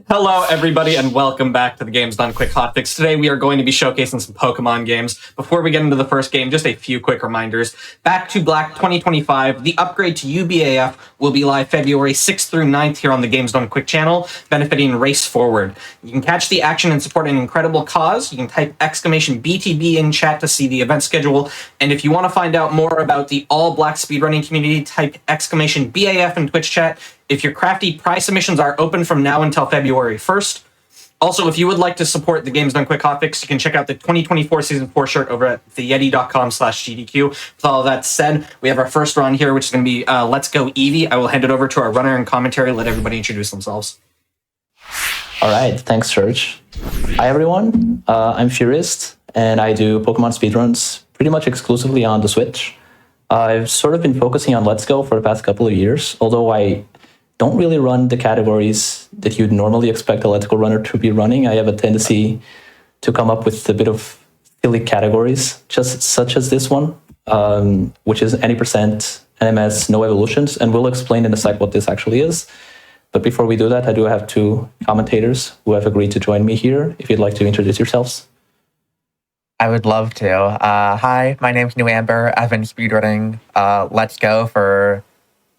Hello, everybody, and welcome back to the Games Done Quick Hotfix. Today, we are going to be showcasing some Pokemon games. Before we get into the first game, just a few quick reminders. Back to Black 2025, the upgrade to UBAF will be live February 6th through 9th here on the Games Done Quick channel, benefiting Race Forward. You can catch the action and support an incredible cause. You can type !BTB in chat to see the event schedule. And if you want to find out more about the all-Black speedrunning community, type !BAF in Twitch chat. If your crafty prize submissions are open from now until February 1st. Also, if you would like to support the Games Done Quick Hotfix, you can check out the 2024 Season 4 shirt over at theyeti.com/GDQ. With all of that said, we have our first run here, which is going to be Let's Go Eevee. I will hand it over to our runner and commentary. Let everybody introduce themselves. All right, thanks, Serge. Hi, everyone. I'm Furist, and I do Pokemon speedruns pretty much exclusively on the Switch. I've sort of been focusing on Let's Go for the past couple of years, although I don't really run the categories that you'd normally expect a Let's Go runner to be running. I have a tendency to come up with a bit of silly categories, just such as this one, which is any percent NMS, no evolutions, and we'll explain in a sec what this actually is. But before we do that, I do have two commentators who have agreed to join me here. If you'd like to introduce yourselves. I would love to. Hi, my name's New Amber. I've been speedrunning Let's Go for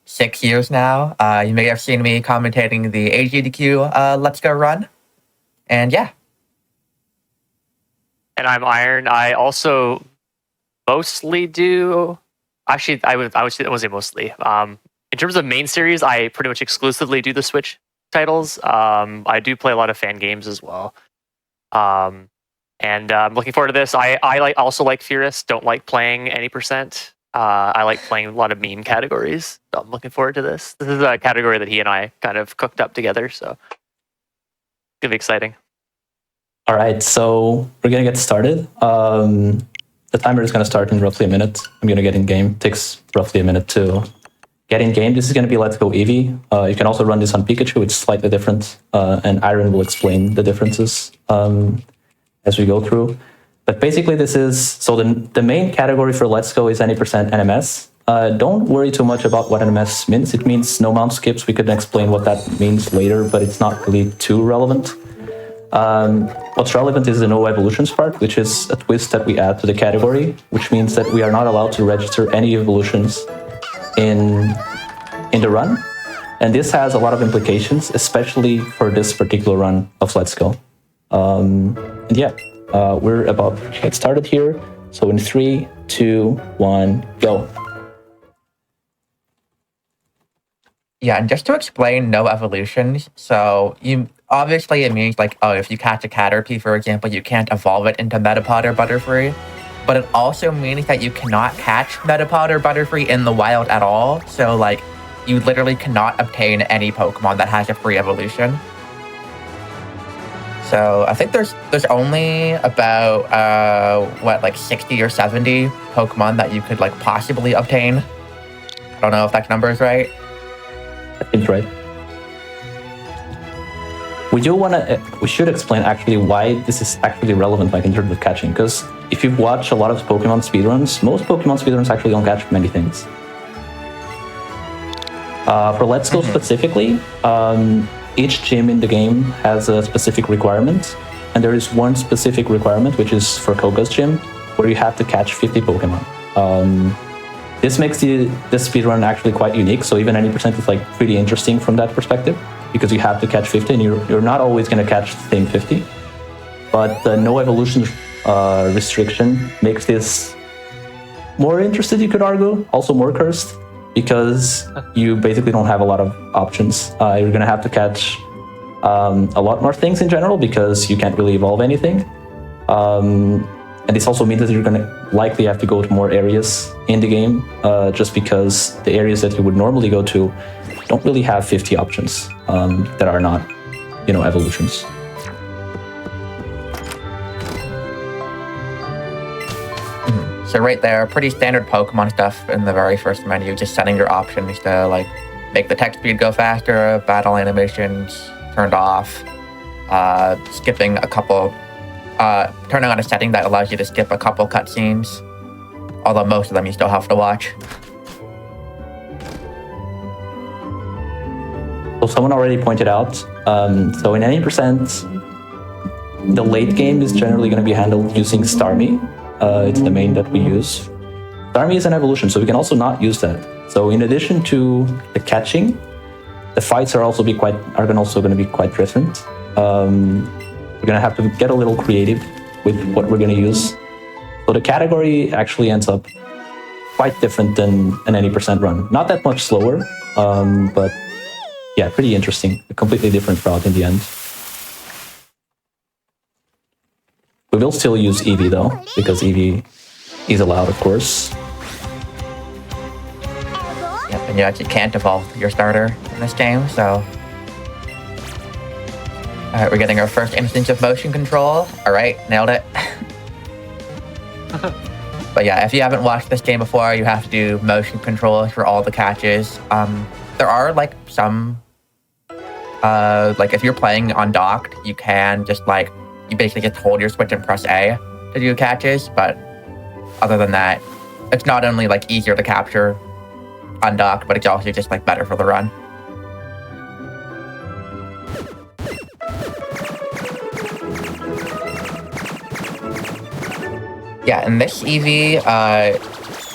6 years now. You may have seen me commentating the GDQ Let's Go run. And yeah. And I'm Iron. I also mostly do... Actually, I would say mostly. In terms of main series, I pretty much exclusively do the Switch titles. I do play a lot of fan games as well. And I'm looking forward to this. I also like Furious. Don't like playing any percent. I like playing a lot of meme categories, so I'm looking forward to this. This is a category that he and I kind of cooked up together, so it's gonna be exciting. All right, so we're gonna get started. The timer is gonna start in roughly a minute. I'm gonna get in game. It takes roughly a minute to get in game. This is gonna be Let's Go Eevee. You can also run this on Pikachu. It's slightly different, and Iron will explain the differences as we go through. But basically this is, so the main category for Let's Go is any percent NMS. Don't worry too much about what NMS means. It means no mount skips. We could explain what that means later, but it's not really too relevant. What's relevant is the no evolutions part, which is a twist that we add to the category, which means that we are not allowed to register any evolutions in the run. And this has a lot of implications, especially for this particular run of Let's Go. And yeah. We're about to get started here. So in 3, 2, 1, go. Yeah, and just to explain no evolutions, so obviously it means like, oh, if you catch a Caterpie, for example, you can't evolve it into Metapod or Butterfree. But it also means that you cannot catch Metapod or Butterfree in the wild at all. So like, you literally cannot obtain any Pokemon that has a free evolution. So I think there's only about, like 60 or 70 Pokemon that you could like possibly obtain. I don't know if that number is right. It's right. We should explain actually why this is actually relevant, like in terms of catching. Because if you've watched a lot of Pokemon speedruns, most Pokemon speedruns actually don't catch many things. For Let's Go specifically, each gym in the game has a specific requirement, and there is one specific requirement, which is for Koga's gym, where you have to catch 50 Pokemon. This makes this speedrun actually quite unique, so even any percent is like pretty interesting from that perspective, because you have to catch 50, and you're not always going to catch the same 50. But the no evolution restriction makes this more interesting, you could argue, also more cursed, because you basically don't have a lot of options. You're going to have to catch a lot more things in general because you can't really evolve anything. And this also means that you're going to likely have to go to more areas in the game just because the areas that you would normally go to don't really have 50 options that are not, evolutions. So right there, pretty standard Pokemon stuff in the very first menu, just setting your options to like make the text speed go faster, battle animations turned off, skipping a couple, turning on a setting that allows you to skip a couple cutscenes, although most of them you still have to watch. So someone already pointed out, so in 90%, the late game is generally going to be handled using Starmie. It's the main that we use. Starmie is an evolution, so we can also not use that. So in addition to the catching, the fights are also going to be quite different. We're going to have to get a little creative with what we're going to use. So the category actually ends up quite different than an 80% run. Not that much slower, but yeah, pretty interesting. A completely different route in the end. We will still use Eevee though, because Eevee is allowed, of course. Yep, and you actually can't evolve your starter in this game, so... Alright, we're getting our first instance of motion control. Alright, nailed it. But yeah, if you haven't watched this game before, you have to do motion control for all the catches. There are like some... like if you're playing undocked, you can just like... You basically just hold your switch and press A to do catches, but other than that, it's not only like easier to capture undocked, but it's also just like better for the run. Yeah, and this Eevee,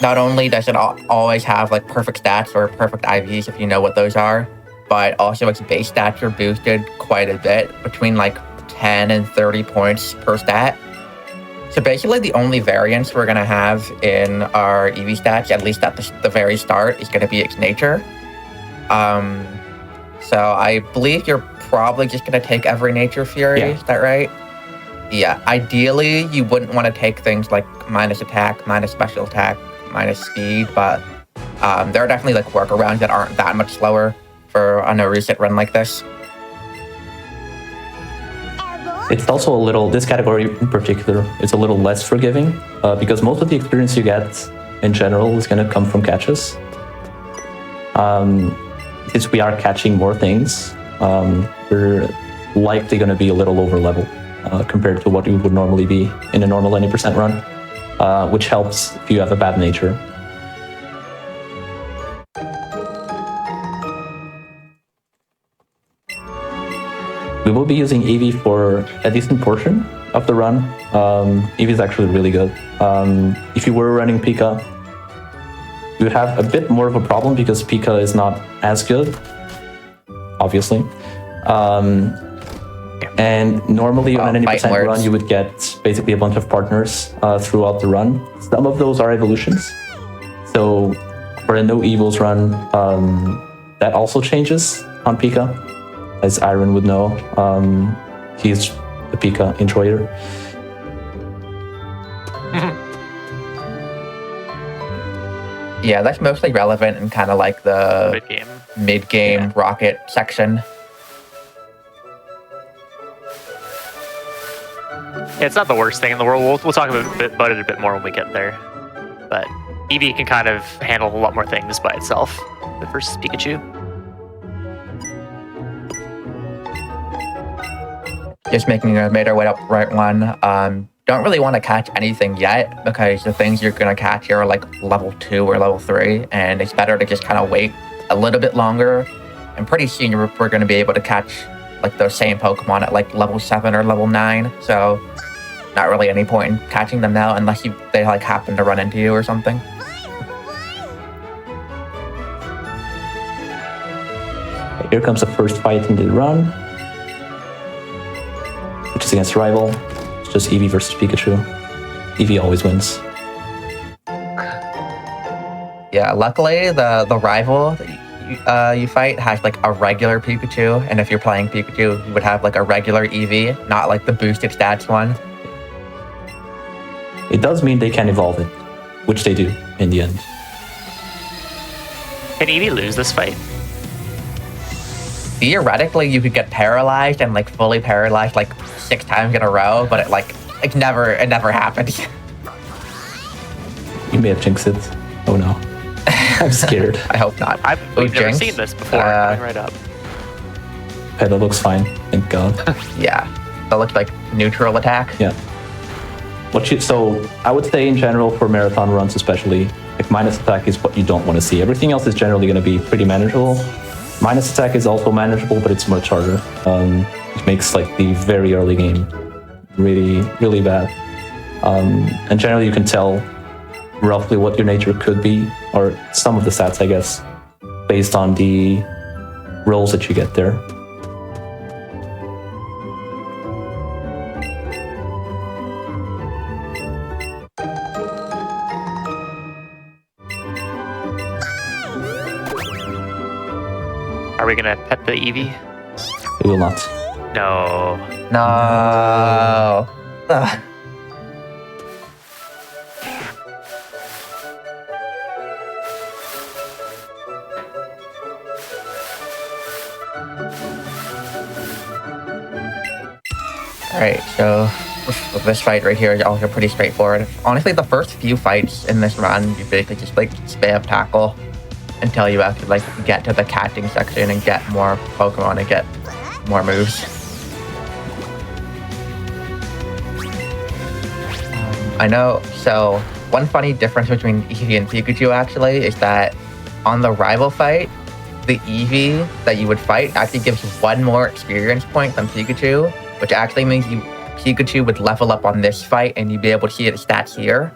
not only does it always have like perfect stats or perfect IVs if you know what those are, but also its base stats are boosted quite a bit, between like 10 and 30 points per stat. So basically the only variance we're going to have in our Eevee stats, at least at the very start, is going to be its nature. So I believe you're probably just going to take every nature fury, is that right? Yeah, ideally you wouldn't want to take things like minus attack, minus special attack, minus speed, but there are definitely like workarounds that aren't that much slower for a no reset run like this. It's also a little, this category in particular, is a little less forgiving because most of the experience you get in general is going to come from catches. Since we are catching more things, we're likely going to be a little over level compared to what we would normally be in a normal 90% run, which helps if you have a bad nature. We will be using Eevee for a decent portion of the run. Eevee is actually really good. If you were running Pika, you would have a bit more of a problem because Pika is not as good, obviously. And normally on an 80% run, you would get basically a bunch of partners throughout the run. Some of those are evolutions. So for a no evils run, that also changes on Pika. As Iron would know, he's a Pika enjoyer. Yeah, that's mostly relevant in kind of like the mid-game rocket section. It's not the worst thing in the world. We'll talk about it a bit more when we get there. But Eevee can kind of handle a lot more things by itself versus Pikachu. Just made our way up right one. Don't really want to catch anything yet because the things you're going to catch here are like level 2 or level 3, and it's better to just kind of wait a little bit longer. And pretty soon we're going to be able to catch like those same Pokemon at like level 7 or level 9. So not really any point in catching them now unless they like happen to run into you or something. Here comes the first fight in the run, which is against Rival. It's just Eevee versus Pikachu. Eevee always wins. Yeah, luckily the Rival that you fight has like a regular Pikachu, and if you're playing Pikachu, you would have like a regular Eevee, not like the boosted stats one. It does mean they can evolve it, which they do in the end. Can Eevee lose this fight? Theoretically, you could get paralyzed and like fully paralyzed like 6 times in a row, but it never happens. You may have jinxed it. Oh no. I'm scared. I hope not. We've never seen this before. Coming right up. Okay, that looks fine. Thank God. Yeah, that looks like neutral attack. Yeah. So I would say in general for marathon runs especially, like minus attack is what you don't want to see. Everything else is generally going to be pretty manageable. Minus attack is also manageable, but it's much harder. It makes like the very early game really, really bad. And generally you can tell roughly what your nature could be, or some of the stats, I guess, based on the rolls that you get there. Are we gonna pet the Eevee? We will not. No. No. Ugh. Alright, so with this fight right here is also pretty straightforward. Honestly, the first few fights in this run, you basically just like spam tackle until you actually like get to the catching section and get more Pokemon and get more moves. I know, so one funny difference between Eevee and Pikachu actually is that on the rival fight, the Eevee that you would fight actually gives one more experience point than Pikachu, which actually means Pikachu would level up on this fight and you'd be able to see its stats here.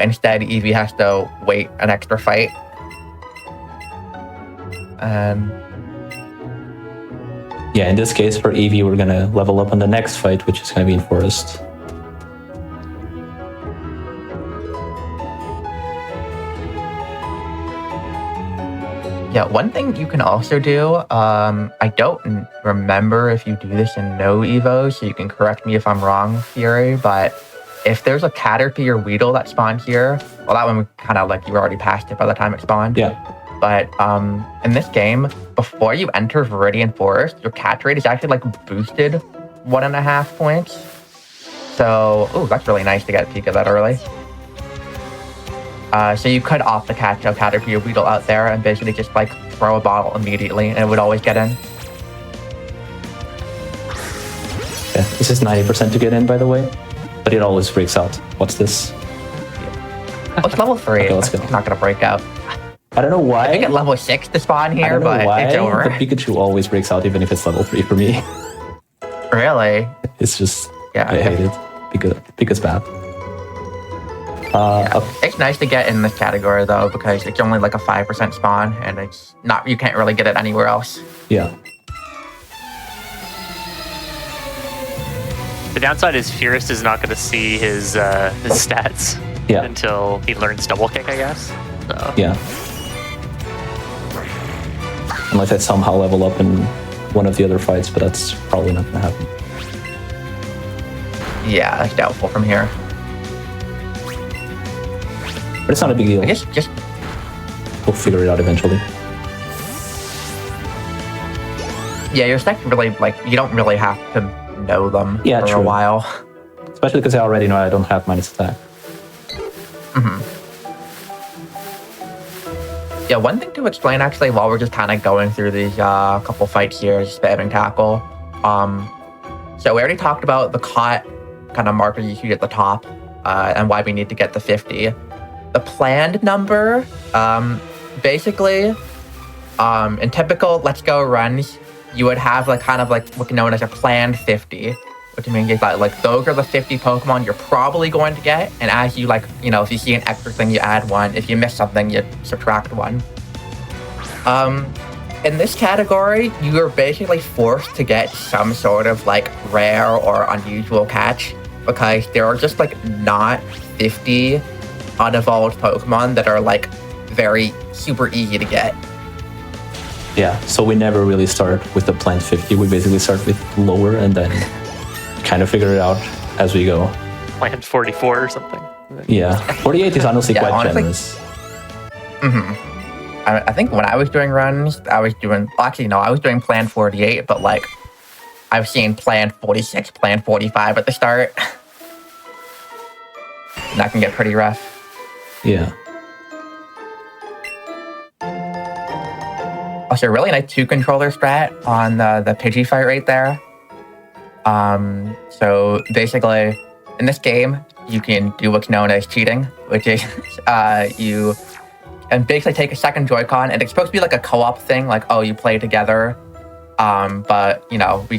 Instead, Eevee has to wait an extra fight. Yeah, in this case, for Eevee, we're gonna level up on the next fight, which is gonna be in Forest. Yeah, one thing you can also do, I don't remember if you do this in no Evo, so you can correct me if I'm wrong, Fury, but if there's a Caterpie or Weedle that spawned here, well, that one kind of like you were already past it by the time it spawned. Yeah. But in this game, before you enter Viridian Forest, your catch rate is actually like boosted 1.5 points. So, ooh, that's really nice to get Pika that early. So you could opt to catch a Caterpie or Weedle out there and basically just like throw a bottle immediately and it would always get in. Yeah, this is 90% to get in, by the way, but it always breaks out. What's this? Oh, it's level 3. Okay, let's go. It's not going to break out. I don't know why. I think at level 6 to spawn I here, don't know but why, it's over. but Pikachu always breaks out, even if it's level 3 for me. Really? It's just, Yeah. I hate it. Pika's bad. Yeah. It's nice to get in this category though, because it's only like a 5% spawn and it's not, you can't really get it anywhere else. Yeah. The downside is Furist is not going to see his stats until he learns Double Kick, I guess. So. Yeah. Unless I somehow level up in one of the other fights, but that's probably not going to happen. Yeah, that's doubtful from here. But it's not a big deal. I guess just... We'll figure it out eventually. Yeah, your stats really, like, you don't really have to know them for a while. Especially because I already know I don't have minus attack. Yeah, one thing to explain actually while we're just kind of going through these couple fights here is spamming tackle. So we already talked about the caught kind of marker you shoot at the top and why we need to get the 50. The planned number, basically, in typical Let's Go runs, you would have like kind of like what's known as a planned 50, which means is that like those are the 50 Pokemon you're probably going to get, and as you like, you know, if you see an extra thing, you add one. If you miss something, you subtract one. In this category, you are basically forced to get some sort of like rare or unusual catch because there are just like not 50 unevolved Pokemon that are like very super easy to get. Yeah, so we never really start with the planned 50. We basically start with lower and then kind of figure it out as we go. Planned 44 or something. Yeah, 48 is honestly quite honestly, generous. I think when I was doing runs, I was doing, actually no, I was doing planned 48, but like I've seen planned 46, planned 45 at the start. And that can get pretty rough. Yeah. Also, really nice 2-controller strat on the Pidgey fight right there. So basically, in this game, you can do what's known as cheating, which is you and basically take a second Joy-Con, and it's supposed to be like a co-op thing, like, oh, you play together. But, you know, we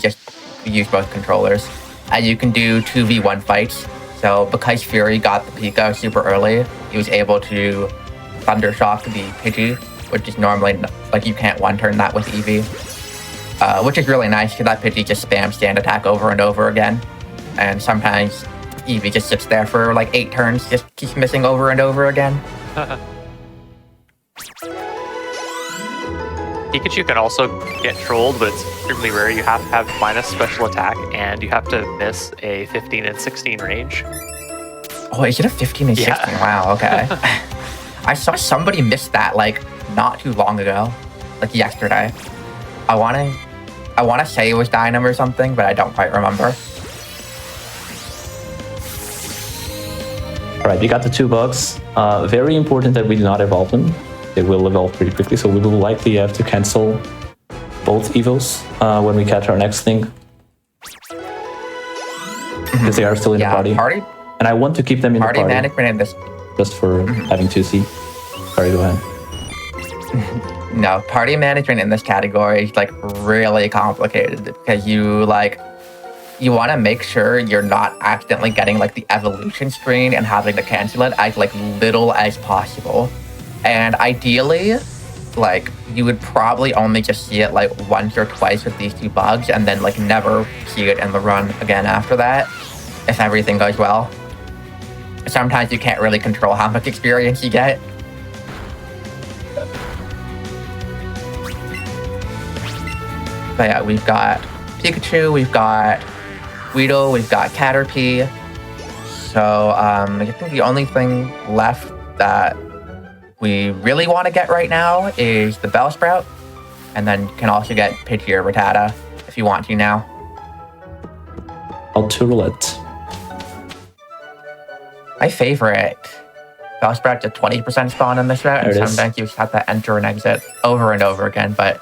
use both controllers. And you can do 2v1 fights. So because Fury got the Pika super early, he was able to Thundershock the Pidgey, which is normally, like, you can't one-turn that with Eevee. Which is really nice, because that Pidgey just spams stand attack over and over again. And sometimes Eevee just sits there for like 8 turns, just keeps missing over and over again. Pikachu can also get trolled, but it's extremely rare. You have to have minus special attack, and you have to miss a 15 and 16 range. Oh, is it a 15 and 16? Yeah. Wow, okay. I saw somebody miss that, like, not too long ago. Like, yesterday. I wanna say it was Dynam or something, but I don't quite remember. All right, we got the 2 bugs. Very important that we do not evolve them. They will evolve pretty quickly, so we will likely have to cancel both evos when we catch our next thing. Because they are still in the party. And I want to keep them in the party. Party management in this... Just for having 2C. Sorry, go ahead. No, party management in this category is, like, really complicated. Because you want to make sure you're not accidentally getting, like, the evolution screen and having to cancel it as, like, little as possible. And ideally, like, you would probably only just see it, like, once or twice with these 2 bugs, and then, like, never see it in the run again after that, if everything goes well. Sometimes you can't really control how much experience you get. But yeah, we've got Pikachu, we've got Weedle, we've got Caterpie. So I think the only thing left that we really want to get right now is the Bellsprout. And then you can also get Pidgey or Rattata if you want to now. I'll Roulette. My favorite. Bellsprout's a 20% spawn in this route, and sometimes you just have to enter and exit over and over again, but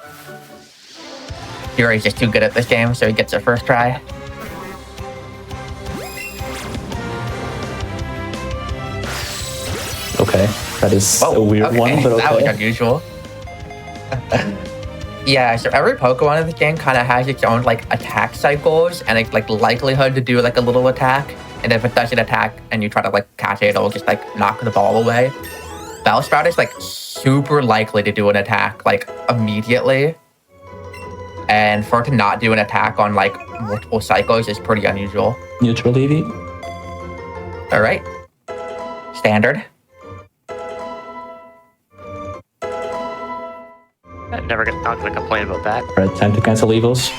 Fury's just too good at this game, so he gets it first try. Okay, that is a weird one, but okay. That was unusual. Yeah, so every Pokemon in this game kind of has its own, like, attack cycles and its, like, likelihood to do, like, a little attack. And if it doesn't attack and you try to, like, catch it, it'll just, like, knock the ball away. Bellsprout is, like, super likely to do an attack, like, immediately. And for it to not do an attack on, like, multiple cycles is pretty unusual. Neutral Eevee. All right. Standard. I'm not gonna complain about that. All right, time to cancel evos.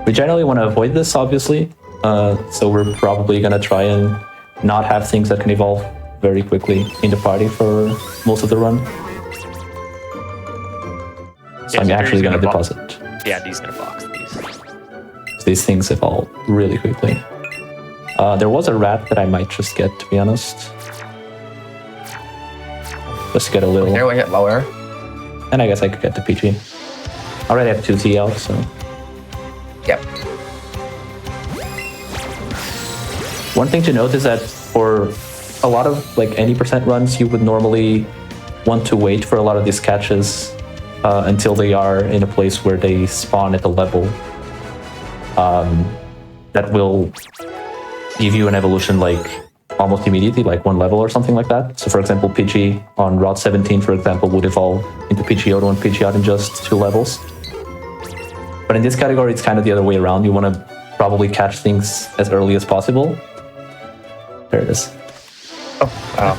We generally want to avoid this, obviously. So we're probably going to try and not have things that can evolve very quickly in the party for most of the run. So I'm actually going to deposit. Yeah, he's going to box these. These things evolve really quickly. There was a rat that I might just get, to be honest. Just to get a little... There we get lower. And I guess I could get the PG. I already have 2 TL, so... Yep. One thing to note is that for a lot of like any % runs, you would normally want to wait for a lot of these catches until they are in a place where they spawn at a level that will give you an evolution like almost immediately, like 1 level or something like that. So for example, Pidgey on Route 17, for example, would evolve into Pidgeotto and Pidgeot in just 2 levels. But in this category, it's kind of the other way around. You want to probably catch things as early as possible. There it is. Oh, wow.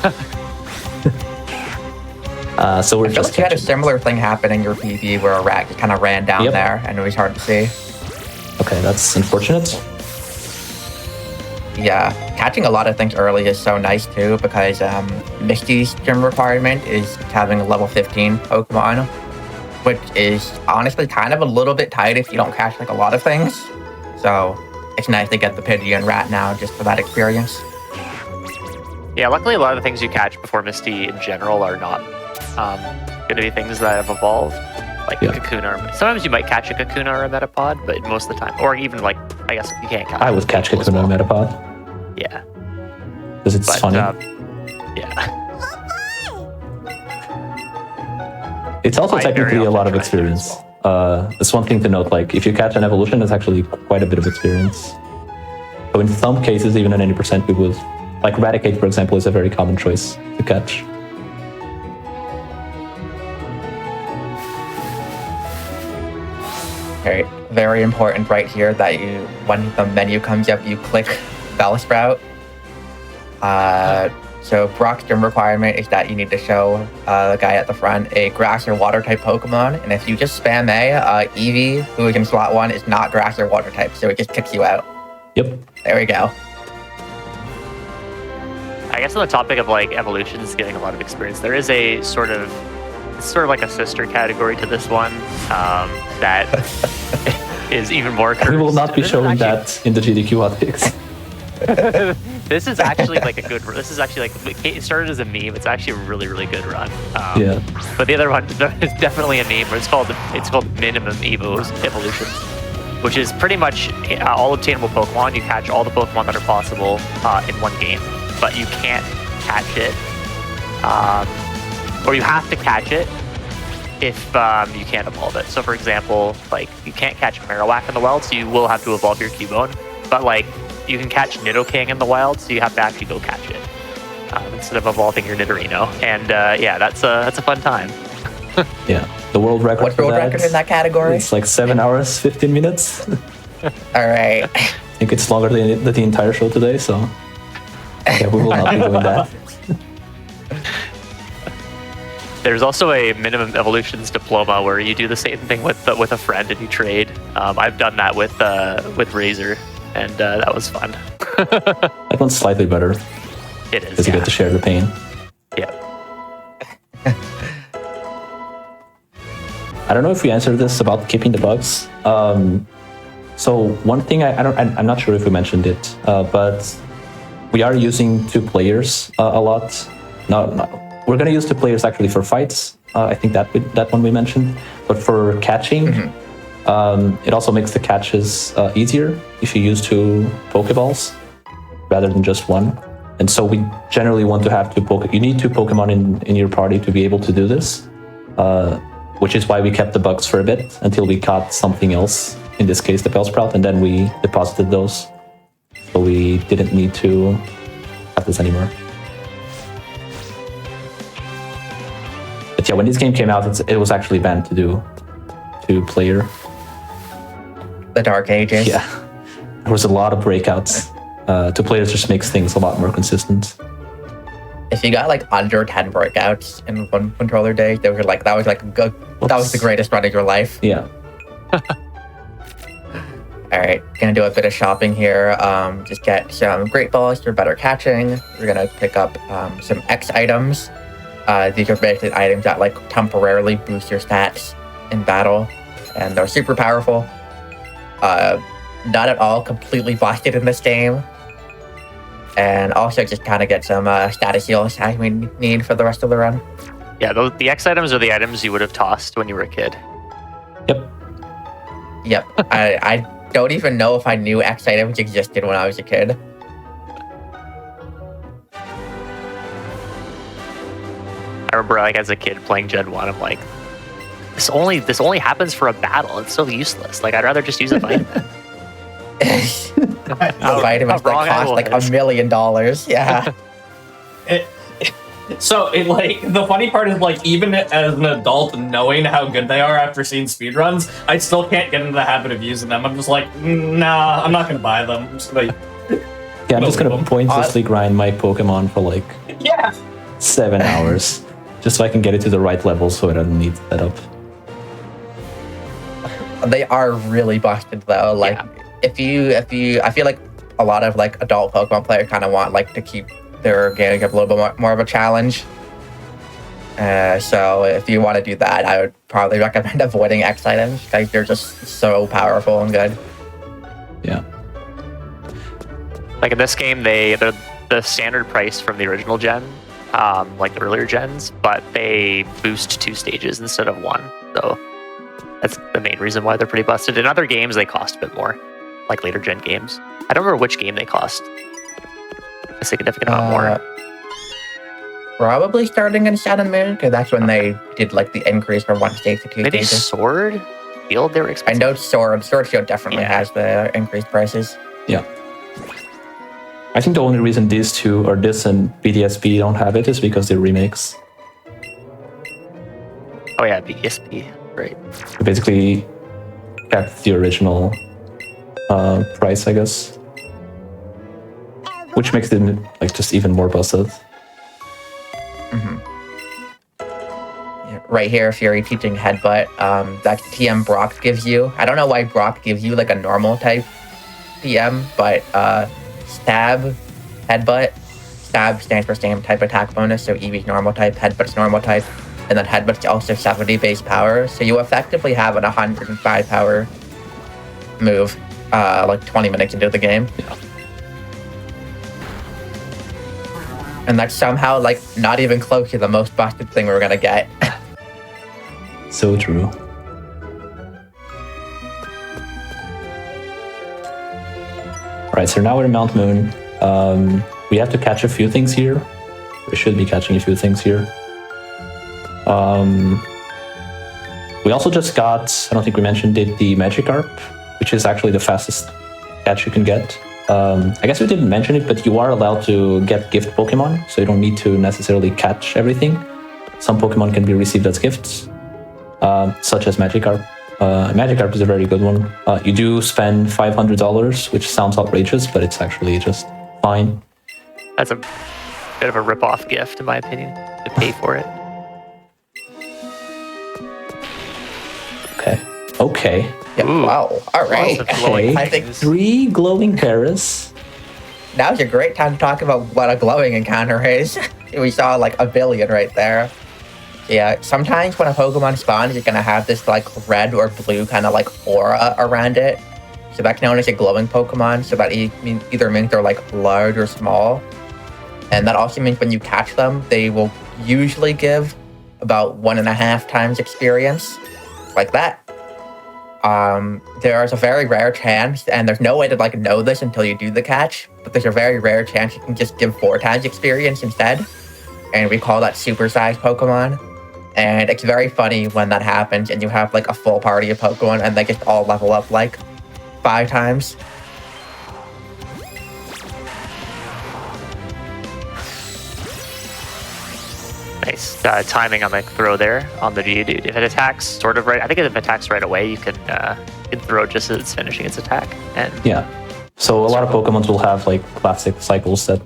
So we're I feel just like you had a similar thing happen in your PV where a rat just kind of ran down there and it was hard to see. Okay, that's unfortunate. Yeah, catching a lot of things early is so nice too because Misty's gym requirement is having a level 15 Pokemon, which is honestly kind of a little bit tight if you don't catch like a lot of things. So it's nice to get the Pidgey and Rat now just for that experience. Yeah, luckily a lot of the things you catch before Misty in general are not going to be things that have evolved, like Kakuna. Sometimes you might catch a Kakuna or a Metapod, but most of the time, or even like, I guess you can't catch. I would catch Kakuna and Metapod. Yeah. Because it's funny. Yeah. It's also I very technically a often lot of try to do as experience. It's one thing to note, like, if you catch an evolution, it's actually quite a bit of experience. So in some cases, even at 90%, we would... Like, Eradicate, for example, is a very common choice to catch. Okay, very important right here that you, when the menu comes up, you click Bellsprout. So Brock's gym requirement is that you need to show the guy at the front a grass or water type Pokemon, and if you just spam Eevee, who is in slot 1, is not grass or water type, so it just kicks you out. Yep. There we go. I guess on the topic of like evolutions getting a lot of experience, there is a sort of like a sister category to this one that is even more cursed. We will not be This is showing actually- that in the GDQ hotfix. This is actually like a good. This is actually like it started as a meme. It's actually a really really good run. Yeah. But the other one is definitely a meme. Where it's called minimum evolutions, which is pretty much all obtainable Pokemon. You catch all the Pokemon that are possible in one game, but you can't catch it, or you have to catch it if you can't evolve it. So for example, like you can't catch Marowak in the wild, so you will have to evolve your Cubone. But like you can catch Nidoking in the wild, so you have to actually go catch it instead of evolving your Nidorino. And yeah, that's a fun time. Yeah. The world record What's the for world record in that category? It's like 7 hours, 15 minutes. All right. I think it's longer than the entire show today, so yeah, we will not be doing that. There's also a minimum evolutions diploma where you do the same thing with a friend and you trade. I've done that with Razor, and that was fun. That one's slightly better It is. because you get to share the pain. Yeah. I don't know if we answered this about keeping the bugs. So one thing I'm not sure if we mentioned it, but we are using 2 players a lot. No, we're gonna use 2 players actually for fights. I think that one we mentioned, but for catching, it also makes the catches easier if you use 2 Pokeballs rather than just 1. And so we generally want to have 2 You need 2 Pokemon in your party to be able to do this. Which is why we kept the bugs for a bit until we caught something else, in this case the Bellsprout, and then we deposited those. So we didn't need to have this anymore. But yeah, when this game came out, it was actually banned to do 2-player. The Dark Ages. Yeah, there was a lot of breakouts. 2 players just makes things a lot more consistent. If you got like under 10 breakouts in one controller day, that was like good. That was the greatest run of your life. Yeah. All right, gonna do a bit of shopping here. Just get some Great Balls for better catching. We're gonna pick up some X items. These are basically items that like temporarily boost your stats in battle, and they're super powerful. Not at all completely busted in this game. And also just kind of get some status heals I need for the rest of the run. Yeah, the X items are the items you would have tossed when you were a kid. Yep. Yep. I don't even know if I knew X items existed when I was a kid. I remember like as a kid playing Gen 1, I'm like, this only happens for a battle. It's so useless. Like I'd rather just use a vitamin. The vitamins that wrong I cost like was. $1 million. Yeah. So the funny part is like even as an adult knowing how good they are after seeing speedruns, I still can't get into the habit of using them. I'm just like, nah, I'm not gonna buy them. I'm just gonna Yeah, I'm just gonna pointlessly grind my Pokemon for like 7 hours, just so I can get it to the right level so it doesn't need setup. They are really busted though. Like if you I feel like a lot of like adult Pokemon players kind of want like to keep their game a little bit more of a challenge. So if you want to do that, I would probably recommend avoiding X items because they're just so powerful and good. Yeah. Like in this game, they're the standard price from the original gen, like the earlier gens, but they boost 2 stages instead of 1. So that's the main reason why they're pretty busted. In other games, they cost a bit more, like later gen games. I don't remember which game they cost a significant amount more. Probably starting in Sun and Moon, because that's when they did like the increase from 1 stage to 2 Maybe stages. Sword Shield. They were I expensive. know Sword Shield definitely has the increased prices. Yeah. I think the only reason these two, or this and BDSP, don't have it is because they're remakes. Oh yeah, BSP. Great. They basically kept the original price, I guess. Which makes them like just even more busted. Yeah, right here, Fury teaching Headbutt. That TM Brock gives you. I don't know why Brock gives you like a normal type TM, but Stab, Headbutt. Stab stands for same type attack bonus, so Eevee's normal type, Headbutt's normal type, and then Headbutt's also 70 base power, so you effectively have an 105 power move like 20 minutes into the game. Yeah. And that's somehow like not even close to the most busted thing we're gonna get. So true. Alright, so now we're in Mount Moon. We have to catch a few things here. We should be catching a few things here. We also just got, I don't think we mentioned it, the Magikarp, which is actually the fastest catch you can get. I guess we didn't mention it, but you are allowed to get gift Pokemon, so you don't need to necessarily catch everything. Some Pokemon can be received as gifts, such as Magikarp. Magikarp is a very good one. You do spend $500, which sounds outrageous, but it's actually just fine. That's a bit of a rip-off gift, in my opinion, to pay for it. Okay. Yeah, Ooh. wow. All right. Lots of glowing I think things. 3 glowing Paras. now's a great time to talk about what a glowing encounter is. We saw like a billion right there. Yeah, sometimes when a Pokemon spawns, you're gonna have this like red or blue kind of like aura around it. So that's known as a glowing Pokemon. So that either means they're like large or small. And that also means when you catch them, they will usually give about 1.5 times experience, like that. There's a very rare chance, and there's no way to like know this until you do the catch, but there's a very rare chance you can just give 4 times experience instead. And we call that supersized Pokemon. And it's very funny when that happens and you have like a full party of Pokemon and they just all level up like 5 times. Nice timing on the throw there on the Geodude. If it attacks sort of right, I think if it attacks right away, you can throw just as it's finishing its attack. And Yeah. So a lot of Pokemon will have like classic cycles that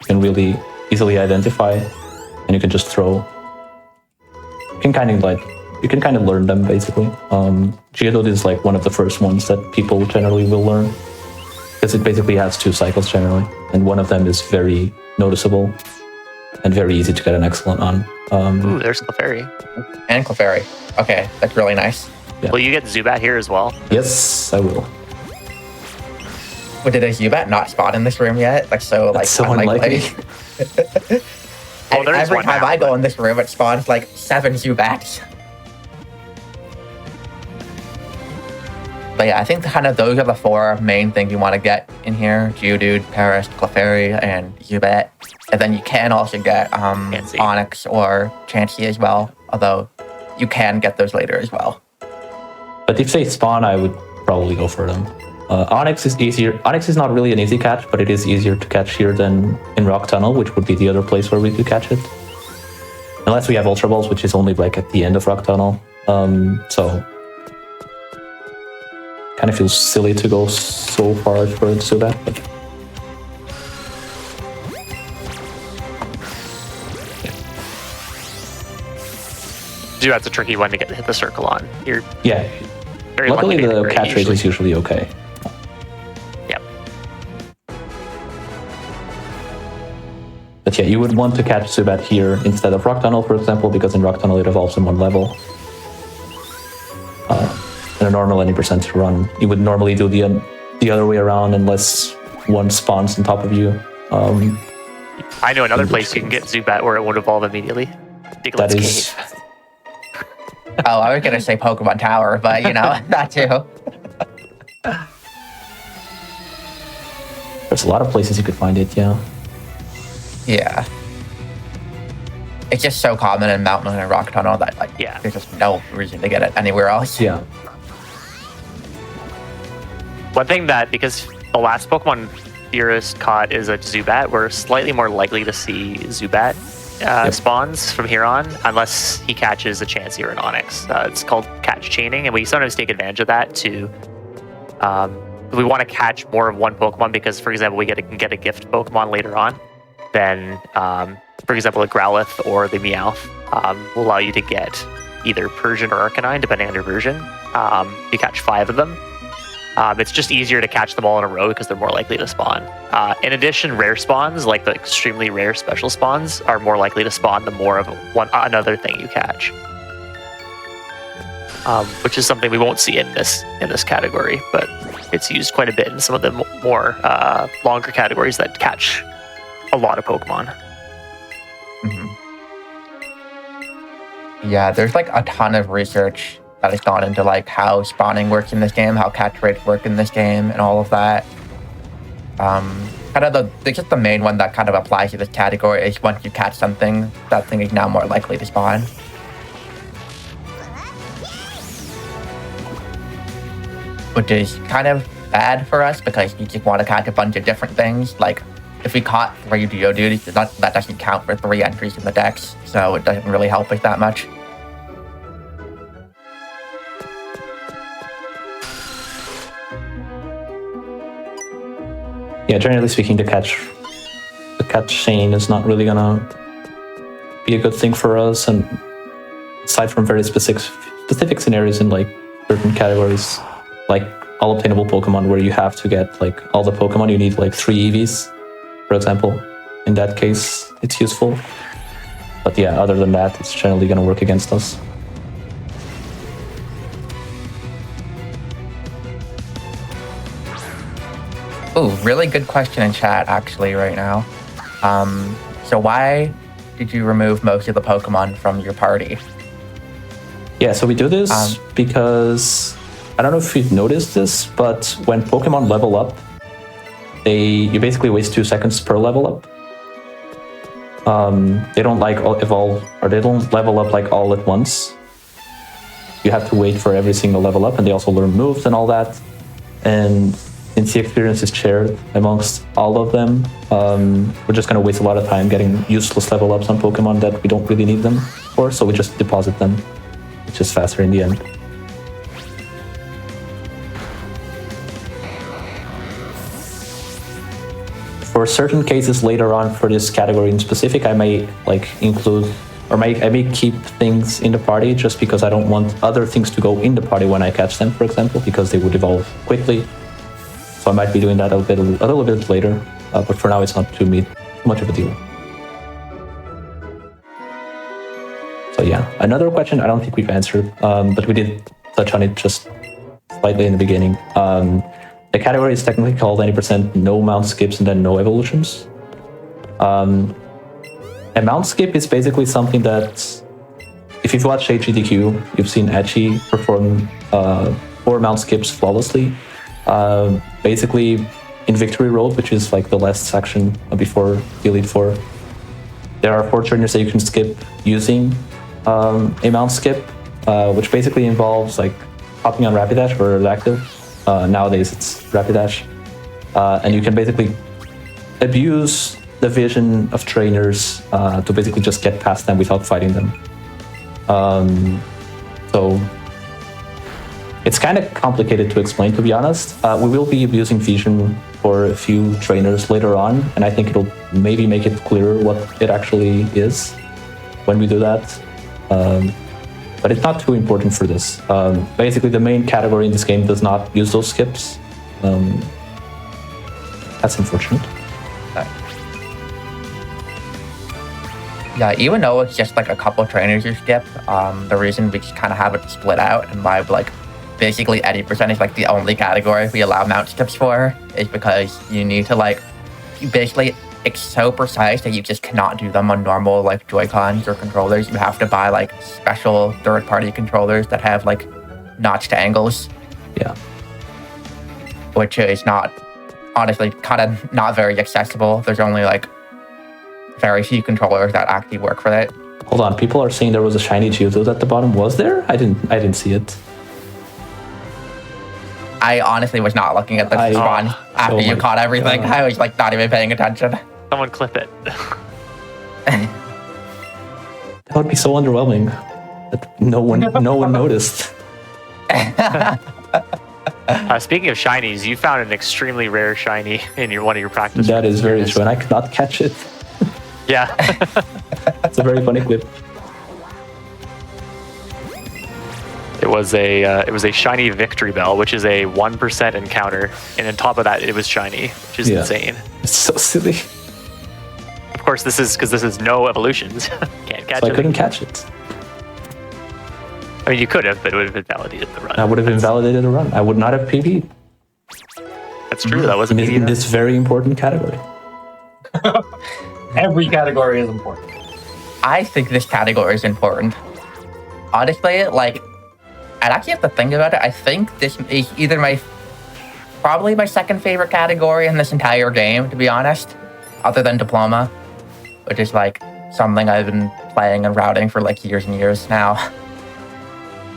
you can really easily identify, and you can just throw. You can kind of learn them basically. Geodude is like one of the first ones that people generally will learn, because it basically has 2 cycles generally, and one of them is very noticeable and very easy to get an excellent on. ooh, there's Clefairy. And Clefairy. Okay, that's really nice. Yeah. Will you get Zubat here as well? Yes, I will. But did a Zubat not spawn in this room yet? Like so, like That's so unlikely. Well, And there is every one time now, I go but- in this room, it spawns like 7 Zubats. But yeah, I think kind of those are the 4 main things you want to get in here: Geodude, Paras, Clefairy, and Zubat. And then you can also get Chansey. Onyx or Chansey as well, although you can get those later as well. But if they spawn, I would probably go for them. Onyx is easier. Onyx is not really an easy catch, but it is easier to catch here than in Rock Tunnel, which would be the other place where we could catch it. Unless we have Ultra Balls, which is only like at the end of Rock Tunnel. So kind of feels silly to go so far for Zubat. But Zubat's a tricky one to hit the circle on. You're yeah, very luckily lucky to the hit it catch rate usually. is usually okay. Yep. But yeah, you would want to catch Zubat here instead of Rock Tunnel, for example, because in Rock Tunnel it evolves in 1 level. In a normal any percent run, you would normally do the other way around unless one spawns on top of you. I know another place you can get Zubat where it won't evolve immediately. Diglett's That is Cave. Oh, I was gonna say Pokemon Tower, but you know, that too. there's a lot of places you could find it. Yeah. Yeah. it's just so common in Mountain and Rock Tunnel that like Yeah. there's just no reason to get it anywhere else. Yeah. One thing that, because the last Pokemon Theorist caught is a Zubat, we're slightly more likely to see Zubat spawns from here on, unless he catches a Chansey or an Onix. It's called catch chaining, and we sometimes take advantage of that to. We want to catch more of one Pokemon because, for example, we can get a gift Pokemon later on. Then, for example, a Growlithe or the Meowth will allow you to get either Persian or Arcanine, depending on your version. You catch 5 of them. It's just easier to catch them all in a row because they're more likely to spawn. In addition, rare spawns, like the extremely rare special spawns, are more likely to spawn the more of another thing you catch. Which is something we won't see in this category, but it's used quite a bit in some of the more longer categories that catch a lot of Pokemon. Yeah, there's like a ton of research that has gone into like how spawning works in this game, how catch rates work in this game, and all of that. Kind of just the main one that kind of applies to this category is once you catch something, that thing is now more likely to spawn. Which is kind of bad for us because you just want to catch a bunch of different things. Like if we caught 3 Geodudes, that doesn't count for 3 entries in the dex, so it doesn't really help us that much. Yeah, generally speaking, the catch chain is not really gonna be a good thing for us, and aside from very specific scenarios in like certain categories, like all obtainable Pokemon where you have to get like all the Pokemon, you need like 3 Eevees, for example. In that case, it's useful. But yeah, other than that, it's generally gonna work against us. Ooh, really good question in chat actually right now. So why did you remove most of the Pokemon from your party? Yeah, so we do this because I don't know if you've noticed this, but when Pokemon level up, you basically waste 2 seconds per level up. They don't like evolve, or they don't level up like all at once. You have to wait for every single level up, and they also learn moves and all that. And since the experience is shared amongst all of them, we're just going to waste a lot of time getting useless level ups on Pokemon that we don't really need them for, so we just deposit them, which is faster in the end. For certain cases later on for this category in specific, I may like include, or I may keep things in the party just because I don't want other things to go in the party when I catch them, for example, because they would evolve quickly. So I might be doing that a little bit later, but for now it's not too much of a deal. So yeah, another question I don't think we've answered, but we did touch on it just slightly in the beginning. The category is technically called 90% no mount skips and then no evolutions. A mount skip is basically something that, if you've watched GDQ, you've seen Achi perform 4 mount skips flawlessly. Basically, in Victory Road, which is like the last section before Elite 4, there are 4 trainers that you can skip using a mount skip, which basically involves like hopping on Rapidash or active. Nowadays it's Rapidash, and you can basically abuse the vision of trainers to basically just get past them without fighting them. So it's kind of complicated to explain, to be honest. We will be abusing vision for a few trainers later on, and I think it'll maybe make it clearer what it actually is when we do that. But it's not too important for this. Basically, the main category in this game does not use those skips. That's unfortunate. Yeah, even though it's just like a couple trainers you skip, the reason we just kind of have it split out and why like basically 80% is like the only category we allow mount skips for is because you need to like, basically it's so precise that you just cannot do them on normal like Joy-Cons or controllers. You have to buy like special third-party controllers that have like notched angles. Yeah. Which is not, honestly, kind of not very accessible. There's only like very few controllers that actually work for that. Hold on, people are saying there was a shiny Geodude at the bottom. Was there? I didn't see it. I honestly was not looking at the spawn after you caught everything. I was like not even paying attention. Someone clip it. That would be so underwhelming that no one noticed. Speaking of shinies, you found an extremely rare shiny in one of your practice. That is very true, and I could not catch it. Yeah. It's a very funny clip. It was a shiny Victory Bell, which is a 1% encounter, and on top of that, it was shiny, which is insane. It's so silly. Of course, this is no evolutions. Can't catch it. So I couldn't catch it. I mean, you could have, but it would have invalidated the run. I would have invalidated a run. I would not have PB'd. That's true. That wasn't in this very important category. Every category is important. I think this category is important. Honestly, like, I'd actually have to think about it. I think this is either probably my second favorite category in this entire game, to be honest, other than Diploma, which is like something I've been playing and routing for like years and years now.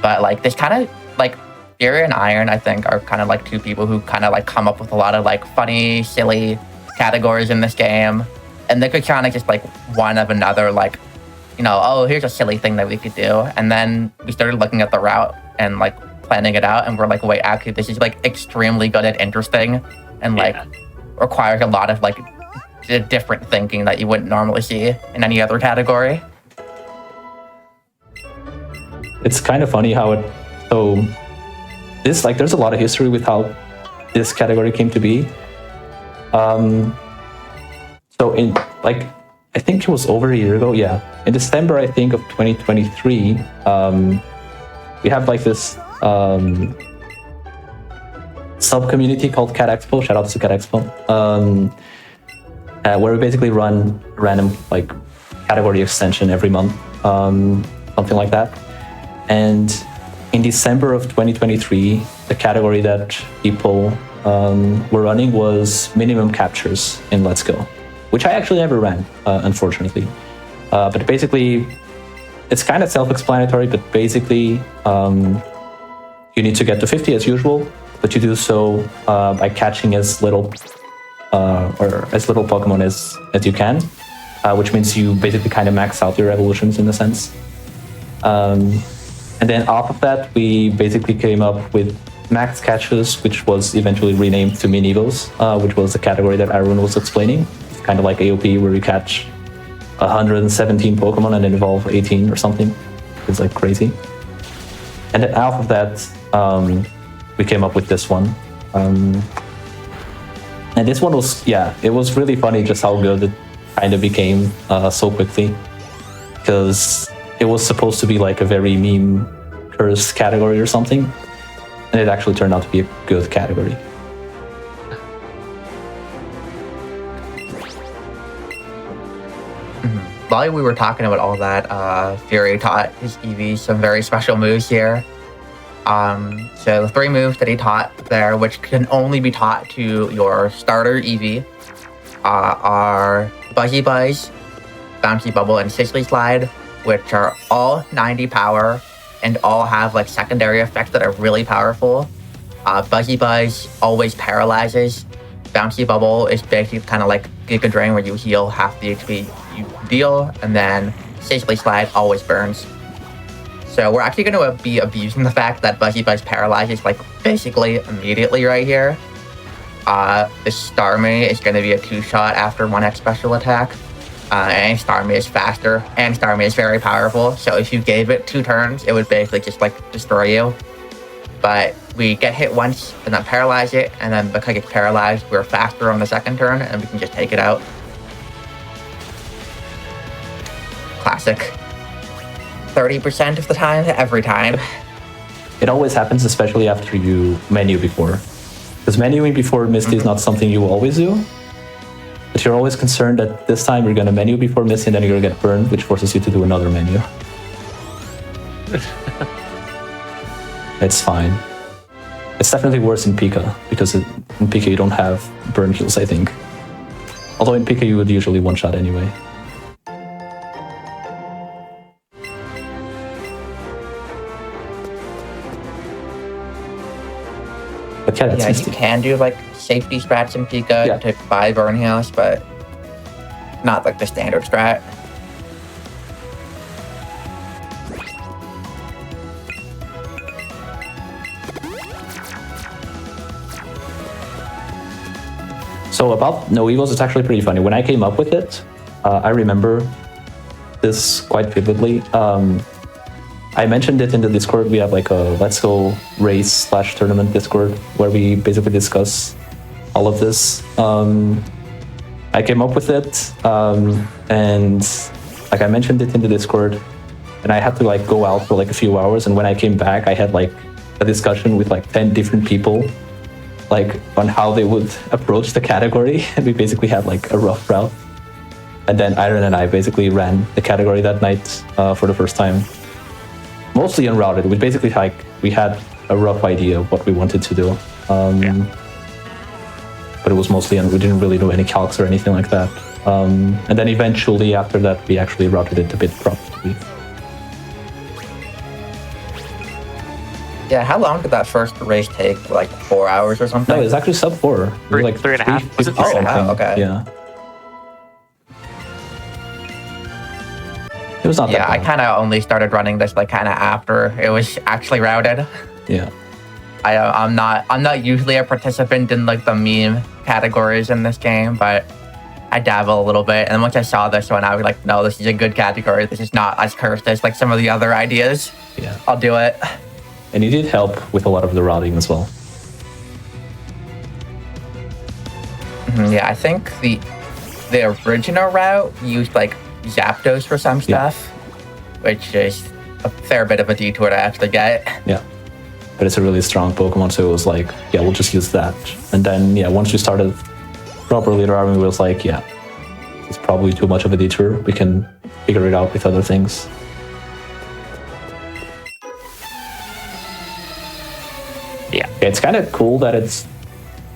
But like this kind of like Fury and Iron, I think, are kind of like two people who kind of like come up with a lot of like funny, silly categories in this game. And they could kind of just like one of another, like, you know, oh, here's a silly thing that we could do. And then we started looking at the route and like planning it out. And we're like, wait, actually, this is like extremely good and interesting and like requires a lot of like different thinking that you wouldn't normally see in any other category. It's kind of funny how there's a lot of history with how this category came to be. So in like, I think it was over a year ago. Yeah. In December, I think of 2023, we have like this sub-community called Cat Expo. Shout out to Cat Expo. Where we basically run random like category extension every month, something like that. And in December of 2023, the category that people were running was minimum captures in Let's Go, which I actually never ran, unfortunately. But basically, it's kind of self-explanatory, but basically, you need to get to 50 as usual, but you do so by catching as little Pokemon as you can, which means you basically kind of max out your evolutions in a sense. And then off of that, we basically came up with max catches, which was eventually renamed to Minivos, which was the category that Arun was explaining. It's kind of like AOP, where you catch 117 Pokemon and then evolve 18 or something. It's like crazy. And then off of that, we came up with this one. And this one was, it was really funny just how good it kind of became so quickly. Because it was supposed to be like a very meme cursed category or something. And it actually turned out to be a good category. While we were talking about all that, Fury taught his Eevee some very special moves here. So the 3 moves that he taught there, which can only be taught to your starter Eevee, are Buzzy Buzz, Bouncy Bubble, and Sizzly Slide, which are all 90 power and all have like secondary effects that are really powerful. Buzzy Buzz always paralyzes. Bouncy Bubble is basically kind of like Giga Drain, where you heal half the HP you deal, and then Sizzly Slide always burns. So we're actually going to be abusing the fact that Buzzy Buzz paralyzes like basically immediately right here. The Starmie is going to be a 2-shot after 1x special attack. And Starmie is faster, and Starmie is very powerful, so if you gave it 2 turns, it would basically just like destroy you. But we get hit once and then paralyze it, and then because it's paralyzed, we're faster on the second turn and we can just take it out. Classic. 30% of the time, every time. It always happens, especially after you menu before. Because menuing before Misty is not something you will always do. But you're always concerned that this time you're going to menu before Misty and then you're going to get burned, which forces you to do another menu. It's fine. It's definitely worse in Pika, because in Pika you don't have burn heals, I think. Although in Pika you would usually one-shot anyway. Yeah, that's Yeah, misty. you can do like safety strats in Pika Yeah. to buy Burn Heals, but not like the standard strat. So about no evils, it's actually pretty funny. When I came up with it, I remember this quite vividly. I mentioned it in the Discord. We have like a Let's Go race / tournament Discord where we basically discuss all of this. I came up with it, and like I mentioned it in the Discord, and I had to like go out for like a few hours. And when I came back, I had like a discussion with like 10 different people, like on how they would approach the category. And we basically had like a rough route. And then Iron and I basically ran the category that night for the first time. Mostly unrouted. We basically like we had a rough idea of what we wanted to do. But it was mostly, we didn't really do any calcs or anything like that. And then eventually after that, we actually routed it a bit properly. Yeah, how long did that first race take? Like 4 hours or something? No, it was actually sub 4. It was Three- like 3.5? Was it 3:50 3.5? something. Okay. Yeah. It was not Yeah, that I bad. kind of only started running this like kind of after it was actually routed. Yeah. I'm not usually a participant in like the meme categories in this game, but I dabble a little bit. And once I saw this one, I was like, no, this is a good category. This is not as cursed as like some of the other ideas. Yeah. I'll do it. And it did help with a lot of the routing as well. Yeah, I think the original route used like Zapdos for some stuff, which is a fair bit of a detour to actually get. Yeah. But it's a really strong Pokemon, so it was like, yeah, we'll just use that. And then, yeah, once we started properly routing, it was like, yeah, it's probably too much of a detour. We can figure it out with other things. Yeah. It's kind of cool that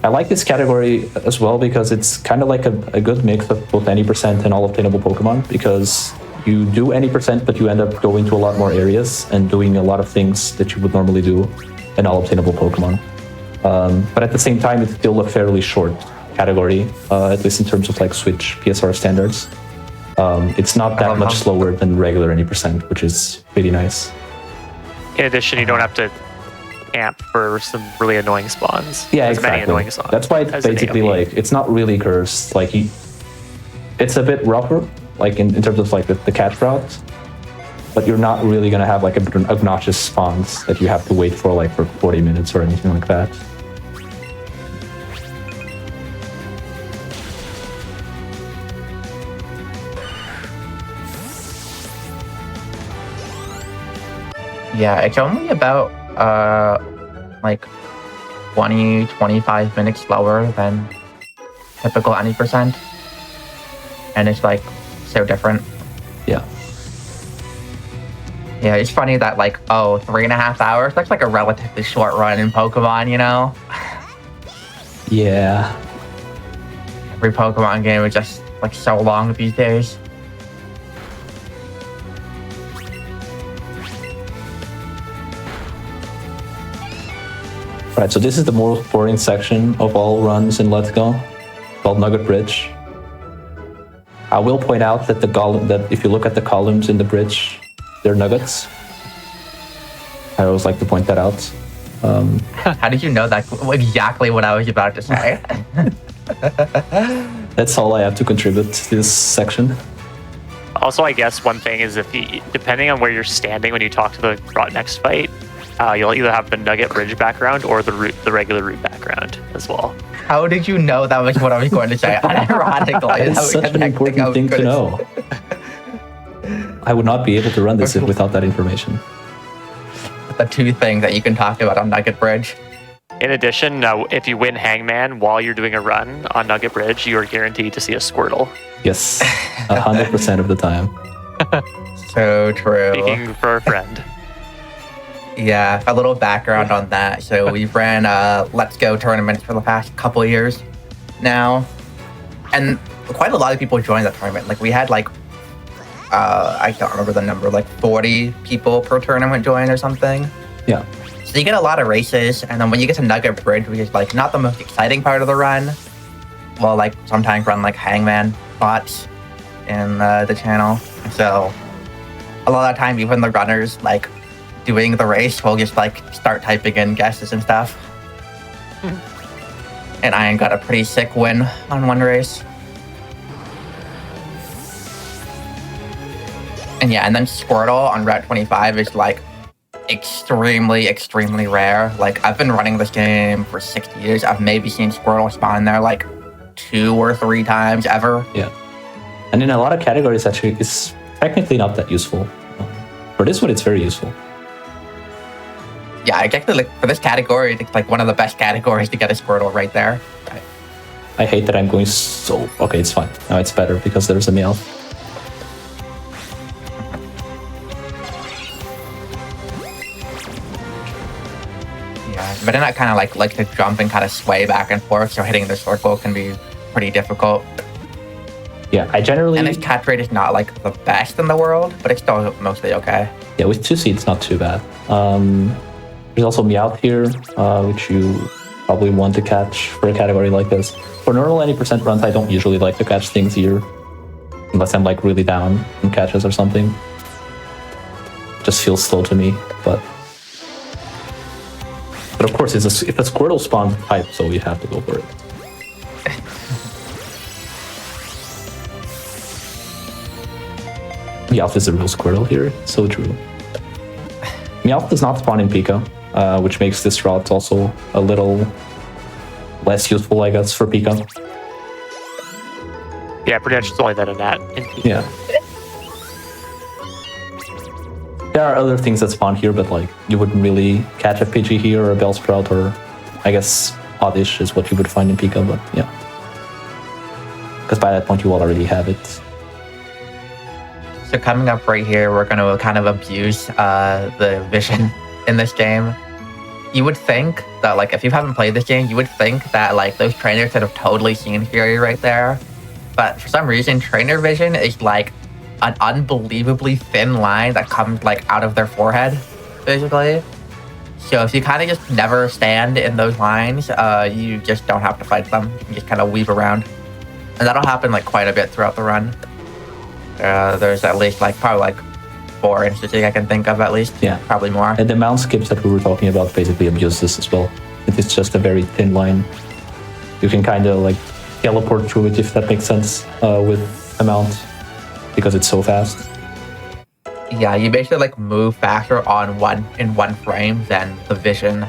I like this category as well because it's kind of like a good mix of both any percent and all obtainable Pokemon, because you do any percent, but you end up going to a lot more areas and doing a lot of things that you would normally do in all obtainable Pokemon. But at the same time, it's still a fairly short category, at least in terms of like Switch PSR standards. It's not that much slower than regular any percent, which is pretty nice. In addition, you don't have to amp for some really annoying spawns. Yeah, There's exactly. many annoying spawns. That's why it's as an basically AoE. like, it's not really cursed. Like, it's a bit rougher, like in terms of like the catch route, but you're not really gonna have like obnoxious spawns that you have to wait for like for 40 minutes or anything like that. Yeah, it's only about like 20-25 minutes slower than typical any percent, and it's like so different. Yeah. Yeah, it's funny that like 3.5 hours, that's like a relatively short run in Pokemon, you know? Yeah. Every Pokemon game is just like so long these days. Right, so this is the most boring section of all runs in Let's Go, called Nugget Bridge. I will point out that that if you look at the columns in the bridge, they're nuggets. I always like to point that out. How did you know that? Exactly what I was about to say. That's all I have to contribute to this section. Also, I guess one thing is depending on where you're standing when you talk to the Rot next fight, you'll either have the Nugget Bridge background or the regular route background as well. How did you know that was what I was going to say? Unironically, It's such an important thing to know. I would not be able to run this without that information. The two things that you can talk about on Nugget Bridge. In addition, if you win Hangman while you're doing a run on Nugget Bridge, you are guaranteed to see a Squirtle. Yes, 100% of the time. So true. Speaking for a friend. Yeah, a little background on that. So we've ran Let's Go tournaments for the past couple of years now, and quite a lot of people joined the tournament. Like we had like I don't remember the number, like 40 people per tournament join or something. Yeah. So you get a lot of races, and then when you get to Nugget Bridge, which is like not the most exciting part of the run, we'll like sometimes run like hangman bots in the channel. So a lot of the time, even the runners like doing the race will just like start typing in guesses and stuff. And Ian got a pretty sick win on one race. And yeah, and then Squirtle on Route 25 is like extremely rare. Like I've been running this game for 6 years. I've maybe seen Squirtle spawn there like 2 or 3 times ever. Yeah. And in a lot of categories, actually, it's technically not that useful. For this one, it's very useful. Yeah, exactly. Like for this category, it's like one of the best categories to get a Squirtle right there. I hate that I'm going so... Okay, it's fine. Now it's better because there's a Meowth. Yeah, but then I kind of like to jump and kind of sway back and forth, so hitting the circle can be pretty difficult. Yeah, I generally... And its catch rate is not like the best in the world, but it's still mostly okay. Yeah, with 2C, it's not too bad. There's also Meowth here, which you probably want to catch for a category like this. For normal 90% runs, I don't usually like to catch things here, unless I'm like really down in catches or something. Just feels slow to me, but of course, if a Squirtle spawns type, so you have to go for it. Meowth is a real Squirtle here, so true. Meowth does not spawn in Pika, which makes this route also a little less useful, I guess, for Pika. Yeah, pretty much it's only that a Nat in Pika. Yeah. There are other things that spawn here, but like you wouldn't really catch a Pidgey here or a Bellsprout, or I guess Oddish is what you would find in Pika, but yeah. Because by that point you already have it. So coming up right here, we're going to kind of abuse the vision in this game. You would think that, like, if you haven't played this game, you would think that, like, those trainers would have totally seen Fury right there. But for some reason, trainer vision is, like, an unbelievably thin line that comes, like, out of their forehead, basically. So if you kind of just never stand in those lines, you just don't have to fight them. You can just kind of weave around. And that'll happen, like, quite a bit throughout the run. There's at least like probably like 4 instances I can think of at least. Yeah, probably more. And the mount skips that we were talking about basically abuse this as well. It's just a very thin line. You can kind of like teleport through it, if that makes sense, with a mount, because it's so fast. Yeah, you basically like move faster in one frame than the vision,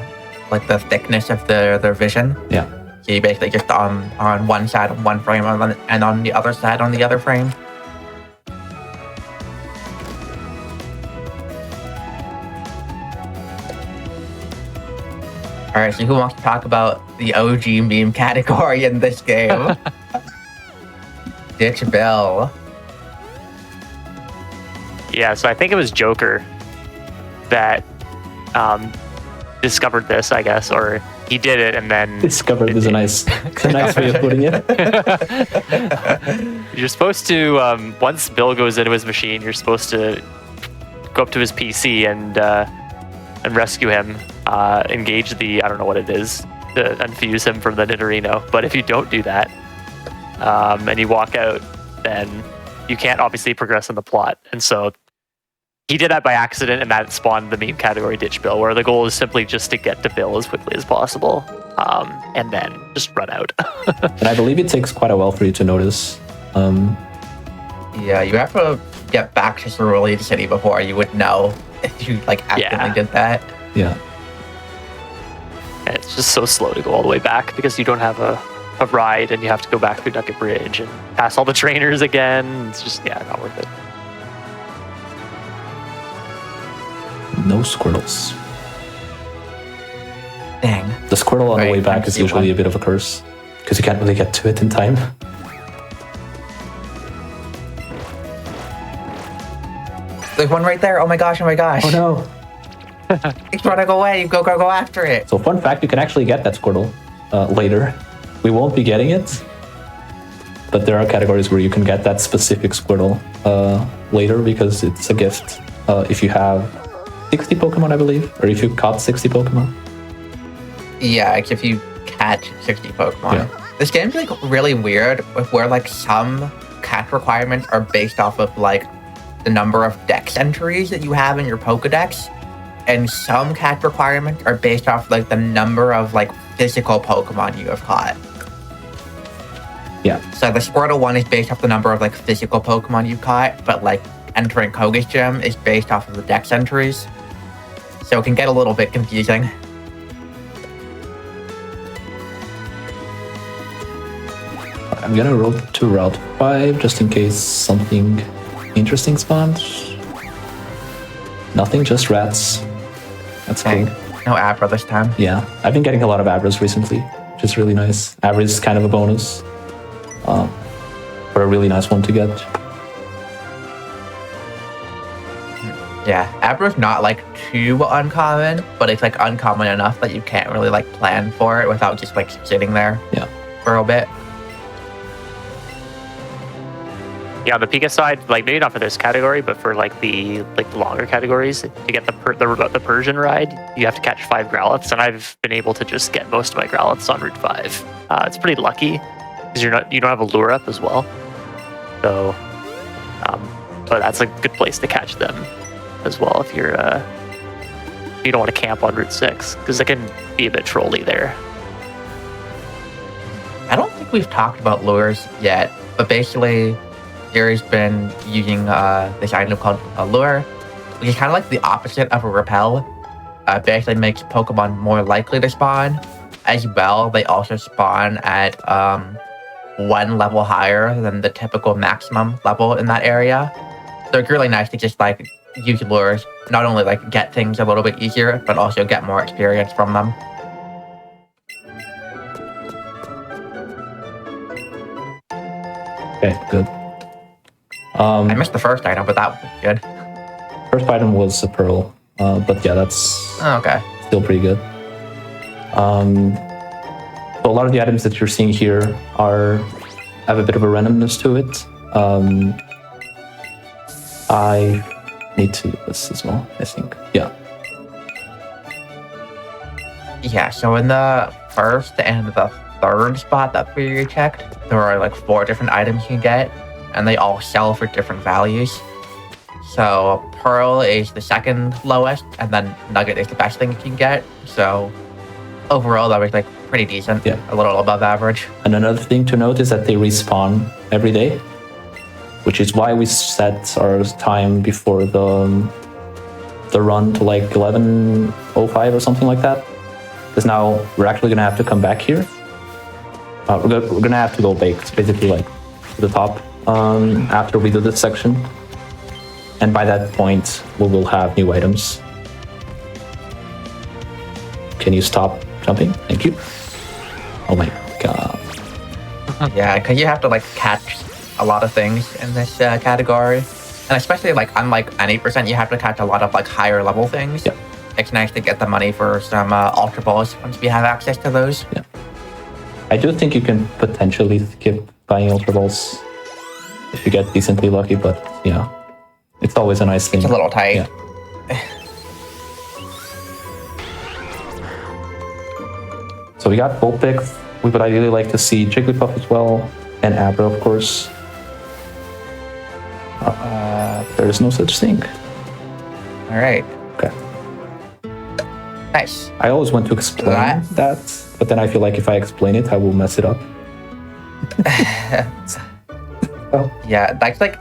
like the thickness of their vision. Yeah. So you basically just on one side of one frame and on the other side on the other frame. All right, so who wants to talk about the OG meme category in this game? Ditch Bill. Yeah, so I think it was Joker that discovered this, I guess, or he did it and then... Discovered is a nice way of putting it. You're supposed to, once Bill goes into his machine, you're supposed to go up to his PC and rescue him. Engage the, I don't know what it is, to unfuse him from the Nidorino. But if you don't do that, and you walk out, then you can't obviously progress in the plot. And so he did that by accident, and that spawned the meme category Ditch Bill, where the goal is simply just to get to Bill as quickly as possible, and then just run out. And I believe it takes quite a while for you to notice. Yeah, you have to get back to Cerulean City before you would know if you like accidentally did that. Yeah. And it's just so slow to go all the way back because you don't have a ride, and you have to go back through Nugget Bridge and pass all the trainers again. It's just, not worth it. No Squirtles. Dang. The Squirtle on the way back is usually a bit of a curse, because you can't really get to it in time. There's one right there. Oh my gosh, oh my gosh. Oh no. It's running away. Go after it. So fun fact, you can actually get that Squirtle later. We won't be getting it, but there are categories where you can get that specific Squirtle later, because it's a gift if you have 60 Pokemon, I believe, or if you caught 60 Pokemon. Yeah, like if you catch 60 Pokemon. Yeah. This game's like really weird with where like some catch requirements are based off of like the number of dex entries that you have in your Pokedex, and some catch requirements are based off like the number of like physical Pokemon you have caught. Yeah. So the Squirtle one is based off the number of like physical Pokemon you caught, but like entering Koga's gym is based off of the dex entries. So it can get a little bit confusing. I'm gonna roll to Route 5 just in case something interesting spawns. Nothing, just rats. That's cool. No Abra this time. Yeah, I've been getting a lot of Abras recently, which is really nice. Abra is kind of a bonus. For a really nice one to get. Yeah, Abra's not like too uncommon, but it's like uncommon enough that you can't really like plan for it without just like sitting there Yeah. for a bit. Yeah, on the Pika side, like maybe not for this category, but for like the longer categories, to get the Persian ride, you have to catch 5 Growliths, and I've been able to just get most of my Growliths on Route 5. It's pretty lucky because you don't have a lure up as well, so but that's a good place to catch them as well if you're you don't want to camp on Route 6 because it can be a bit trolly there. I don't think we've talked about lures yet, but basically Gary's been using this item called a lure, which is kind of like the opposite of a repel. Basically makes Pokemon more likely to spawn. As well, they also spawn at 1 level higher than the typical maximum level in that area. So it's really nice to just like use lures, not only like get things a little bit easier, but also get more experience from them. Okay, good. I missed the first item, but that was good. First item was a Pearl, but yeah, that's Oh, okay. still pretty good. So a lot of the items that you're seeing here have a bit of a randomness to it. I need to do this as well, I think. Yeah. Yeah, so in the first and the third spot that we checked, there are like 4 different items you can get, and they all sell for different values. So Pearl is the second lowest, and then Nugget is the best thing you can get. So overall, that was like pretty decent, Yeah. a little above average. And another thing to note is that they respawn every day, which is why we set our time before the run to like 11:05 or something like that. Because now we're actually gonna have to come back here. We're gonna have to go basically like to the top after we do this section, and by that point we will have new items. Can you stop jumping? Thank you. Oh my god. Yeah, because you have to like catch a lot of things in this category, and especially like unlike any percent, you have to catch a lot of like higher level things. Yeah. It's nice to get the money for some Ultra Balls once we have access to those. Yeah. I do think you can potentially skip buying Ultra Balls if you get decently lucky, but yeah, it's always a nice thing. It's a little tight. Yeah. So we got Vulpix. We would ideally like to see Jigglypuff as well, and Abra, of course. There is no such thing. All right. Okay. Nice. I always want to explain that, but then I feel like if I explain it, I will mess it up. Yeah, that's like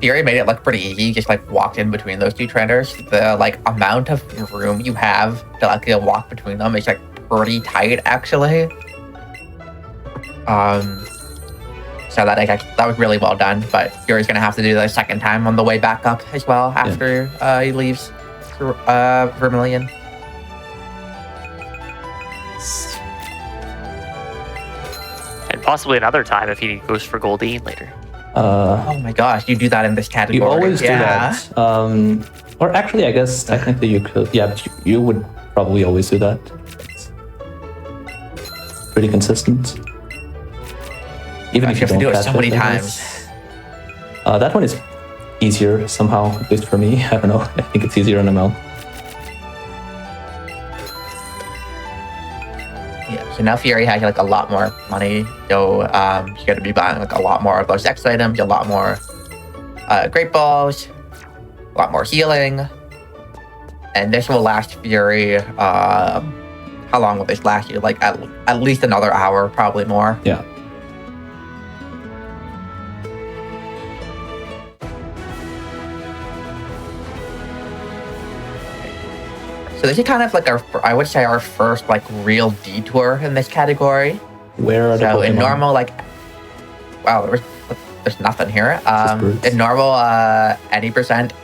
Fury made it look pretty easy. You just like walked in between those 2 trainers. The like amount of room you have to like walk between them is like pretty tight, actually. So that was really well done. But Fury's gonna have to do the second time on the way back up as well after he leaves Vermilion. And possibly another time if he goes for Goldeen later. Oh my gosh, you do that in this category. You always do that. Or actually, I guess technically you could. Yeah, you would probably always do that. It's pretty consistent. Even if you don't do it catch so many I times. guess. That one is easier somehow, at least for me. I don't know. I think it's easier on the mount. So now Fury has like a lot more money. So you're gonna be buying like a lot more of those X items, a lot more Great Balls, a lot more healing. And this will last Fury, how long will this last you? Like at least another hour, probably more. Yeah. So this is kind of like I would say our first like real detour in this category. Where are the So in Pokemon? normal, like, wow, there's nothing here. brutes. In normal, any percent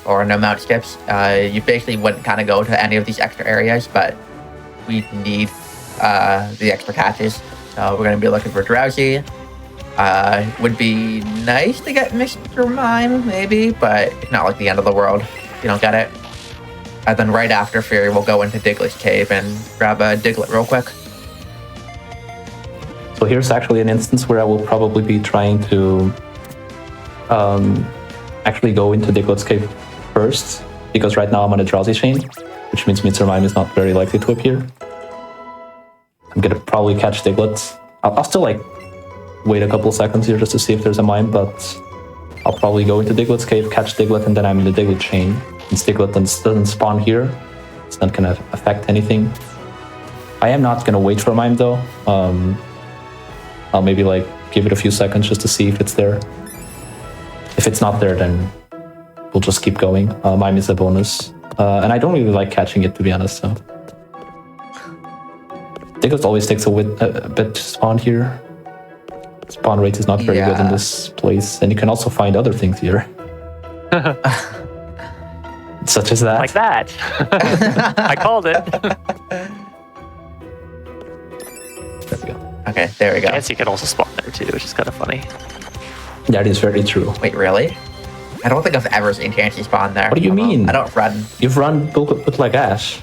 or no mount skips, you basically wouldn't kind of go to any of these extra areas, but we need the extra catches. So we're going to be looking for Drowsy. Would be nice to get Mr. Mime, maybe, but it's not like the end of the world if you don't get it. And then right after Fury, we'll go into Diglett's cave and grab a Diglett real quick. So here's actually an instance where I will probably be trying to actually go into Diglett's cave first, because right now I'm on a Drowsy chain, which means Mr. Mime is not very likely to appear. I'm gonna probably catch Diglett. I'll still like wait a couple seconds here just to see if there's a Mime, but I'll probably go into Diglett's cave, catch Diglett, and then I'm in the Diglett chain. Since Diglett doesn't spawn here, it's not gonna affect anything. I am not gonna wait for a Mime though. I'll maybe like give it a few seconds just to see if it's there. If it's not there, then we'll just keep going. Mime is a bonus. And I don't really like catching it, to be honest, so. Diglett always takes a bit to spawn here. Spawn rate is not very good in this place, and you can also find other things here. Such as that. Like that. I called it. There we go. Okay, there we go. I guess you can also spawn there too, which is kind of funny. That is very true. Wait, really? I don't think I've ever seen Chansey spawn there. What do you mean? I don't run. You've run Bootleg Ash.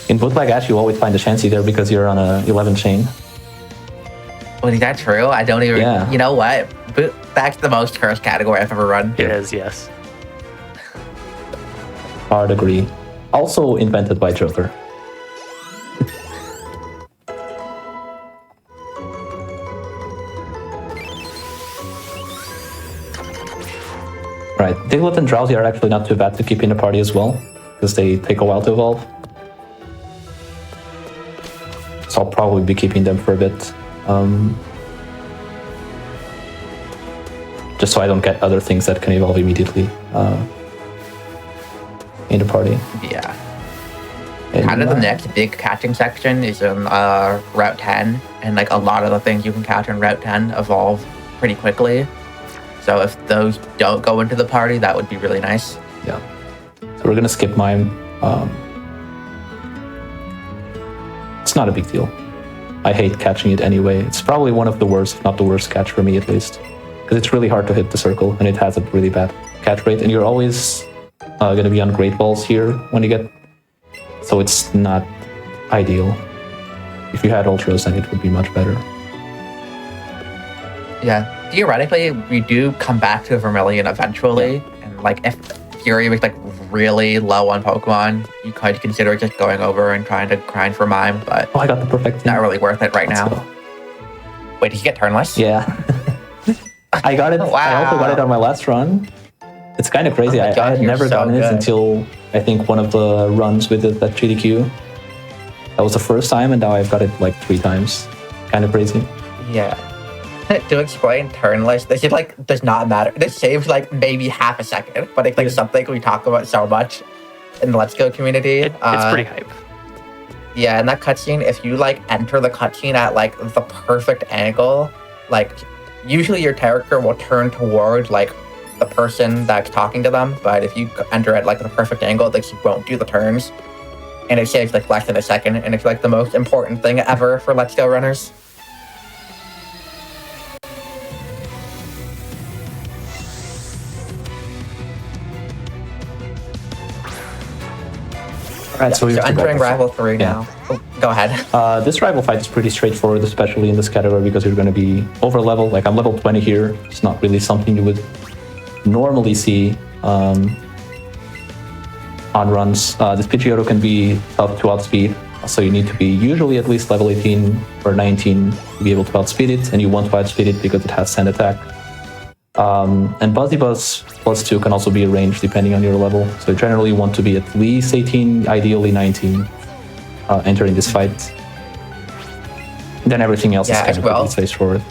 In Bootleg Ash, you always find a Chansey there because you're on a 11 chain. Well, is that true? I don't even. Yeah. You know what? That's the most cursed category I've ever run. It is, yes. Hard agree. Also invented by Joker. Right, Diglett and Drowsy are actually not too bad to keep in the party as well, because they take a while to evolve. So I'll probably be keeping them for a bit. Just so I don't get other things that can evolve immediately in the party. Yeah. And, Kind of the next big catching section is in Route 10, and like a lot of the things you can catch in Route 10 evolve pretty quickly. So if those don't go into the party, that would be really nice. Yeah. So we're gonna skip Mime. It's not a big deal. I hate catching it anyway. It's probably one of the worst, if not the worst catch for me at least. Because it's really hard to hit the circle, and it has a really bad catch rate, and you're always gonna be on Great Balls here when you get... So it's not ideal. If you had Ultras, then it would be much better. Yeah. Theoretically, we do come back to Vermilion eventually, and like if Fury was like really low on Pokemon, you could consider just going over and trying to grind for Mime, but Oh, I got the perfect not really worth it right Let's now. go. Wait, did you get turnless? Yeah. I got it. I also got it on my last run. It's kind of crazy. Oh my I God, had you're never so gotten it good. until I think one of the runs with it at GDQ. That was the first time, and now I've got it like 3 times. Kind of crazy. Yeah. To explain turnless, this is like does not matter. This saves like maybe half a second, but it's like something we talk about so much in the Let's Go community. It's pretty hype. Yeah, in that cutscene, if you like enter the cutscene at like the perfect angle, like usually your character will turn toward like the person that's talking to them, but if you enter at like the perfect angle, like you won't do the turns, and it saves like less than a second, and it's like the most important thing ever for Let's Go runners. Alright, so we're entering Rival 3 now. Oh, go ahead. This rival fight is pretty straightforward, especially in this category, because you're going to be over level. Like I'm level 20 here. It's not really something you would normally see on runs. This Pidgeotto can be tough to outspeed, So you need to be usually at least level 18 or 19 to be able to outspeed it, and you want to outspeed it because it has sand attack. And Buzzy Buzz +2 can also be arranged depending on your level. So you generally want to be at least 18, ideally 19, entering this fight. Then everything else is kind of pretty straightforward.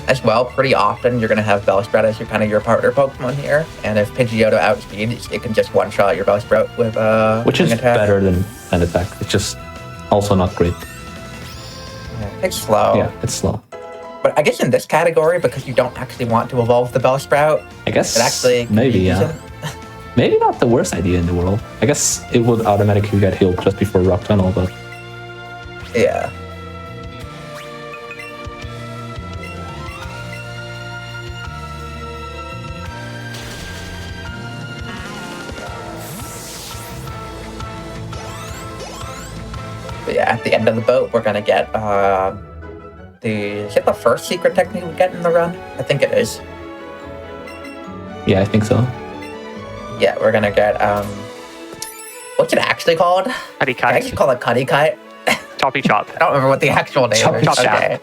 As well, pretty often you're going to have Bellsprout as your partner Pokemon here, and if Pidgeotto outspeeds, it can just one-shot your Bellsprout with which is better than Sand Attack. It's just also not great. Yeah, it's slow. Yeah, it's slow. But I guess in this category, because you don't actually want to evolve the Bellsprout, I guess it actually maybe, yeah. Maybe not the worst idea in the world. I guess it would automatically get healed just before Rock Tunnel, but... Yeah. But yeah, at the end of the boat, we're gonna get is it the first secret technique we get in the run? I think it is. Yeah, I think so. Yeah, we're gonna get what's it actually called? Cuddy Cut. I actually call it Cuddy Cut. Choppy Chop. I don't remember what the actual name is. Chop Okay.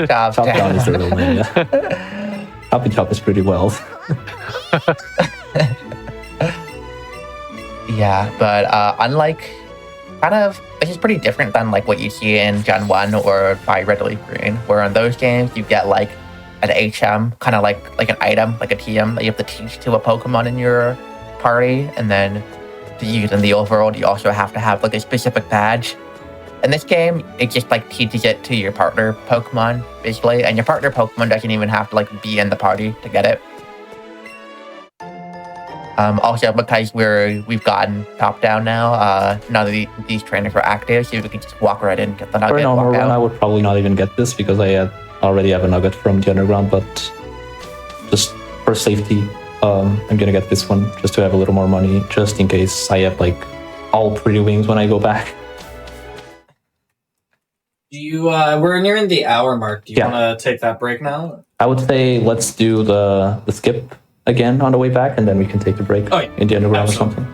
Chop Down is the real name, yeah. Choppy Chop is pretty wild. Yeah, but unlike this is pretty different than like what you see in Gen 1 or by Red Leaf Green, where in those games you get like an HM, kind of like an item, like a TM that you have to teach to a Pokemon in your party, and then to use in the overworld you also have to have like a specific badge. In this game, it just like teaches it to your partner Pokemon, basically, and your partner Pokemon doesn't even have to like be in the party to get it. Also, because we've gotten top down now, none of these trainers are active, so we can just walk right in and get the nugget. For a normal run, I would probably not even get this because I already have a nugget from the underground, but just for safety, I'm gonna get this one just to have a little more money, just in case I have like all pretty wings when I go back. Do you? We're nearing the hour mark. Do you want to take that break now? I would say let's do the skip again on the way back, and then we can take a break in the underground or something.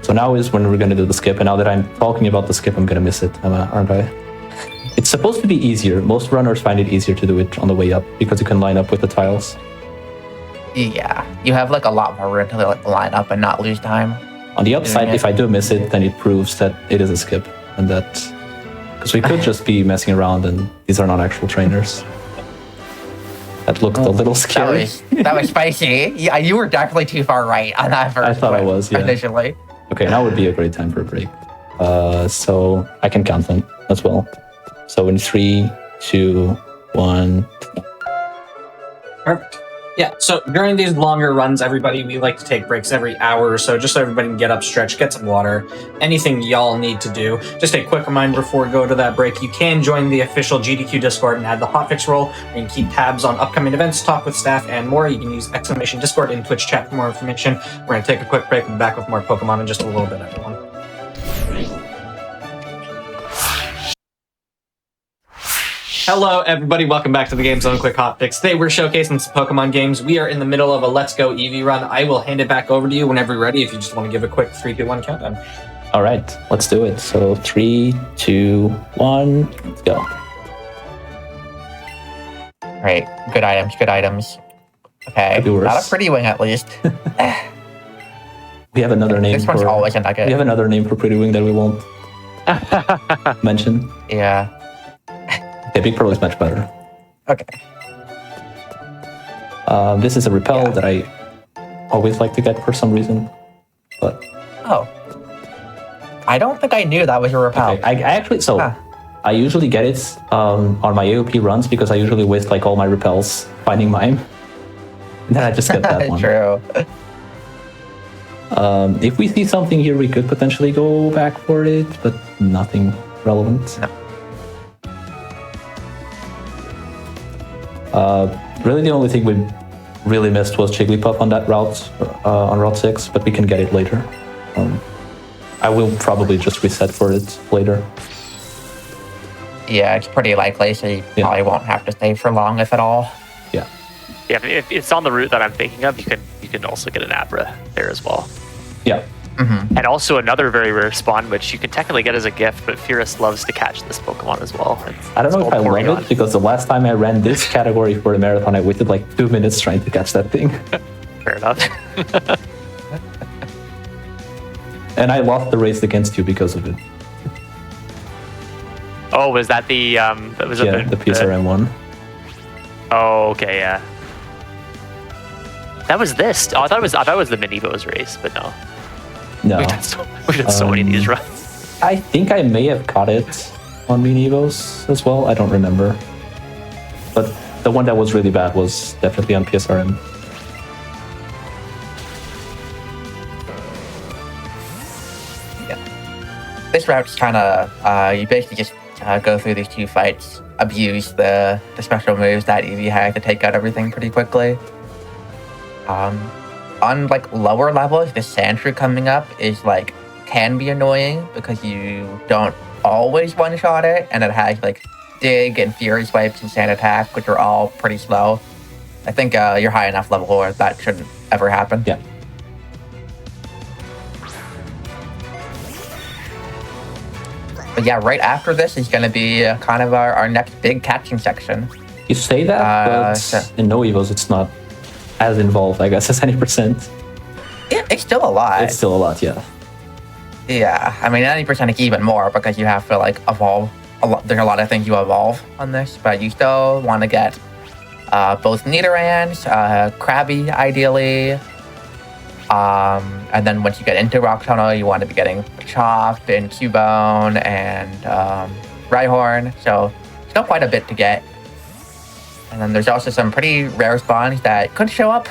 So now is when we're going to do the skip, and now that I'm talking about the skip, I'm going to miss it, aren't I? It's supposed to be easier. Most runners find it easier to do it on the way up because you can line up with the tiles. Yeah, you have like a lot more room to like line up and not lose time. On the upside, if I do miss it, then it proves that it is a skip, and that because we could just be messing around, and these are not actual trainers. That looked a little scary. That was spicy. Yeah, you were definitely too far right on that first. I thought I was, yeah. Initially. Okay, now would be a great time for a break. So I can count them as well. So in 3, 2, 1. Perfect. Yeah, so during these longer runs, we like to take breaks every hour or so, just so everybody can get up, stretch, get some water, anything y'all need to do. Just a quick reminder before we go to that break, you can join the official GDQ Discord and add the Hotfix role, where you can keep tabs on upcoming events, talk with staff, and more. You can use !Discord in Twitch chat for more information. We're going to take a quick break and be back with more Pokemon in just a little bit, everyone. Hello, everybody. Welcome back to the Game Zone Quick Hotfix. Today, we're showcasing some Pokemon games. We are in the middle of a Let's Go Eevee run. I will hand it back over to you whenever you're ready, if you just want to give a quick 3, 2, 1 countdown. All right, let's do it. So 3, 2, 1, let's go. Right, good items. Okay, not a pretty wing at least. We have another name. This one's always a nugget. We have another name for Pretty Wing that we won't mention. Yeah. Okay, Big Pearl is much better. Okay. This is a repel that I always like to get for some reason, but... Oh. I don't think I knew that was a repel. Okay. I actually... So, I usually get it on my AOP runs because I usually waste like all my repels finding mine. And then I just get that one. True. If we see something here, we could potentially go back for it, but nothing relevant. No. Really, the only thing we really missed was Jigglypuff on that route, on Route 6, but we can get it later. I will probably just reset for it later. Yeah, it's pretty likely, so you probably won't have to stay for long, if at all. Yeah. Yeah, if it's on the route that I'm thinking of, you can also get an Abra there as well. Yeah. Mm-hmm. And also another very rare spawn, which you can technically get as a gift, but Furious loves to catch this Pokemon as well. I don't know if I love Porygon. it, because the last time I ran this category for the marathon, I waited like 2 minutes trying to catch that thing. Fair enough. And I lost the race against you because of it. Oh, was that the that was The PSRM one. Oh, okay, yeah. That was this. Oh, I thought it was the Minivos race, but no. No. We've done so many of these runs. I think I may have caught it on Mini Evos as well. I don't remember. But the one that was really bad was definitely on PSRM. Yeah. This route's kind of you basically just go through these 2 fights, abuse the special moves that Eevee has to take out everything pretty quickly. On like lower levels, the Sandshrew coming up is like can be annoying because you don't always one-shot it, and it has like Dig and Fury Swipes and Sand Attack, which are all pretty slow. I think you're high enough level where that shouldn't ever happen. Yeah. But yeah, right after this is going to be kind of our next big catching section. You say that, but in No Evos, it's not as involved, I guess, as any percent. It's still a lot. It's still a lot, yeah. Yeah, I mean, 90% is even more because you have to like evolve. There's a lot of things you evolve on this, but you still want to get both Nidorans, Krabby ideally, and then once you get into Rock Tunnel, you want to be getting Chop and Cubone and Rhyhorn. So still quite a bit to get. And then there's also some pretty rare spawns that could show up.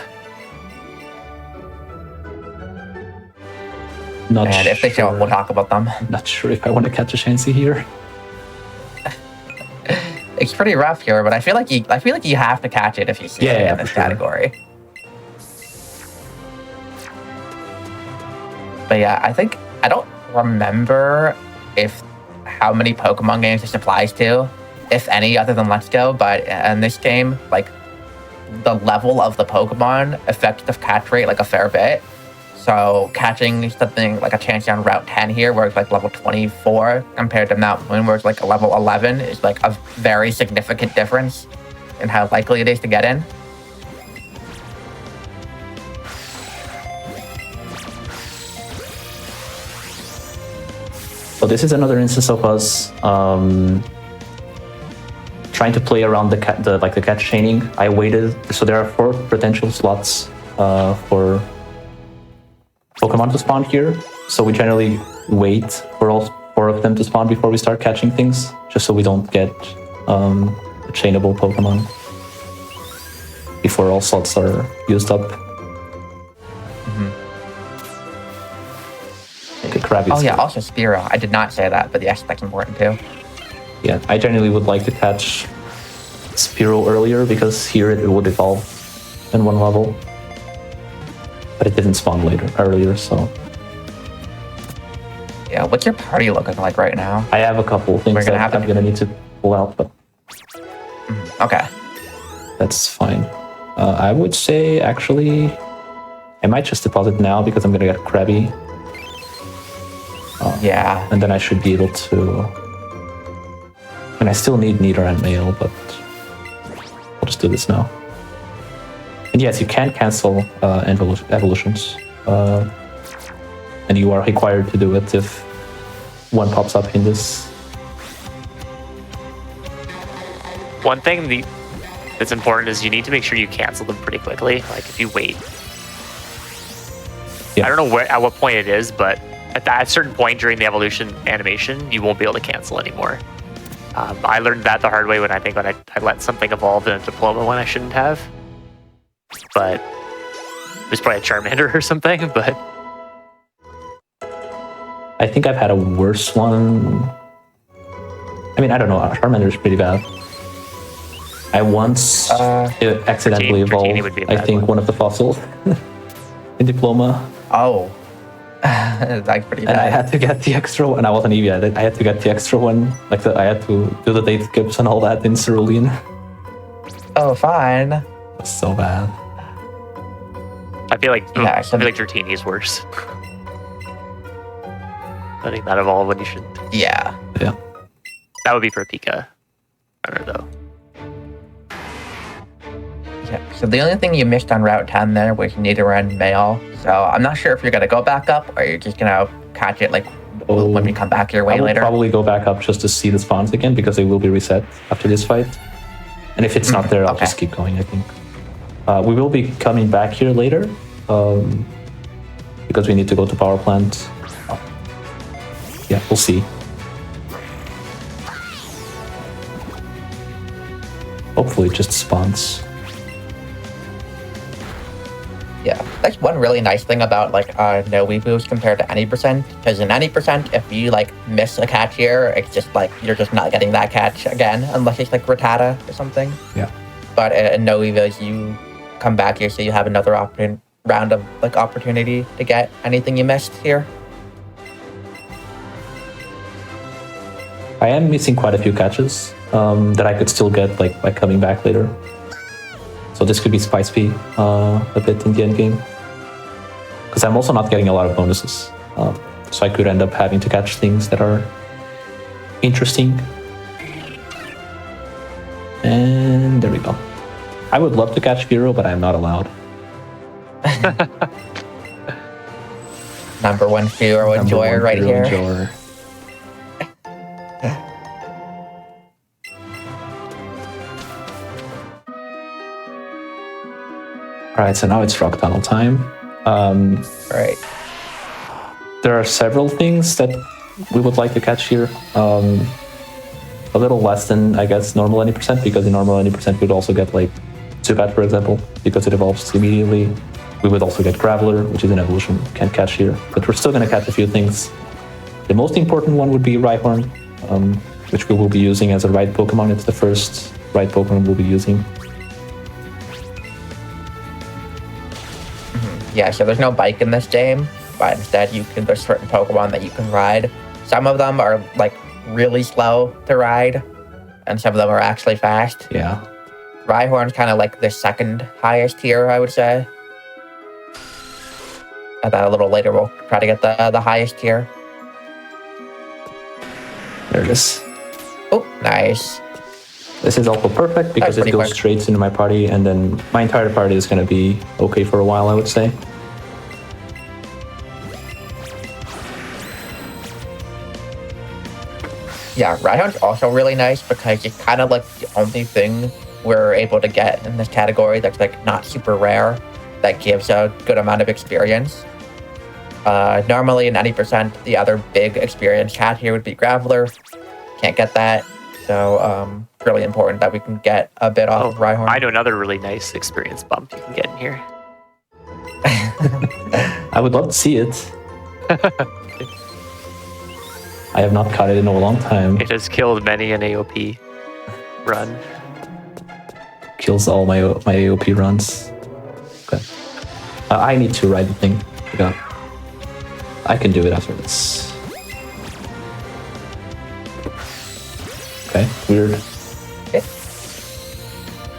And if they show up, we'll talk about them. Not sure if I want to catch a Chansey here. It's pretty rough here, but I feel like you have to catch it if you see it in this category. But yeah, I don't remember how many Pokemon games this applies to, if any, other than Let's Go. But in this game, like the level of the Pokemon affects the catch rate like a fair bit. So catching something like a Chansey on Route 10 here, where it's like level 24, compared to Mount Moon, where it's like a level 11, is like a very significant difference in how likely it is to get in. So this is another instance of us trying to play around the catch chaining. I waited, so there are 4 potential slots for Pokemon to spawn here. So we generally wait for all 4 of them to spawn before we start catching things, just so we don't get a chainable Pokemon before all slots are used up. Oh yeah, also Spearow. I did not say that, but yes, that's important too. Yeah, I generally would like to catch Spearow earlier because here it would evolve in 1 level. But it didn't spawn earlier, so... Yeah, what's your party looking like right now? I have a couple things that I'm gonna need to pull out, but... Okay. That's fine. I would say, actually... I might just deposit now because I'm gonna get Krabby. Yeah. And then I should be able to... And I still need Nidoran Male, but... I'll just do this now. And yes, you can cancel evolutions. And you are required to do it if one pops up in this. One thing that's important is you need to make sure you cancel them pretty quickly. Like if you wait. Yeah. I don't know at what point it is, but at a certain point during the evolution animation, you won't be able to cancel anymore. I learned that the hard way when I let something evolve in a diploma when I shouldn't have. But it was probably a Charmander or something, but... I think I've had a worse one. I mean, I don't know, Charmander's pretty bad. I once accidentally evolved, I think, one of the fossils in diploma. Oh. That's pretty bad. And I had to get the extra one. I wasn't Eevee. I had to get the extra one. I had to do the date skips and all that in Cerulean. Oh, fine. That's so bad. I feel like Dratini is worse. letting that evolve when you should. Yeah. Yeah. That would be for a Pika runner, though. Yeah. So the only thing you missed on Route 10 there was you need to run mail. So I'm not sure if you're gonna go back up or you're just gonna catch it like when we come back your way I will later. probably go back up just to see the spawns again because they will be reset after this fight. And if it's not there, I'll Okay. just keep going, I think. We will be coming back here later because we need to go to power plant. Yeah, we'll see. Hopefully it just spawns. Yeah, that's one really nice thing about like no Wii boost compared to any percent. Because in any percent, if you like miss a catch here, it's just like you're just not getting that catch again unless it's like Rattata or something. Yeah. But in no Eevee, you come back here, so you have another round of like opportunity to get anything you missed here. I am missing quite a few catches that I could still get like by coming back later. So this could be Spice P a bit in the end game. Because I'm also not getting a lot of bonuses. So I could end up having to catch things that are interesting. And there we go. I would love to catch Vero, but I'm not allowed. Number one Firo enjoyer right Vero here. enjoyer. Alright, so now it's rock tunnel time. Right. There are several things that we would like to catch here. A little less than, I guess, normal any percent, because in normal any percent we'd also get like Zubat, for example, because it evolves immediately. We would also get Graveler, which is an evolution, can't catch here. But we're still going to catch a few things. The most important one would be Rhyhorn, which we will be using as a ride Pokemon. It's the first ride Pokemon we'll be using. Yeah, so there's no bike in this game, but instead there's certain Pokemon that you can ride. Some of them are like really slow to ride, and some of them are actually fast. Yeah. Rhyhorn's kind of like the second highest tier, I would say. And then a little later we'll try to get the highest tier. There it is. Oh, nice. This is also perfect because it pretty goes quick. straight into my party, and then my entire party is going to be okay for a while, I would say. Yeah, Rhyhorn's also really nice because it's kind of like the only thing we're able to get in this category that's like not super rare, that gives a good amount of experience. Normally in any percent, the other big experience cat here would be Graveler. Can't get that, so really important that we can get a bit off of Rhyhorn. I know another really nice experience bump you can get in here. I would love to see it. I have not caught it in a long time. It has killed many an AOP run. Kills all my AOP runs. Okay. I need to ride the thing. I can do it after this. Okay, weird.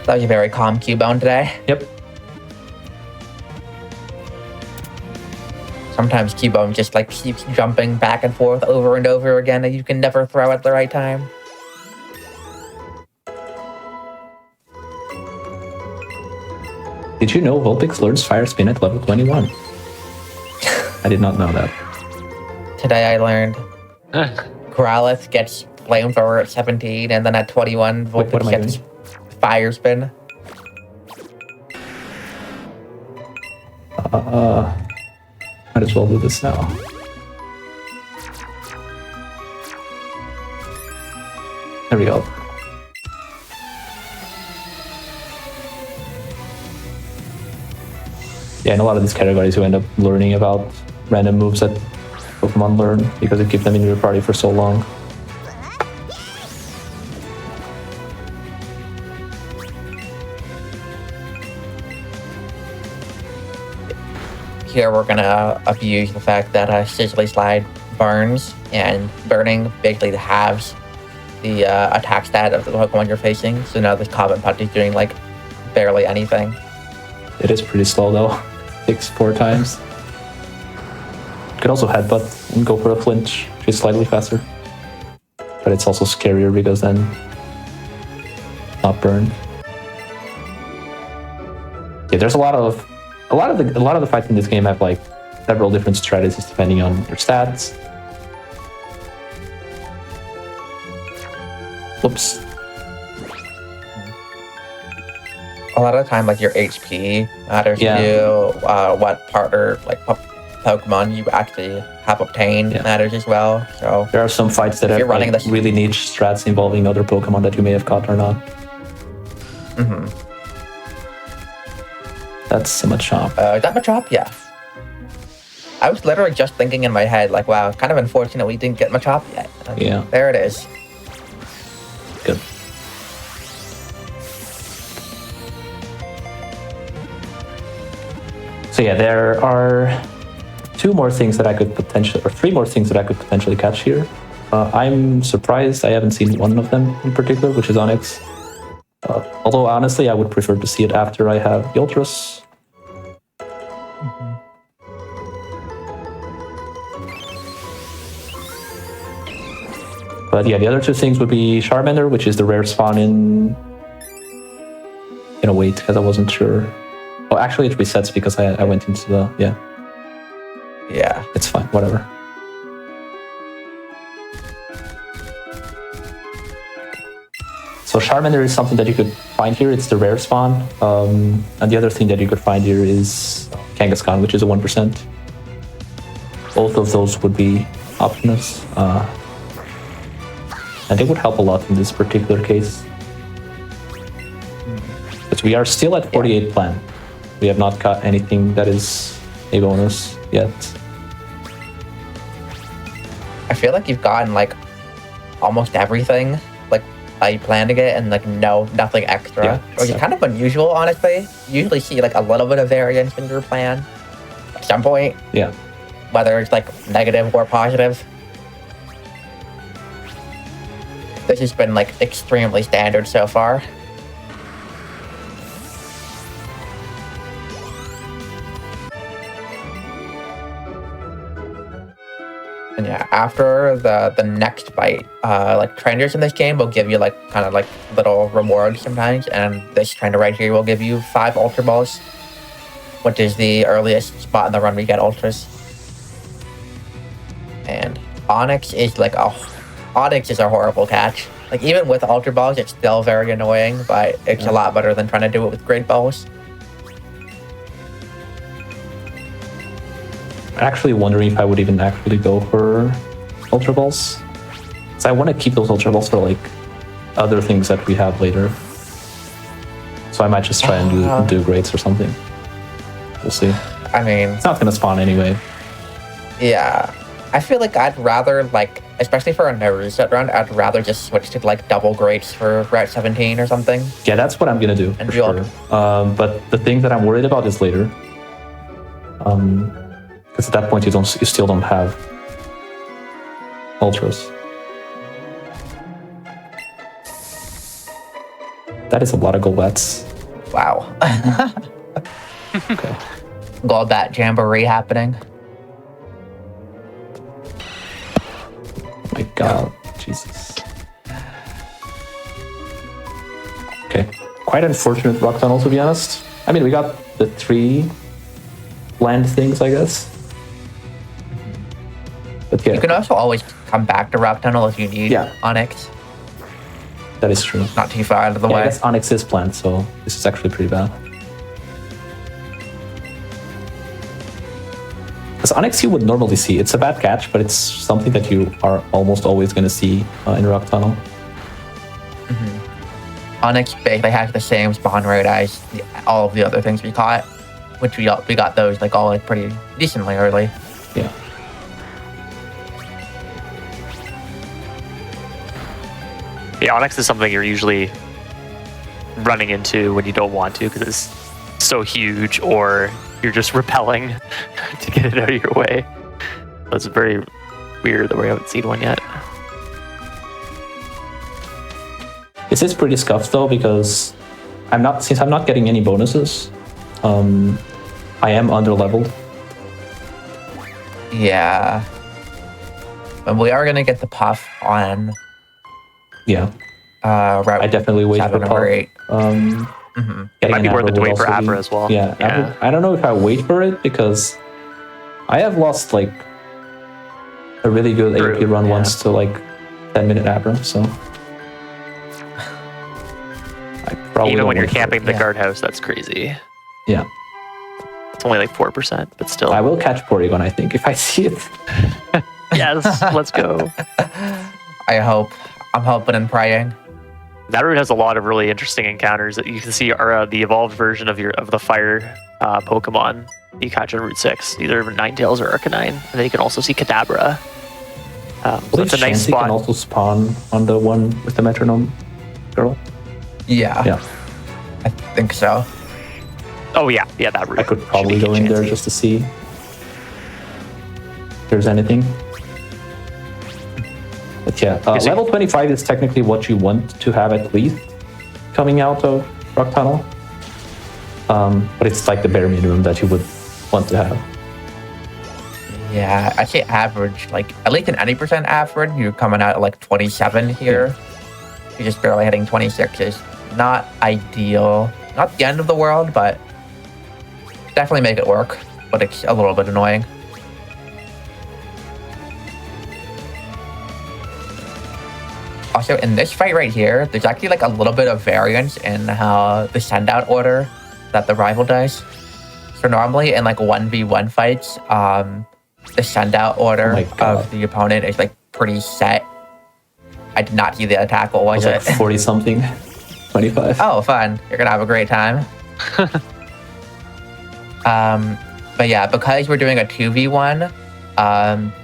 That was a very calm Cubone today. Yep. Sometimes Cubone just like keeps jumping back and forth over and over again, and you can never throw at the right time. Did you know Vulpix learns Fire Spin at level 21? I did not know that. Today I learned Growlithe gets Flamethrower at 17, and then at 21, Wait, what Vulpix am I gets Fire Spin. Might as well do this now. There we go. Yeah, in a lot of these categories you end up learning about random moves that Pokemon learn because it keeps them in your party for so long. Here we're gonna abuse the fact that Sizzly Slide burns, and burning basically halves the attack stat of the Pokemon you're facing. So now this Cobbin Putt is doing like barely anything. It is pretty slow though. Takes 4 times. Could also headbutt and go for a flinch She's slightly faster, but it's also scarier because then not burn. Yeah, there's a lot of the fights in this game have like several different strategies depending on your stats. Whoops. A lot of the time, like your HP matters Yeah. to you. What partner, like Pokemon you actually have obtained matters as well. So There are some fights that If have you're running like, the- really niche strats involving other Pokemon that you may have caught or not. mm-hmm. That's a Machop. Is that Machop? Yeah. I was literally just thinking in my head, like, wow, it's kind of unfortunate we didn't get Machop yet. And Yeah. There it is. Good. So yeah, there are three more things that I could potentially catch here. I'm surprised I haven't seen one of them in particular, which is Onyx. Although honestly, I would prefer to see it after I have the Ultras. But yeah, the other two things would be Charmander, which is the rare spawn in a wait, because I wasn't sure. Oh, actually it resets because I went into the, Yeah. it's fine, whatever. So Charmander is something that you could find here, it's the rare spawn. And the other thing that you could find here is Kangaskhan, which is a 1%. Both of those would be options. And they would help a lot in this particular case. But we are still at 48 plan. We have not got anything that is a bonus yet. I feel like you've gotten like almost everything like how you planned to get, and like nothing extra. Yeah, Which is kind of unusual, honestly. You usually see like a little bit of variance in your plan at some point, Yeah. whether it's like negative or positive. This has been like extremely standard so far. And yeah, after the next fight, like trainers in this game will give you like kind of like little rewards sometimes, and this trainer right here will give you 5 Ultra Balls, which is the earliest spot in the run we get Ultras. And Onyx is like Onyx is a horrible catch. Like even with Ultra Balls, it's still very annoying, but it's a lot better than trying to do it with Great Balls. I'm actually wondering if I would even actually go for Ultra Balls. So I want to keep those Ultra Balls for like other things that we have later. So I might just try and do Greats or something. We'll see. I mean, It's not going to spawn anyway. yeah. I feel like I'd rather, like, especially for a no reset round, I'd rather just switch to, like, double Greats for Route 17 or something. Yeah, that's what I'm going to do, And for we sure. But the thing that I'm worried about is later. Because at that point, you still don't have Ultras. That is a lot of Golbats. Wow. Okay. Golbat Jamboree happening. My God, Jesus. Okay, quite unfortunate rock tunnel, to be honest. I mean, we got the 3 land things, I guess. But yeah, You can also always come back to Rock Tunnel if you need Onyx. that is true. Not too far out of the Yeah, I way. guess Onyx is planned, so this is actually pretty bad. Because Onyx you would normally see. It's a bad catch, but it's something that you are almost always going to see in Rock Tunnel. Onyx basically has the same spawn rate as all of the other things we caught, which we got those like all like pretty decently early. Yeah. Yeah, Onyx is something you're usually running into when you don't want to because it's so huge, or you're just repelling to get it out of your way. That's very weird that we haven't seen one yet. This is pretty scuffed though, because since I'm not getting any bonuses, I am under leveled. Yeah. And we are going to get the puff on Yeah, route I definitely wait for 7 puff. or 8. It might be worth it to wait for Abra Abra as well. Yeah, Abra, I don't know if I wait for it because I have lost like a really good True, AP run yeah. once to like 10-minute Abra, so I probably Even don't when you're wait for it. camping the yeah. guardhouse, that's crazy. Yeah, It's only like 4%, but still. I will catch Porygon, I think, if I see it. Yes, let's go. I hope. I'm hoping and praying. That route has a lot of really interesting encounters that you can see are the evolved version of the fire Pokemon you catch on Route 6, either Ninetales or Arcanine. And then you can also see Kadabra. So it's a nice Chansey spot. can also spawn on the one with the metronome girl. Yeah, Yeah, I think so. Oh yeah, that route. I could probably Should go be in there Chansey. just to see if there's anything. But yeah, level 25 is technically what you want to have at least coming out of Rock Tunnel. But it's like the bare minimum that you would want to have. Yeah, I say average, like at least an 80% average, you're coming out at like 27 here. You're just barely hitting 26 is not ideal. Not the end of the world, but definitely make it work. But it's a little bit annoying. Also, in this fight right here, there's actually like a little bit of variance in how the send out order that the rival does. So normally in like 1v1 fights, the send out order my God. of the opponent is like pretty set. I did not see the attack. What was It was it? like 40 something, 25. Oh, fun. You're gonna have a great time. But yeah, because we're doing a 2v1,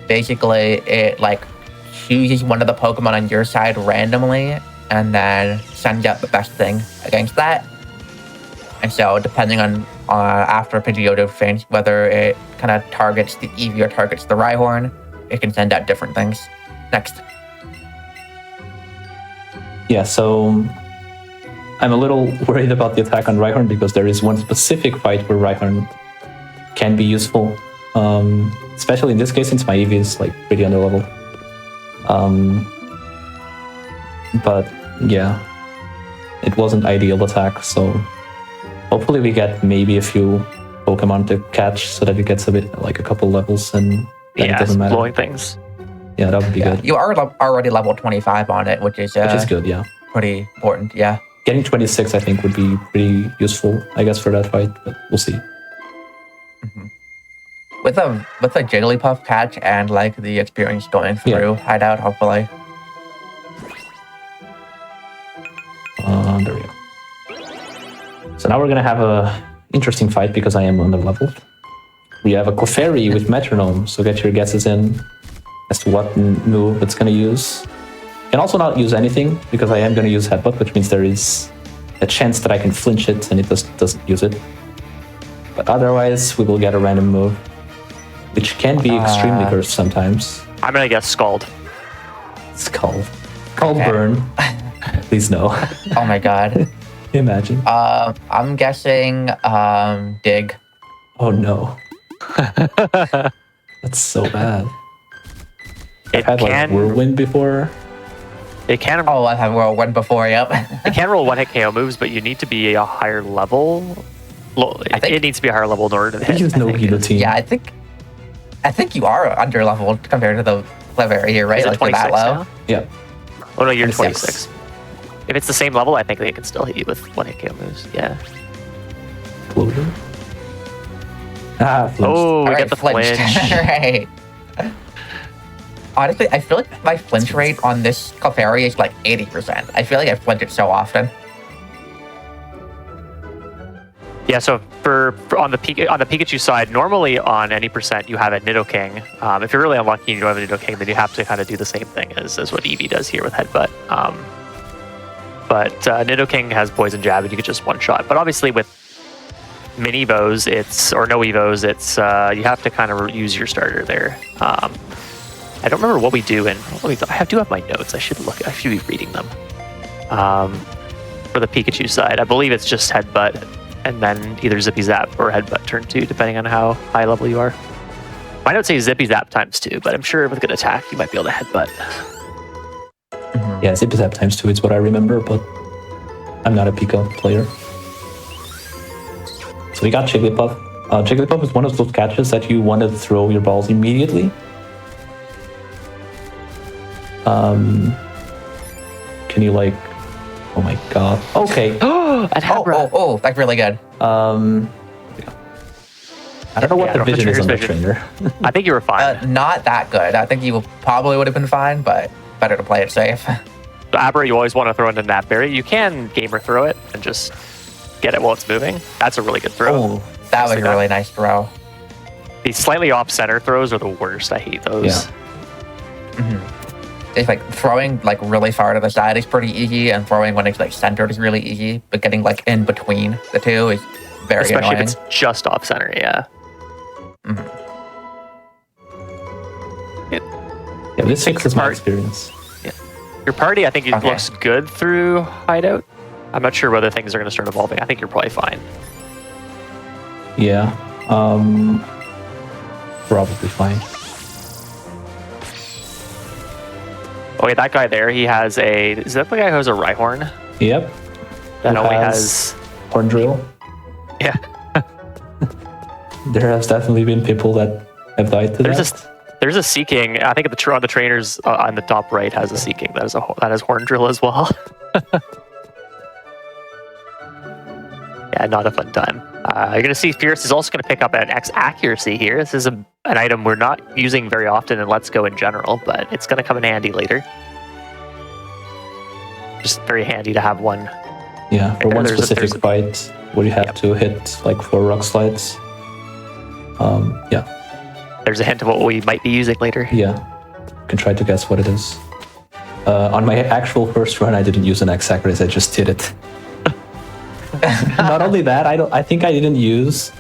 basically it like chooses one of the Pokemon on your side randomly and then sends out the best thing against that. And so depending on after a Pidgeotto finish, whether it kind of targets the Eevee or targets the Rhyhorn, it can send out different things. Next. Yeah, so I'm a little worried about the attack on Rhyhorn because there is one specific fight where Rhyhorn can be useful. Especially in this case, since my Eevee is like pretty underleveled. But yeah, it wasn't ideal attack, so hopefully we get maybe a few Pokemon to catch so that it gets a bit like a couple levels and then it doesn't matter. blowing things. Yeah, that would be good. You are already level 25 on it, which is good, yeah. pretty important. Yeah. Getting 26, I think, would be pretty useful, I guess, for that fight, but we'll see. With a Jigglypuff catch and like the experience going through Hideout, hopefully. There we go. So now we're gonna have a interesting fight because I am underleveled. We have a Clefairy with Metronome, so get your guesses in as to what move it's gonna use. Can also not use anything because I am gonna use Headbutt, which means there is a chance that I can flinch it and it doesn't use it. But otherwise, we will get a random move, which can be extremely cursed sometimes. I'm gonna guess Scald. Scald Okay. Burn. Please no. Oh my god. Imagine. I'm guessing Dig. Oh no. That's so bad. It I've had like can Whirlwind before. it can Oh, I've had Whirlwind before, yep. it can roll one hit KO moves, but you need to be a higher level. I think- It needs to be a higher level in order to hit. Use no I think. guillotine. Yeah, I think you are under leveled compared to the Clefairy here, right? Is it Like they're that 26 low. now? Yeah. Oh no, you're 26. 26. If it's the same level, I think they can still hit you with one hit KO moves. Yeah. Explosion. Ah, flinched. Oh, we All get the flinched. flinch. Right. Honestly, I feel like my flinch rate on this Clefairy is like 80%. I feel like I flinch it so often. Yeah, so for on the Pikachu side, normally on any percent you have a Nidoking. If you're really unlucky and you don't have a Nidoking, then you have to kind of do the same thing as what Eevee does here with Headbutt. But Nidoking has Poison Jab and you can just one shot. But obviously with mini Evos, or no Evos, you have to kind of use your starter there. I don't remember what we do, and I do have my notes. I should be reading them. For the Pikachu side, I believe it's just Headbutt, and then either Zippy Zap or Headbutt turn 2, depending on how high level you are. I don't say zippy zap times 2, but I'm sure with a good attack, you might be able to headbutt. Yeah, Zippy Zap times 2 is what I remember, but I'm not a Pika player. So we got Jigglypuff. Jigglypuff is one of those catches that you want to throw your balls immediately. Can you like... Oh my god. Okay. At Habra. Oh, that's really good. I don't know what Yeah, the vision is on the vision. trainer. I think you were fine. Not that good. I think you probably would have been fine, but better to play it safe. So Abra, you always want to throw into Napberry. You can gamer throw it and just get it while it's moving. That's a really good throw. Oh, that was a really nice throw. These slightly off-center throws are the worst. I hate those. Yeah. It's like throwing like really far to the side is pretty easy, and throwing when it's like centered is really easy. But getting like in between the two is very Especially annoying. if it's just off-center, yeah. Yeah, this fixes my experience. Your party, I think, it looks good through Hideout. I'm not sure whether things are going to start evolving. I think you're probably fine. Yeah. Probably fine. Okay, that guy there, he has a... Is that the guy who has a Rhyhorn? Yep. That Who only has has... Horn Drill. Yeah. There has definitely been people that have died to that. There's a Seeking. I think on the trainers on the top right has a Seeking. That has Horn Drill as well. Yeah, not a fun time. You're going to see Fierce is also going to pick up an X accuracy here. This is an item we're not using very often in Let's Go in general, but it's going to come in handy later. Just very handy to have one. Yeah, for one There's specific fight where you have to hit like 4 rock slides. Yeah. There's a hint of what we might be using later. Yeah. You can try to guess what it is. On my actual first run, I didn't use an X accuracy, I just did it. Not only that, I think I didn't use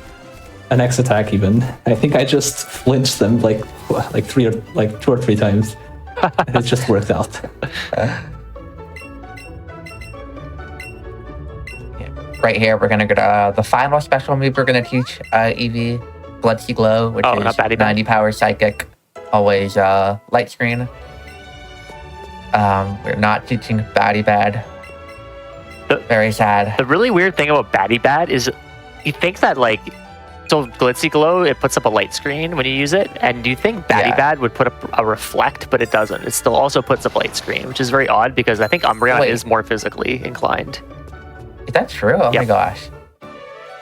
an X attack even. I think I just flinched them like 2 or 3 times. And it just worked out. Right here, we're gonna go to the final special move. We're gonna teach Eevee, Bloodseed Glow, which is 90 power psychic, always light screen. We're not teaching Batty Bad. Very sad. The really weird thing about Batty Bad is you think that so Glitzy Glow, it puts up a light screen when you use it, and you think Batty Bad would put up a reflect, but it doesn't. It still also puts up light screen, which is very odd because I think Umbreon is more physically inclined. Is that true? Oh my gosh.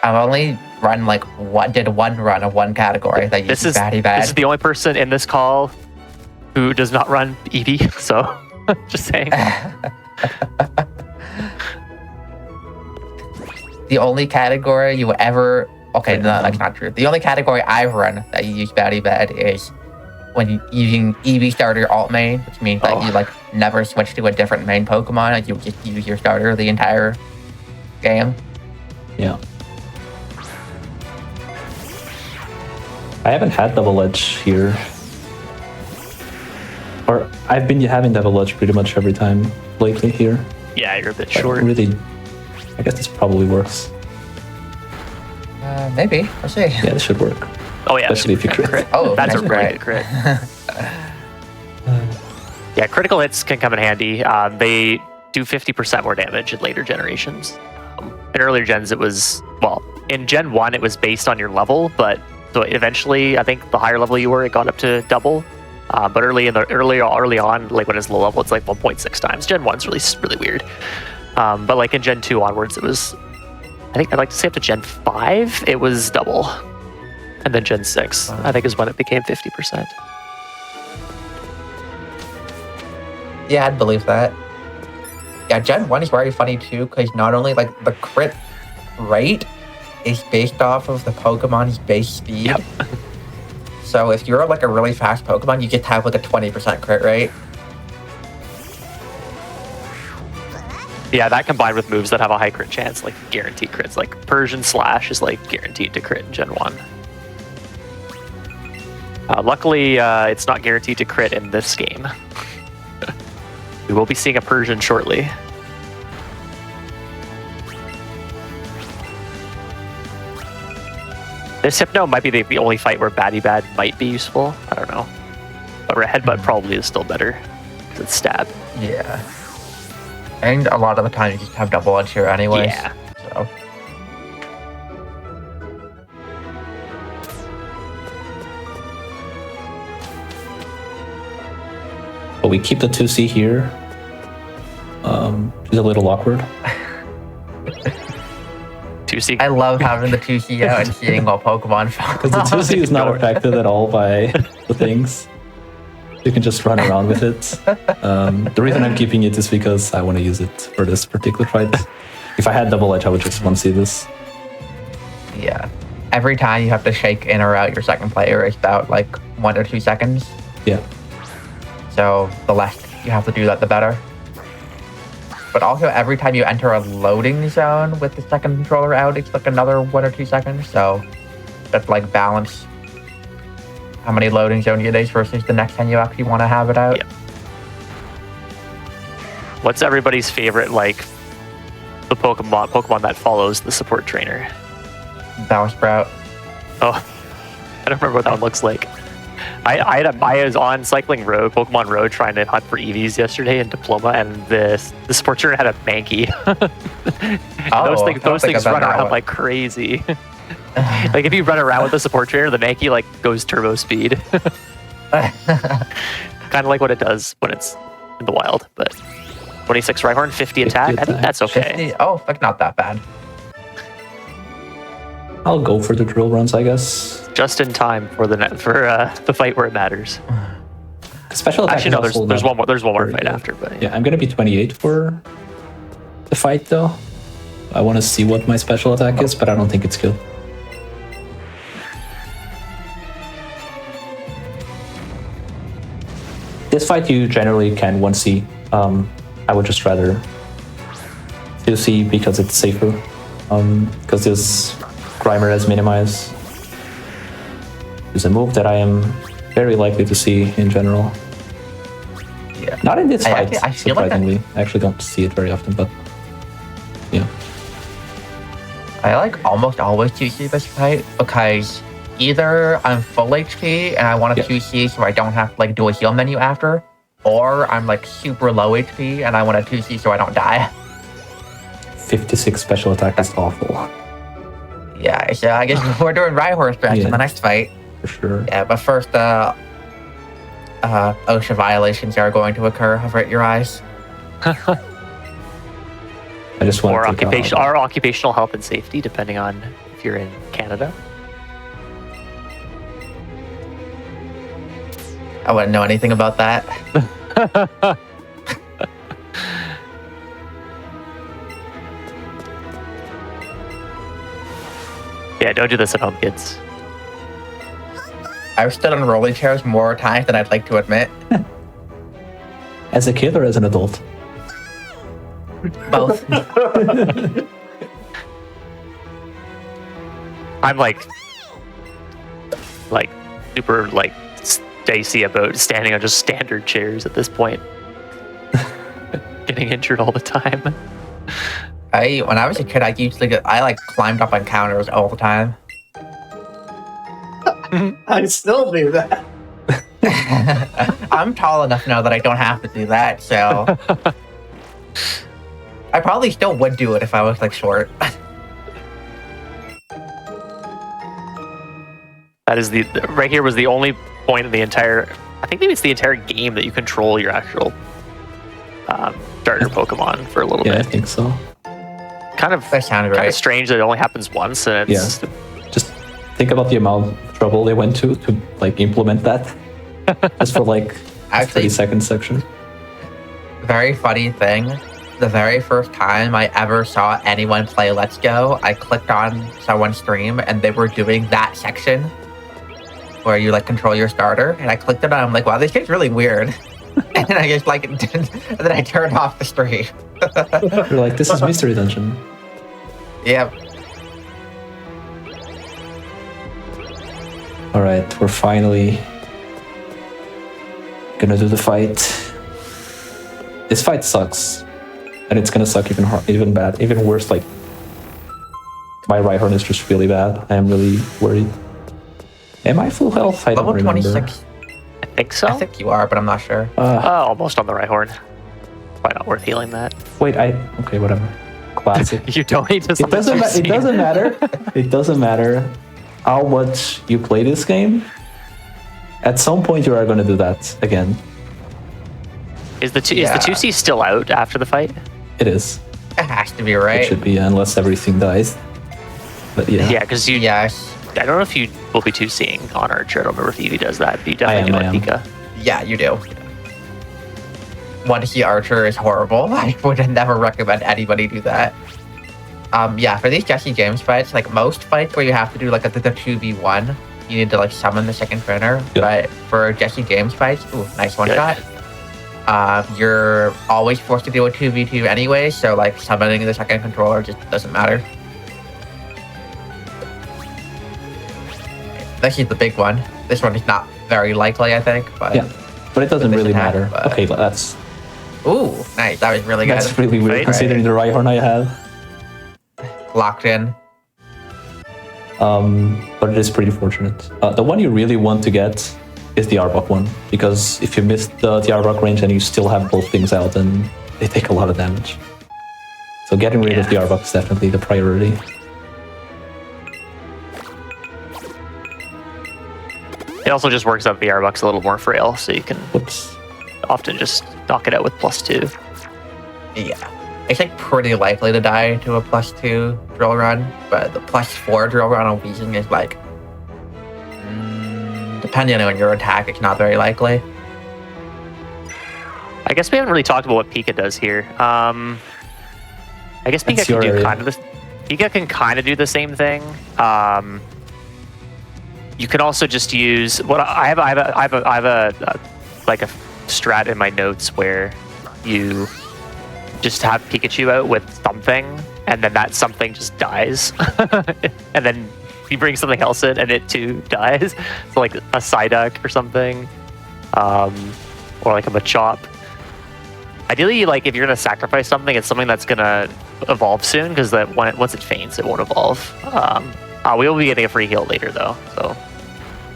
I've only run did one run of one category that uses Batty Bad. This is the only person in this call who does not run Eevee, so just saying. The only category you ever... Okay, no, that's not true. The only category I've run that you use Batty Bad is when you're using Eevee starter alt main, which means that you never switch to a different main Pokemon. Like you just use your starter the entire game. Yeah. I haven't had Double Edge here. Or I've been having Double Edge pretty much every time lately here. Yeah, you're a bit short. Really, I guess this probably works. Maybe. We'll see. Yeah, this should work. Oh yeah, especially if you crit. Oh, that's nice a really good crit. Yeah, critical hits can come in handy. They do 50% more damage in later generations. In earlier gens, it was, well, in Gen 1, it was based on your level, but so eventually, I think the higher level you were, it got up to double. But early on, like when it's low level, it's like 1.6 times. Gen 1's really weird. But like in Gen 2 onwards, it was, I think I'd like to say up to Gen 5, it was double. And then Gen 6, I think, is when it became 50%. Yeah, I'd believe that. Yeah, Gen 1 is very funny too, because not only the crit rate is based off of the Pokemon's base speed. Yep. So if you're a really fast Pokemon, you get to have a 20% crit rate. Yeah, that combined with moves that have a high crit chance, like guaranteed crits, like Persian Slash is guaranteed to crit in Gen 1. Luckily, it's not guaranteed to crit in this game. We will be seeing a Persian shortly. This Hypno might be the only fight where Batty Bad might be useful. I don't know. But Headbutt probably is still better. Because it's stab. Yeah. And a lot of the time you just have double edge here anyways. Yeah. So. But we keep the 2C here. She's a little awkward. 2C. I love having the 2C out and seeing all Pokemon fall. Because the 2C is not affected at all by the things. You can just run around with it. The reason I'm keeping it is because I want to use it for this particular fight. If I had double edge, I would just want to see this. Yeah. Every time you have to shake in or out your second player is about like 1 or 2 seconds. Yeah. So the less you have to do that, the better. But also every time you enter a loading zone with the second controller out, it's like another 1 or 2 seconds. So that's like balance how many loading zone it is versus the next time you actually want to have it out. Yep. What's everybody's favorite, like, the Pokemon that follows the support trainer? Bellsprout. Oh, I don't remember what that one looks like. I was on Cycling Road, Pokemon Road, trying to hunt for Eevees yesterday in Diploma, and the support trainer had a Mankey. Those things run around like crazy. Like if you run around with the support trainer, the Mankey like goes turbo speed. Kind of like what it does when it's in the wild. But 26 Rhyhorn, 50 attack. I think that's okay. 50? Oh, like not that bad. I'll go for the drill runs, I guess. Just in time for the fight where it matters. Special attack. Actually, no. There's one more. There's one more fight after. But yeah, I'm gonna be 28 for the fight though. I want to see what my special attack is, but I don't think it's good. This fight you generally can 1C. I would just rather 2C because it's safer. Because this Grimer has minimize. Is a move that I am very likely to see in general. Yeah. Not in this fight, I feel like surprisingly. I actually don't see it very often, but yeah. I like almost always 2C this fight because either I'm full HP and I want to 2C so I don't have to like do a heal menu after, or I'm like super low HP and I want to 2C so I don't die. 56 special attack is awful. Yeah, so I guess we're doing Rhyhorn stretch in the next fight. For sure. Yeah, but first, OSHA violations are going to occur. Avert your eyes. I just want or to occupational health and safety, depending on if you're in Canada. I wouldn't know anything about that. Yeah, don't do this at home, kids. I've stood on rolling chairs more times than I'd like to admit. As a kid or as an adult? Both. I'm like super like Stacy about standing on just standard chairs at this point. Getting injured all the time. When I was a kid, I climbed up on counters all the time. I still do that. I'm tall enough now that I don't have to do that, so I probably still would do it if I was like short. That is right here was the only point in the entire. I think maybe it's the entire game that you control your actual starter Pokemon for a little bit. Yeah, I think so. Kind of strange that it only happens once, and it's just think about the amount of trouble they went to like implement that just for like a 30-second section. Very funny thing. The very first time I ever saw anyone play Let's Go, I clicked on someone's stream and they were doing that section where you like control your starter, and I clicked it and I'm like, wow, this game's really weird. And then I just and then I turned off the stream. You're like, this is Mystery Dungeon. Yep. All right, we're finally gonna do the fight. This fight sucks, and it's gonna suck even worse, like My Rhyhorn is just really bad. I am really worried. Am I full health? I don't Level remember. 26. I think so. I think you are, but I'm not sure. Almost on the Rhyhorn. Probably not worth healing that. Wait, okay, whatever. Classic. You donate to It something. doesn't matter. It doesn't matter how much you play this game. At some point, you are going to do that again. Is the 2C still out after the fight? It is. It has to be, It right? should be, unless everything dies. But yeah. Yeah, because you. Yes. I don't know if you will be 2C'ing on Archer. I don't remember if Eevee does that. But you definitely I do on am. Pika. Yeah, you do. 1C Archer is horrible. I would never recommend anybody do that. Yeah, for these Jesse James fights, like most fights where you have to do like the 2v1, you need to like summon the second trainer. Yep. But for Jesse James fights, ooh, nice one Good. shot. You're always forced to deal with 2v2 anyway, so like summoning the second controller just doesn't matter. This is the big one. This one is not very likely, I think, but Yeah. But it doesn't This really attack, matter. but- Okay, that's ooh, nice. That was really good. that's really weird Right. considering the Rhyhorn I have. Locked in. But it is pretty fortunate. The one you really want to get is the Arbok one, because if you miss the Arbok range and you still have both things out, then they take a lot of damage. So getting rid of the Arbok is definitely the priority. It also just works out the Arbok's a little more frail, so you can Whoops. often just knock it out with +2. Yeah. It's like pretty likely to die to a +2 drill run, but the +4 drill run on Weezing is like, depending on your attack, it's not very likely. I guess we haven't really talked about what Pika does here. I guess Pika That's can your do area. kind of this. Pika can kind of do the same thing. You can also just use what I have a like a strat in my notes where you just have Pikachu out with something, and then that something just dies, and then you bring something else in, and it too dies. So like a Psyduck or something, or like a Machop. Ideally, like if you're gonna sacrifice something, it's something that's gonna evolve soon, because that once it faints, it won't evolve. We will be getting a free heal later though, so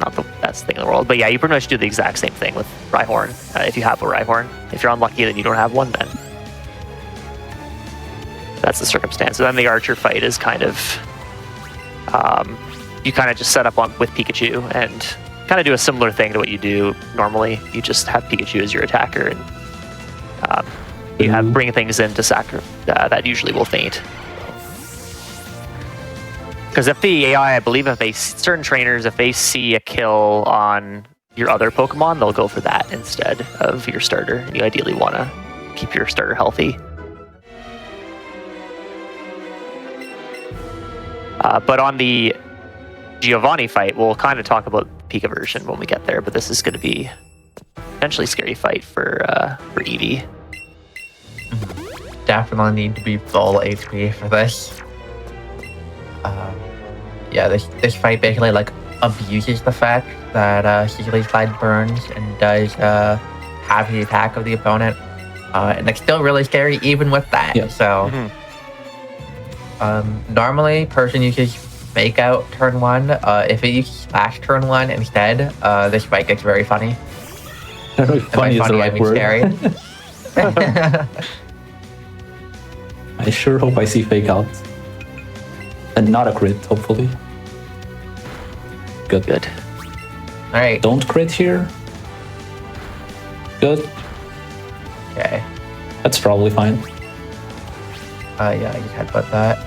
not the best thing in the world. But yeah, you pretty much do the exact same thing with Rhyhorn if you have a Rhyhorn. If you're unlucky that you don't have one, then that's the circumstance. And then the Archer fight is kind of you kind of just set up with Pikachu and kind of do a similar thing to what you do normally. You just have Pikachu as your attacker, and you have bring things in to that usually will faint. Because if the AI, I believe, certain trainers, if they see a kill on your other Pokemon, they'll go for that instead of your starter. You ideally want to keep your starter healthy. But on the Giovanni fight, we'll kind of talk about the Pika version when we get there. But this is going to be a potentially scary fight for Eevee. Definitely need to be full HP for this. Yeah, this fight basically like abuses the fact that Sealy Slide burns and does have the attack of the opponent, and it's still really scary even with that. Yeah. So normally person uses Fake Out turn 1. If it uses Slash turn 1 instead, this fight gets very funny. I don't know if And by funny is the funny, I right mean word. scary. I sure hope I see Fake Out. And not a crit, hopefully. Good. Good. All right. Don't crit here. Good. Okay. That's probably fine. Yeah, you headbutt that.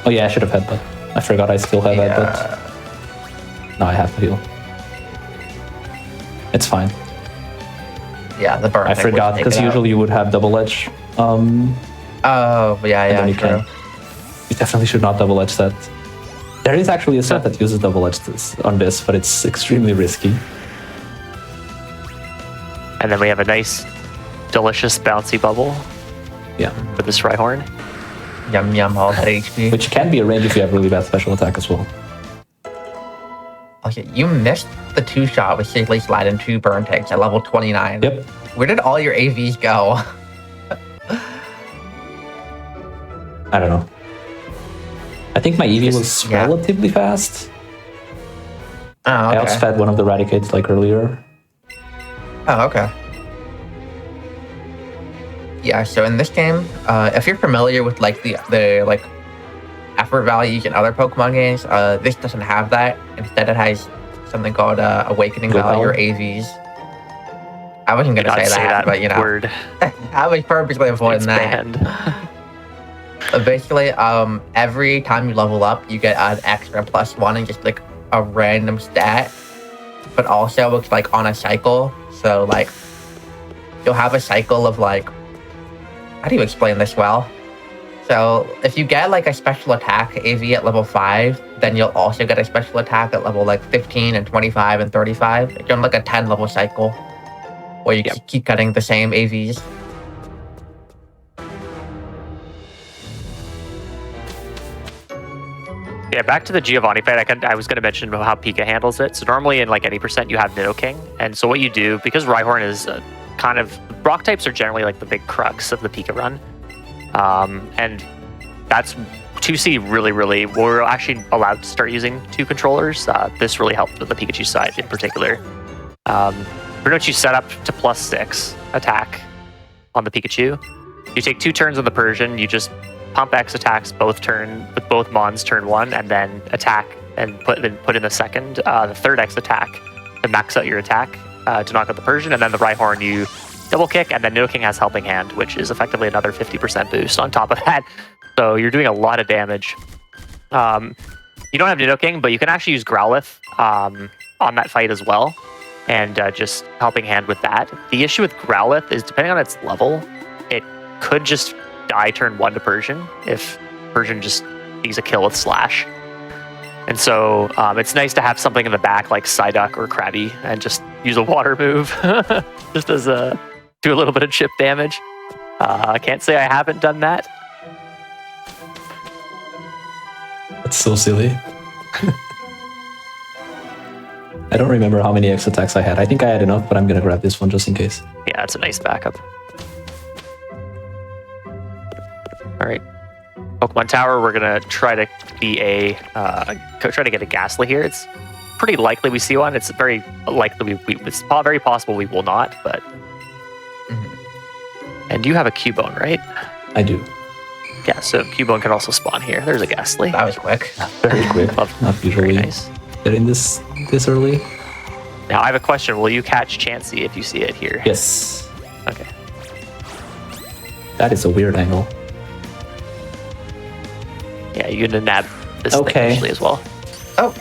Oh yeah, I should have headbutt. I forgot I still have headbutt. Yeah. No, I have to heal. It's fine. Yeah, the burn. I thing would forgot, take because it out. usually you would have double edge. Oh, yeah, and yeah, then you true. can. You definitely should not double edge that. There is actually a set that uses double edge on this, but it's extremely risky. And then we have a nice, delicious, bouncy bubble Yeah. for this Rhyhorn. Yum yum, all that HP. Which can be a range if you have really bad special attack as well. Okay, you missed the 2-shot with Sigley Slide and 2 burn takes at level 29. Yep. Where did all your AVs go? I don't know. I think my Eevee was Yeah. relatively fast. Oh, I okay. outsped one of the Raticates like earlier. Oh, okay. Yeah, so in this game, if you're familiar with like the like effort values in other Pokemon games, this doesn't have that. Instead, it has something called awakening value or Willpower? AVs. I wasn't Do gonna not say that, but you know, word. I was purposely avoiding It's that. banned. Basically, every time you level up, you get an extra +1 and just like a random stat, but also it's like on a cycle. So like, you'll have a cycle of like, how do you explain this well? So if you get like a special attack AV at level 5, then you'll also get a special attack at level like 15 and 25 and 35. It's on like a 10 level cycle where you keep getting the same AVs. Yeah, back to the Giovanni fight, I was going to mention how Pika handles it. So normally in like any percent, you have Nidoking. And so what you do, because Rhyhorn is kind of... Rock types are generally like the big crux of the Pika run. And that's 2C really... We're actually allowed to start using 2 controllers. This really helped with the Pikachu side in particular. Pretty much you set up to +6 attack on the Pikachu. You take 2 turns on the Persian, you just pump X attacks with both Mons turn 1, and then attack and put in the second, the third X attack to max out your attack to knock out the Persian, and then the Rhyhorn you double kick, and then Nidoking has Helping Hand, which is effectively another 50% boost on top of that. So you're doing a lot of damage. You don't have Nidoking, but you can actually use Growlithe on that fight as well, and just Helping Hand with that. The issue with Growlithe is depending on its level, it could just die turn 1 to Persian if Persian just sees a kill with Slash. And so it's nice to have something in the back like Psyduck or Krabby and just use a water move just as do a little bit of chip damage. I can't say I haven't done that. That's so silly. I don't remember how many X attacks I had. I think I had enough, but I'm gonna grab this one just in case. Yeah, it's a nice backup. All right, Pokemon Tower. We're gonna try to be try to get a Ghastly here. It's pretty likely we see one. It's very likely it's very possible we will not. But and you have a Cubone, right? I do. Yeah, so Cubone can also spawn here. There's a Ghastly. That was quick. Very quick. Not usually Very nice. getting this early. Now I have a question. Will you catch Chansey if you see it here? Yes. Okay. That is a weird angle. Yeah, you're gonna nab this thing Okay. actually as well. Oh,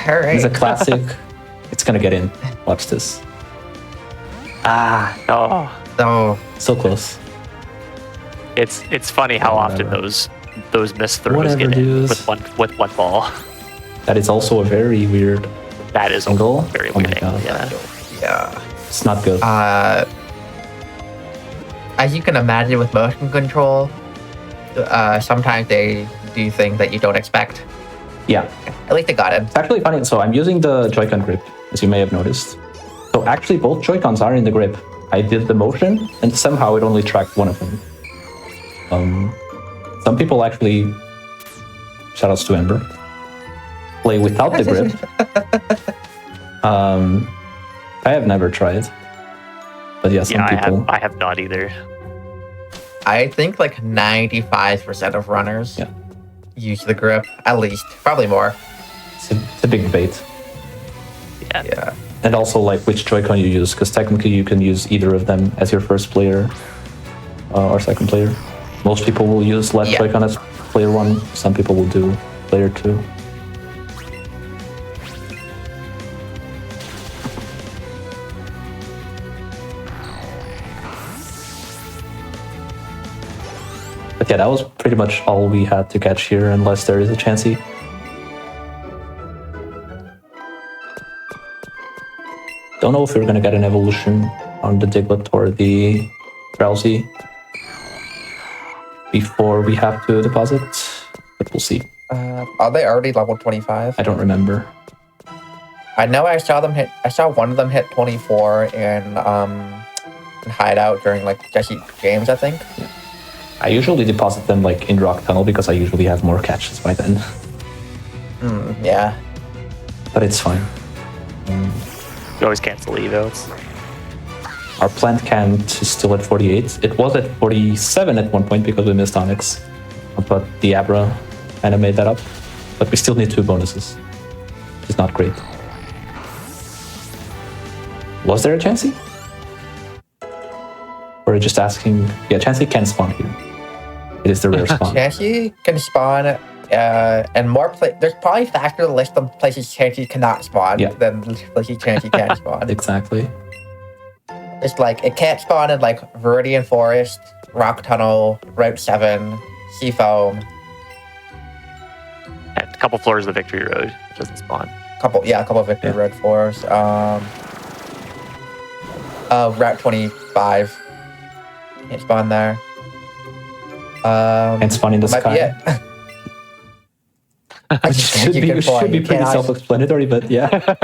all right. It's a classic. It's gonna get in. Watch this. Ah, Oh, Oh, so close. it's funny how often Whatever. those missed throws Whatever, get in dudes. with one ball. That is also a very weird That is angle. a very Oh my weird angle. God. Yeah. yeah. It's not good. As you can imagine with motion control, sometimes they do things that you don't expect. Yeah. At least they got it. It's actually funny. So I'm using the Joy-Con grip, as you may have noticed. So actually both Joy-Cons are in the grip. I did the motion, and somehow it only tracked one of them. Some people actually, shoutouts to Ember, play without the grip. I have never tried. But yeah, some people. I have not either. I think like 95% of runners Yeah. use the grip, at least, probably more. It's a big debate. Yeah. And also like which Joy-Con you use, because technically you can use either of them as your first player or second player. Most people will use left Joy-Con as player 1. Some people will do player 2. But yeah, that was pretty much all we had to catch here, unless there is a Chansey. Don't know if we're gonna get an evolution on the Diglett or the Drowsy before we have to deposit, but we'll see. Are they already level 25? I don't remember. I know I saw one of them hit 24 in Hideout during like Jesse James, I think. I usually deposit them like in Rock Tunnel because I usually have more catches by then. Yeah. But it's fine. You always cancel evos. Our plant count is still at 48. It was at 47 at one point because we missed Onyx. But the Abra kind of made that up. But we still need 2 bonuses. Which is not great. Was there a Chansey? Or just asking... Yeah, Chansey can spawn here. It is the rare spawn. Chansey can spawn, and more there's probably a faster list of places Chansey cannot spawn than places Chansey can spawn. Exactly. It's like, it can't spawn in like Viridian Forest, Rock Tunnel, Route 7, Seafoam. And a couple floors of the Victory Road doesn't spawn. A couple of Victory Road floors. Route 25. Can't spawn there. And spawn in the sky. Which should be pretty self-explanatory, but yeah.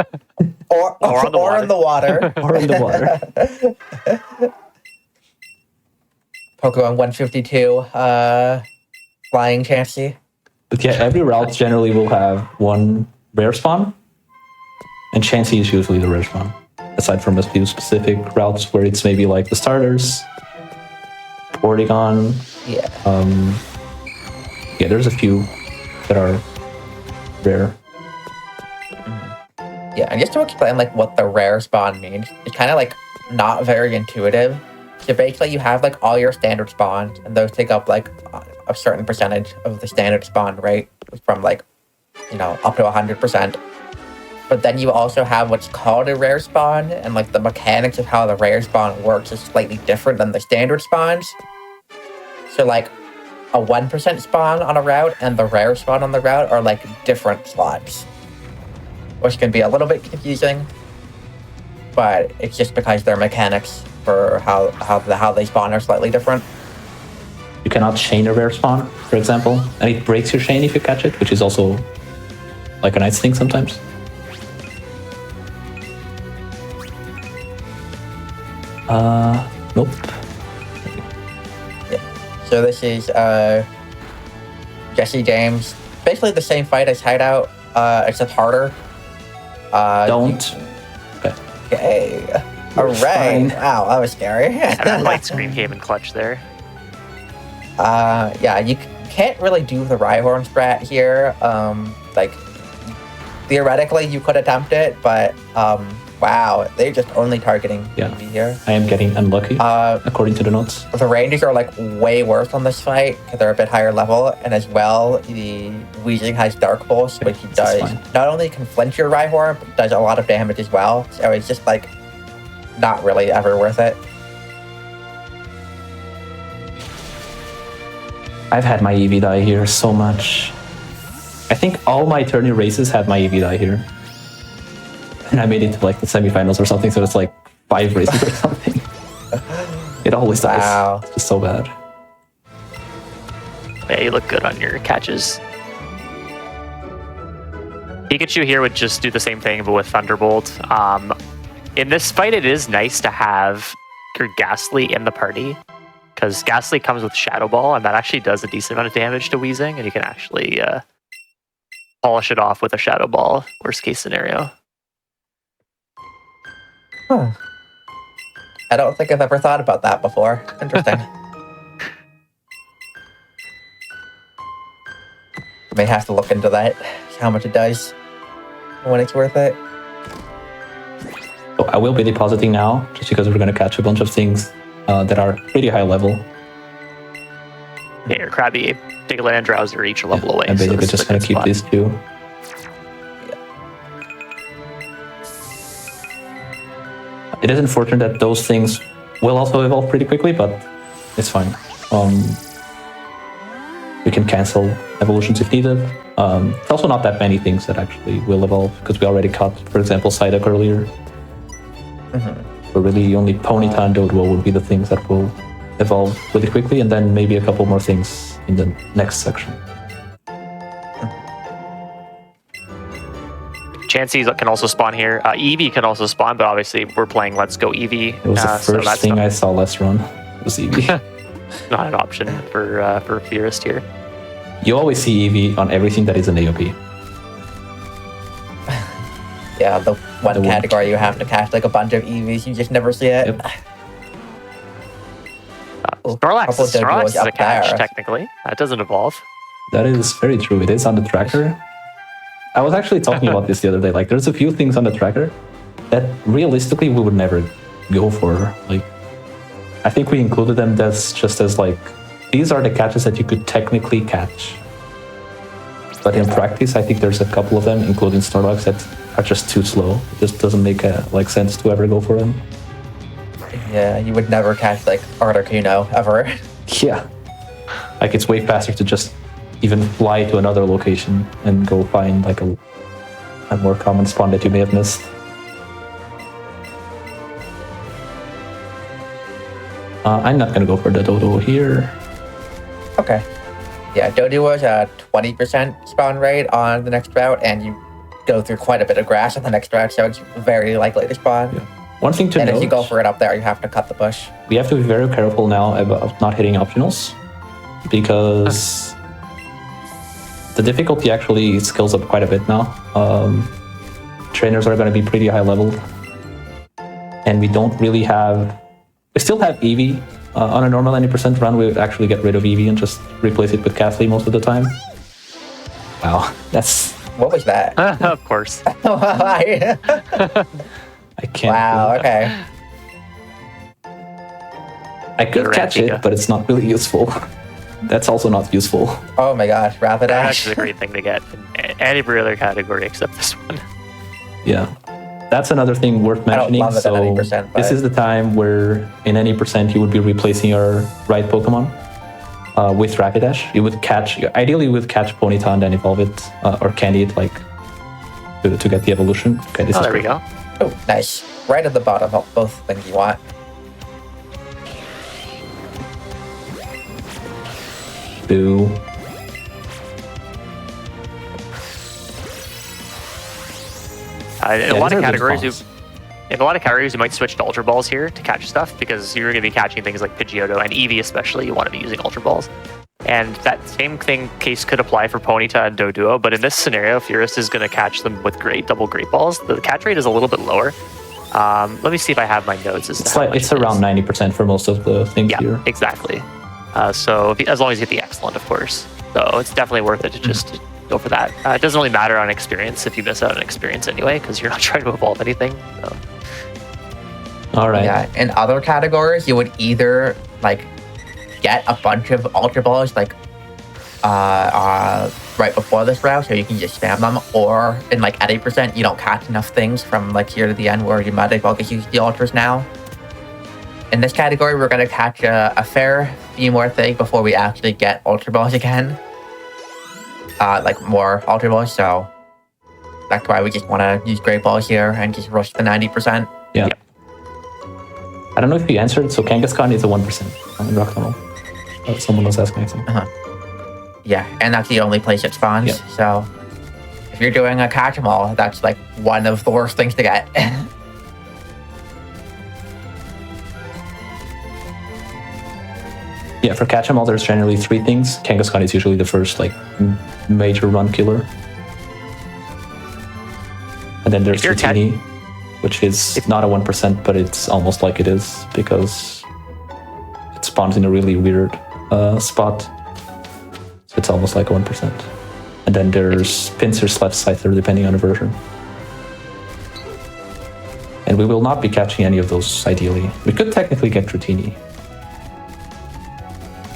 or in the water. Or in the water. Pokemon 152, Flying Chansey. But yeah, every route generally will have 1 rare spawn. And Chansey is usually the rare spawn. Aside from a few specific routes where it's maybe like the starters, Porygon. Yeah. Yeah, there's a few that are rare. Yeah, and just to explain like what the rare spawn means, it's kind of like not very intuitive. So basically you have like all your standard spawns, and those take up like a certain percentage of the standard spawn rate, from like, you know, up to 100%. But then you also have what's called a rare spawn, and like the mechanics of how the rare spawn works is slightly different than the standard spawns. So like a 1% spawn on a route and the rare spawn on the route are like different slots, which can be a little bit confusing, but it's just because their mechanics for how they spawn are slightly different. You cannot chain a rare spawn, for example, and it breaks your chain if you catch it, which is also like a nice thing sometimes. Nope. Yeah. So this is Jesse James. Basically the same fight as Hideout, except harder. Don't. Okay. Alright. Wow, that was scary. That light screen came in clutch there. Yeah, you can't really do the Rhyhorn strat here. Like, theoretically you could attempt it, but wow, they're just only targeting Eevee here. I am getting unlucky, according to the notes. The Rangers are like way worse on this fight because they're a bit higher level, and as well, the Weezing has Dark Pulse, which he does not only can flinch your Rhyhorn, but does a lot of damage as well. So it's just like not really ever worth it. I've had my Eevee die here so much. I think all my tourney races had my Eevee die here. And I made it to like the semifinals or something, so it's like 5 races or something. It always dies. Wow. It's just so bad. Yeah, you look good on your catches. Pikachu here would just do the same thing, but with Thunderbolt. In this fight, it is nice to have your Ghastly in the party, because Ghastly comes with Shadow Ball, and that actually does a decent amount of damage to Weezing, and you can actually polish it off with a Shadow Ball, worst case scenario. Huh. I don't think I've ever thought about that before. Interesting. May have to look into that, see how much it does, when it's worth it. So I will be depositing now, just because we're going to catch a bunch of things that are pretty high level. Yeah, your Krabby, Diglett, and Drowser are each a level away. I'm basically so just going to keep these 2. It is unfortunate that those things will also evolve pretty quickly, but it's fine. We can cancel evolutions if needed. It's also not that many things that actually will evolve, because we already caught, for example, Psyduck earlier. So really only Ponyta and Doduo would be the things that will evolve really quickly, and then maybe a couple more things in the next section. Chansey can also spawn here. Eevee can also spawn, but obviously we're playing Let's Go Eevee. It was the first thing I saw last run. It was Eevee. not an option for a purist here. You always see Eevee on everything that is an AOP. Yeah, the one The one- category you have to catch like a bunch of EVs, you just never see it. Yep. Snorlax, couple of Snorlax Doduos is a up catch, there. technically. That doesn't evolve. That is very true. It is on the tracker. I was actually talking about this the other day. Like, there's a few things on the tracker that realistically we would never go for. Like, I think we included them just as like, these are the catches that you could technically catch. But in practice, I think there's a couple of them, including Snorlax, that are just too slow. It just doesn't make sense to ever go for them. Yeah, you would never catch like Articuno ever. Yeah. Like, it's way faster to just even fly to another location and go find like a more common spawn that you may have missed. I'm not gonna go for the Dodo here. Okay. Yeah, Dodu was a 20% spawn rate on the next route, and you go through quite a bit of grass on the next route, so it's very likely to spawn. Yeah. One thing to And note, if you go for it up there, you have to cut the bush. we have to be very careful now about not hitting optionals, because the difficulty actually scales up quite a bit now. Trainers are going to be pretty high leveled, and we don't really have. We still have Eevee. On a normal 90% run, we would actually get rid of Eevee and just replace it with Kathleen most of the time. Wow, that's. What was that? Of course. I can't. Wow, believe that. okay. I could Good catch Rapiga. it, but it's not really useful. That's also not useful. Oh my gosh, That's Rapidash. a great thing to get in every other category except this one. Yeah. That's another thing worth I don't mentioning. love it at So any percent, this but- is the time where in any percent you would be replacing your right Pokemon with Rapidash. You would catch, ideally you would catch Ponyta and then evolve it, or candy it, like, to get the evolution. Okay, this Oh, is there we go. Oh, nice. Right at the bottom of both things you want. Boo. In Yeah, a lot these of are good categories, spawns. in a lot of categories, you might switch to Ultra Balls here to catch stuff because you're going to be catching things like Pidgeotto and Eevee, especially. You want to be using Ultra Balls, and that same case could apply for Ponyta and Doduo. But in this scenario, Furist is going to catch them with double Great Balls. The catch rate is a little bit lower. Let me see if I have my notes. As to It's how like much it's it is. around 90% for most of the things Yeah, here. exactly. So as long as you get the excellent, of course. So it's definitely worth it to just go for that. It doesn't really matter on experience if you miss out on experience anyway, because you're not trying to evolve anything. So. All right. Yeah, in other categories, you would either like get a bunch of Ultra Balls like right before this route, so you can just spam them, or in like at 8%, you don't catch enough things from like here to the end where you might as well just use the Ultras now. In this category, we're gonna catch a fair few more things before we actually get Ultra Balls again. Like more Ultra Balls, so that's why we just want to use Great Balls here and just rush the 90%. Yeah. Yep. I don't know if you answered, so Kangaskhan is a 1% in Rock Tunnel. Someone was asking, I think. Yeah, and that's the only place it spawns. Yeah. So if you're doing a catch 'em all, that's like one of the worst things to get. Yeah, for catch 'em all, there's generally three things. Kangaskhan is usually the first like major run killer, and then there's If you're Dratini, which is not a 1%, but it's almost like it is because it spawns in a really weird spot, so it's almost like a 1%. And then there's Pincers left Scyther, depending on the version. And we will not be catching any of those ideally. We could technically get Dratini.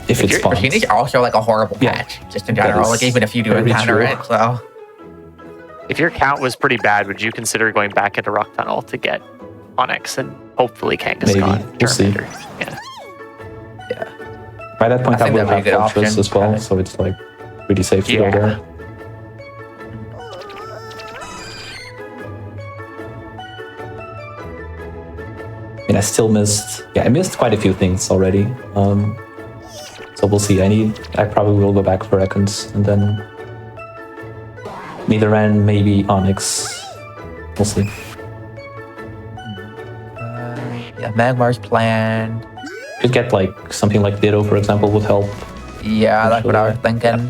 If it spawns. Rashini's also like a horrible Yeah. catch, just in general. is Like even if you do very encounter true. it, so If your count was pretty bad, would you consider going back into Rock Tunnel to get Onyx and hopefully Kangaskhan? Maybe. We'll see. Charmander? Yeah. yeah. By that point, I I think would that'd be have a good Fortress option. as well, Kinda. so it's like pretty safe to go Yeah. there. And I still missed, I missed quite a few things already. So we'll see. I probably will go back for Ekans and then Nidoran, maybe Onyx. We'll see. Yeah, Magmar's planned. could get like something like Ditto, for example, would help. Yeah, that's what I was thinking.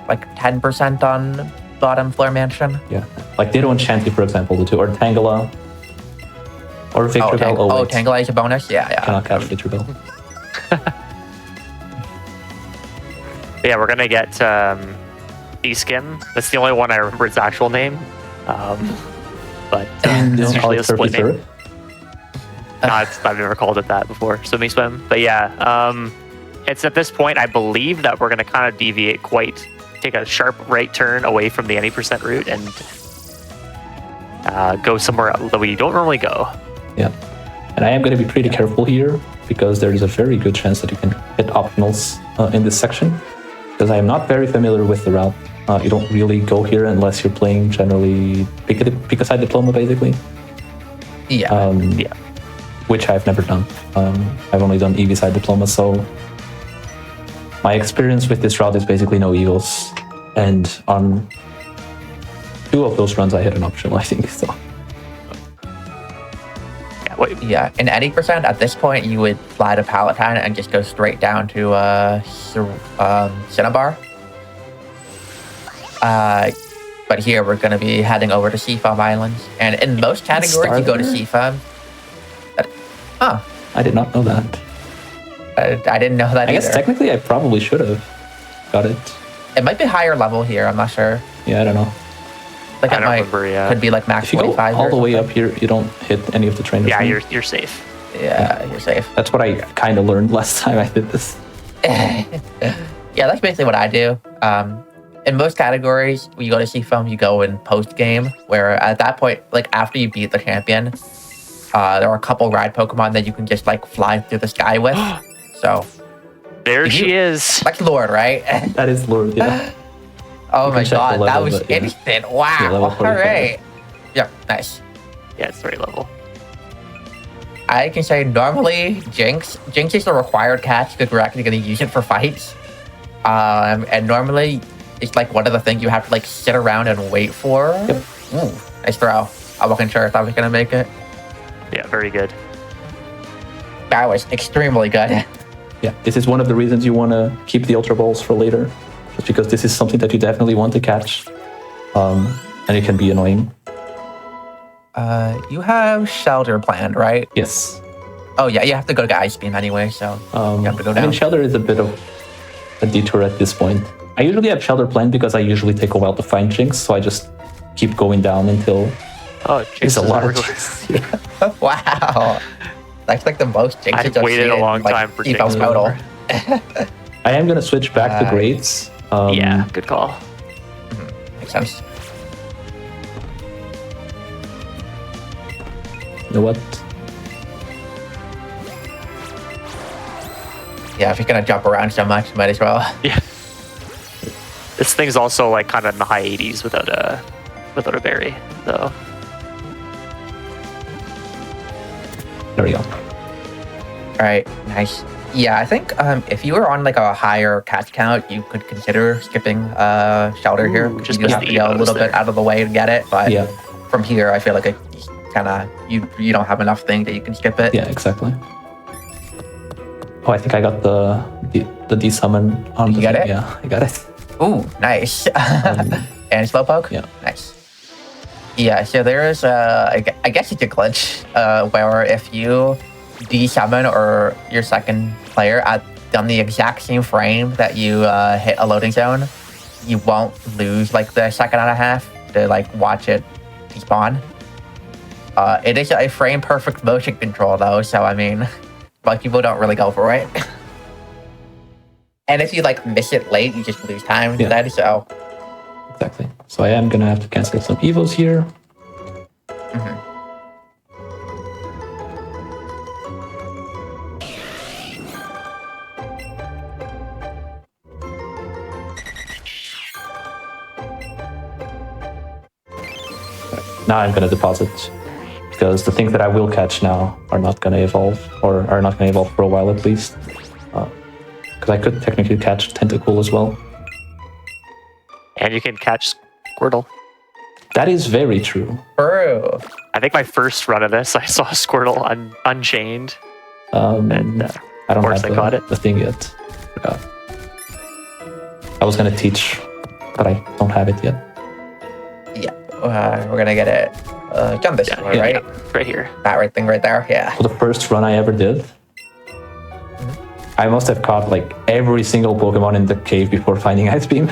Like 10% on bottom floor mansion. Yeah, like Ditto and Shanty, for example, the two, or Tangela, or Victor Bell. Oh, Tangela is a bonus? Yeah. Cannot catch Victor Bell. Yeah, we're gonna get E-Skim. That's the only one I remember its actual name. But it's usually a split name. No, I've never called it that before. Swimming Swim. But yeah, it's at this point, I believe that we're going to kind of deviate take a sharp right turn away from the any percent route and go somewhere that we don't normally go. Yeah. And I am going to be pretty careful here because there is a very good chance that you can hit optionals in this section. Because I am not very familiar with the route. You don't really go here unless you're playing generally pick a side diploma, basically. Yeah. Yeah. Which I've never done. I've only done Eevee side diploma, so my experience with this route is basically no Eagles. And on 2 of those runs, I hit an optional, I think. So. Yeah, in any percent, at this point, you would fly to Palatine and just go straight down to Cinnabar. But here, we're going to be heading over to Seafoam Islands. And in most categories, you go to Seafoam. I did not know that. I didn't know that I guess technically I probably should have got it. It might be higher level here, I'm not sure. Yeah, I don't know. Like it could be like max if you 45 go all the way up here, you don't hit any of the trainers. Yeah, you're safe. Yeah, you're safe. That's what I kind of learned last time I did this. Yeah, that's basically what I do. In most categories, when you go to Seafoam, you go in post-game, where at that point, like after you beat the champion, there are a couple ride Pokemon that you can just like fly through the sky with. So there she is. That's Lord, right? That is Lord, yeah. Oh my god, level, that was but, yeah. instant. Wow. Yeah, All right. Yeah, nice. Yeah, it's 3 level. I can say normally Jinx is a required catch because we're actually going to use it for fights. And normally it's like one of the things you have to like sit around and wait for. Yep. Ooh, nice throw. I wasn't sure if I was going to make it. Yeah, very good. That was extremely good. Yeah, this is one of the reasons you want to keep the Ultra Balls for later. Just because this is something that you definitely want to catch. And it can be annoying. You have Shelter planned, right? Yes. Oh yeah, you have to go to Ice Beam anyway, so you have to go down. I mean, Shelter is a bit of a detour at this point. I usually have Shelter planned because I usually take a while to find Jinx, so I just keep going down until Jinx there's a lot everywhere. of Jinx. Wow. That's like the most Jinx I've waited a long time for Jinx. Total. I am going to switch back to Grades. Yeah, good call. Makes sense. You know what? Yeah, if you're gonna jump around so much, might as well. Yeah. This thing's also like kind of in the high 80s without a berry, so. There we go. All right, nice. Yeah, I think if you were on like a higher catch count, you could consider skipping Shelter here. Just you have to go a little bit out of the way to get it, but Yeah. from here, I feel like it kind of you don't have enough thing that you can skip it. Yeah, exactly. Oh, I think I got the desummon on. You got it? Yeah, I got it. Ooh, nice. And Slowpoke? Yeah. Nice. Yeah, so there is I guess it's a glitch where if you desummon or your second player on the exact same frame that you hit a loading zone, you won't lose like the second and a half to like watch it despawn. It is a frame perfect motion control though, so I mean, like people don't really go for it. And if you like miss it late, you just lose time instead. So Exactly. So I am gonna have to cancel some evos here. Now I'm gonna deposit because the things that I will catch now are not gonna evolve, or are not gonna evolve for a while at least. Because I could technically catch Tentacool as well. And you can catch Squirtle. That is very true. true. I think my first run of this, I saw Squirtle unchained. I I don't course have I caught it. the thing yet. Forgot. I was gonna teach, but I don't have it yet. Yeah, we're gonna get it. Jump this way, yeah. right? Right here. That right thing right there. Yeah. For the first run I ever did, I must have caught like every single Pokemon in the cave before finding Ice Beam.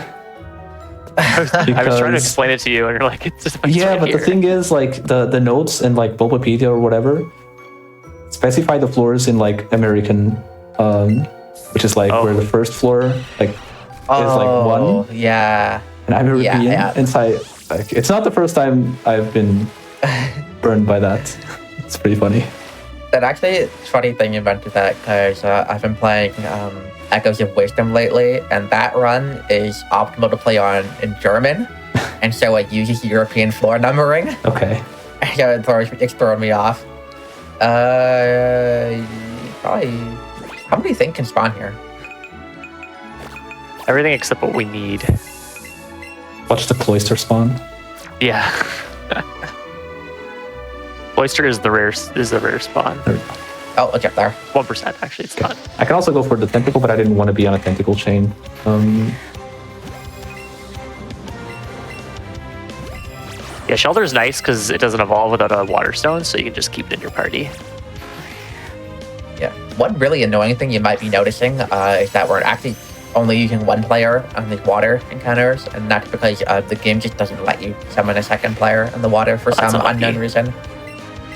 I was trying to Because- explain it to you, and you're like, it's just Yeah, right but the here. thing is, like the notes and like Bulbapedia or whatever specify the floors in like American, which is like where the first floor like is like one, Yeah. and I'm European, yeah. and so like it's not the first time I've been burned by that. It's pretty funny. That actually, funny thing you mentioned that because I've been playing Echoes of Wisdom lately, and that run is optimal to play on in German, and so it uses European floor numbering. Okay. So it's throwing me off. Probably. How many do you think can spawn here? Everything except what we need. Watch the cloister spawn. Yeah. Oyster is the rare spawn. There we go. Oh, look up there. 1% actually, it's not. I can also go for the tentacle, but I didn't want to be on a tentacle chain. Yeah, Shelter is nice because it doesn't evolve without a water stone, so you can just keep it in your party. Yeah. One really annoying thing you might be noticing is that we're actually only using one player on the water encounters, and that's because the game just doesn't let you summon a second player in the water for That's some unlucky. unknown reason.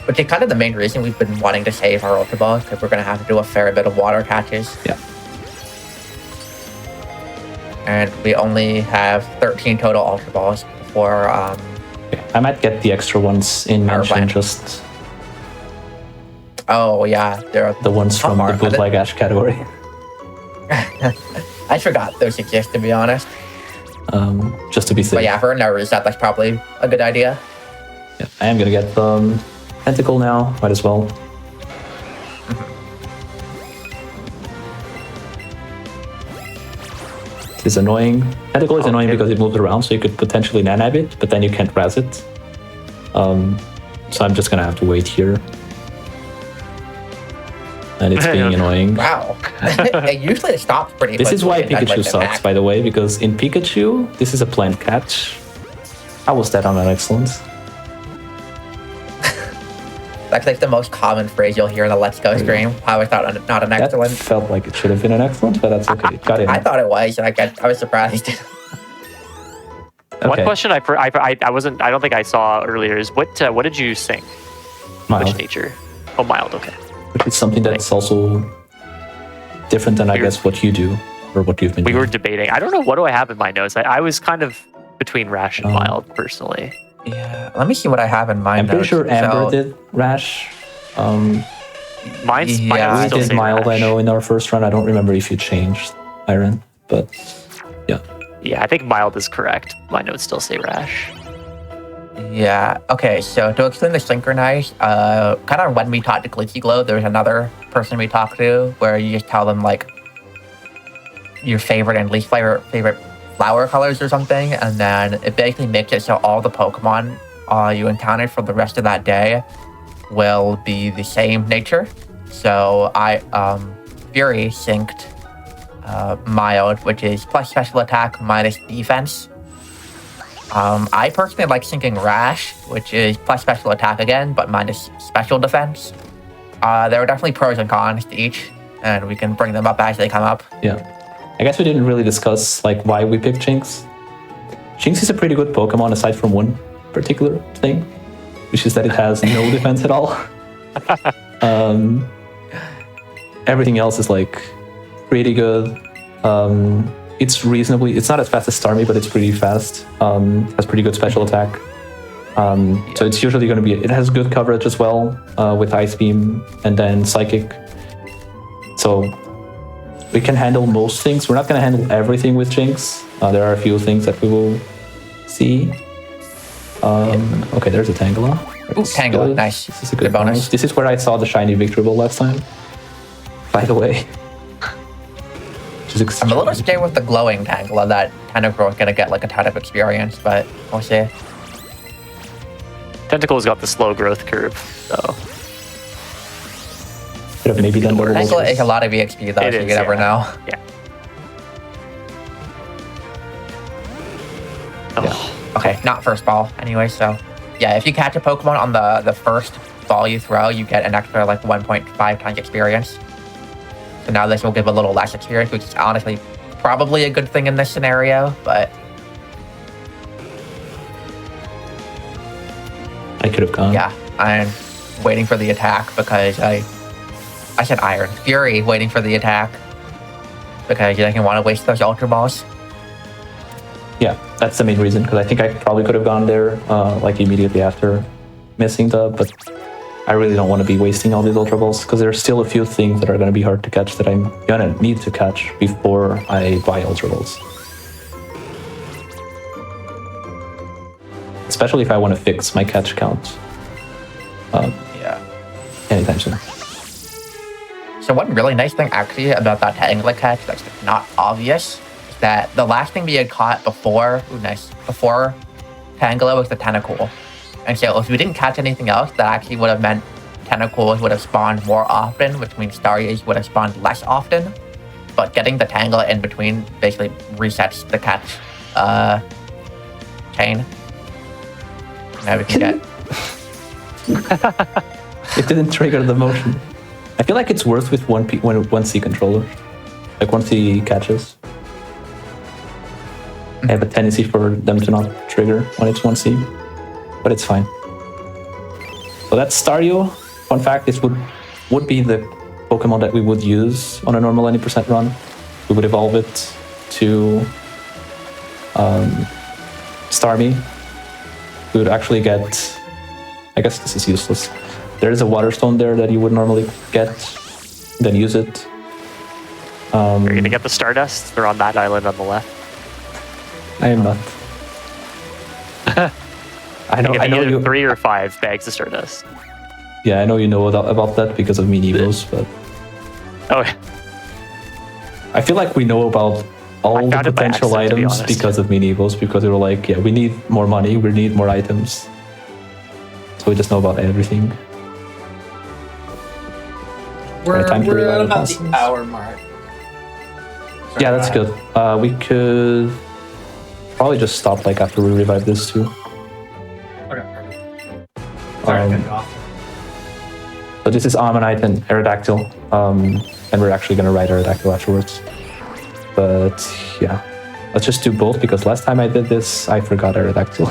Which is kind of the main reason we've been wanting to save our Ultra Balls, because we're going to have to do a fair bit of water catches. Yeah. And we only have 13 total Ultra Balls for I might get the extra ones in Power mention, plant. just oh yeah, there are the ones from How the far? bootleg Ash category. I forgot those exist, to be honest. Just to be safe. But yeah, for a no reset, that's probably a good idea. Yeah, I am gonna get tentacle now. Might as well. It's annoying. Tentacle is annoying because it moves around, so you could potentially nanab it, but then you can't raz it. So I'm just gonna have to wait here. And it's being annoying. Wow. Usually it stops pretty This is why quickly and then, Pikachu like, sucks, attack. by the way, because in Pikachu, this is a plant catch. How was that on an excellent? That's like the most common phrase you'll hear in the Let's Go stream. How is that not an That excellent? felt like it should have been an excellent, but that's okay. Got it. I thought it was. I was surprised. One Okay. question I don't think I saw earlier is what did you sing? Mild. Which nature? Oh, mild. Okay. Which is something that's also different than I Weird. guess what you do or what you've been We doing. were debating. I don't know what do I have in my notes. I was kind of between rash and mild personally. Yeah. Let me see what I have in mind. I'm pretty sure Amber did rash. Mine's Yeah, We still did say mild, rash. I know, in our first run. I don't remember if you changed Iron, but yeah. Yeah, I think mild is correct. My notes still say rash. Yeah. Okay. So to explain the synchronize, kind of when we talked to Glitzy Glow, there's another person we talked to where you just tell them like your favorite and least favorite flower colors or something, and then it basically makes it so all the Pokemon you encountered for the rest of that day will be the same nature. So I Fury synced mild, which is plus special attack minus defense. I personally like syncing Rash, which is plus special attack again, but minus special defense. There are definitely pros and cons to each, and we can bring them up as they come up. Yeah. I guess we didn't really discuss like why we picked Jinx. Jinx is a pretty good Pokemon aside from one particular thing, which is that it has no defense at all. Everything else is like pretty good. It's not as fast as Starmie, but it's pretty fast. Has pretty good special attack. So it's usually going to be, it has good coverage as well with Ice Beam and then Psychic. So we can handle most things. We're not going to handle everything with Jinx. There are a few things that we will see. Okay, there's a Tangela. Ooh, Tangela, nice. This is a good Good bonus. bonus. This is where I saw the shiny Victory Ball last time. By the way. I'm a little scared with the glowing Tangela that Tentacruel is going to get like a ton of experience, but we'll see. Tentacle's got the slow growth curve, so Could have maybe done double Tangela is Ultras. a lot of EXP though, It so you is, can never yeah. know. Yeah. Okay, not first ball anyway, so yeah, if you catch a Pokemon on the first ball you throw, you get an extra like 1.5 times experience. So now this will give a little less experience, which is honestly probably a good thing in this scenario, but I could have gone. yeah, I'm waiting for the attack because I said Iron. Fury waiting for the attack because you didn't want to waste those Ultra Balls. Yeah, that's the main reason, because I think I probably could have gone there like immediately after missing but I really don't want to be wasting all these Ultra Balls, because there are still a few things that are going to be hard to catch that I'm going to need to catch before I buy Ultra Balls. Especially if I want to fix my catch count Yeah. anytime soon. So one really nice thing actually about that Tangela catch that's not obvious is that the last thing we had caught before Tangela was the Tentacool. And so if we didn't catch anything else, that actually would have meant Tentacools would have spawned more often, which means Starries would have spawned less often. But getting the Tangela in between basically resets the catch chain. Now we can get... It didn't trigger the motion. I feel like it's worth with one C controller, like 1C catches. I have a tendency for them to not trigger when it's 1C, but it's fine. So that's Staryu. Fun fact, this would be the Pokemon that we would use on a normal 90% run. We would evolve it to Starmie. We would actually get, I guess this is useless. There is a water stone there that you would normally get, then use it. You're gonna get the Stardust. They're on that island on the left. I am not. I know Either you. 3 or 5 bags of Stardust. Yeah, I know you know about that because of Mean-Evos, but Oh, I feel like we know about all the found it by potential accident, to be items honest. because of Mean-Evos, because they were like, yeah, we need more money, we need more items. So we just know about everything. We're, time to we're reload at about buttons. the hour mark. Yeah, that's good. We could probably just stop like after we revive this too. Okay. Sorry, to cut you off. So this is Ammonite and Aerodactyl, and we're actually going to ride Aerodactyl afterwards. But yeah, let's just do both, because last time I did this, I forgot Aerodactyl.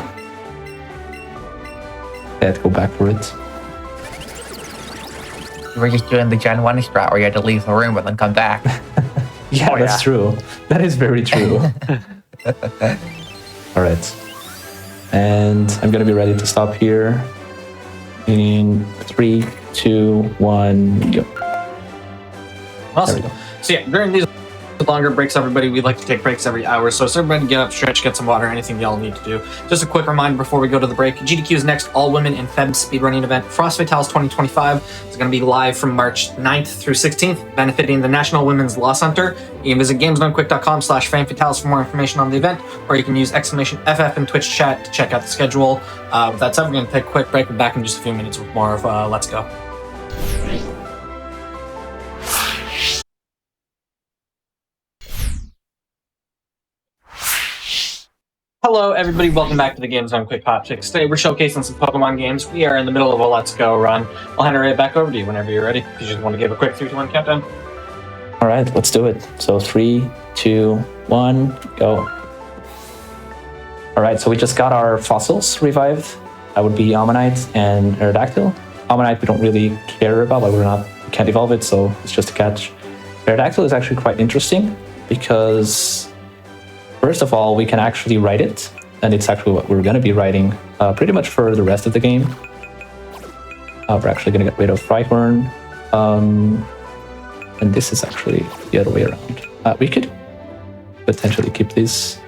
I had to go back for it. You were just doing the Gen 1 strat where you had to leave the room and then come back. Yeah, Oh, that's yeah. true. That is very true. All right. And I'm going to be ready to stop here in 3, 2, 1, go. Awesome. There we go. So yeah, during these longer breaks, everybody, we like to take breaks every hour. So everybody get up, stretch, get some water, anything y'all need to do. Just a quick reminder before we go to the break. GDQ's next all-women in Feb speedrunning event, Frost Fatales 2025, is going to be live from March 9th through 16th, benefiting the National Women's Loss Hunter. You can visit gamesdonequick.com/fanfatales for more information on the event, or you can use !FF in Twitch chat to check out the schedule. With that said, we're going to take a quick break. We're back in just a few minutes with more of Let's Go. Hello, everybody. Welcome back to the Games on Quick Hotfix. Today, we're showcasing some Pokemon games. We are in the middle of a Let's Go run. I'll hand it right back over to you whenever you're ready. If you just want to give a quick 3, 2, 1 countdown. All right, let's do it. So 3, 2, 1, go. All right, so we just got our fossils revived. That would be Ammonite and Aerodactyl. Ammonite we don't really care about, like we can't evolve it, so it's just a catch. Aerodactyl is actually quite interesting because first of all, we can actually write it, and it's actually what we're going to be writing pretty much for the rest of the game. We're actually going to get rid of Rhyhorn, and this is actually the other way around. We could potentially keep this.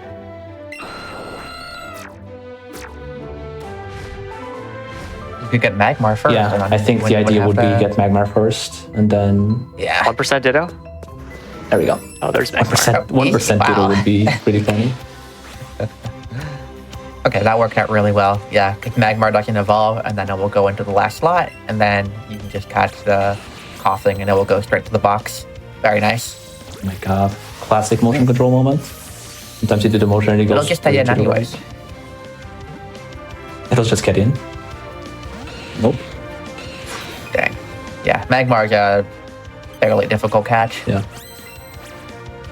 You could get Magmar first. Yeah, and then I think when the you idea have would be to- get Magmar first, and then Yeah. 1% Ditto? there we go. Oh, there's Magmar. 1% Wow. Ditto would be pretty funny. Okay, that worked out really well. Yeah, because Magmar doesn't evolve, and then it will go into the last slot, and then you can just catch the coughing and it will go straight to the box. Very nice. Oh my god. Classic motion control moment. Sometimes you do the motion and it goes. It'll just stay in straight to the right. anyways. It'll just get in. Nope. Dang. Yeah, Magmar's a fairly difficult catch. Yeah.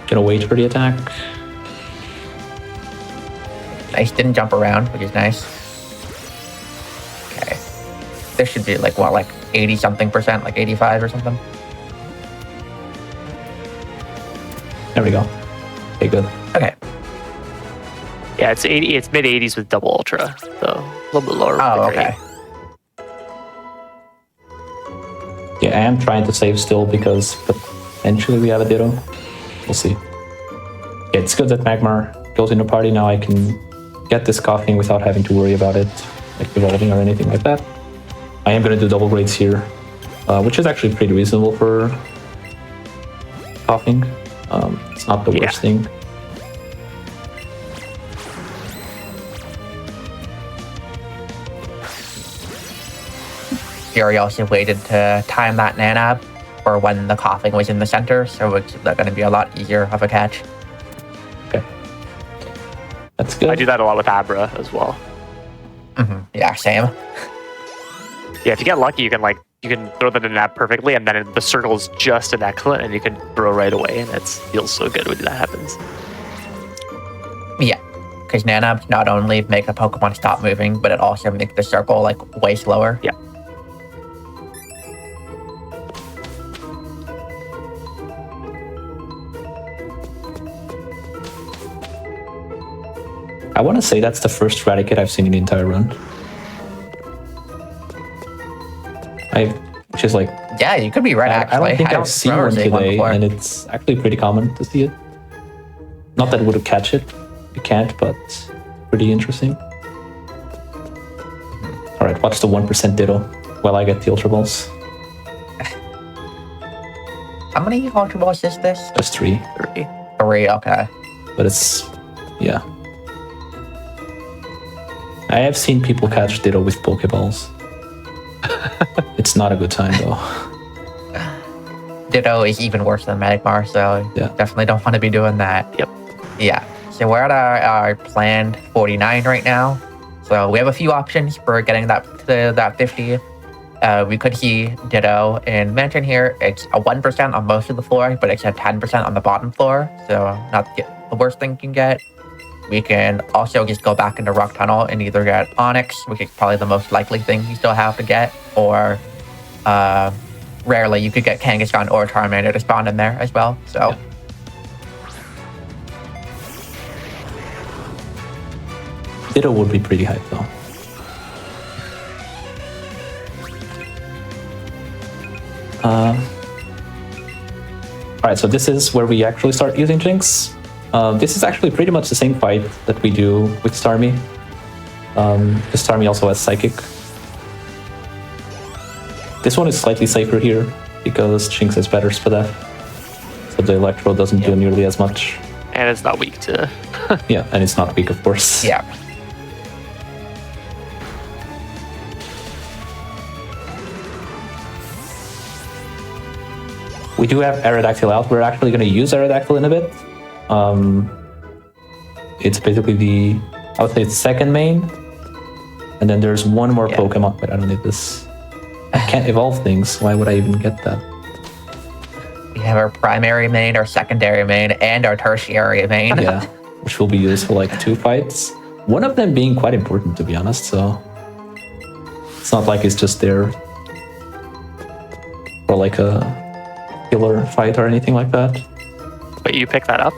Gonna wait for the attack. Nice, didn't jump around, which is nice. Okay. There should be like 80 something percent, like 85 or something. There we go. Okay, good. Okay. Yeah, it's 80. It's mid 80s with double ultra, so a little bit lower. Oh, bit rate. okay. Yeah, I am trying to save still because potentially we have a Ditto. We'll see. Yeah, it's good that Magmar goes into party now. I can get this coughing without having to worry about it, like evolving or anything like that. I am going to do double grades here, which is actually pretty reasonable for coughing. It's not the worst thing. Fury also waited to time that Nanab for when the coughing was in the center, so it's going to be a lot easier of a catch. Okay. That's good. I do that a lot with Abra as well. Yeah, same. Yeah, if you get lucky, you can throw the nab perfectly, and then the circle is just an excellent, and you can throw right away, and it feels so good when that happens. Yeah, because Nanabs not only make the Pokemon stop moving, but it also makes the circle way slower. Yeah. I want to say that's the first Raticate I've seen in the entire run. Which is Yeah, you could be right, actually. I don't think I've seen remember one seeing today, before. and it's actually pretty common to see it. Not that it would catch it. You can't, but pretty interesting. Alright, watch the 1% Ditto while I get the Ultra Balls. How many Ultra Balls is this? Just 3. 3, okay. But it's... yeah. I have seen people catch Ditto with Pokeballs. It's not a good time, though. Ditto is even worse than Magmar, so Yeah. definitely don't want to be doing that. Yep. Yeah, so we're at our planned 49 right now. So we have a few options for getting that to that 50. We could see Ditto in Mansion here. It's a 1% on most of the floor, but it's a 10% on the bottom floor, so not the worst thing you can get. We can also just go back into Rock Tunnel and either get Onyx, which is probably the most likely thing you still have to get, or rarely you could get Kangaskhan or Charmander to spawn in there as well. So. Yeah. Ditto would be pretty hype, though. Alright, so this is where we actually start using Jinx. This is actually pretty much the same fight that we do with Starmie. Starmie also has Psychic. This one is slightly safer here because Jinx has better Spadef. So the Electro doesn't do nearly as much. And it's not weak to... Yeah, and it's not weak, of course. Yeah. We do have Aerodactyl out. We're actually going to use Aerodactyl in a bit. It's basically I would say it's second main. And then there's one more Pokemon. Wait, I don't need this. I can't evolve things. Why would I even get that? We have our primary main, our secondary main, and our tertiary main. Yeah, which will be used for like 2 fights. One of them being quite important, to be honest. So it's not like it's just there for like a killer fight or anything like that. But you pick that up?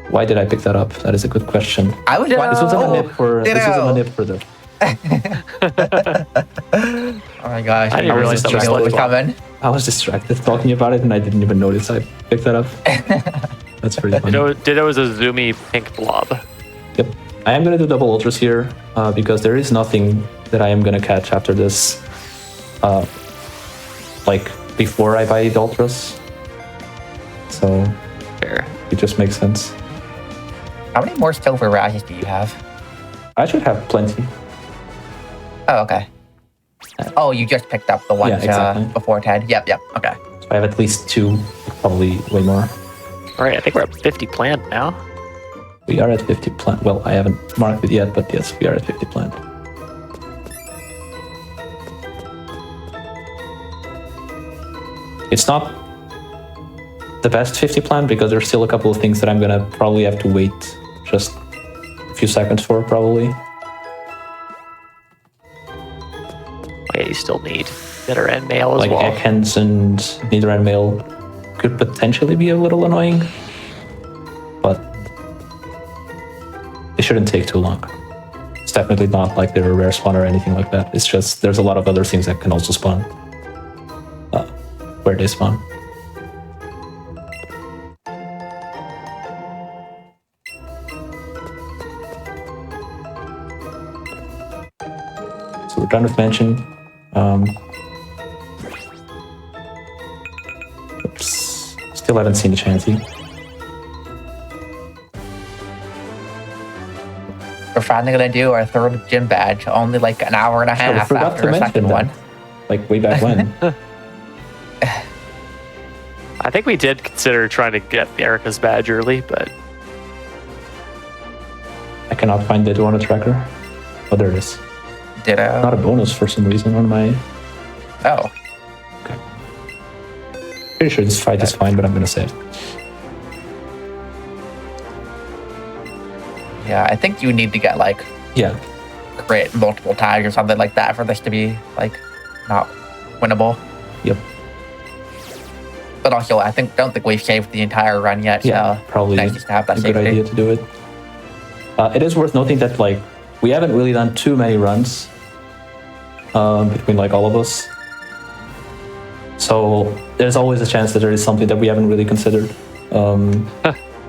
Why did I pick that up? That is a good question. I was This was a manip for the. Oh my gosh! I didn't realize that was knew it was selectable. coming. I was distracted talking about it and I didn't even notice I picked that up. That's pretty funny. Ditto is a zoomy pink blob. Yep. I am going to do double ultras here because there is nothing that I am going to catch after this. Like before I buy the ultras. So Fair. it just makes sense. How many more silver rashes do you have? I should have plenty. Oh, okay. Oh, you just picked up the ones exactly. before 10. Yep. Okay. So I have at least 2, probably way more. All right, I think we're at 50 planned now. We are at 50 plant. Well, I haven't marked it yet, but yes, we are at 50 plant. It's not the best 50 plant because there's still a couple of things that I'm gonna probably have to wait just a few seconds for, probably. Yeah, you still need better end mail as Like well. Ekans and neither end mail could potentially be a little annoying, but it shouldn't take too long. It's definitely not like they're a rare spawn or anything like that. It's just there's a lot of other things that can also spawn where they spawn. So we're done with mansion. Oops. Still haven't seen the Chansey. We're finally gonna do our 3rd gym badge, only like an hour and a half forgot after to a mention second that. one. Like way back when. I think we did consider trying to get Erica's badge early, but I cannot find the Duana tracker. Oh, there it is. Ditto. Not a bonus for some reason on my... Oh. Pretty sure this fight is fine, but I'm gonna save. Yeah, I think you need to get like Yeah, crit multiple times or something like that for this to be like not winnable. yep. But also, I don't think we've saved the entire run yet. Yeah, so probably nice just to have that a good safety. idea to do it. It is worth noting that like we haven't really done too many runs between like all of us. So there's always a chance that there is something that we haven't really considered.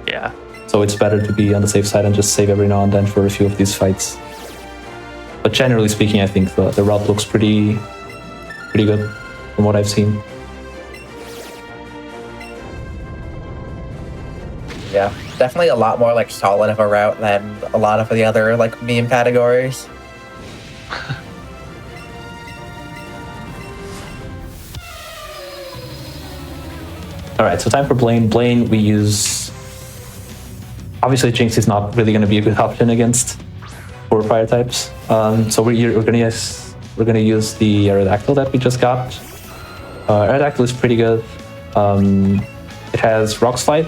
yeah. So it's better to be on the safe side and just save every now and then for a few of these fights. But generally speaking, I think the route looks pretty good from what I've seen. Yeah, definitely a lot more like solid of a route than a lot of the other like meme categories. All right, so time for Blaine. Blaine, we use... Obviously, Jinx is not really going to be a good option against 4 fire types. So we're going to use the Aerodactyl that we just got. Aerodactyl is pretty good. It has Rock Slide,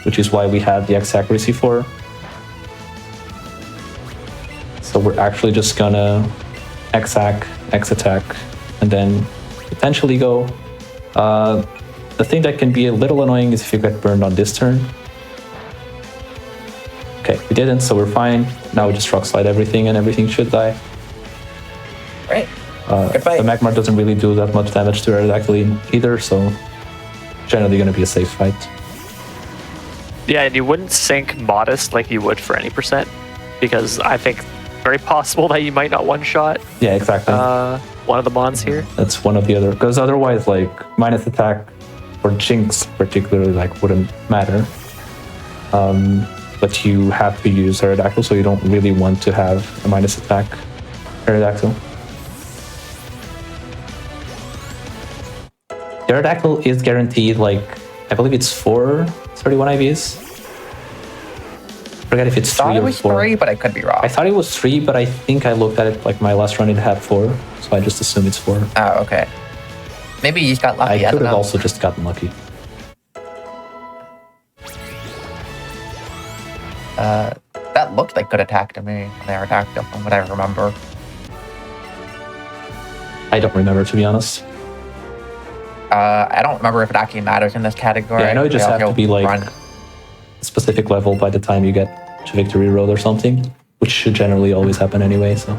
which is why we had the X accuracy for. So we're actually just gonna X-Ack, X-Attack, and then potentially go. The thing that can be a little annoying is if you get burned on this turn. Okay, we didn't, so we're fine. Now we just Rock Slide everything and everything should die. Right. Good fight. The Magmar doesn't really do that much damage to Aerodactyl either, so generally gonna be a safe fight. Yeah, and you wouldn't sync Modest like you would for any percent, because I think very possible that you might not one-shot Yeah, exactly. one of the Mons here. That's one of the other, because otherwise, like, minus attack or Jinx particularly, like, wouldn't matter. But you have to use Aerodactyl, so you don't really want to have a minus attack Aerodactyl. The Aerodactyl is guaranteed, like, I believe it's 4 31 IVs. I forget if it's 3 Thought it or was 4. 3, but I could be wrong. I thought it was 3, but I think I looked at it, like, my last run it had 4, so I just assume it's 4. Oh, okay. Maybe you just got lucky. I I could don't have know. also just gotten lucky. That looked like good attack to me. They were attacked from what I remember. I don't remember, to be honest. I don't remember if it actually matters in this category. Yeah, I know you just They have to also be like run- a specific level by the time you get to Victory Road or something, which should generally always happen anyway, so.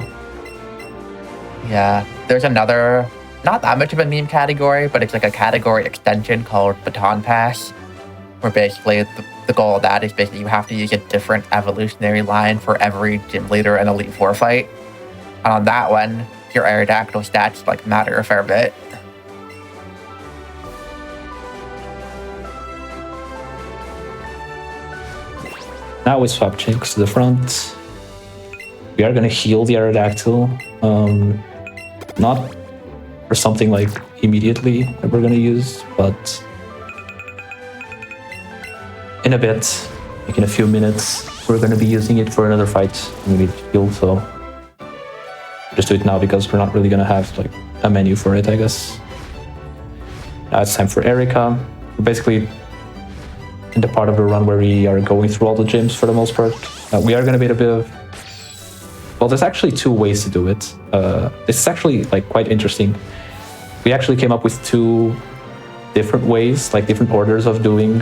Yeah, there's another, not that much of a meme category, but it's like a category extension called Baton Pass, where basically the goal of that is basically you have to use a different evolutionary line for every gym leader and Elite Four fight. And on that one, your Aerodactyl stats like matter a fair bit. Now we swap Jinx to the front. We are going to heal the Aerodactyl. Not or something like immediately that we're gonna use, but in a bit, like in a few minutes, we're gonna be using it for another fight. We need fuel, so just do it now because we're not really gonna have like a menu for it, I guess. Now it's time for Erica. We're basically in the part of the run where we are going through all the gyms for the most part. We are gonna be a bit of... Well, there's actually two ways to do it. This is actually like quite interesting. We actually came up with two different ways, like different orders of doing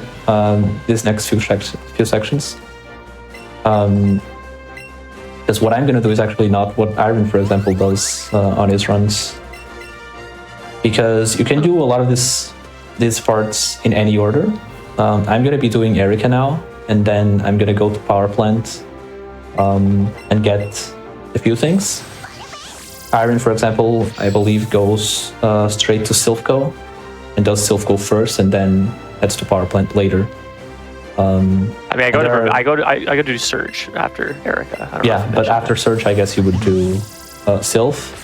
these next few sections. Because what I'm going to do is actually not what Iron, for example, does on his runs. Because you can do a lot of these parts in any order. I'm going to be doing Erica now, and then I'm going to go to Power Plant and get a few things. Iron, for example, I believe goes straight to Silphco and does Silphco first, and then heads to Power Plant later. I mean, I go to do Surge after Erica. I don't know Yeah, but after Surge, I guess you would do Sylph.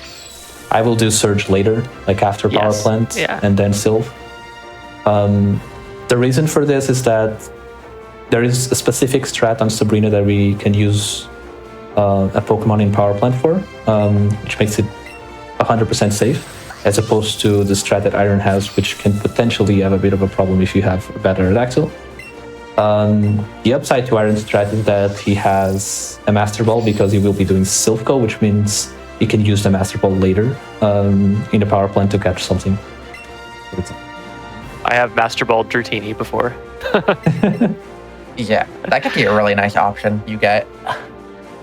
I will do Surge later, like after Power Plant, and then Sylph. The reason for this is that there is a specific strat on Sabrina that we can use a Pokemon in Power Plant for, which makes it 100% safe, as opposed to the strat that Iron has, which can potentially have a bit of a problem if you have a bad Aerodactyl. The upside to Iron's strat is that he has a Master Ball because he will be doing Silphco, which means he can use the Master Ball later in the Power Plant to catch something. I have Master Ball Dratini before. Yeah, that could be a really nice option you get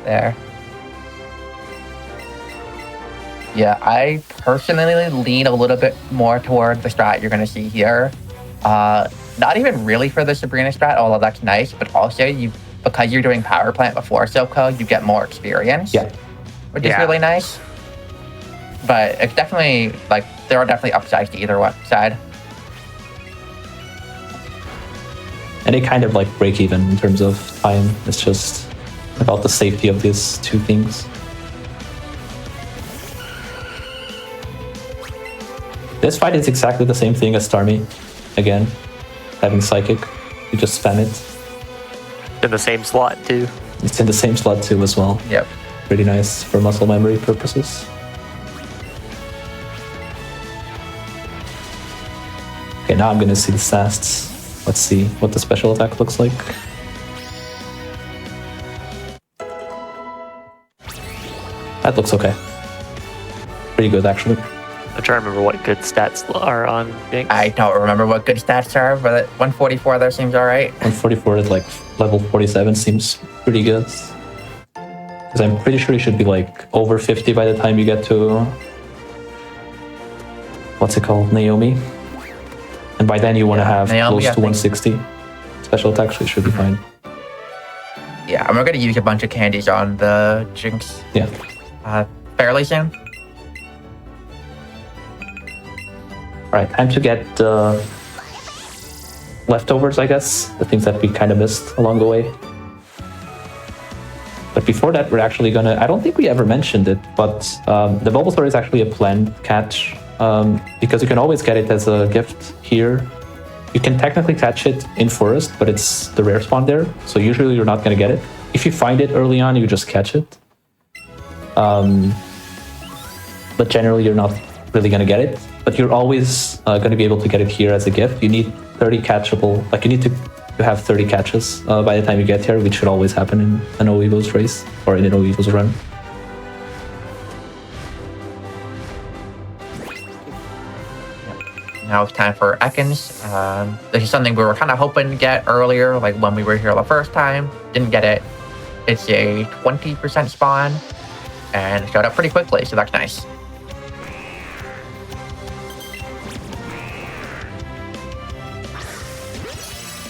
there. Yeah, I personally lean a little bit more toward the strat you're going to see here. Not even really for the Sabrina strat, although that's nice, but also because you're doing Power Plant before Silphco, you get more experience, which is really nice. But it's definitely, like, there are definitely upsides to either one side. And they kind of like break even in terms of time. It's just about the safety of these two things. This fight is exactly the same thing as Starmie. Again, having Psychic, you just spam it. In the same slot too. It's in the same slot too as well. Yep. Pretty nice for muscle memory purposes. Okay, now I'm gonna see the Sasts. Let's see what the special attack looks like. That looks okay. Pretty good, actually. I'm trying to remember what good stats are on Jinx. I don't remember what good stats are, but 144 there seems alright. 144 at like level 47 seems pretty good. Because I'm pretty sure you should be like over 50 by the time you get to... What's it called? Naomi. And by then you want to have Naomi, close to 160. Special attack, so it should be fine. Yeah, and we're going to use a bunch of candies on the Jinx fairly soon. Alright, time to get leftovers, I guess. The things that we kind of missed along the way. But before that, we're actually gonna... I don't think we ever mentioned it, but the Bulbasaur is actually a planned catch. Because you can always get it as a gift here. You can technically catch it in Forest, but it's the rare spawn there. So usually you're not gonna get it. If you find it early on, you just catch it. But generally you're not really gonna get it. But you're always going to be able to get it here as a gift. You need 30 catchable, like you need to have 30 catches by the time you get here, which should always happen in an OEVO's race or in an OEVO's run. Now it's time for Ekans. This is something we were kind of hoping to get earlier, like when we were here the first time. Didn't get it. It's a 20% spawn and it showed up pretty quickly, so that's nice.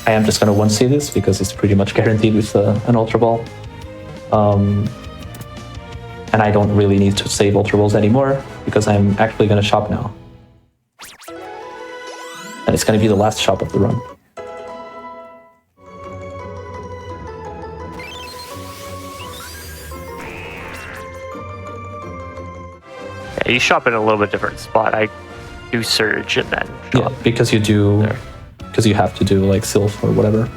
I am just going to 1C this because it's pretty much guaranteed with an Ultra Ball. And I don't really need to save Ultra Balls anymore because I'm actually going to shop now. And it's going to be the last shop of the run. Yeah, you shop in a little bit different spot. I do surge and then Yeah, drop. because you do, There. because you have to do like Sylph or whatever.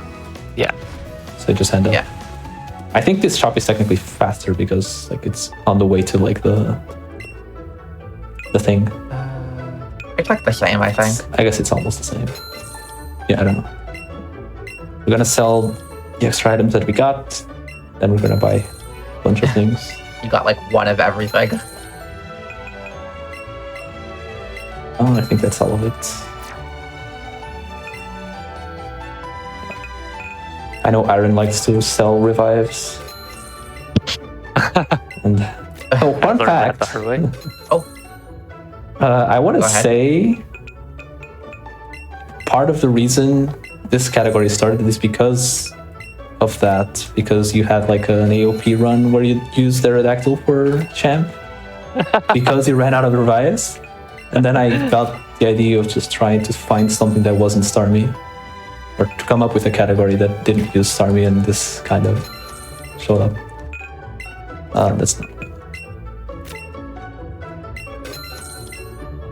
Yeah. So you just end up. Yeah. I think this shop is technically faster because like it's on the way to like the thing. It's like the same, I think. I guess it's almost the same. Yeah, I don't know. We're gonna sell the extra items that we got. Then we're gonna buy a bunch of things. You got like one of everything. Oh, I think that's all of it. I know Aaron likes to sell revives. And oh, fun Learned that fact. the hard way. I want to Go ahead. say part of the reason this category started is because of that. Because you had like an AOP run where you used Pterodactyl for champ because you ran out of revives. And then I got the idea of just trying to find something that wasn't Starmie, or to come up with a category that didn't use Starmie, and this kind of showed up. That's not.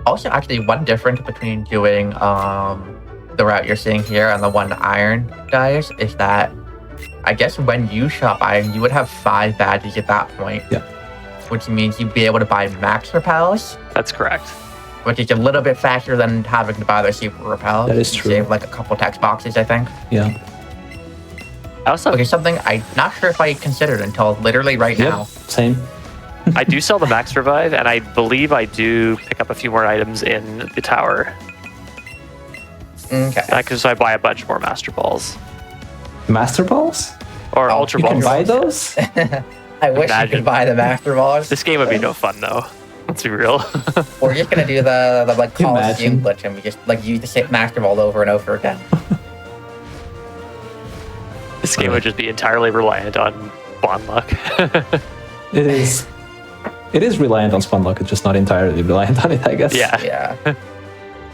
Also, actually, one difference between doing the route you're seeing here and the one Iron does is that I guess when you shop Iron, you would have 5 badges at that point. Yeah. Which means you'd be able to buy max repels, That's correct. which is a little bit faster than having to buy the super repels. That is You true. Save like a couple text boxes, I think. Yeah. I also Which is something I'm not sure if I considered until literally right Yep. now. Same. I do sell the max revive, and I believe I do pick up a few more items in the tower. Okay. Because I buy a bunch more master balls Master balls? or Oh, ultra You can balls. buy those? I wish you Imagine. could buy the master balls. This game would be no fun though. Let's be real. We're just gonna do the like Coliseum Imagine. glitch and we just like use the same master ball over and over again. This game would just be entirely reliant on spawn luck. It is. It is reliant on spawn luck. It's just not entirely reliant on it, I guess. Yeah. Yeah.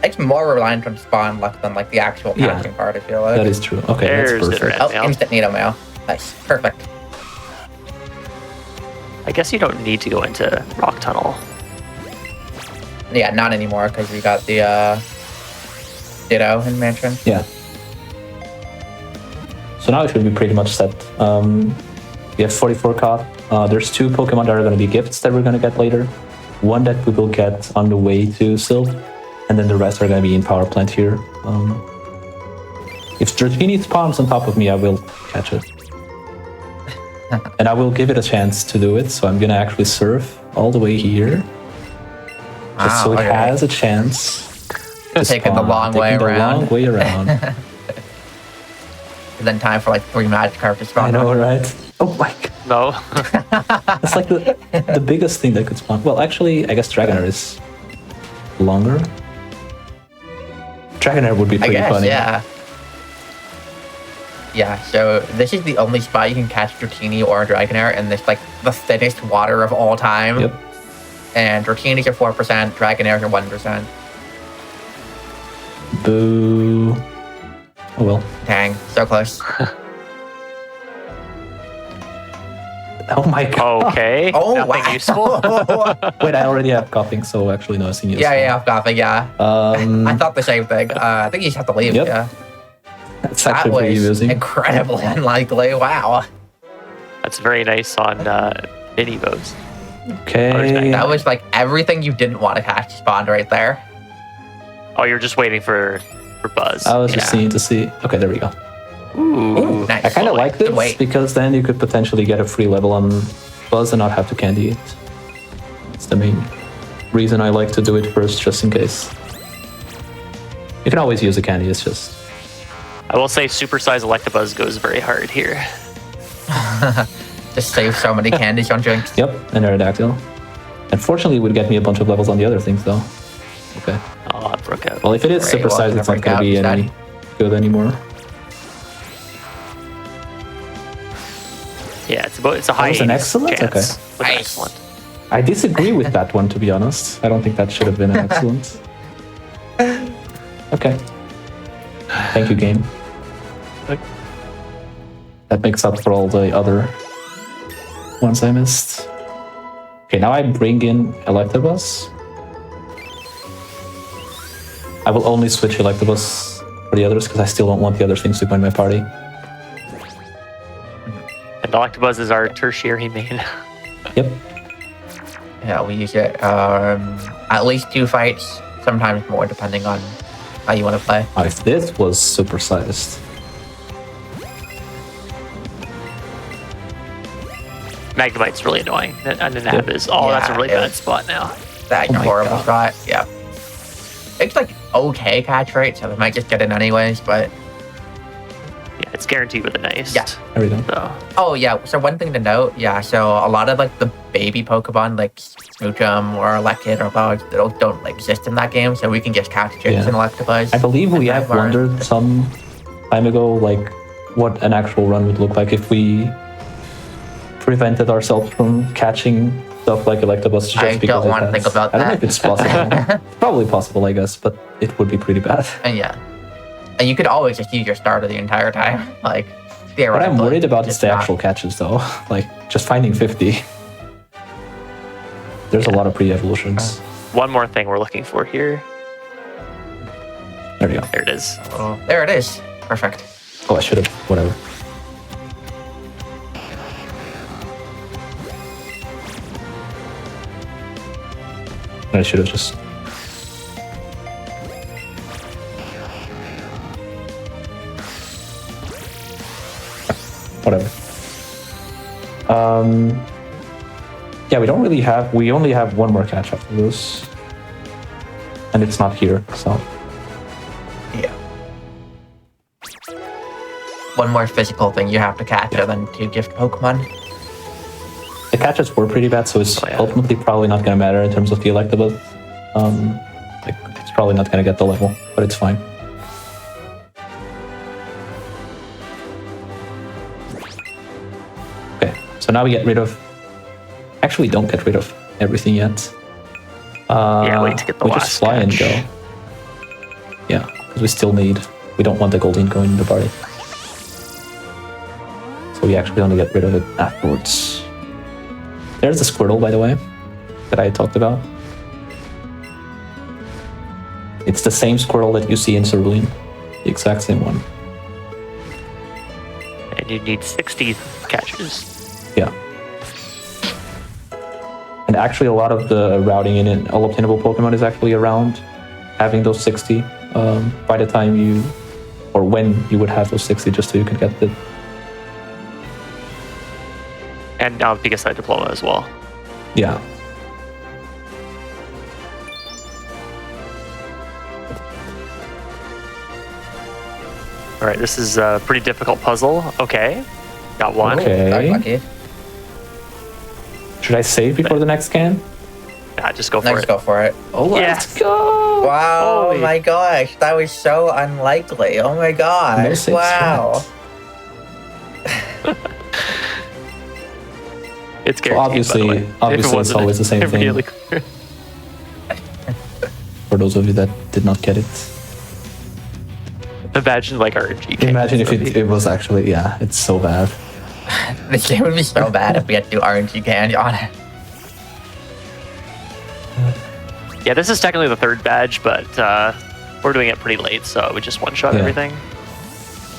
It's more reliant on spawn luck than like the actual Yeah. casting part, I feel like. That is true. Okay, There's that's the perfect. red. Oh, mail. instant Nito mail. Nice. Perfect. I guess you don't need to go into Rock Tunnel. Yeah, not anymore because we got the Ditto in Mansion. Yeah. So now it should be pretty much set. We have 44 caught. There's 2 Pokemon that are going to be gifts that we're going to get later. One that we will get on the way to Sylph, and then the rest are going to be in Power Plant here. If Dratini spawns on top of me, I will catch it. And I will give it a chance to do it, so I'm going to actually surf all the way here. Just so it okay. has a chance to Taking the spawn, long way taking the around. long way around. And then time for like 3 magic cards to spawn. I know, right? Oh my god. No. That's like the biggest thing that could spawn. Well, actually, I guess Dragonair is longer. Dragonair would be I pretty guess, funny. yeah. Yeah, so this is the only spot you can catch Dratini or Dragonair in this like the thinnest water of all time. Yep. And Dratini's are 4%, Dragonair's are 1%. Boo. Oh well. Dang, so close. Oh my god. Okay. Oh, Nothing wow. useful. Wait, I already have coughing, so actually no, I've seen you. yeah, I've got it, yeah. I thought the same thing. I think you just have to leave, Yep. yeah. That's That actually pretty was amusing. incredibly unlikely, wow. That's very nice on mini bows. Okay. That was like everything you didn't want to catch spawned right there. Oh, you're just waiting for Buzz. I was just Yeah. seeing to see. Okay, there we go. Ooh. Nice. I kind of like this Wait. because then you could potentially get a free level on Buzz and not have to candy it. That's the main reason I like to do it first, just in case. You can always use a candy, it's just... I will say Supersize Electabuzz goes very hard here. Just save so many candies on Jinx. Yep, and Aerodactyl. Unfortunately, it would get me a bunch of levels on the other things, though. Okay. Oh, it broke out. Well, if it is Great, well, supersized, it's not break going to out be instead. any good anymore. Yeah, it's a high. was an 80s excellent? chance. Okay. With an Nice. excellent. I disagree with that one, to be honest. I don't think that should have been an excellent. Okay. Thank you, game. Okay. That makes up for all the other ones I missed. Okay, now I bring in Electabuzz. I will only switch Electabuzz for the others because I still don't want the other things to join my party. And Electabuzz is our tertiary main. Yep. Yeah, we use it at least 2 fights, sometimes more, depending on how you want to play. If this was supersized. Magnemite's really annoying. And the nab is, that's a really bad spot now. That Oh my horrible God. shot, yeah. It's like okay catch rate, so we might just get it anyways, but Yeah, it's guaranteed with a nice. Yeah. There we go. So, oh yeah, so one thing to note, yeah, so a lot of like the baby Pokemon like Smoochum or Elected or Bug don't exist in that game, so we can just catch Jynx and Electabuzz. I believe we have Magmar. wondered some time ago, like, what an actual run would look like if we prevented ourselves from catching stuff like Electabuzz just I because don't it want to has- think about I don't know that. if it's possible. It's probably possible, I guess, but it would be pretty bad. And yeah. And you could always just use your starter the entire time. Like, What theoretically. I'm worried about is just the not. actual catches, though. Like, just finding 50. There's a lot of pre-evolutions. one more thing we're looking for here. There we go. There it is. Oh, there it is. Perfect. Oh, I should have. Whatever. I should have just. Whatever. Yeah, we don't really have. We only have one more catch after this, and it's not here. So Yeah. One more physical thing you have to catch other than to gift Pokemon. the catches were pretty bad, so it's Oh, yeah. ultimately probably not going to matter in terms of the Electabuzz. Like, it's probably not going to get the level, but it's fine. Okay, so now we get rid of. Actually, don't get rid of everything yet. Yeah, wait to get the we last just fly and catch. go. Yeah, because we still need. We don't want the Goldeen going in the party. So we actually only get rid of it afterwards. There's the Squirtle, by the way, that I talked about. It's the same Squirtle that you see in Cerulean. The exact same one. And you need 60 catches. Yeah. And actually, a lot of the routing in all obtainable Pokemon is actually around having those 60 by the time you, or when you would have those 60, just so you can get it. And Pika Diploma as well. Yeah. All right, this is a pretty difficult puzzle. Okay, got one. Okay. Sorry, lucky. Should I save before the next scan? Nah, just go for Let's it. go for it. Oh, let's go! Wow, Holy. my gosh, that was so unlikely. Oh my No gosh, safe wow. It's So guaranteed, obviously, by the way. If it obviously it's wasn't always the same thing. really clear. For those of you that did not get it. Imagine like RNG. games Imagine if would be- it was actually, yeah, it's so bad. This game would be so bad if we had to do RNG candy on it. Yeah, this is technically the third badge, but we're doing it pretty late, so we just one-shot Yeah. everything.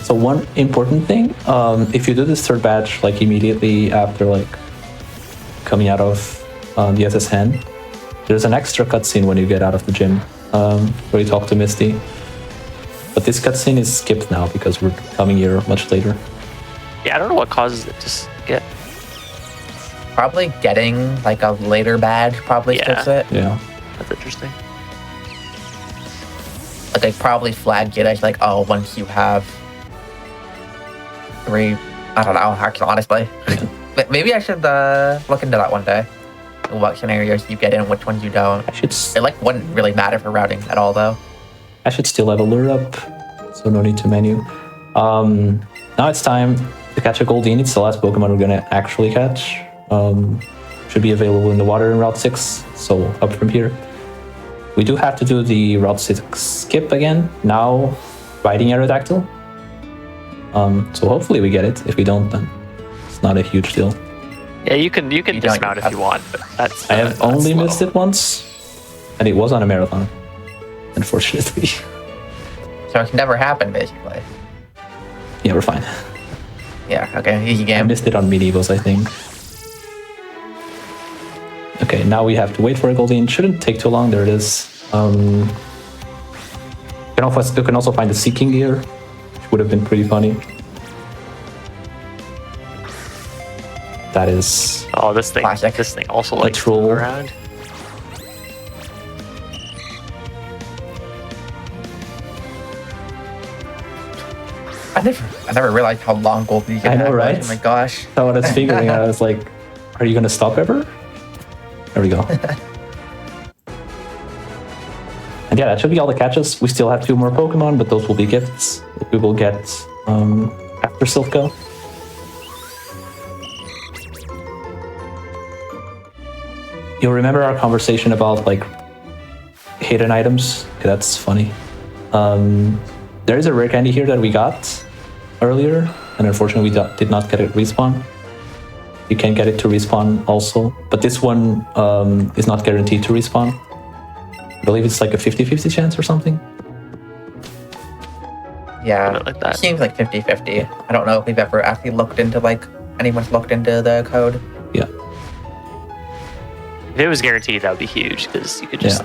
So one important thing, if you do this third batch like immediately after like coming out of the SSN, there's an extra cutscene when you get out of the gym where you talk to Misty. But this cutscene is skipped now because we're coming here much later. Yeah, I don't know what causes it to skip. Probably getting like a later badge probably Yeah. skips it. Yeah. That's interesting. But they probably flagged it as like, oh, once you have 3, I don't know, actually, honestly. But maybe I should look into that one day. What scenarios you get in, which ones you don't. It like wouldn't really matter for routing at all though. I should still have a lure up, so no need to menu. Now it's time to catch a Goldeen. It's the last Pokemon we're gonna actually catch. Should be available in the water in Route 6, so up from here. We do have to do the Route 6 skip again, now riding Aerodactyl. So hopefully we get it. If we don't, then it's not a huge deal. Yeah, you can You don't dismount if have- you want, but that's I have only missed it once, and it was on a marathon. unfortunately. So it can never happen, basically. Yeah, we're fine. Yeah, okay, easy I game. missed it on mini-boss, I think. Okay, now we have to wait for a Goldeen. Shouldn't take too long. There it is. You can also find the Seeking Gear, which would have been pretty funny. That is... Oh, this thing Classic. also likes to troll. move around. I never realized how long Goldeen I know, was. right? Oh my gosh. So when I was figuring out, I was like, are you going to stop ever? There we go. And yeah, that should be all the catches. We still have 2 more Pokemon, but those will be gifts that we will get after Silph. You'll remember our conversation about like hidden items. Okay, that's funny. There is a rare candy here that we got earlier, and unfortunately we did not get it respawn. You can get it to respawn also, but this one is not guaranteed to respawn. I believe it's like a 50-50 chance or something. Yeah, Something like that. it seems like 50-50. I don't know if we've ever actually looked into, like, anyone's looked into the code. Yeah. If it was guaranteed, that would be huge because you could just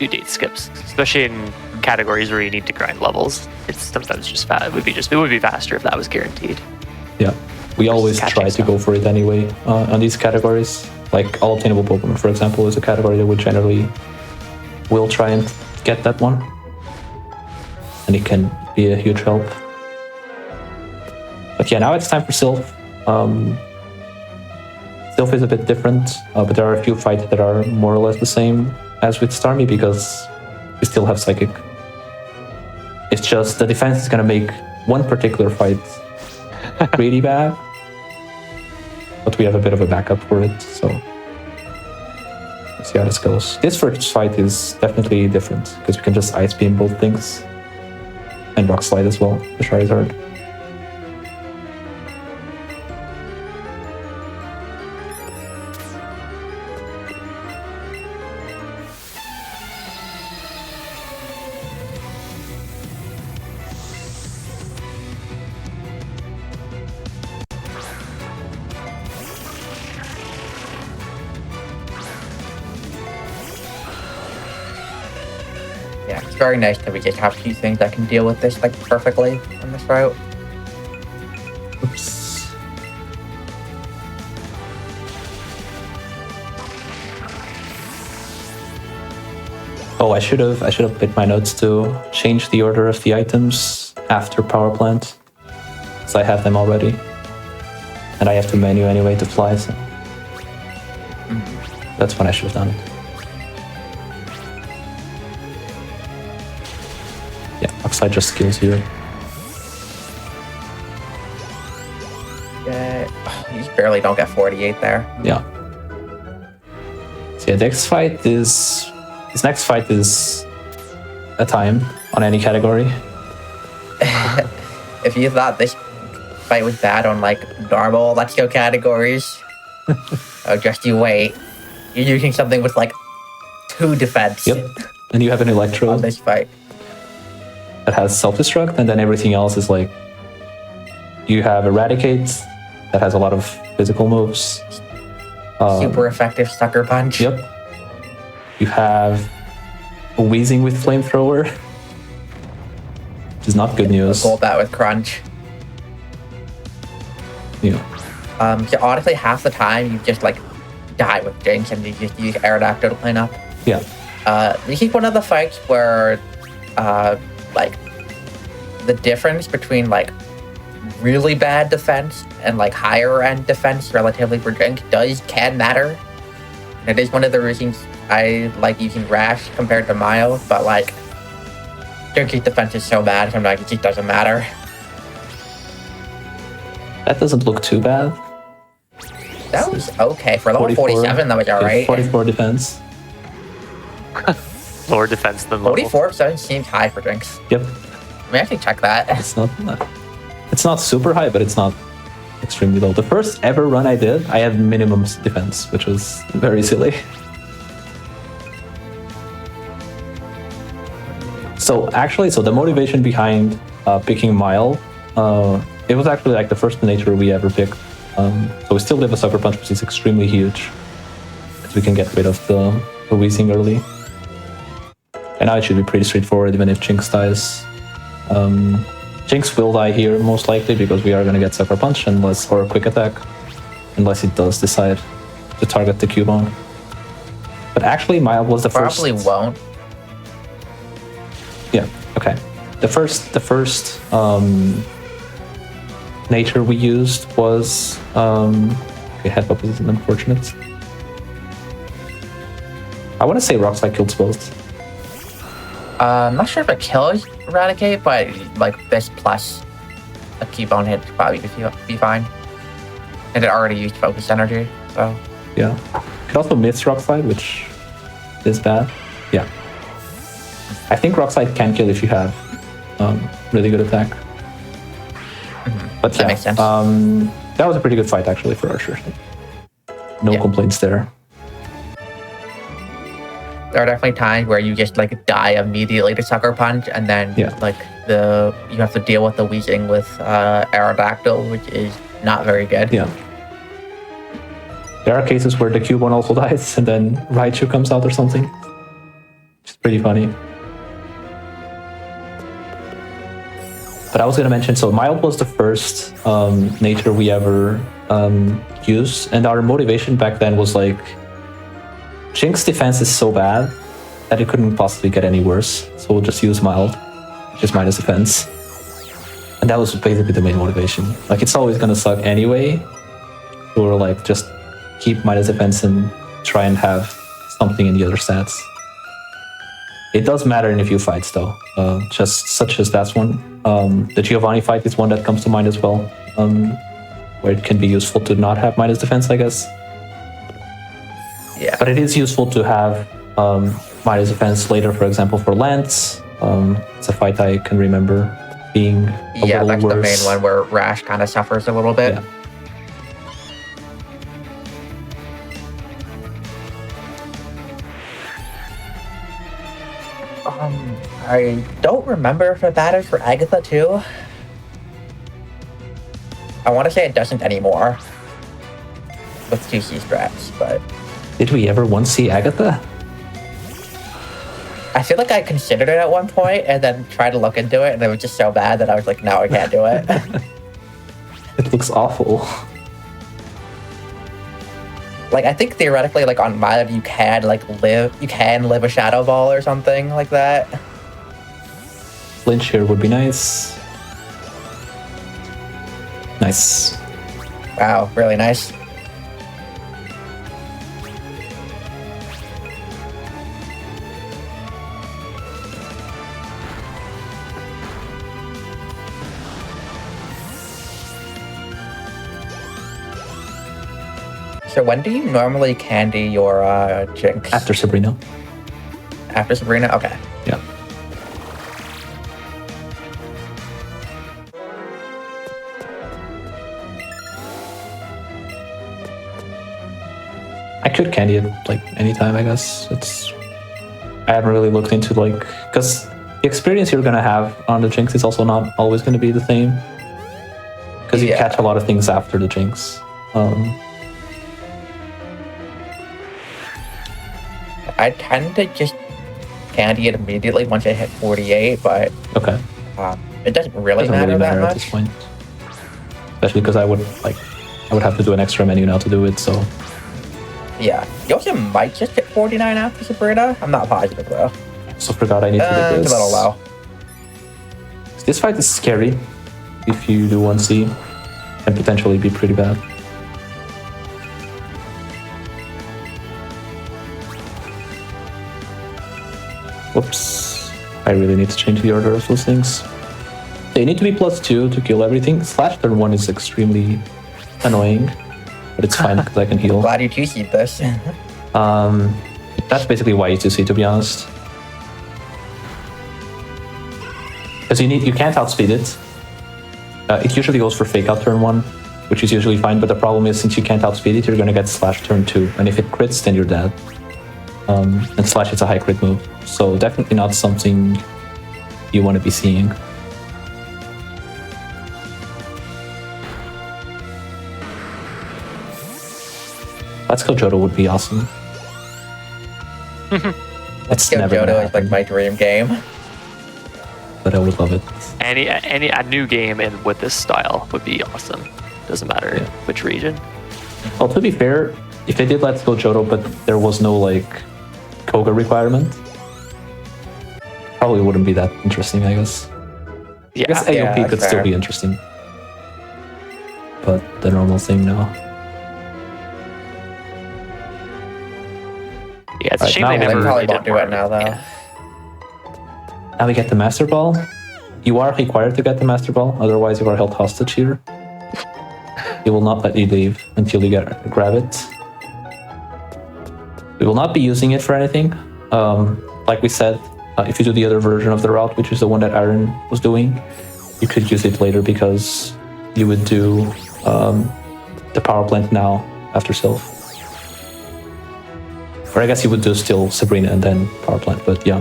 do date skips, especially in categories where you need to grind levels. It's sometimes just fast. It would be faster if that was guaranteed. Yeah. We always Catching try to stuff. go for it anyway on these categories. Like all obtainable Pokemon, for example, is a category that we generally will try and get that one. And it can be a huge help. But yeah, now it's time for Silph. Silph is a bit different, but there are a few fights that are more or less the same as with Starmie because we still have Psychic. It's just the defense is going to make one particular fight really bad, but we have a bit of a backup for it, so let's see how this goes. This first fight is definitely different because we can just Ice Beam both things and Rock Slide as well, the Charizard. Yeah, it's very nice that we just have 2 things that can deal with this, like, perfectly on this route. Oops. Oh, I should have put my notes to change the order of the items after Power Plant, because I have them already, and I have the menu anyway to fly. So that's when I should have done it. Yeah, Oxide just skills here. Yeah, you just barely don't get 48 there. Yeah. So yeah, this next fight is a time on any category. If you thought this fight was bad on, like, normal Let's Go categories, oh, just you wait. You're using something with, like, 2 defense Yep. And you have an Electro on this fight. that has Self-Destruct, and then everything else is like... You have Eradicate, that has a lot of physical moves. Super effective Sucker Punch. Yep. You have a Wheezing with Flamethrower, which is not good news. Gold that with Crunch. Yeah. So honestly, half the time you just, like, die with Jinx and you just use Aerodactyl to clean up. Yeah. This is one of the fights where, like, the difference between, like, really bad defense and, like, higher end defense relatively for Jinx can matter. And it is one of the reasons I like using Rash compared to Miles, but, like, Jinx's defense is so bad sometimes it just doesn't matter. That doesn't look too bad. That was okay. For level 47, that was alright. 44 defense. Lower defense than level. 44% seems high for Jinx. Yep. Let me actually check that. It's not super high, but it's not extremely low. The first ever run I did, I had minimum defense, which was very silly. So actually, the motivation behind picking Mile, it was actually like the first nature we ever picked. So we still live a Sucker Punch, which is extremely huge. So we can get rid of the Weezing early. And now it should be pretty straightforward, even if Jinx dies. Jinx will die here most likely because we are going to get Sucker Punch or Quick Attack, unless it does decide to target the Cubone. But actually, Mile was the first. Probably won't. Yeah. Okay. The first nature we used was okay. Headbutt is unfortunate. I want to say Rock Slide kills both. I'm not sure if it kills Eradicate, but like this plus a Cubone hit would probably be fine. And it already used Focus Energy, so. Yeah. Could also miss Rock Slide, which is bad. Yeah. I think Rock Slide can kill if you have really good attack. But that makes sense. That was a pretty good fight actually for Archer. No complaints there. There are definitely times where you just like die immediately to Sucker Punch, and then like you have to deal with the Weezing with Aerodactyl, which is not very good. Yeah. There are cases where the Cubone also dies, and then Raichu comes out or something. It's pretty funny. But I was gonna mention, so Mild was the first nature we ever used, and our motivation back then was like, Jinx defense is so bad that it couldn't possibly get any worse, so we'll just use Mild, which is minus defense. And that was basically the main motivation. Like, it's always gonna suck anyway, so we're like, just keep minus defense and try and have something in the other stats. It does matter in a few fights though, just such as that one. The Giovanni fight is one that comes to mind as well, where it can be useful to not have minus defense, I guess. Yeah. But it is useful to have minus defense later, for example, for Lance. It's a fight I can remember being a little that's worse. the main one where Rash kind of suffers a little bit. Yeah. I don't remember if that is for Agatha too. I want to say it doesn't anymore with 2C strats, but Did we ever once see Agatha? I feel like I considered it at one point and then tried to look into it, and it was just so bad that I was like, no, I can't do it. It looks awful. Like, I think theoretically, like on Mild, you can live a Shadow Ball or something like that. Flinch here would be nice. Nice. Wow, really nice. So when do you normally candy your Jinx? After Sabrina. After Sabrina? Okay. Yeah. I could candy it like anytime, I guess. I haven't really looked into like, because the experience you're gonna have on the Jinx is also not always gonna be the same. Because you catch a lot of things after the Jinx. I tend to just candy it immediately once I hit 48, but okay. It doesn't really matter that much at this point. Especially because I would have to do an extra menu now to do it, so. Yeah. You also might just hit 49 after Sabrina. I'm not positive though. So forgot I need to do this. It's a little low. This fight is scary if you do 1C, and potentially be pretty bad. Whoops. I really need to change the order of those things. They need to be +2 to kill everything. Slash turn 1 is extremely annoying, but it's fine because I can heal. Glad you 2C'd this. That's basically why you 2C, to be honest. Because you can't outspeed it. It usually goes for fake out turn 1, which is usually fine, but the problem is since you can't outspeed it, you're gonna get slash turn 2, and if it crits, then you're dead. And slash is a high crit move, so definitely not something you want to be seeing. Let's Go Johto would be awesome. It's Go never gonna Johto is like happen, my dream game. but I would love it. A new game in with this style would be awesome. Doesn't matter Yeah. which region. Well, to be fair, if they did Let's Go Johto, but there was no like Koga requirement, probably wouldn't be that interesting, I guess. Yeah, I guess AOP yeah, could fair. still be interesting, but the normal thing, no. yeah. It's a Right, shame now they they never probably really won't did do it more. now, though. Yeah. Now we get the Master Ball. You are required to get the Master Ball, otherwise you are held hostage here. He will not let you leave until you grab it. We will not be using it for anything. Like we said, if you do the other version of the route, which is the one that Aaron was doing, you could use it later because you would do the power plant now after Sylph. Or I guess you would do still Sabrina and then power plant, but yeah.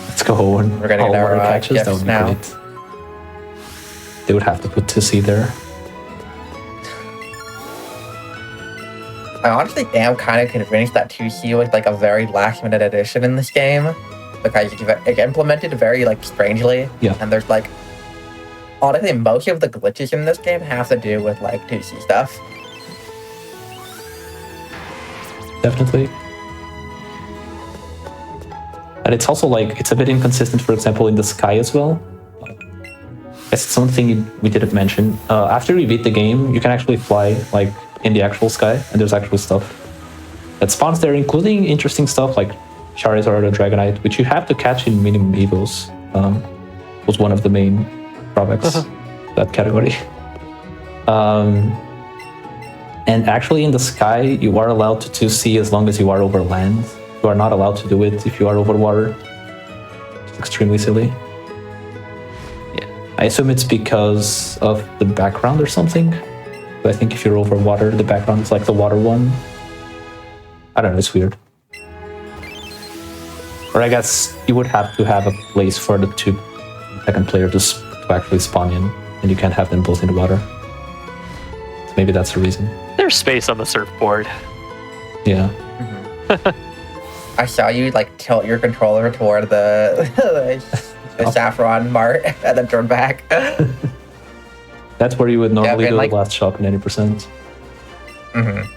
Let's go and We're gonna all get our, water catches. That gifts would be now. great. They would have to put 2C there. I honestly am kind of convinced that 2C was like a very last minute addition in this game. Because it implemented very like strangely. Yeah. And there's like honestly most of the glitches in this game have to do with like 2C stuff. Definitely. And it's also like, it's a bit inconsistent, for example, in the sky as well. It's something we didn't mention. After you beat the game, you can actually fly like in the actual sky, and there's actually stuff that spawns there, including interesting stuff like Charizard or Dragonite, which you have to catch in minimum evos. Was one of the main drawbacks that category. And actually in the sky, you are allowed to 2C as long as you are over land. You are not allowed to do it if you are over water. It's extremely silly. Yeah, I assume it's because of the background or something. But I think if you're over water, the background is like the water one. I don't know, it's weird. Or I guess you would have to have a place for the second player to actually spawn in, and you can't have them both in the water. So maybe that's the reason. There's space on the surfboard. Yeah. I saw you like tilt your controller toward the saffron mart and then turn back. That's where you would normally and do like- the last shop in 80%. Mm-hmm.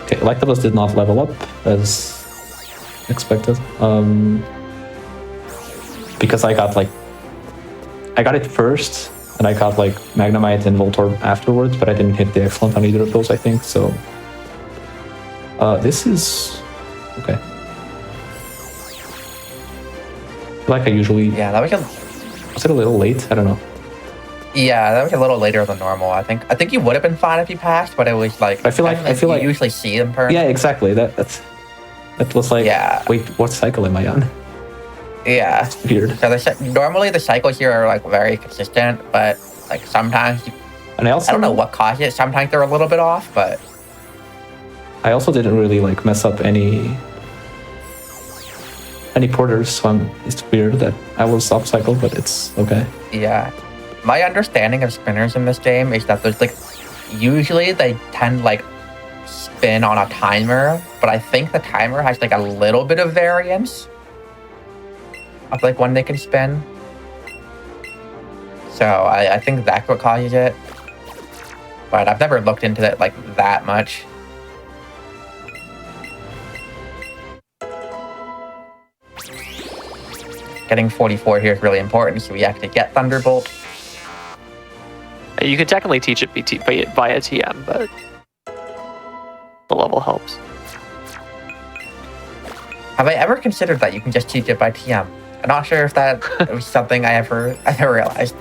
Okay, Electabuzz did not level up as expected. Because I got it first, and I got like Magnemite and Voltorb afterwards, but I didn't hit the Excellent on either of those, I think, so. This is okay. I feel like I usually Yeah, that was was it a little late? I don't know. that was a little later than normal. I think you would have been fine if you passed, but it was like I feel like you usually see them turn. Yeah, exactly. That was like, Yeah. wait, what cycle am I on? Yeah. Weird. So normally the cycles here are like very consistent, but like sometimes And I also I don't know what caused it. Sometimes they're a little bit off, but I also didn't really like mess up any porters, so it's weird that I was off cycle, but it's okay. yeah. My understanding of spinners in this game is that there's like usually they tend like spin on a timer, but I think the timer has like a little bit of variance of like when they can spin. So I think that's what causes it. But I've never looked into it like that much. Getting 44 here is really important, so we actually get Thunderbolt. You can technically teach it via TM, but the level helps. Have I ever considered that you can just teach it by TM? I'm not sure if that was something I ever realized.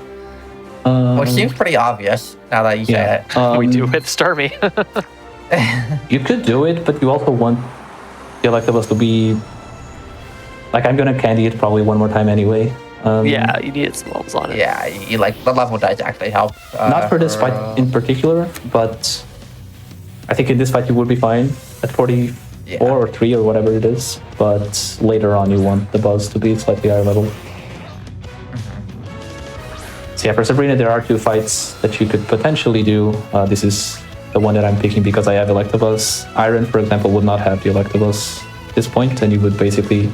Which seems pretty obvious now that you say it. We do with Starmie. You could do it, but you also want the Electabuzz to be like, I'm gonna candy it probably one more time anyway. Yeah, you needed some levels on it. Yeah, you like the level does actually help. Not for this fight in particular, but I think in this fight you would be fine at 44 or 3 or whatever it is. But later on, you want the buzz to be slightly higher level. So yeah, for Sabrina, there are 2 fights that you could potentially do. This is the one that I'm picking because I have Electabuzz. Iron, for example, would not have the Electabuzz at this point, and you would basically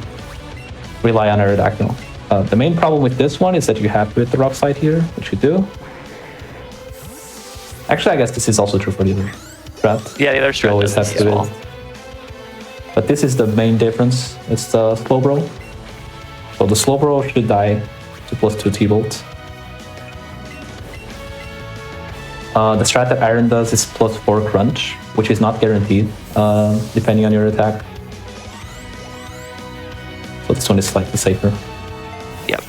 rely on Aerodactyl. The main problem with this one is that you have to hit the rock slide here, which you do. Actually, I guess this is also true for the other strat. Yeah, the other You strat always does have as to well. hit. But this is the main difference. It's the Slowbro. So the Slowbro should die to +2 T-Bolt. The strat that Iron does is +4 Crunch, which is not guaranteed, depending on your attack. So this one is slightly safer. Yep.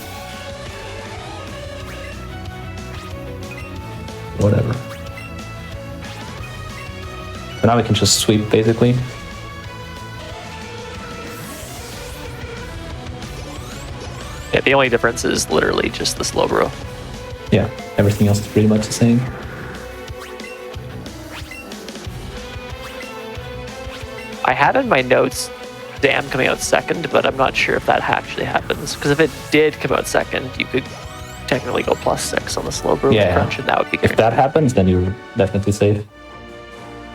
Whatever. So now we can just sweep, basically. Yeah, the only difference is literally just the Slowbro. Yeah, everything else is pretty much the same. I had in my notes Dam coming out second, but I'm not sure if that actually happens. Because if it did come out second, you could technically go +6 on the Slowbro Yeah. crunch, and that would be If guaranteed. that happens, then you're definitely safe.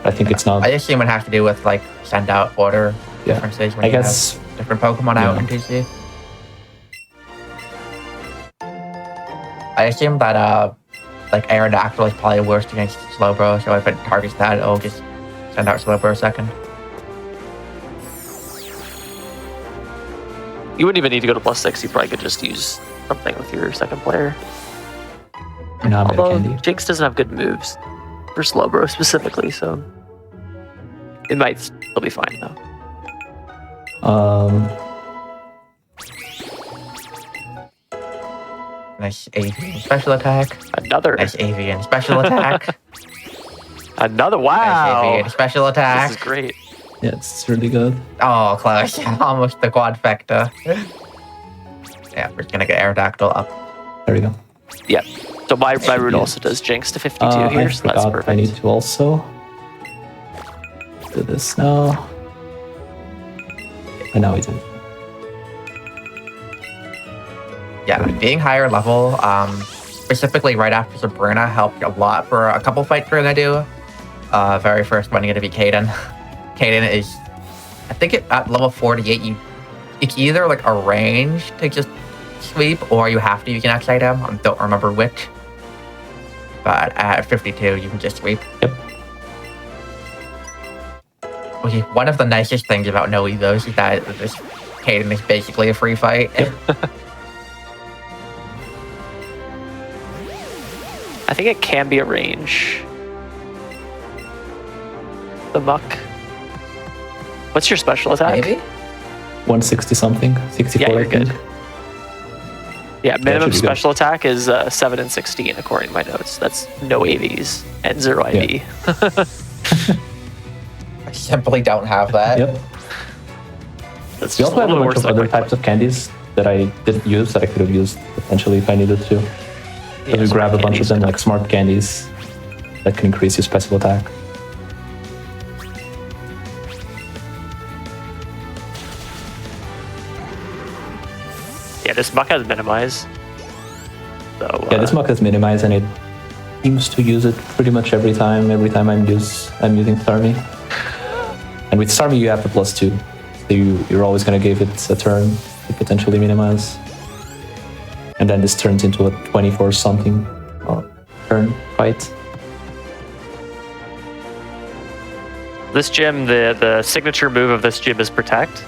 I think it's not. I assume it has to do with like send out order Yeah. differences when I you guess. have different Pokemon out Yeah. in TC. I assume that like Aerodactyl is probably worse against Slowbro, so if it targets that, it'll just send out Slowbro second. You wouldn't even need to go to +6. You probably could just use something with your second player. No, I'm Although candy. Jinx doesn't have good moves for Slowbro specifically, so it might still be fine though. Nice avian special attack. Another, Nice avian special attack. another. Nice Wow, avian special attack. this is great. Yeah, it's really good. Oh, close. Almost the quadfecta. Yeah, we're gonna get Aerodactyl up. There we go. Yeah. So my route also does Jinx to 52 I here, so that's forgot perfect. I need to also do this now. And now we do. Yeah, being higher level, specifically right after Sabrina, helped a lot for a couple fights we're gonna do. Very first one gonna be Caden. Caden is, I think at level 48, you can either like arrange to just sweep, or you have to use an X item. I don't remember which. But at 52, you can just sweep. Yep. Okay, one of the nicest things about no Evos is that this Caden is basically a free fight. I think it can be a range. The Muck. What's your special attack? Maybe? 160 something, 64 Yeah, you're I think. good. Yeah, minimum should be good. special attack is 7 and 16 according to my notes. That's no AVs and 0 IV. I simply don't have that. Yep. That's We just also have a little bunch worse of than other types of candies that I didn't use that I could have used potentially if I needed to. Yeah, we grab a bunch of candies. them, like smart candies, that can increase your special attack. Yeah, this Muck has minimize. So Yeah, this Muck is minimized and it seems to use it pretty much every time. Every time I'm using Starmie. And with Starmie you have the +2. So you're always going to give it a turn to potentially minimize. And then this turns into a 24 something turn fight. this gym, the signature move of this gym is Protect.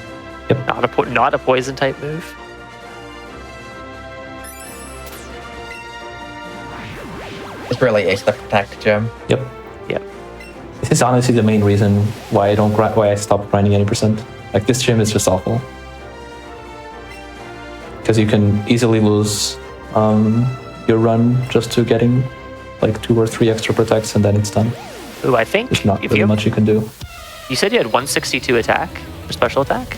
Yep. Not a poison type move. It's really is the Protect gym. Yep. Yep. This is honestly the main reason why I stopped grinding any percent. Like this gym is just awful. Because you can easily lose your run just to getting like 2 or 3 extra protects and then it's done. Ooh, I think There's not if really you much you can do. you said you had 162 attack for special attack.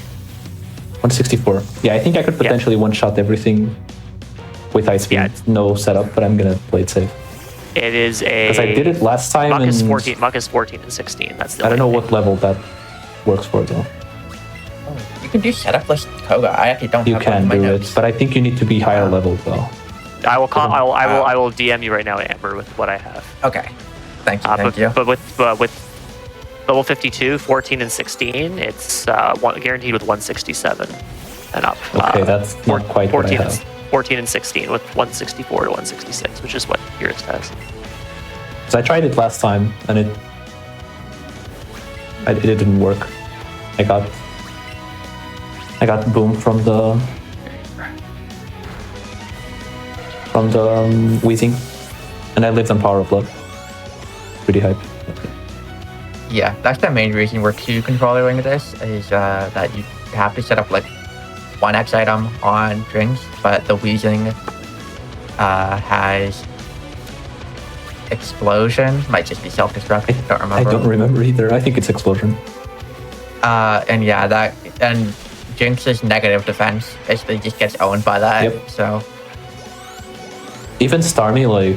164. Yeah, I think I could potentially one-shot everything with ice speed. Yeah. No setup, but I'm gonna play it safe. It is a. Because I did it last time. Muck is and 14. Muck is 14 and 16. That's the. I don't know only what level that works for though. You can do setupless Koga. I actually don't You have one in can my do notes. it, but I think you need to be higher level though. thing. I will DM you right now, Amber, with what I have. Okay. Thank you. But with level 52, 14, and 16, it's guaranteed with 167 and up. Okay, that's not quite what I 14 have. 14 and 16 with 164 to 166, which is what yours has. Because I tried it last time and it didn't work. I got boom from the wheezing, and I lived on Power of Love. Pretty hype. Yeah, that's the main reason we're controlling this is that you have to set up like 1x item on drinks, but the wheezing has explosion. Might just be self-destruct. Don't remember. I don't remember either. I think it's explosion. And yeah, and Jinx's negative defense basically just gets owned by that. Yep. So Even Starmie like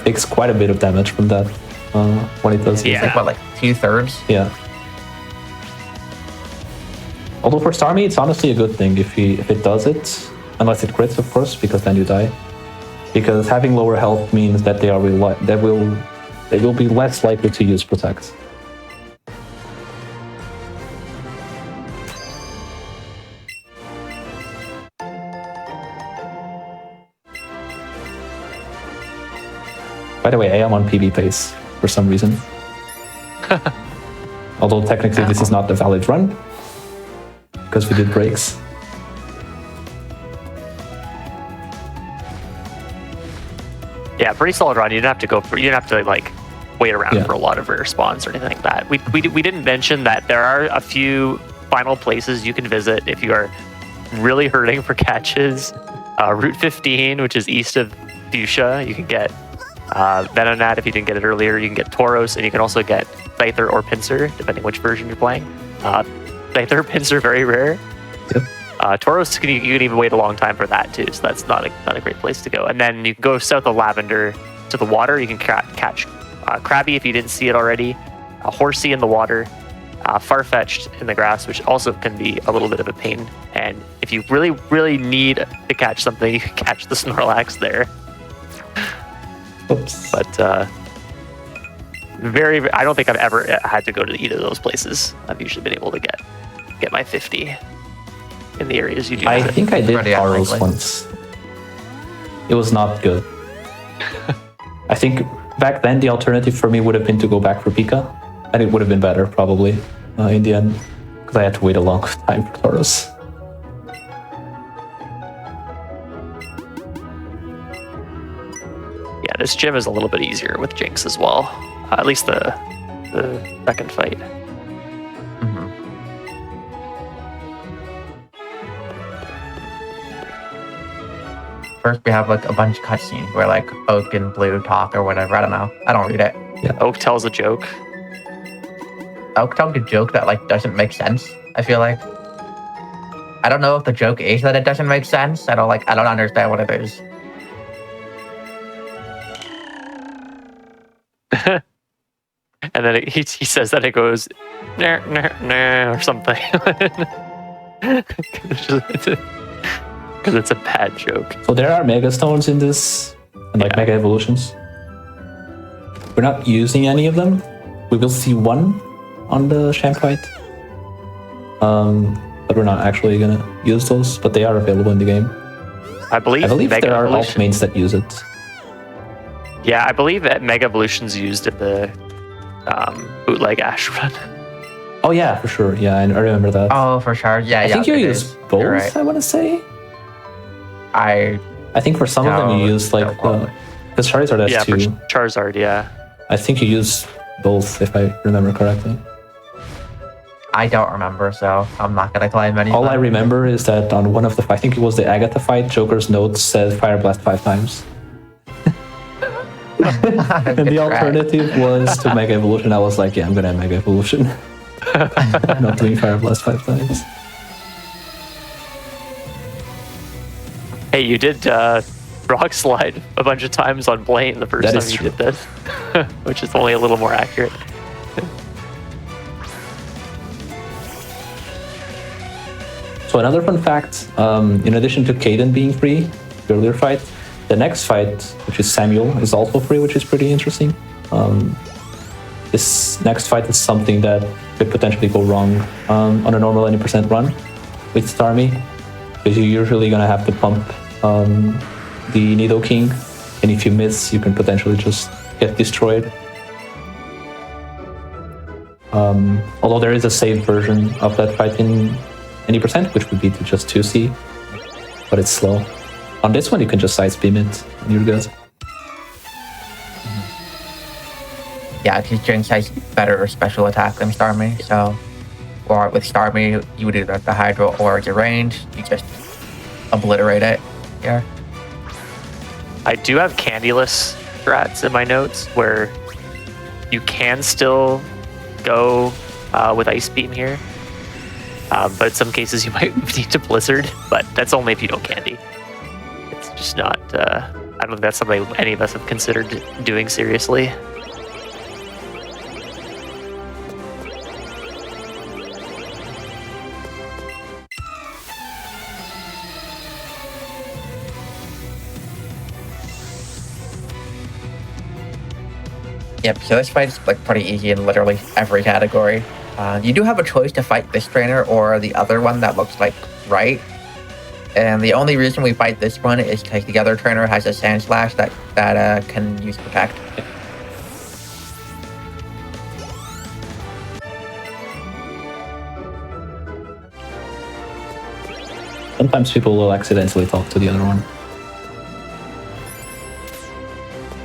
takes quite a bit of damage from that when it does. Yeah. it's like 2/3. Yeah. Although for Starmie, it's honestly a good thing if it does it, unless it crits, of course, because then you die. Because having lower health means that they will be less likely to use Protect. By the way, I am on PB pace for some reason. Although technically this is not a valid run, because we did breaks. Yeah, pretty solid run. You didn't have to like wait around for a lot of rare spawns or anything like that. We didn't mention that there are a few final places you can visit if you are really hurting for catches. Route 15, which is east of Fuchsia, you can get Venonat if you didn't get it earlier. You can get Tauros, and you can also get Scyther or Pinsir, depending which version you're playing. Scyther, Pinsir, very rare. Yep. Tauros, you can even wait a long time for that too, so that's not a great place to go. And then you can go south of Lavender to the water. You can catch Krabby if you didn't see it already, Horsey in the water, Farfetch'd in the grass, which also can be a little bit of a pain. And if you really, really need to catch something, you can catch the Snorlax there. Oops. But I don't think I've ever had to go to either of those places. I've usually been able to get my 50 in the areas you do. I think I did Pretty Tauros unlikely. once. It was not good. I think back then the alternative for me would have been to go back for Pika, and it would have been better probably in the end, because I had to wait a long time for Tauros. Yeah, this gym is a little bit easier with Jinx as well. At least the second fight. First, we have like a bunch of cutscenes where like Oak and Blue talk or whatever. I don't know. I don't read it. Oak tells a joke. Oak told a joke that like doesn't make sense. I feel like. I don't know if the joke is that it doesn't make sense. I don't understand what it is. And then he says that it goes nah, nah, nah, or something. Because it's a bad joke. So there are Mega Stones in this, and like Mega Evolutions. We're not using any of them. We will see one on the champ fight. But we're not actually gonna use those, but they are available in the game. I believe Mega there are alt Evolution. mains that use it. Yeah, I believe that Mega Evolution's used in the bootleg Ash run. Oh yeah, for sure. Yeah, I remember that. Oh, for sure. Yeah, I think you it use is. both. You're right. I want to say. I think for some of them you use like because Charizard has Yeah, two. for Charizard, yeah. I think you use both if I remember correctly. I don't remember, so I'm not gonna claim any. All I remember is that on one of the, I think it was the Agatha fight, Joker's notes said Fire Blast 5 times. And the alternative was to Mega Evolution. I was like, yeah, I'm gonna have Mega Evolution. Not doing Fire Blast 5 times. Hey, you did rock slide a bunch of times on Blaine the first That time is you true. did this, which is only a little more accurate. So another fun fact, in addition to Caden being free, the earlier fight, the next fight, which is Samuel, is also free, which is pretty interesting. This next fight is something that could potentially go wrong on a normal 90% run with Starmie, because you're usually going to have to pump the Nido King, and if you miss, you can potentially just get destroyed. Although there is a saved version of that fight in any percent, which would be to just 2C, but it's slow. On this one, you can just side beam it, and you're good. Yeah, because Jinx has better special attack than Starmie, so... Or with Starmie, you would either the Hydro or the range, you just obliterate it. Yeah. I do have candyless strats in my notes where you can still go with Ice Beam here. But in some cases you might need to Blizzard, but that's only if you don't candy. It's just not, I don't think that's something any of us have considered doing seriously. Yep, so this fight's like pretty easy in literally every category. You do have a choice to fight this trainer or the other one that looks like right. And the only reason we fight this one is because the other trainer has a Sand Slash that can use Protect. Sometimes people will accidentally talk to the other one.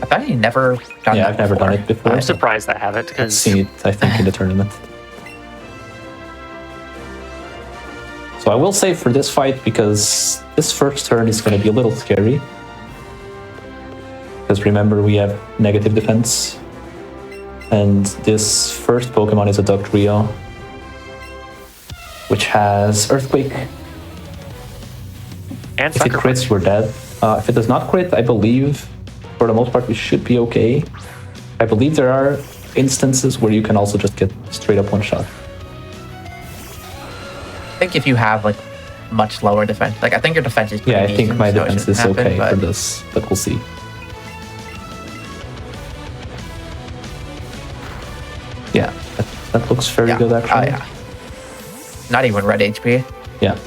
I've actually never done Yeah, that I've never before. done it before. I'm surprised I haven't, I've because seen it, I think, in the tournament. So I will say for this fight, because this first turn is going to be a little scary. Because remember, we have negative defense. And this first Pokemon is a Dugtrio, which has Earthquake. and If it Sucker crits, Punch. we're dead. If it does not crit, I believe, for the most part, we should be okay. I believe there are instances where you can also just get straight up one shot. I think if you have like much lower defense, like I think your defense is pretty Yeah, I think decent, my so it defense shouldn't is happen, okay but for this, but we'll see. Yeah, that looks very yeah. good actually. Oh yeah. Not even red HP. Yeah.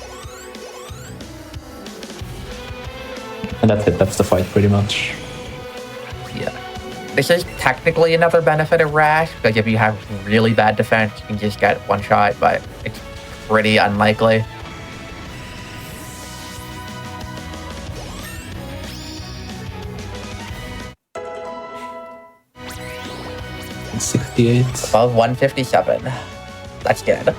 And that's it, that's the fight pretty much. Yeah. This is technically another benefit of Rash, because if you have really bad defense, you can just get one shot, but it's pretty unlikely. It's 68. Above 157. That's good.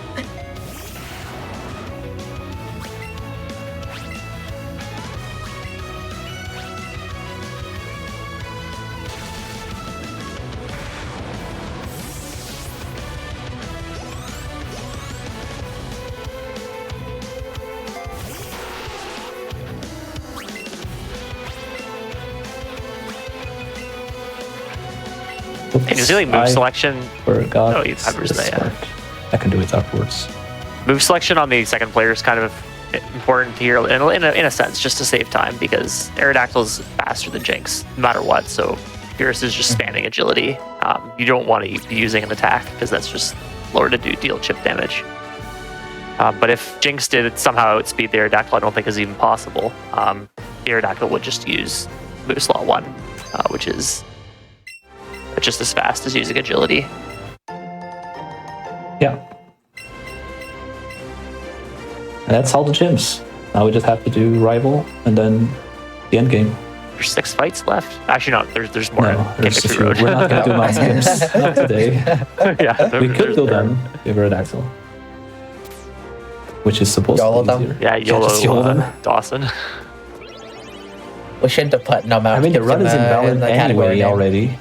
Oops, And usually move I selection. forgot Oh, you have yours this there, yeah. part. I can do it afterwards. Move selection on the second player is kind of important here in a sense, just to save time, because Aerodactyl is faster than Jinx, no matter what. So Pyrrhus is just spamming agility. You don't want to be using an attack, because that's just lower to deal chip damage. But if Jinx did somehow outspeed the Aerodactyl, I don't think is even possible. The Aerodactyl would just use move slot 1, which is just as fast as using agility. Yeah. And that's all the gyms. Now we just have to do rival and then the end game. There's 6 fights left. Actually, no, there's more. No, in there's a Victory few. Road. We're not going to do mouse games. Not today. Yeah, We could do them. Give her a Daxel. Which is supposed YOLO to be them. easier. Yeah, YOLO, just YOLO them. Dawson. We shouldn't have put no mouse I mean, the skips run is in invalid the category anyway name. already.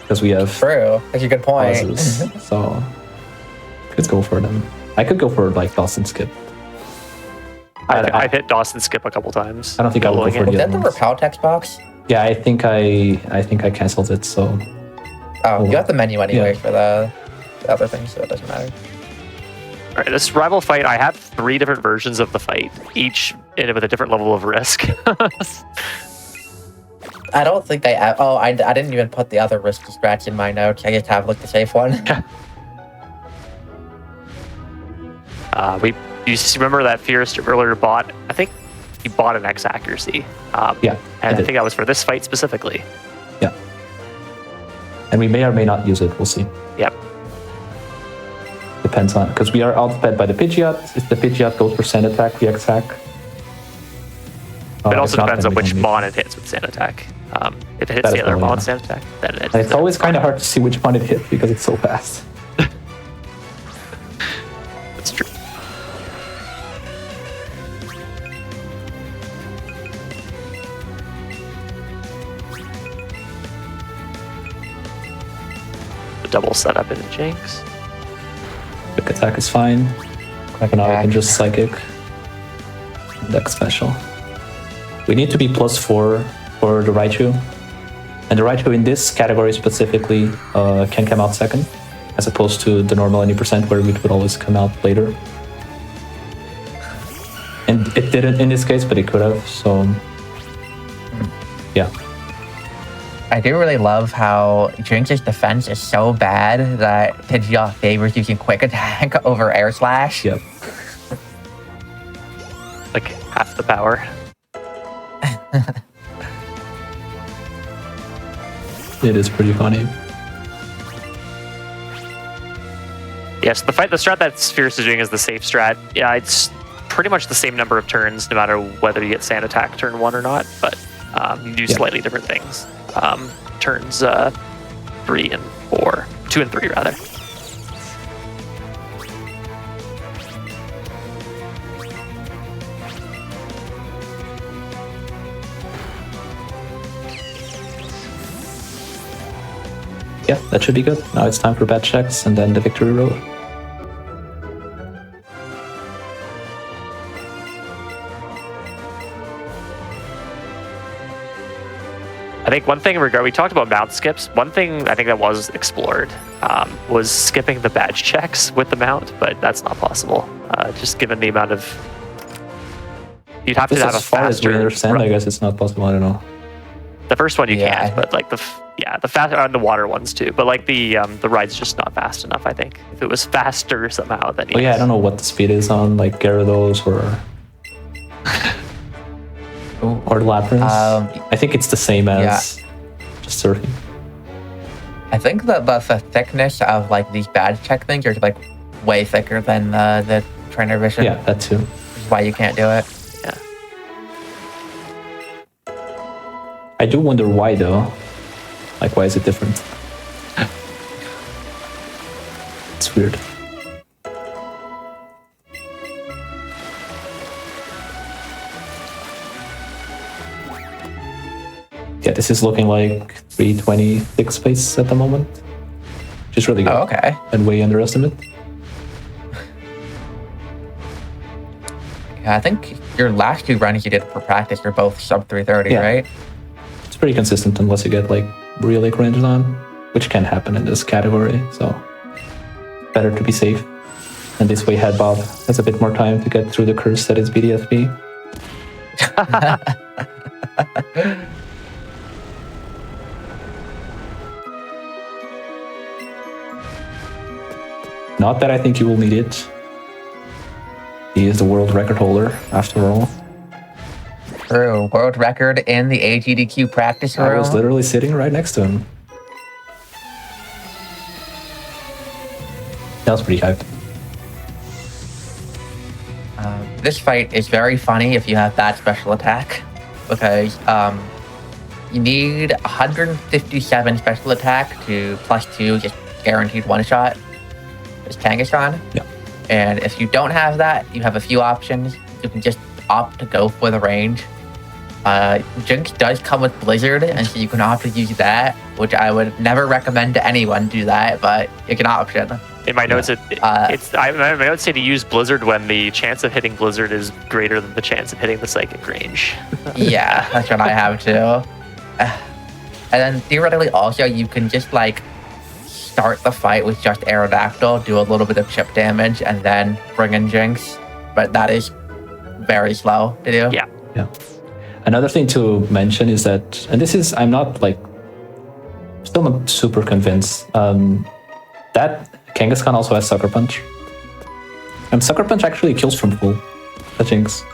Because we have True. That's a good point. pauses. So, could go for them. I could go for like Dawson skip. I've hit Dawson skip a couple times. I don't think I would go for Was the that other the ones. repel text box? Yeah, I think I canceled it. So Oh, you got the menu anyway Yeah. for the other things, so it doesn't matter. All right, this rival fight, I have 3 different versions of the fight, each with a different level of risk. I don't think I didn't even put the other risk scratch in my notes. I just have like the safe one. You remember that Fierce earlier bought, I think he bought an X accuracy. yeah, And I did. think that was for this fight specifically. Yeah. And we may or may not use it. We'll see. Yep. Depends on, because we are outfed by the Pidgeot. If the Pidgeot goes for Sand Attack, we attack. It also if not, depends then on we which don't need mon it hits with Sand Attack. If it hits That the is other probably mon not. Sand Attack, then it And it's always kind of hard to see which one it hit because it's so fast. That's true. The double setup in Jinx. Quick attack is fine. Quick Now I attack. can just Psychic. Deck special. We need to be +4 for the Raichu. And the Raichu in this category specifically can come out second, as opposed to the normal any % where it would always come out later. And it didn't in this case, but it could have, so yeah. I do really love how Jinx's defense is so bad that Pidgeot favors using quick attack over air slash. Yep. Like half the power. It is pretty funny. Yes, the strat that Fierce is doing is the safe strat. Yeah, it's pretty much the same number of turns no matter whether you get Sand Attack turn 1 or not, but you do slightly different things. Turns 3 and 4. 2 and 3 rather. Yeah, that should be good. Now it's time for bad checks and then the victory road. I think one thing we talked about mount skips. One thing I think that was explored was skipping the badge checks with the mount, but that's not possible. Just given the amount of, you'd have to have a As far as we faster. understand, I guess it's not possible. I don't know. The first one you Yeah. can't, but like the faster and the water ones too. But like the ride's just not fast enough. I think if it was faster somehow, then Oh yeah, I yes. don't know what the speed is on like Gyarados or Labyrinth. I think it's the same as just surfing. I think that the thickness of like these badge check things are like way thicker than the trainer vision. Yeah, that too. Which is why you can't do it. Yeah. I do wonder why though. Like, why is it different? It's weird. Yeah, this is looking like 326 space at the moment, which is really good Oh, okay. and way underestimate. Yeah, I think your last 2 runs you did for practice were both sub 330, Yeah. right? It's pretty consistent unless you get like really cringed on, which can happen in this category. So better to be safe. And this way, Head Bob has a bit more time to get through the curse that is BDSP. Not that I think you will need it. He is the world record holder, after all. True. World record in the AGDQ practice room. I was literally sitting right next to him. That was pretty hyped. This fight is very funny if you have bad special attack, because you need 157 special attack to +2 just guaranteed one shot. It's Kangaskhan. Yeah. And if you don't have that, you have a few options. You can just opt to go for the range. Jinx does come with Blizzard, and so you can opt to use that, which I would never recommend to anyone do that, but it's an option. In my notes, my notes say to use Blizzard when the chance of hitting Blizzard is greater than the chance of hitting the psychic range. Yeah, that's what I have too. And then theoretically also you can just like start the fight with just Aerodactyl, do a little bit of chip damage, and then bring in Jinx. But that is very slow to do. Yeah. Yeah. Another thing to mention is that, and this is, I'm not like, still not super convinced, that Kangaskhan also has Sucker Punch. And Sucker Punch actually kills from full, the Jinx.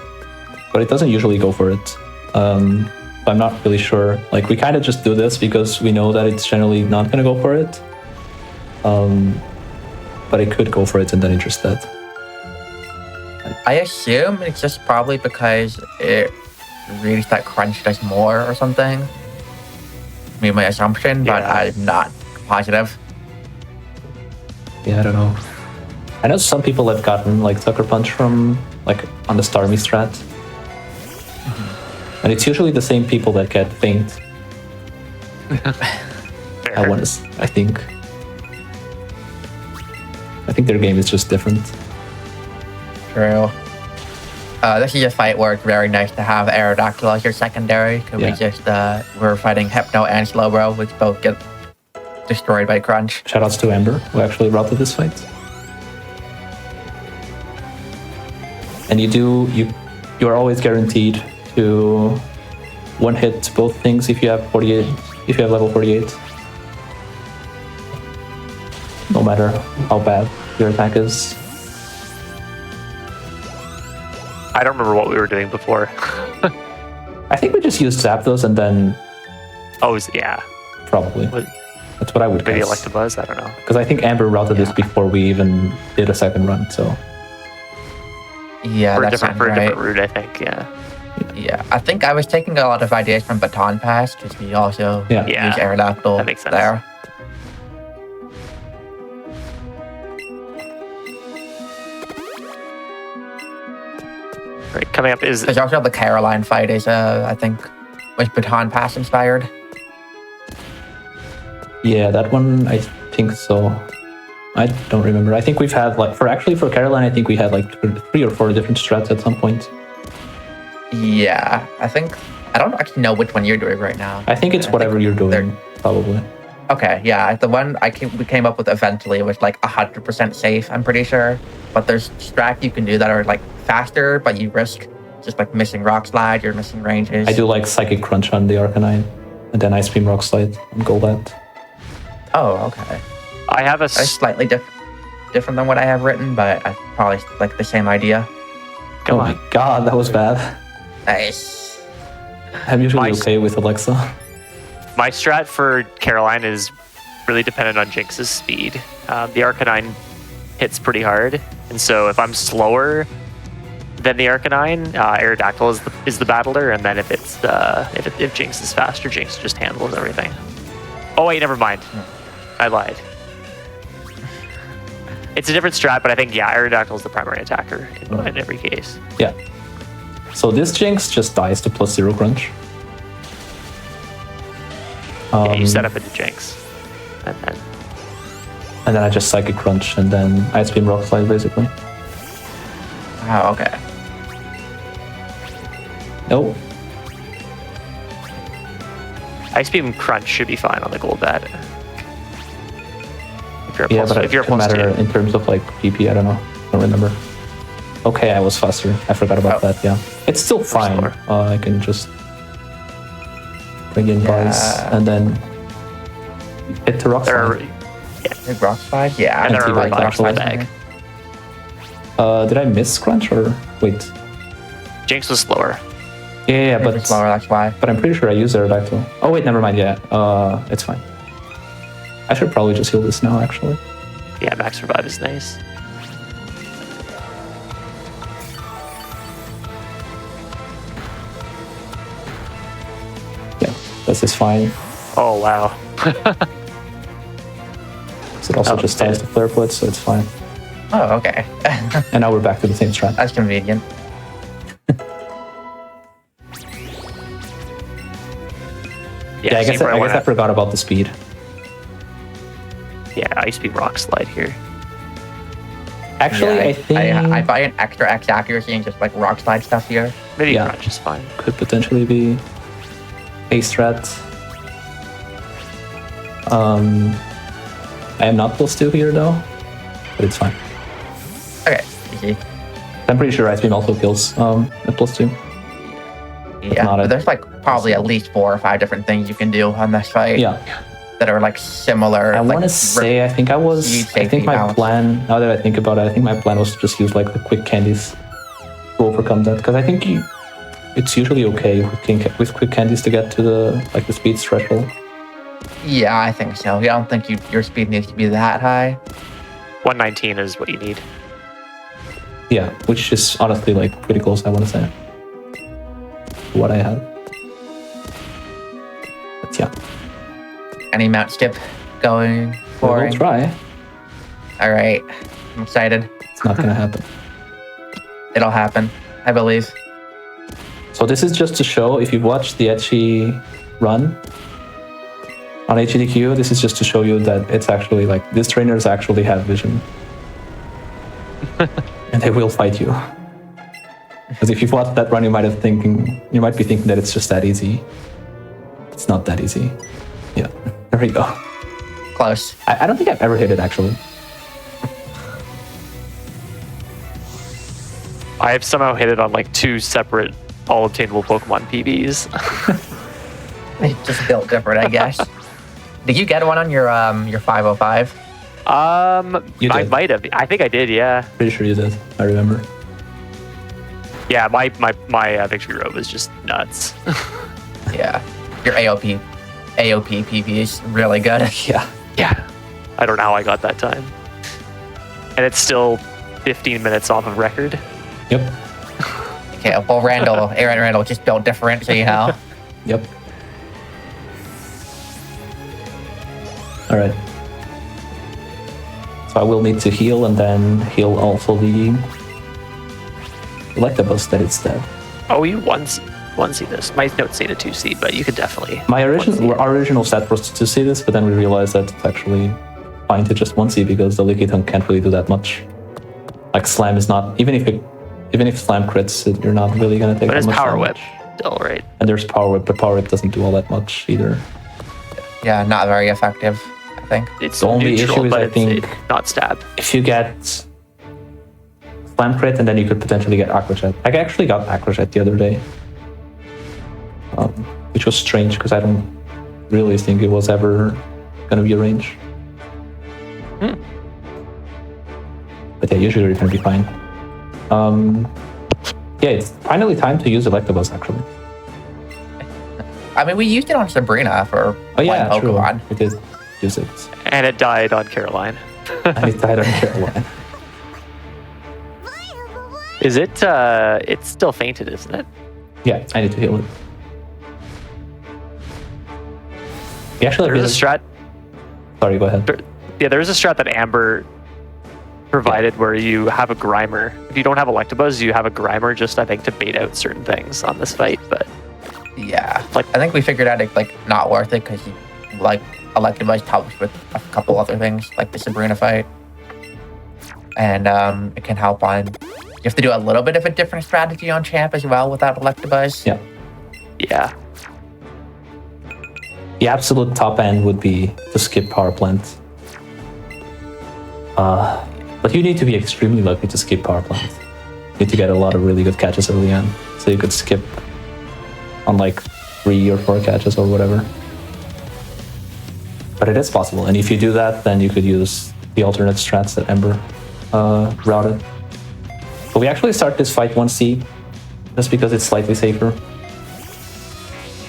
But it doesn't usually go for it. I'm not really sure. Like, we kind of just do this because we know that it's generally not going to go for it. But it could go for it and then it just dead. I assume it's just probably because it reads that Crunch does more or something. Maybe my assumption, but Yeah. I'm not positive. Yeah, I don't know. I know some people have gotten like Sucker Punch from like on the Starmie strat. And it's usually the same people that get Faint. I think. I think their game is just different. True. This is a fight where it's very nice to have Aerodactyl as your secondary. Because Yeah. we just, we're fighting Hypno and Slowbro, which both get destroyed by Crunch. Shoutouts to Amber, who actually routed this fight. And you are always guaranteed to one hit both things if you have 48, if you have level 48. No matter how bad your attack is. I don't remember what we were doing before. I think we just used Zapdos and then Yeah. probably. What- That's what I would Maybe guess. Electabuzz, I don't know. Because I think Amber routed this before we even did a second run, so. Yeah, For a that different sounds right. route, I think, yeah. Yeah, I think I was taking a lot of ideas from Baton Pass because we also Yeah. Yeah, use Aerodactyl that makes sense. there. Right, coming up is There's also the Caroline fight is, I think, was Baton Pass inspired. Yeah, that one, I think so. I don't remember. I think we've had, like, for Caroline, I think we had, like, 3 or 4 different strats at some point. Yeah, I don't actually know which one you're doing right now. I think it's whatever you're doing, probably. Okay, yeah, the one we came up with eventually was like 100% safe, I'm pretty sure. But there's strats you can do that are like faster, but you risk just like missing Rock Slide, you're missing ranges. I do like Psychic Crunch on the Arcanine, and then Ice Beam Rock Slide on Golbat. Oh, okay. I have a That's slightly different than what I have written, but I probably like the same idea. come Oh on. my god, that was bad. Nice. I'm usually My- okay with Alexa. My strat for Caroline is really dependent on Jinx's speed. The Arcanine hits pretty hard, and so if I'm slower than the Arcanine, Aerodactyl is the battler, and then if if Jinx is faster, Jinx just handles everything. Oh wait, never mind. I lied. It's a different strat, but I think Aerodactyl is the primary attacker in every case. Yeah. So this Jinx just dies to +0 Crunch. Yeah, you set up into Jinx, and And then I just Psychic Crunch and then Ice Beam Rock Slide, basically. Oh, okay. Nope. Ice Beam Crunch should be fine on the Golbat. Yeah, but if you're it a doesn't plus matter 2. in terms of like PP, I don't know. I don't remember. Okay, I was faster. I forgot about that, yeah. It's still fine. slower. I can just bring in bars and then hit the Rock There are, Slide. Big Rock Slide? Yeah. and there Anti are Rock robotics in my Slide. bag. Did I miss Crunch or wait? Jinx was slower. Yeah, Maybe but slower, that's why. I'm pretty sure I used Aerodactyl. Oh wait, never mind. Yeah, it's fine. I should probably just heal this now, actually. Yeah, max revive is nice. Yeah, this is fine. Oh wow. So it also Oh, just ties yeah. to Flare Foot, so it's fine. Oh, okay. And now we're back to the same strat. That's convenient. Yeah, I guess I forgot about the speed. Yeah, Ice Beam Rock Slide here. Actually, Yeah, I think I buy an extra X accuracy and just like rock slide stuff here. Maybe Yeah. crunch is fine. could potentially be a strat. I am not +2 here though, but it's fine. Okay, easy. I'm pretty sure Ice Beam also kills at +2. Yeah, not but a- there's like probably at least 4 or 5 different things you can do on this fight Yeah, that are like similar. I like, want to say I think huge I safety think my bounce. plan. Now that I think about it, I think my plan was to just use like the quick candies to overcome that because I think it's usually okay with quick candies to get to the speed threshold. Yeah, I think so. I don't think your speed needs to be that high. 119 is what you need. Yeah, which is honestly like pretty close. I want to say what I have. But yeah, Any mount skip going we for will try. All right, I'm excited. It's not gonna happen. It'll happen, I believe. So this is just to show if you've watched the Etchy run on GDQ, this is just to show you that it's actually like these trainers actually have vision. And they will fight you. Because if you've watched that run, you might be thinking that it's just that easy. It's not that easy. Yeah, there we go. Close. I don't think I've ever hit it actually. I have somehow hit it on like 2 separate all obtainable Pokemon PBs. They just built different, I guess. Did you get one on your 505? You I did. might have. I think I did. Yeah. Pretty sure you did. I remember. Yeah. My victory road was just nuts. Yeah. Your AOP PV is really good. Yeah. Yeah. I don't know how I got that time. And it's still 15 minutes off of record. Yep. Okay, well, Aaron Randall just built different, so you know. Yep. All right. So I will need to heal and then heal also the Electabuzz that it's dead. Oh, you one-see this. My notes say a 2C, but you could definitely. Our original set was to see this, but then we realized that it's actually fine to just 1C because the Lickitung can't really do that much. Like Slam is not even if Slam crits, you're not really gonna take But that it's much Power damage. Whip still, right? And there's Power Whip, but Power Whip doesn't do all that much either. Yeah, not very effective, I think. It's The only neutral, issue is but I it's think- not stab. If you get Slam crit, and then you could potentially get Aqua Jet. I actually got Aqua Jet the other day, which was strange because I don't really think it was ever gonna be a range. But yeah, usually you're gonna be fine. Yeah, it's finally time to use Electabuzz actually. I mean, we used it on Sabrina for Oh yeah, one true. Pokemon. We did use it. And it died on Caroline. And it died on Caroline. Is it? It's still fainted, isn't it? Yeah, I need to heal it. We actually have There's a strat. Sorry, go ahead. Yeah, there's a strat that Amber provided where you have a Grimer. If you don't have Electabuzz, you have a Grimer just, I think, to bait out certain things on this fight. But Yeah, Like- I think we figured out it's like not worth it because like Electabuzz helps with a couple other things like the Sabrina fight, and it can help on. You have to do a little bit of a different strategy on Champ as well without Electabuzz. Yeah. yeah, The absolute top end would be to skip Power Plant. But you need to be extremely lucky to skip Power Plant. You need to get a lot of really good catches early on. So you could skip on like 3 or 4 catches or whatever. But it is possible. And if you do that, then you could use the alternate strats that Ember routed. But we actually start this fight 1C just because it's slightly safer.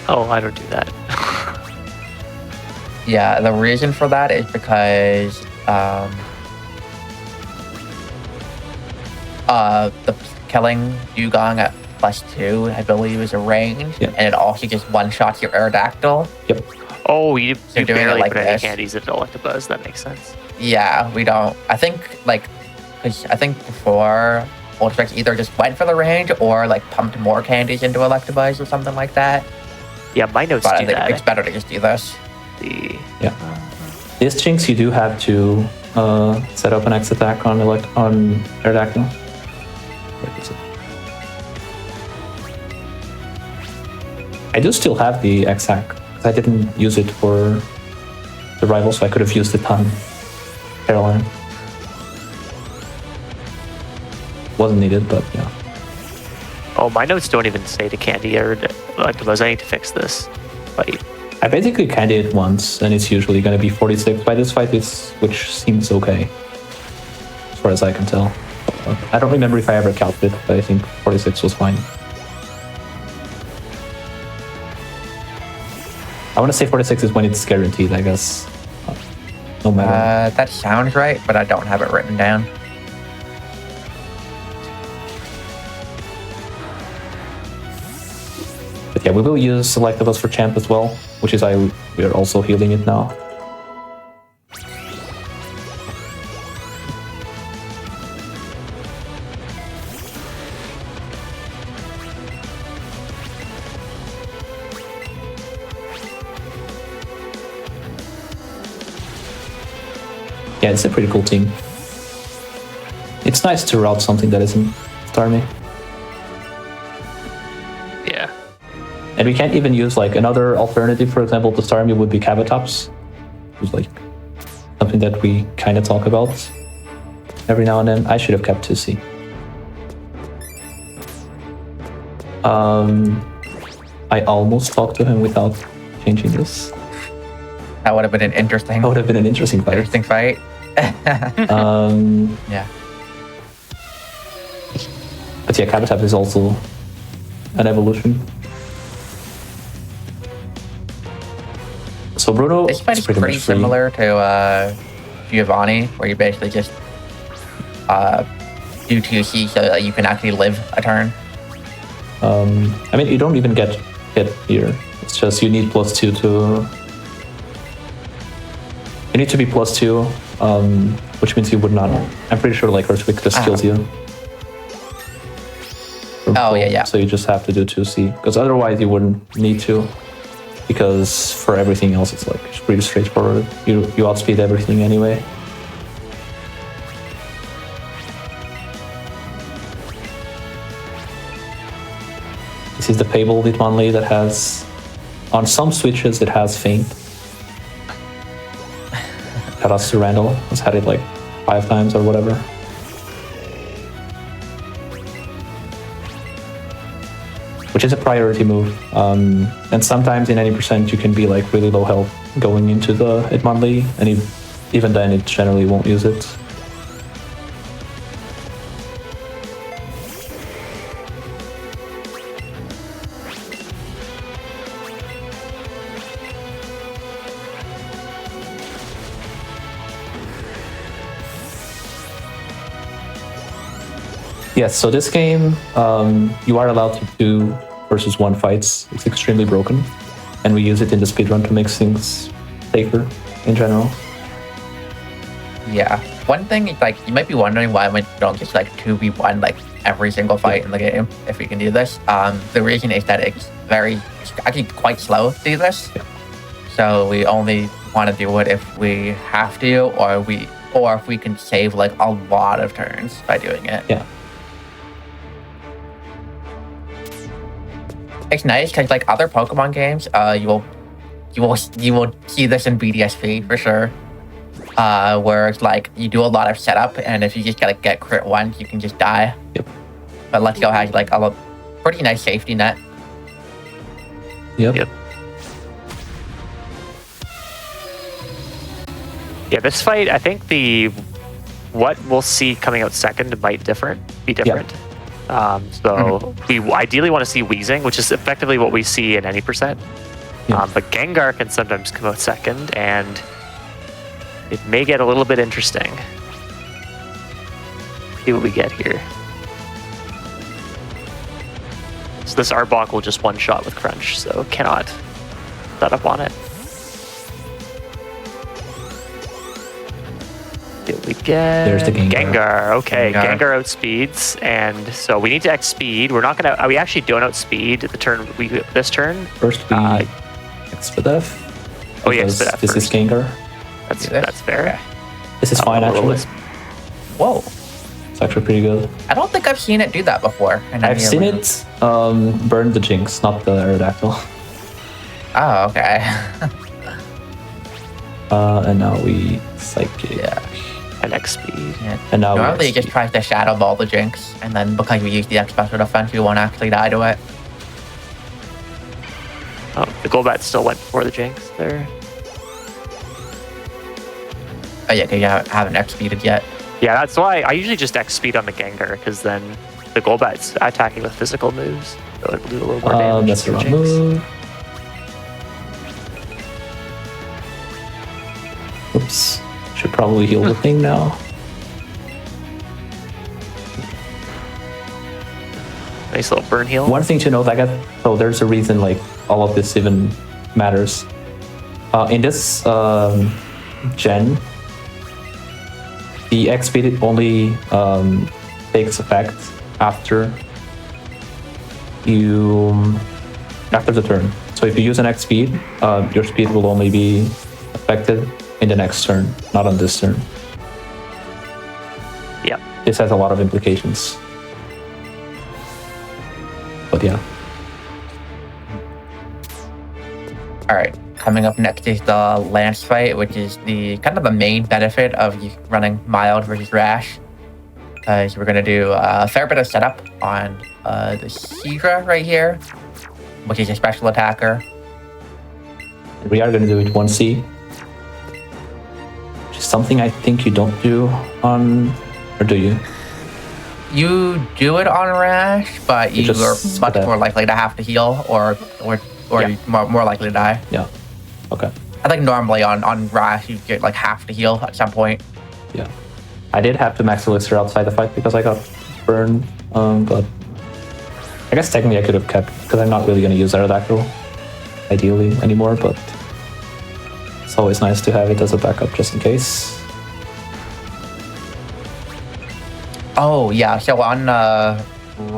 oh, I don't do that. Yeah, the reason for that is because the killing Dugong at +2, I believe, is a range, Yeah. and it also just one-shots your Aerodactyl. Yep. Oh, you They're doing it barely like put any this. candies into Electabuzz. That makes sense. Yeah, we don't. I think because I think before Ultrax either just went for the range or like pumped more candies into Electabuzz or something like that. Yeah, my notes But I do think that. it's better to just do this. The Yeah. This Jinx, you do have to set up an X attack on Aerodactyl. Where is it? I do still have the X hack, because I didn't use it for the rival, so I could have used it on Caroline. Wasn't needed, but yeah. Oh, my notes don't even say to candy or Electabuzz. I need to fix this fight. I basically candy it once, and it's usually going to be 46 by this fight, which seems okay, as far as I can tell. I don't remember if I ever calculated it, but I think 46 was fine. I want to say 46 is when it's guaranteed, I guess. No matter. That sounds right, but I don't have it written down. But yeah, we will use Electabuzz for champ as well, which is why we are also healing it now. Yeah, it's a pretty cool team. It's nice to route something that isn't Starmie. Yeah. And we can't even use like another alternative, for example, to Starmie would be Cavatops, which is like something that we kind of talk about every now and then. I should have kept 2C. I almost talked to him without changing this. That would have been an interesting. That would have been an interesting fight. Interesting fight. Yeah. But yeah, Cavatops is also an evolution. So Bruno This fight is pretty pretty much free. similar to Giovanni, where you basically just do 2C so that you can actually live a turn. I mean, you don't even get hit here. It's just you need +2 to... You need to be +2, which means you would not... I'm pretty sure like Earthquake just kills you. Oh, yeah. So you just have to do 2C, because otherwise you wouldn't need to. Because for everything else, it's like it's pretty straightforward. You outspeed everything anyway. This is the Pable Hitmonlee that has, on some switches, it has Feint. Shout outs to Randall, has had it like 5 times or whatever. Which is a priority move. And sometimes in 90% you can be like really low health going into the Hitmonlee, and even then it generally won't use it. Yes, so this game, you are allowed to do versus 1 fights. It's extremely broken, and we use it in the speedrun to make things safer in general. Yeah. One thing, like, you might be wondering why we don't just like 2v1 like every single fight in the game if we can do this. The reason is that it's actually quite slow to do this. Yeah. So we only want to do it if we have to, or if we can save like a lot of turns by doing it. Yeah. It's nice because like other Pokemon games, you will see this in BDSP for sure. Where it's like you do a lot of setup, and if you just gotta get crit once, you can just die. Yep. But Let's Go has like a pretty nice safety net. Yep. Yeah, this fight, I think what we'll see coming out second might be different. We ideally want to see Weezing, which is effectively what we see in any percent. Yeah. But Gengar can sometimes come out second, and it may get a little bit interesting. See what we get here. So this Arbok will just one-shot with Crunch, so cannot set up on it. Did we get... There's the Gengar. Gengar. Okay, Gengar outspeeds, and so we need to outspeed. We're not gonna... We actually don't outspeed this turn. First we Expedef. Oh yeah, Expedef This is Gengar. That's fair. Okay. This is I fine don't know what actually. Whoa. It's actually pretty good. I don't think I've seen it do that before. in I've any seen of it burn the Jinx, not the Aerodactyl. Oh, okay. And now we Psychic. Yeah. And X speed. Yeah. And now Normally we it just tries to Shadow Ball the Jinx, and then because we use the X special defense, we won't actually die to it. Oh, the Golbat still went before the Jinx there. Oh yeah, because you haven't X speeded yet. Yeah, that's why I usually just X speed on the Gengar, because then the Golbat's attacking with physical moves, so it will do a little more damage. That's to the the wrong Jinx. move. Oops. Should probably heal the thing now. Nice little burn heal. One thing to note, so there's a reason like all of this even matters. In this gen, the X speed only takes effect after the turn. So if you use an X speed, your speed will only be affected in the next turn, not on this turn. Yep. This has a lot of implications. But yeah. All right, coming up next is the Lance fight, which is the kind of the main benefit of you running mild versus rash, because we're gonna do a fair bit of setup on the Hydra right here, which is a special attacker. We are going to do it 1C. Which is something I think you don't do on... Or do you? You do it on rash, but you just are much split more likely to have to heal, or Yeah. more likely to die. Yeah. Okay. I think normally on rash you get like half the heal at some point. Yeah. I did have to max elixir outside the fight because I got burned. But I guess technically I could have kept, because I'm not really going to use Aerodactyl ideally anymore, but it's always nice to have it as a backup just in case. Oh yeah, so on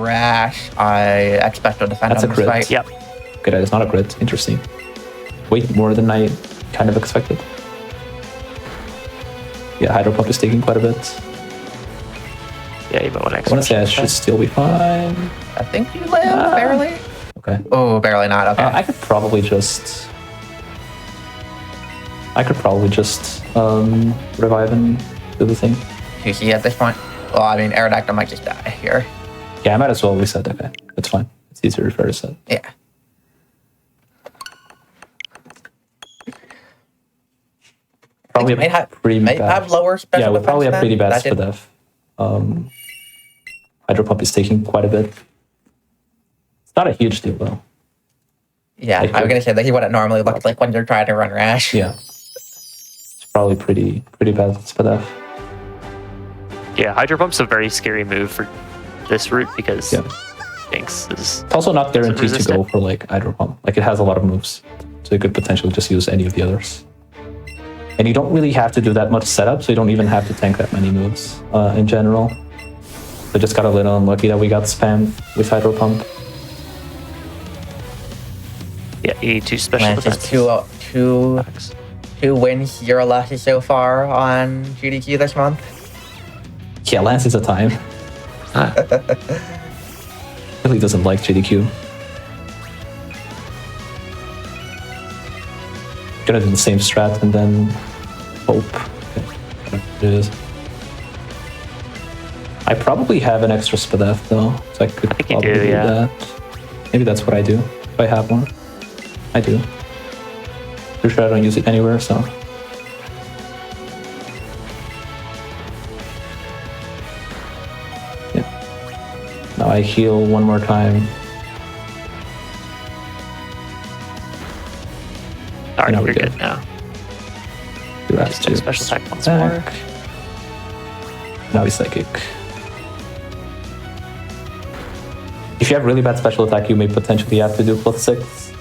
rash I expect to defend That's on a this crit. fight. Yep. Okay, that is not a crit. Interesting. Way more than I kind of expected. Yeah, Hydro Pump is taking quite a bit. Yeah, you might want to I want to say I should still be fine. I think you live barely. Okay. Oh, barely not. Okay. I could probably just revive and do the thing. QC at this point. Well, I mean, Aerodactyl might just die here. Yeah, I might as well reset. Okay, that's fine. It's easier to reset. Yeah. Probably Might have, pretty might bad. have lower special Yeah, we defense probably have then? pretty bad That did- Spadef. Hydro Pump is taking quite a bit. It's not a huge deal though. Yeah, Like I was gonna say that he what it normally looks like when you're trying to run rash. Yeah, it's probably pretty bad Spadef. Yeah, Hydro Pump's a very scary move for this route because Yeah. Jinx is... It's also not guaranteed to go resistant? for like Hydro Pump. Like it has a lot of moves, so you could potentially just use any of the others. And you don't really have to do that much setup, so you don't even have to tank that many moves in general. So just got a little unlucky that we got spammed with Hydro Pump. Yeah, you need two special Lance is defense. two wins, 0 losses so far on GDQ this month. Yeah, Lance is a time. Really doesn't like GDQ. Gonna do the same strat and then hope. Okay, whatever it is. I probably have an extra Spadef though, so I could I think you probably do, yeah. that. Maybe that's what I do if I have one. I do. Pretty sure I don't use it anywhere, so. Yeah. Now I heal one more time. Alright, Now you're we're good good. now. Do that Just to do special attack once more. back. Now he's Psychic. If you have really bad special attack, you may potentially have to do +6.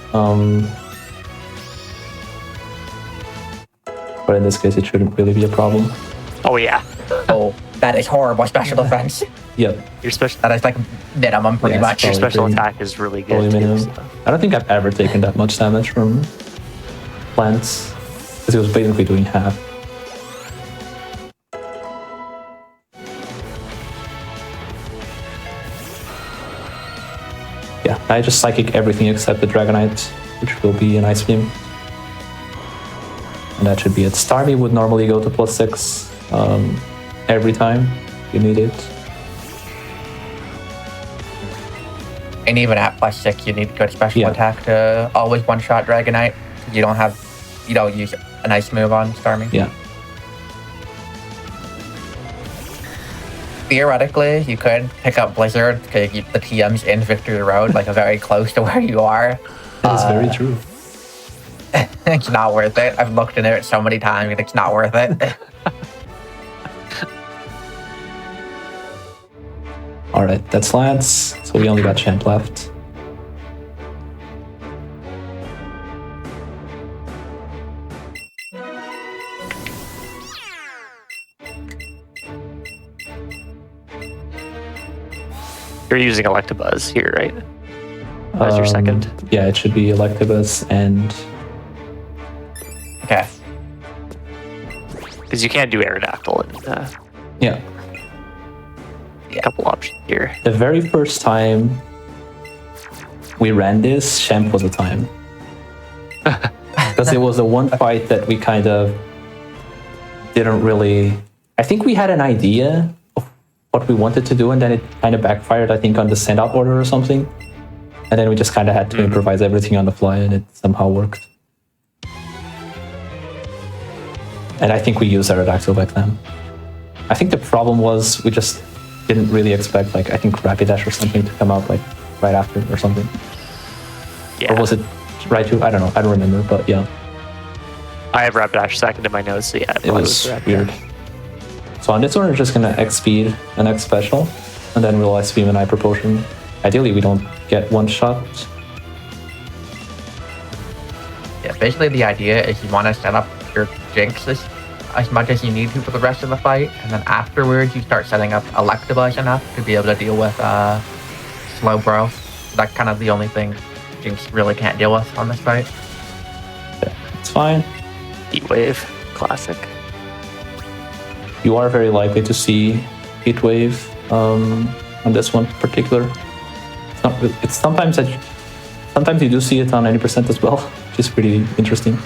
But in this case, it shouldn't really be a problem. Oh yeah. Oh, that is horrible special defense. Yep, Your special That is like minimum pretty Yeah, much. your probably special pretty- attack is really probably good too. minimum. So. I don't think I've ever taken that much damage from plants, because it was basically doing half. Yeah, I just psychic everything except the Dragonite, which will be an Ice Beam. And that should be it. Starmie would normally go to +6 every time you need it. And even at +6, you need good special Yeah. attack to always one-shot Dragonite. You don't use a nice move on Starmie. Yeah. Theoretically, you could pick up Blizzard because the TM's in Victory Road, like very close to where you are. That is very true. It's not worth it. I've looked into it so many times and it's not worth it. Alright, that's Lance. So we only got Champ left. You're using Electabuzz here, right? As your second. Yeah, it should be Electabuzz and Okay. Because you can't do Aerodactyl and yeah. a couple options here. The very first time we ran this, Champ was a time. Because it was the one fight that we kind of didn't really... I think we had an idea of what we wanted to do, and then it kind of backfired, I think, on the send-out order or something. And then we just kind of had to improvise everything on the fly, and it somehow worked. And I think we used Aerodactyl back then. I think the problem was we just didn't really expect, like, I think Rapidash or something to come out, like, right after or something. Yeah. Or was it Raichu? I don't know. I don't remember, but yeah. I have Rapidash second in my notes, so yeah. It was weird. So on this one, we're just going to X-Speed and X-Special, and then we'll Ice Beam and Hyper Potion. Ideally, we don't get one shot. Yeah, basically the idea is you want to set up your Jinx as much as you need to for the rest of the fight, and then afterwards you start setting up Electabuzz enough to be able to deal with Slowbro. That's kind of the only thing Jinx really can't deal with on this fight. Yeah, it's fine. Heat Wave, classic. You are very likely to see Heat Wave on this one in particular. It's not. It's sometimes you do see it on 90% as well, which is pretty interesting.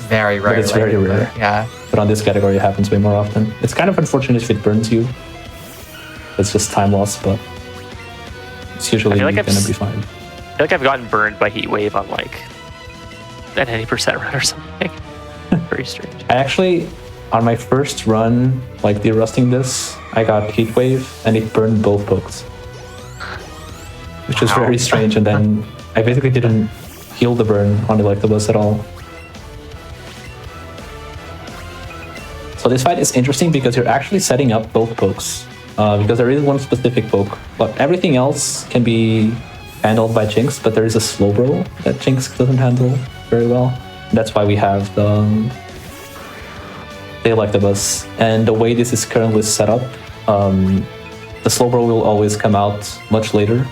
Very rare. But it's very rare. Yeah. But on this category, it happens way more often. It's kind of unfortunate if it burns you. It's just time loss, but it's usually like gonna be fine. I feel like I've gotten burned by Heat Wave on like an 80% run or something. Very strange. I actually, on my first run, like derusting this, I got Heat Wave and it burned both pokes. Which was very strange, and then I basically didn't heal the burn on Electabuzz at all. So this fight is interesting because you're actually setting up both pokes. Because there is one specific poke, but everything else can be handled by Jinx, but there is a Slowbro that Jinx doesn't handle very well. That's why we have the Electabuzz. And the way this is currently set up, the Slowbro will always come out much later.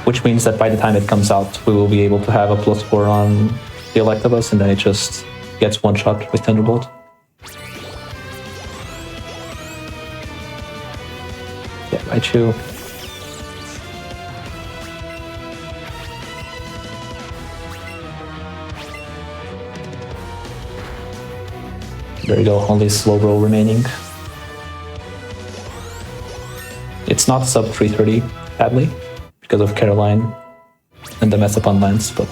Which means that by the time it comes out, we will be able to have a +4 on the Electabuzz, and then it just gets one shot with Thunderbolt. Yeah, Raichu. There you go, only Slowbro remaining. It's not sub 330, sadly, because of Caroline and the mess up on Lance, but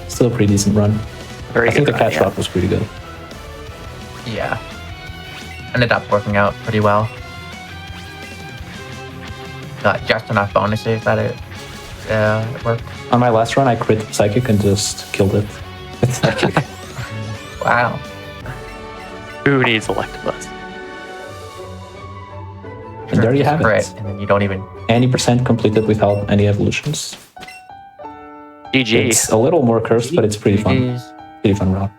still a pretty decent run. I think the catch shot was pretty good. Yeah. Ended up working out pretty well. Got just enough bonuses that it worked. On my last run, I crit Psychic and just killed it with Psychic. Wow. Who needs Electabuzz? And there you have Crit, it. and then you don't even... 90% completed without any evolutions. GG. It's a little more cursed, but it's pretty fun. GGs. Pretty fun route.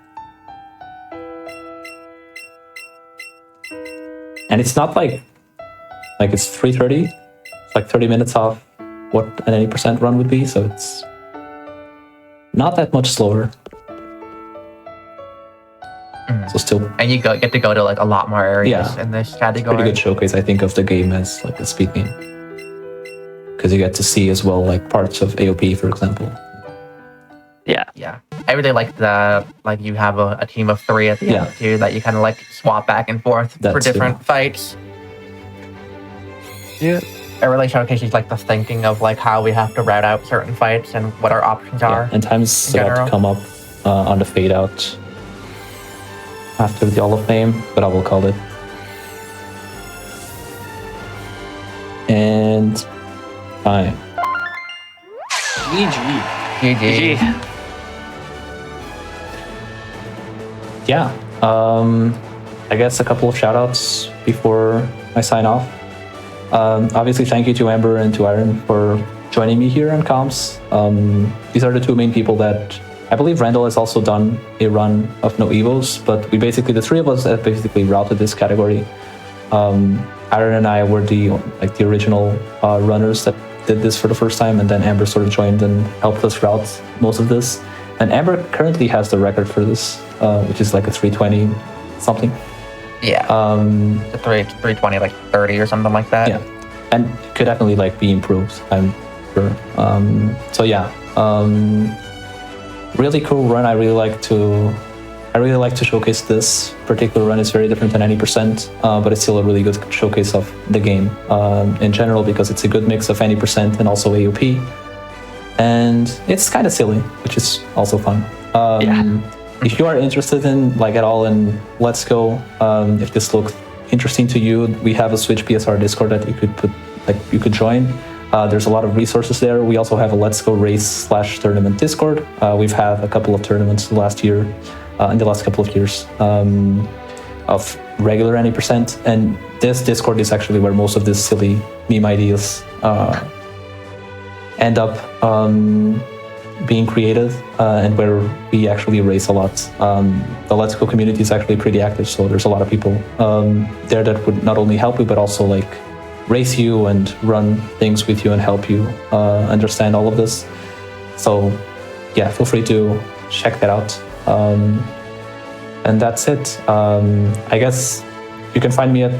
And it's not like it's 330. It's like 30 minutes off what an 80% run would be, so it's not that much slower. So still And you get to go to like a lot more areas Yeah. in this category. pretty good showcase, I think, of the game as like a speed game. Because you get to see as well like parts of AOP, for example. Yeah. Yeah, I really like you have a team of 3 at the Yeah. end too that you kind of like swap back and forth for That too. different fights. Yeah. It really showcases like the thinking of like how we have to route out certain fights and what our options are. And time's in about to general. come up on the fade out after the Hall of Fame, but I will call it. And time. GG. GG. GG. Yeah. I guess a couple of shout outs before I sign off. Obviously, thank you to Amber and to Iron for joining me here on comms. These are the 2 main people that I believe Randall has also done a run of No Evos, but we basically, the 3 of us have basically routed this category. Iron and I were the original runners that did this for the first time, and then Amber sort of joined and helped us route most of this. And Amber currently has the record for this, which is like a 320 something. Yeah. The 320 like 30 or something like that. Yeah, and it could definitely like be improved, I'm sure. So yeah, really cool run. I really like to showcase this particular run. It's very different than any percent, but it's still a really good showcase of the game in general, because it's a good mix of any percent and also AOP, and it's kind of silly, which is also fun. If you are interested in like at all in Let's Go, if this looks interesting to you, we have a Switch PSR Discord that you could join. There's a lot of resources there. We also have a Let's Go race/tournament Discord. We've had a couple of tournaments in the last couple of years of regular any percent, and this Discord is actually where most of these silly meme ideas end up being created, and where we actually race a lot. The Let's Go community is actually pretty active, so there's a lot of people there that would not only help you, but also like race you and run things with you and help you understand all of this. So yeah, feel free to check that out. And that's it. I guess you can find me at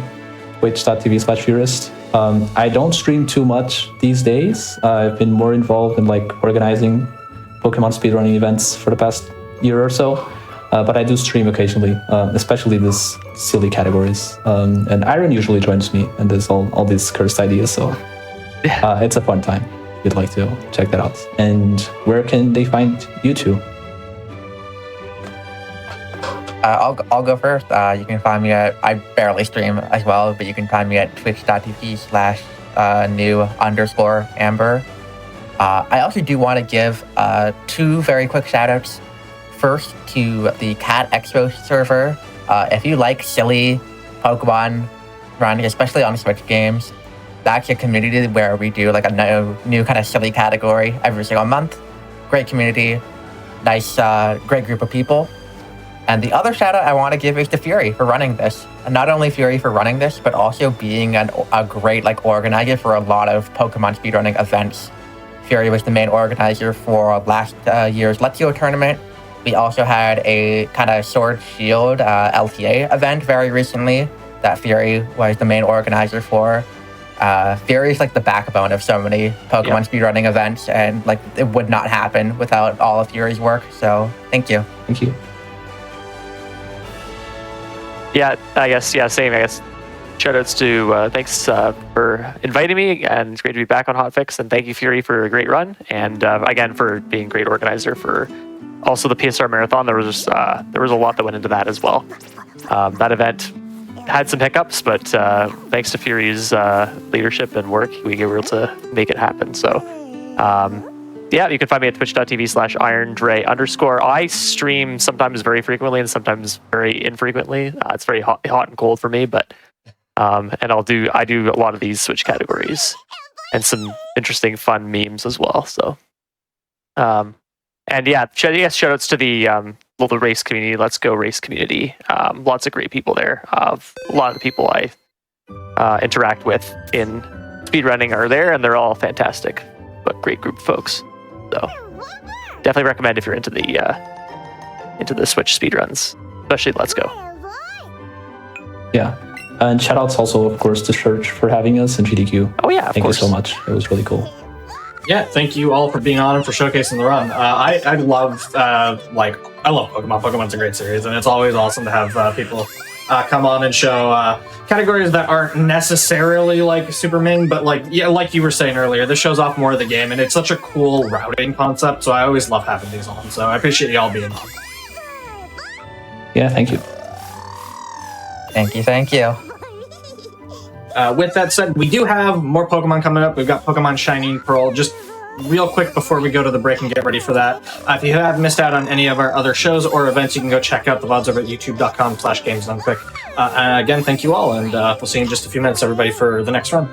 twitch.tv/Furist. I don't stream too much these days. I've been more involved in like organizing Pokemon speedrunning events for the past year or so. But I do stream occasionally, especially these silly categories. And Iron usually joins me, and there's all these cursed ideas, so it's a fun time. If you'd like to check that out. And where can they find you two? I'll go first. You can find me at, I barely stream as well, but you can find me at twitch.tv/new_Amber. I also do want to give 2 very quick shout outs. First, to the Cat Expo server. If you like silly Pokemon running, especially on Switch games, that's a community where we do like a new kind of silly category every single month. Great community, nice, great group of people. And the other shout out I want to give is to Fury for running this. And not only Fury for running this, but also being a great like organizer for a lot of Pokemon speedrunning events. Fury was the main organizer for last year's Let's Go tournament. We also had a kind of Sword Shield LTA event very recently that Fury was the main organizer for. Fury is like the backbone of so many Pokemon speedrunning events, and like it would not happen without all of Fury's work. So thank you. Thank you. Yeah, I guess, same. I guess shoutouts to, thanks for inviting me, and it's great to be back on Hotfix, and thank you, Fury, for a great run, and again, for being a great organizer for also the PSR Marathon. There was a lot that went into that as well. That event had some hiccups, but thanks to Fury's leadership and work, we were able to make it happen. So, yeah, you can find me at twitch.tv/IronDre_. I stream sometimes very frequently and sometimes very infrequently. It's very hot and cold for me, but and I do a lot of these Switch categories and some interesting fun memes as well. So, and yeah, shout outs to the race community, Let's Go race community. Lots of great people there. A lot of the people I interact with in speedrunning are there, and they're all fantastic, but great group of folks. So definitely recommend if you're into the Switch speedruns. especially Let's Go. Yeah. And shout outs also, of course, to Church for having us and GDQ. Oh yeah, of Thank course. you so much. It was really cool. Yeah, thank you all for being on and for showcasing the run. I love Pokemon. Pokemon's a great series, and it's always awesome to have people come on and show categories that aren't necessarily like super main, but like you were saying earlier, this shows off more of the game, and it's such a cool routing concept. So I always love having these on. So I appreciate y'all being on. Yeah, thank you. Thank you. With that said, we do have more Pokemon coming up. We've got Pokemon Shining Pearl. Just real quick before we go to the break and get ready for that, if you have missed out on any of our other shows or events, you can go check out the VODs over at youtube.com/gamesdonequick. Again, thank you all, and we'll see you in just a few minutes, everybody, for the next run.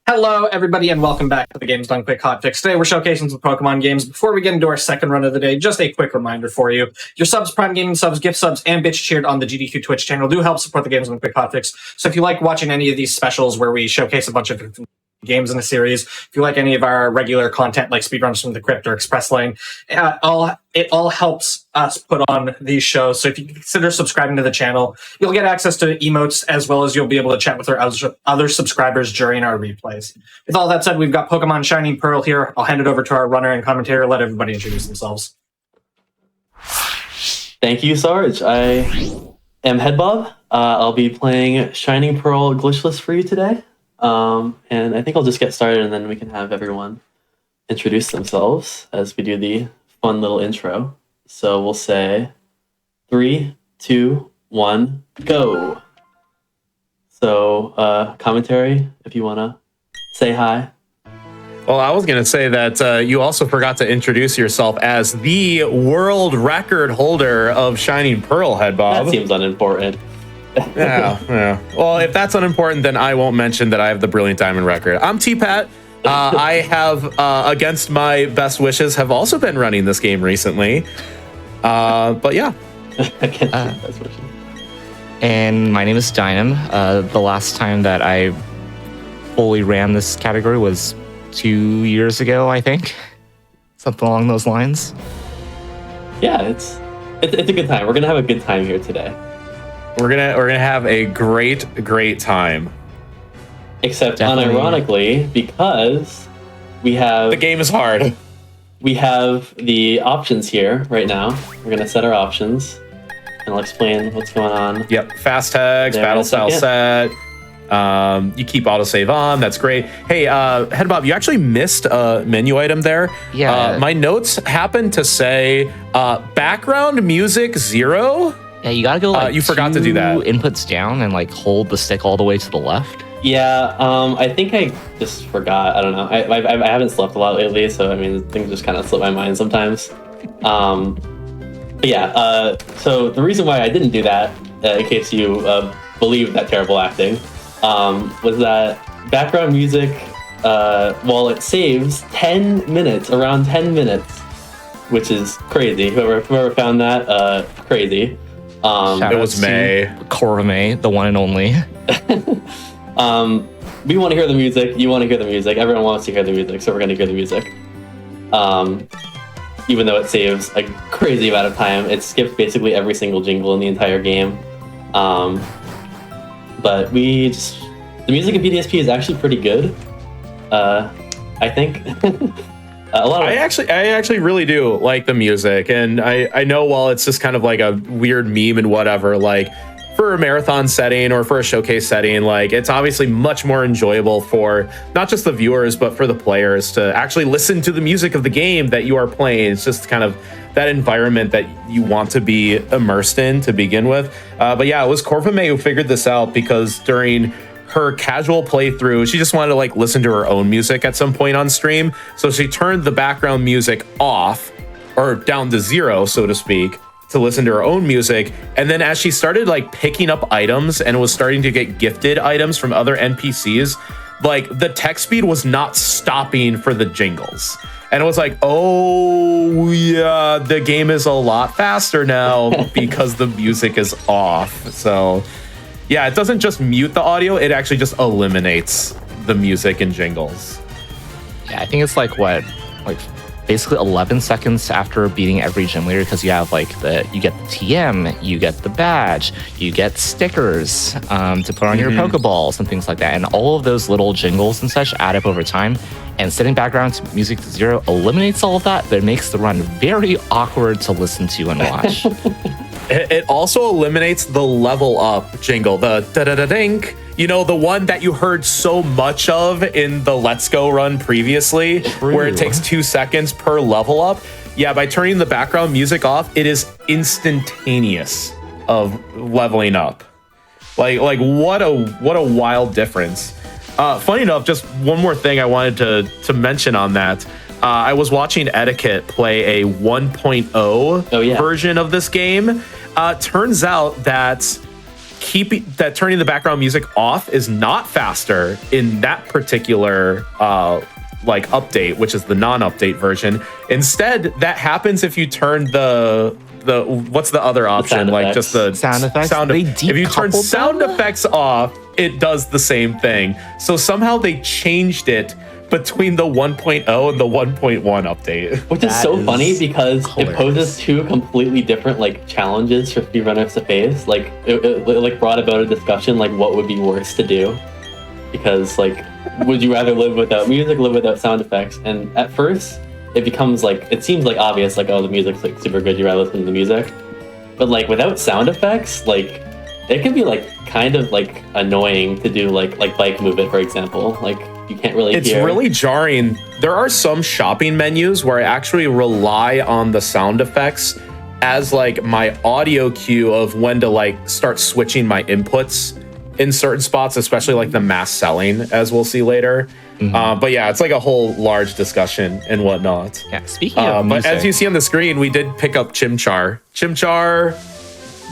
Hello, everybody, and welcome back to the Games Done Quick Hotfix. Today, we're showcasing some Pokemon games. Before we get into our second run of the day, just a quick reminder for you. Your subs, Prime Gaming subs, gift subs, and bitch cheered on the GDQ Twitch channel do help support the Games Done Quick Hotfix. So if you like watching any of these specials where we showcase a bunch of different games in a series, if you like any of our regular content like Speedruns from the Crypt or Express Lane, it all helps us put on these shows. So if you consider subscribing to the channel, you'll get access to emotes, as well as you'll be able to chat with our other subscribers during our replays. With all that said, we've got Pokemon Shining Pearl here. I'll hand it over to our runner and commentator. Let everybody introduce themselves. Thank you, Sarge. I am Headbob. I'll be playing Shining Pearl glitchless for you today. And I think I'll just get started, and then we can have everyone introduce themselves as we do the fun little intro. So we'll say 3, 2, 1, go. So commentary, if you want to say hi. Well, I was going to say that you also forgot to introduce yourself as the world record holder of Shining Pearl, Headbob. That seems unimportant. Yeah. Well, if that's unimportant, then I won't mention that I have the Brilliant Diamond record. I'm T-Pat. I have, against my best wishes, have also been running this game recently. But yeah. Against my best wishes. And my name is Dynam. The last time that I fully ran this category was 2 years ago, I think. Something along those lines. Yeah, it's a good time. We're gonna have a good time here today. We're gonna have a great time. Except Definitely. unironically, because we have The game is hard. we have the options here right now. We're gonna set our options, and I'll explain what's going on. Yep. Fast tags, There in battle a style set. You keep autosave on. That's great. Hey, Headbob, you actually missed a menu item there. Yeah. My notes happen to say background music 0. Yeah, you gotta go like you forgot to do that. 2 inputs down and like hold the stick all the way to the left. Yeah, I think I just forgot. I don't know. I haven't slept a lot lately, so I mean things just kind of slip my mind sometimes. But yeah, so the reason why I didn't do that, in case you believe that terrible acting, was that background music, while it saves 10 minutes, around 10 minutes, which is crazy. Whoever found that, crazy. Shout It out was to May. Cora May, the one and only. We want to hear the music. You want to hear the music. Everyone wants to hear the music, so we're going to hear the music. Even though it saves a crazy amount of time, it skips basically every single jingle in the entire game. But the music in PDSP is actually pretty good. I think. I actually really do like the music, and I know while it's just kind of like a weird meme and whatever, like for a marathon setting or for a showcase setting, like it's obviously much more enjoyable for not just the viewers but for the players to actually listen to the music of the game that you are playing. It's just kind of that environment that you want to be immersed in to begin with. But yeah, it was Corva May who figured this out, because during her casual playthrough, she just wanted to like listen to her own music at some point on stream. So she turned the background music off, or down to 0, so to speak, to listen to her own music. And then as she started like picking up items and was starting to get gifted items from other NPCs, like the text speed was not stopping for the jingles. And it was like, oh yeah, the game is a lot faster now because the music is off. So yeah, it doesn't just mute the audio, it actually just eliminates the music and jingles. Yeah, I think it's like basically 11 seconds after beating every gym leader, because you have you get the TM, you get the badge, you get stickers to put on your Pokeballs and things like that. And all of those little jingles and such add up over time. And setting background music to 0 eliminates all of that, but it makes the run very awkward to listen to and watch. It also eliminates the level up jingle, the da-da-da-dink. You know, the one that you heard so much of in the Let's Go run previously, where it takes 2 seconds per level up. Yeah, by turning the background music off, it is instantaneous of leveling up. Like what a wild difference. Funny enough, just one more thing I wanted to mention on that. I was watching Etiquette play a 1.0 version of this game. Turns out that turning the background music off is not faster in that particular update, which is the non-update version. Instead, that happens if you turn the what's the other option? Like just the sound effects. If you turn sound effects off, it does the same thing. So somehow they changed it between the 1.0 and the 1.1 update. Which is so funny because it poses two completely different challenges for speedrunners to face. It brought about a discussion what would be worse to do. Because would you rather live without music, live without sound effects? And at first it becomes it seems obvious oh, the music's super good, you rather listen to the music. But without sound effects, it can be kind of annoying to do bike movement, for example. You can't really It's hear. really jarring. There are some shopping menus where I actually rely on the sound effects as my audio cue of when to start switching my inputs in certain spots, especially the mass selling, as we'll see later. But yeah, it's a whole large discussion and whatnot. Yeah, speaking of but music, as you see on the screen, we did pick up Chimchar. Chimchar,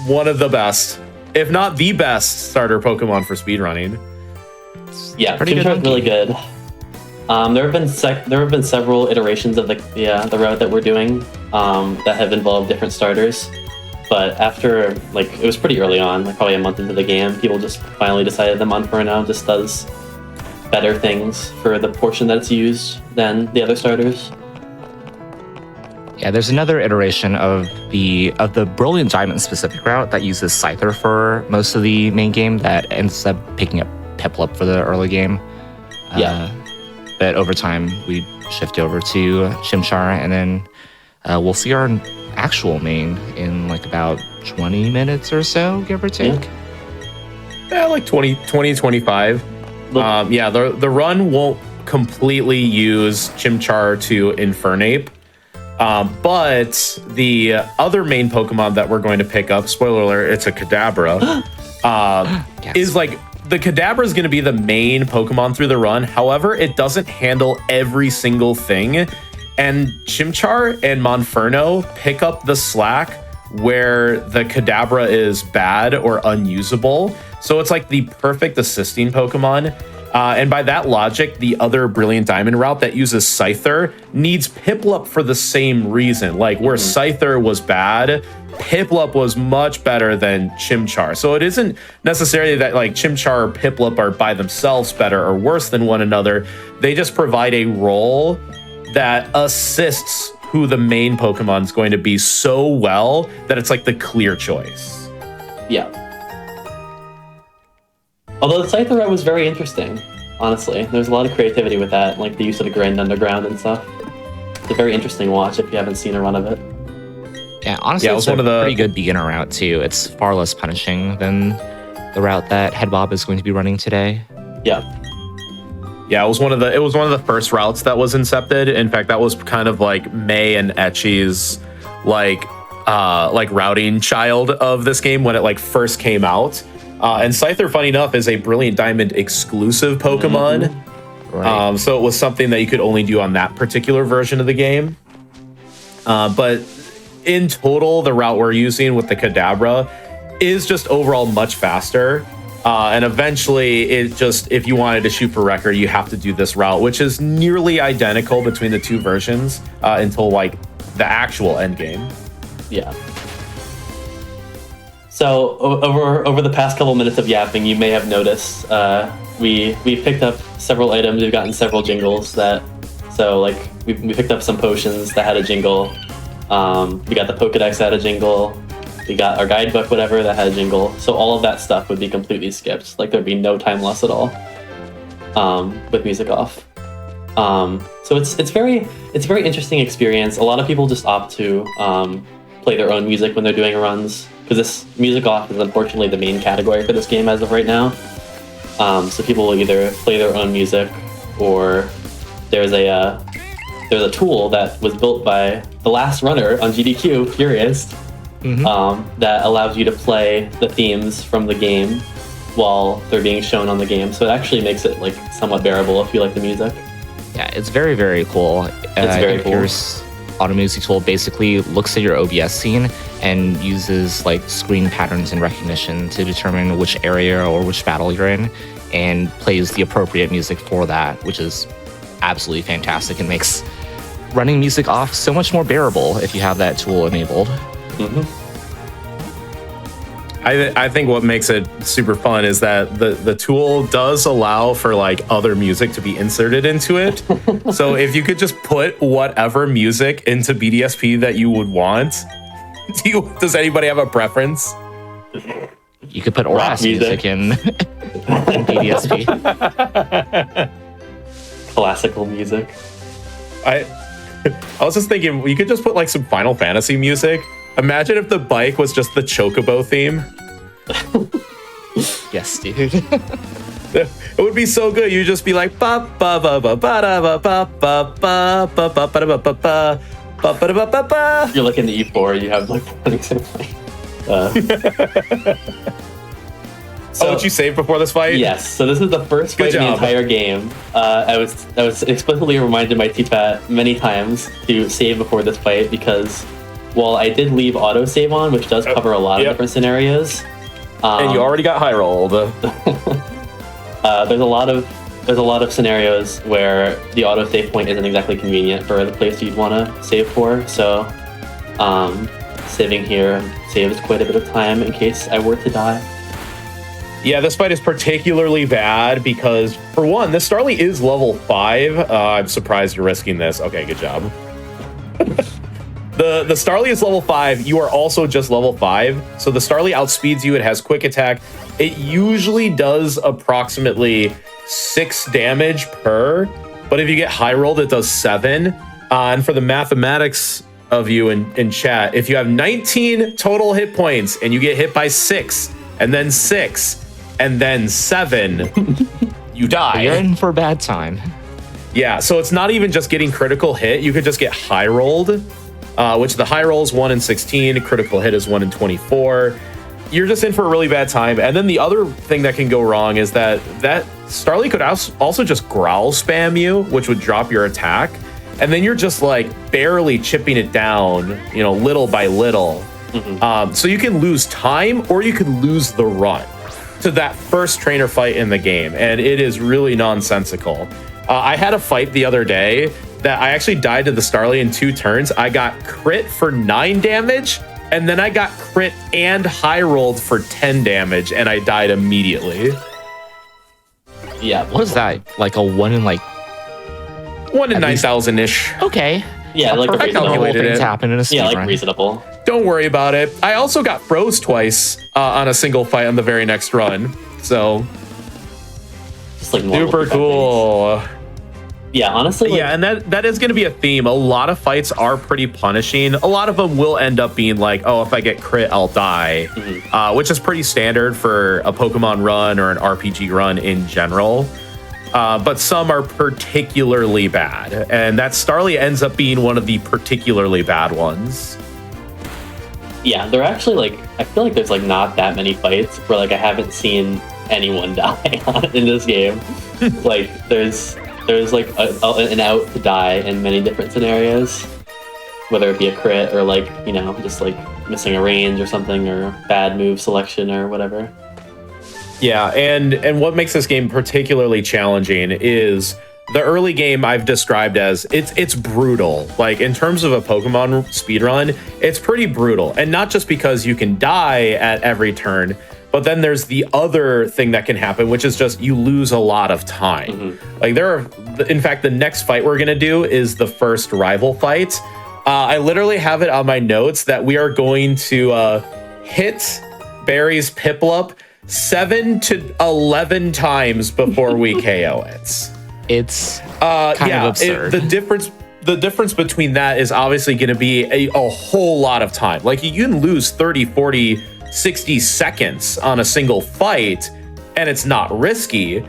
one of the best, if not the best starter Pokemon for speedrunning. Yeah, pretty Chimchar's good really good. There have been several iterations of the route that we're doing that have involved different starters. But after it was pretty early on, probably a month into the game, people just finally decided that Monferno just does better things for the portion that it's used than the other starters. yeah, there's another iteration of the Brilliant Diamond specific route that uses Scyther for most of the main game that ends up picking up Piplup for the early game. But over time, we shift over to Chimchar, and then we'll see our actual main in about 20 minutes or so, give or take. Yeah, 20, 25. The run won't completely use Chimchar to Infernape. But the other main Pokemon that we're going to pick up, spoiler alert, it's a Kadabra, Yes. is the Kadabra is going to be the main Pokemon through the run. However, it doesn't handle every single thing. And Chimchar and Monferno pick up the slack where the Kadabra is bad or unusable. So it's the perfect assisting Pokemon. And by that logic, the other Brilliant Diamond route that uses Scyther needs Piplup for the same reason. Where Scyther was bad, Piplup was much better than Chimchar. So it isn't necessarily that Chimchar or Piplup are by themselves better or worse than one another. They just provide a role that assists who the main Pokemon is going to be so well that it's the clear choice. Yeah. Although the Scyther route was very interesting, honestly. There's a lot of creativity with that, the use of the Grand Underground and stuff. It's a very interesting watch if you haven't seen a run of it. Yeah, honestly, it's a pretty good beginner route too. It's far less punishing than the route that Headbob is going to be running today. Yeah. Yeah, it was one of the first routes that was incepted. In fact, that was kind of May and Etchy's routing child of this game when it first came out. And Scyther, funny enough, is a Brilliant Diamond exclusive Pokemon. Right. So it was something that you could only do on that particular version of the game. But in total, the route we're using with the Kadabra is just overall much faster. And eventually, if you wanted to shoot for record, you have to do this route, which is nearly identical between the two versions until the actual end game. Yeah. So over the past couple minutes of yapping, you may have noticed we picked up several items. We've gotten several jingles we picked up some potions that had a jingle. We got the Pokedex that had a jingle. We got our guidebook, whatever, that had a jingle. So all of that stuff would be completely skipped. Like there'd be no time loss at all with music off. So it's a very interesting experience. A lot of people just opt to play their own music when they're doing runs, because this music off is unfortunately the main category for this game as of right now. So people will either play their own music, or there's a tool that was built by the last runner on GDQ, Furious, that allows you to play the themes from the game while they're being shown on the game. So it actually makes it like somewhat bearable if you like the music. Yeah, it's very, very cool. It's very cool. Fierce Auto Music tool basically looks at your OBS scene and uses like screen patterns and recognition to determine which area or which battle you're in, and plays the appropriate music for that, which is absolutely fantastic and makes running music off so much more bearable if you have that tool enabled. I think what makes it super fun is that the tool does allow for like other music to be inserted into it. So if you could just put whatever music into BDSP that you would want, does anybody have a preference? You could put Rock music in BDSP. Classical music. I was just thinking, you could just put like some Final Fantasy music. Imagine if the bike was just the Chocobo theme. Yes, dude. It would be so good. You'd just be like ba ba ba ba ba da ba ba ba ba ba ba ba ba ba ba ba ba ba ba. You're like in the E4, you have like So what you saved before this fight? Yes. So this is the first fight in the entire game. I was explicitly reminded by T-Pat many times to save before this fight, because while I did leave autosave on, which does cover a lot of different scenarios, and you already got high rolled. There's a lot of scenarios where the autosave point isn't exactly convenient for the place you'd want to save for. So saving here saves quite a bit of time in case I were to die. Yeah, this fight is particularly bad because, for one, this Starly is level 5. I'm surprised you're risking this. Okay, good job. The Starly is level 5. You are also just level 5. So the Starly outspeeds you. It has quick attack. It usually does approximately 6 damage per, but if you get high rolled, it does 7. And for the mathematics of you in chat, if you have 19 total hit points and you get hit by 6, and then 6, and then 7, you die. You're in for a bad time. Yeah, so it's not even just getting critical hit. You could just get high rolled, which the high roll is 1 in 16, critical hit is 1 in 24. You're just in for a really bad time. And then the other thing that can go wrong is that Starly could also just growl spam you, which would drop your attack. And then you're just like barely chipping it down, little by little. So you can lose time, or you could lose the run to that first trainer fight in the game. And it is really nonsensical. I had a fight the other day that I actually died to the Starly in 2 turns. I got crit for 9 damage, and then I got crit and high rolled for 10 damage, and I died immediately. Yeah. What is that? Like a 1 in 1 in 9,000-ish. Okay. Yeah, like I know whole things happen in a speedrun. Yeah, like reasonable. Don't worry about it. I also got froze twice on a single fight on the very next run. So, just like super cool. Yeah, honestly. Yeah, and that is going to be a theme. A lot of fights are pretty punishing. A lot of them will end up being like, oh, if I get crit, I'll die, which is pretty standard for a Pokemon run or an RPG run in general. But some are particularly bad, and that Starly ends up being one of the particularly bad ones. Yeah, they're actually I feel like there's not that many fights where I haven't seen anyone die in this game. There's an out to die in many different scenarios, whether it be a crit or just missing a range or something, or bad move selection or whatever. Yeah, and what makes this game particularly challenging is the early game I've described as it's brutal. Like in terms of a Pokemon speedrun, it's pretty brutal. And not just because you can die at every turn, but then there's the other thing that can happen, which is just you lose a lot of time. Like in fact, the next fight we're gonna do is the first rival fight. I literally have it on my notes that we are going to hit Barry's Piplup 7 to 11 times before we KO it. It's kind of absurd. The difference between that is obviously going to be a whole lot of time. Like you can lose 30, 40, 60 seconds on a single fight, and it's not risky.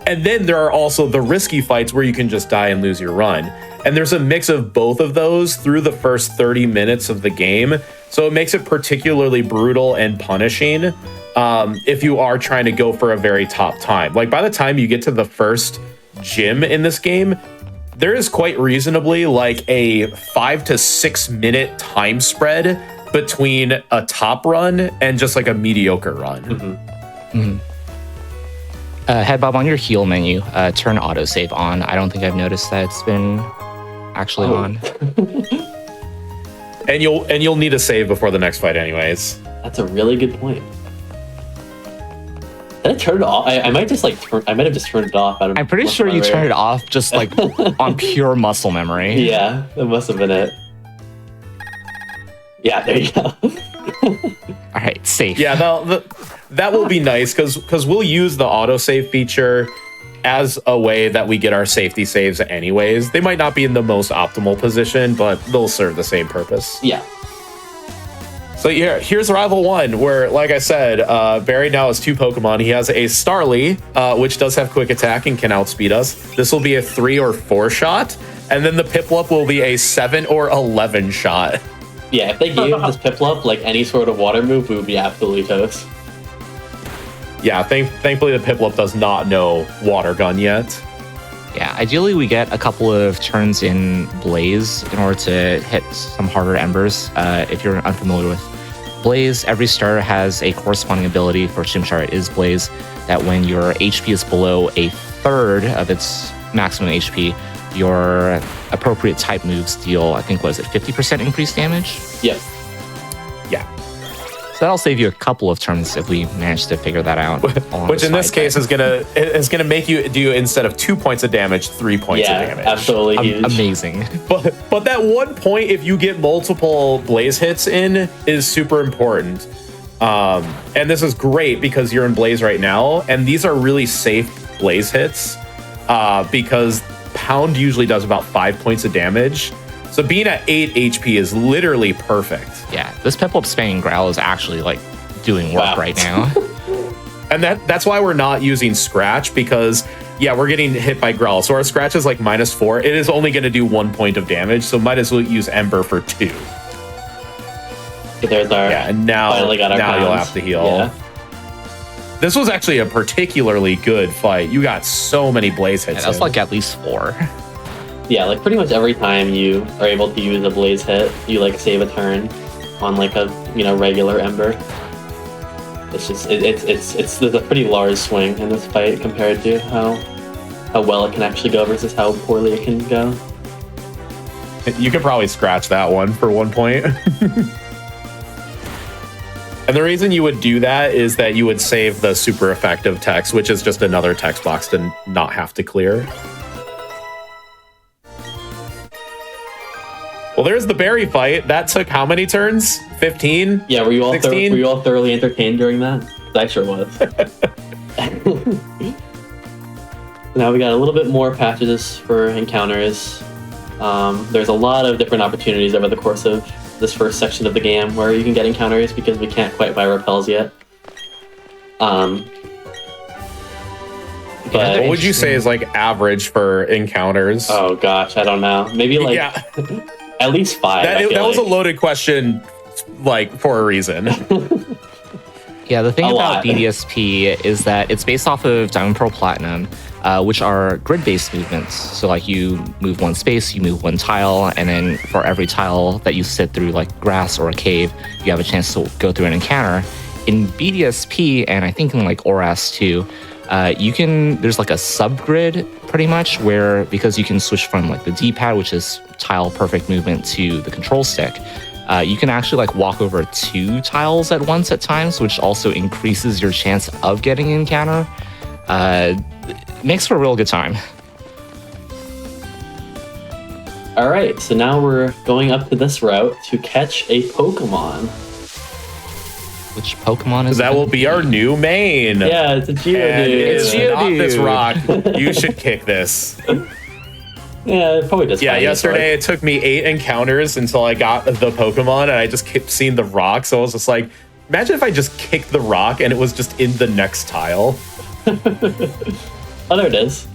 And then there are also the risky fights where you can just die and lose your run. And there's a mix of both of those through the first 30 minutes of the game. So it makes it particularly brutal and punishing if you are trying to go for a very top time. Like by the time you get to the first gym in this game, there is quite reasonably like a 5 to 6 minute time spread between a top run and just like a mediocre run. Headbob, on your heal menu, turn autosave on. I don't think I've noticed that it's been actually on. And you'll need a save before the next fight anyways. That's a really good point. Did I turn it off? I might just like I might have just turned it off. I'm pretty sure you turned it off just like on pure muscle memory. Yeah, that must have been it. Yeah, there you go. All right, safe. Yeah, that will be nice because we'll use the autosave feature as a way that we get our safety saves anyways. They might not be in the most optimal position, but they'll serve the same purpose. Yeah. So here's Rival 1, where, like I said, Barry now has 2 Pokemon. He has a Starly, which does have Quick Attack and can outspeed us. This will be a 3 or 4 shot, and then the Piplup will be a 7 or 11 shot. Yeah, if they gave this Piplup like any sort of water move, we would be absolutely toast. Yeah, thankfully the Piplup does not know Water Gun yet. Yeah, ideally we get a couple of turns in Blaze in order to hit some harder embers. If you're unfamiliar with Blaze, every starter has a corresponding ability. For Chimchar, it is Blaze, that when your HP is below a third of its maximum HP, your appropriate type moves deal, I think, was it 50% increased damage? Yep. Yeah. So that'll save you a couple of turns if we manage to figure that out. Which in this case is gonna make you do, instead of 2 points of damage, 3 points of damage. Absolutely huge. Amazing. But that 1 point, if you get multiple Blaze hits in, is super important. And this is great because you're in Blaze right now, and these are really safe Blaze hits because Pound usually does about 5 points of damage. So being at 8 HP is literally perfect. Yeah, this Piplup spamming Growl is actually like doing work right now. And that's why we're not using Scratch, because yeah, we're getting hit by Growl. So our Scratch is like -4. It is only going to do 1 point of damage, so might as well use Ember for 2. There's our and now you'll have to heal. Yeah. This was actually a particularly good fight. You got so many Blaze hits. Yeah, that's like at least 4. Yeah, like pretty much every time you are able to use a Blaze hit, you like save a turn on like a regular Ember. It's just it's there's a pretty large swing in this fight compared to how well it can actually go versus how poorly it can go. You could probably scratch that one for 1 point. And the reason you would do that is that you would save the super effective text, which is just another text box to not have to clear. Well, there's the Barry fight. That took how many turns? 15? Yeah, were you all 16? were you all thoroughly entertained during that? I sure was. Now we got a little bit more patches for encounters. There's a lot of different opportunities over the course of this first section of the game where you can get encounters because we can't quite buy repels yet. But what would you say is like average for encounters? Oh gosh, I don't know. Maybe like at least 5. That was a loaded question, like for a reason. Yeah, the thing about BDSP is that it's based off of Diamond Pearl Platinum, which are grid-based movements. So like you move one space, you move one tile, and then for every tile that you sit through, like grass or a cave, you have a chance to go through an encounter. In BDSP, and I think in like ORAS too, there's like a subgrid pretty much where, because you can switch from like the D-pad, which is tile perfect movement, to the control stick, you can actually like walk over 2 tiles at once at times, which also increases your chance of getting an encounter. Makes for a real good time. All right, so now we're going up to this route to catch a Pokemon. Which Pokemon is That will be our new main. Yeah, it's a Geodude. And it's Geodude. not this rock. You should kick this. Yeah, it probably does. Yeah, fine, yesterday it took me 8 encounters until I got the Pokemon, and I just kept seeing the rock. So I was just like, imagine if I just kicked the rock and it was just in the next tile. Oh, there it is.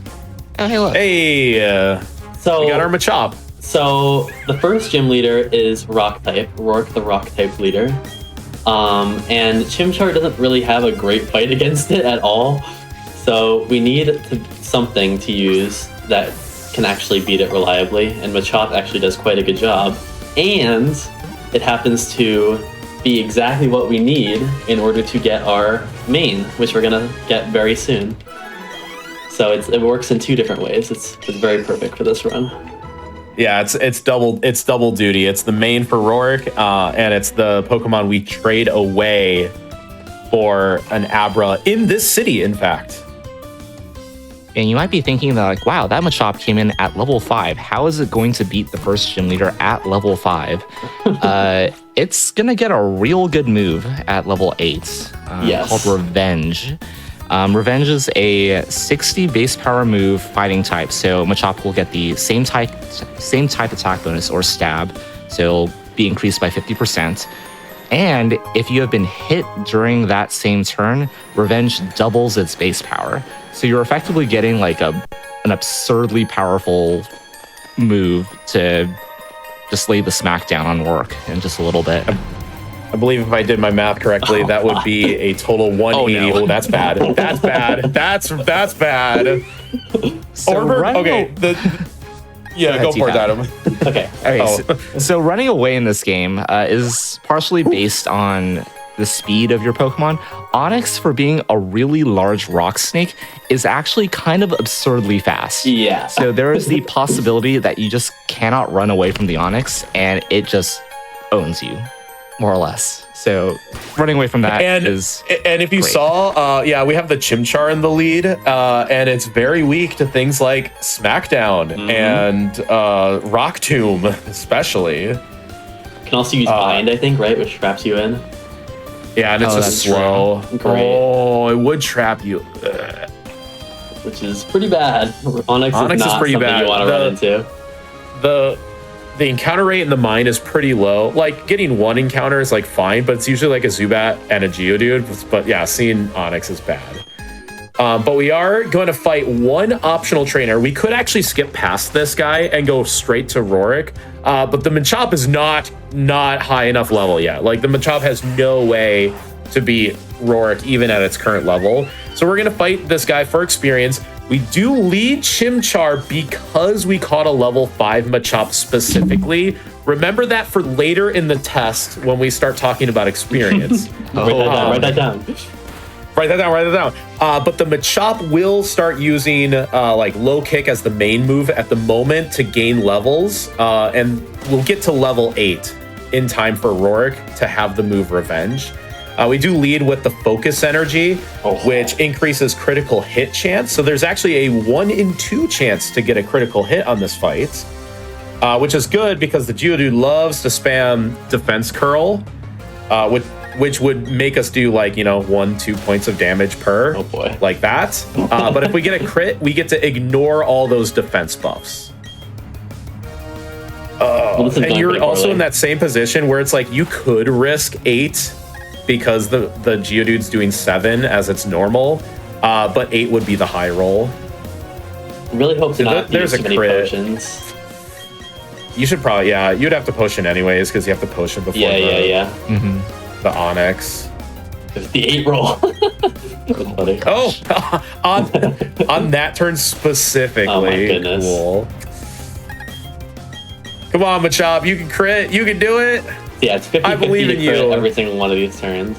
Oh, hey, look. Hey, So we got our Machop. So the first gym leader is Rock type, Rourke the Rock type leader. And Chimchar doesn't really have a great fight against it at all. So we need something to use that can actually beat it reliably, and Machop actually does quite a good job. And it happens to be exactly what we need in order to get our main, which we're gonna get very soon. So it works in 2 different ways. It's very perfect for this run. Yeah, it's double duty. It's the main for Rourke, and it's the Pokemon we trade away for an Abra in this city, in fact. And you might be thinking that, like, wow, that Machop came in at level 5. How is it going to beat the first gym leader at level 5? It's going to get a real good move at level 8 Yes. called Revenge. Revenge is a 60 base power move fighting type, so Machop will get the same type attack bonus, or stab, so it'll be increased by 50%. And if you have been hit during that same turn, Revenge doubles its base power. So you're effectively getting like an absurdly powerful move to just lay the smackdown on Rourke in just a little bit. I believe if I did my math correctly, that would be a total 180. Oh, that's bad. That's bad. That's bad. So okay. Go for it, Adam. Okay. So running away in this game is partially based on the speed of your Pokemon. Onyx, for being a really large rock snake, is actually kind of absurdly fast. Yeah. So there is the possibility that you just cannot run away from the Onyx and it just owns you, more or less. So running away from that is And if you great. saw, we have the Chimchar in the lead, and it's very weak to things like Smackdown and Rock Tomb, especially. Can also use Bind, I think, right? Which traps you in. Yeah, and it's just slow. Great. Oh, it would trap you. Which is pretty bad. Onyx is not pretty something bad. you want to run into. The encounter rate in the mine is pretty low. Like, getting 1 encounter is like fine, but it's usually like a Zubat and a Geodude. But yeah, seeing Onyx is bad. But we are going to fight 1 optional trainer. We could actually skip past this guy and go straight to Rourke. But the Machop is not high enough level yet. Like, the Machop has no way to beat Rourke even at its current level. So we're going to fight this guy for experience. We do lead Chimchar because we caught a level 5 Machop specifically. Remember that for later in the test when we start talking about experience. Write that down. Write that down. But the Machop will start using like low kick as the main move at the moment to gain levels. And we'll get to level 8 in time for Rourke to have the move Revenge. We do lead with the Focus Energy, which increases critical hit chance. So there's actually a 1 in 2 chance to get a critical hit on this fight, which is good because the Geodude loves to spam Defense Curl, which would make us do 1-2 points of damage per. Oh boy. Like that. But if we get a crit, we get to ignore all those defense buffs. And you're also in that same position where it's like you could risk 8 because the Geodude's doing 7 as its normal, but 8 would be the high roll. I really hope to not there's use a too many crit. potions. You should probably, you'd have to potion anyways because you have to potion before the Onyx. The 8 roll. That's funny. Oh, on that turn specifically. Oh my goodness. Cool. Come on, Machop, you can crit. You can do it. Yeah, it's 50-50 I believe to in crit you. every single one of these turns.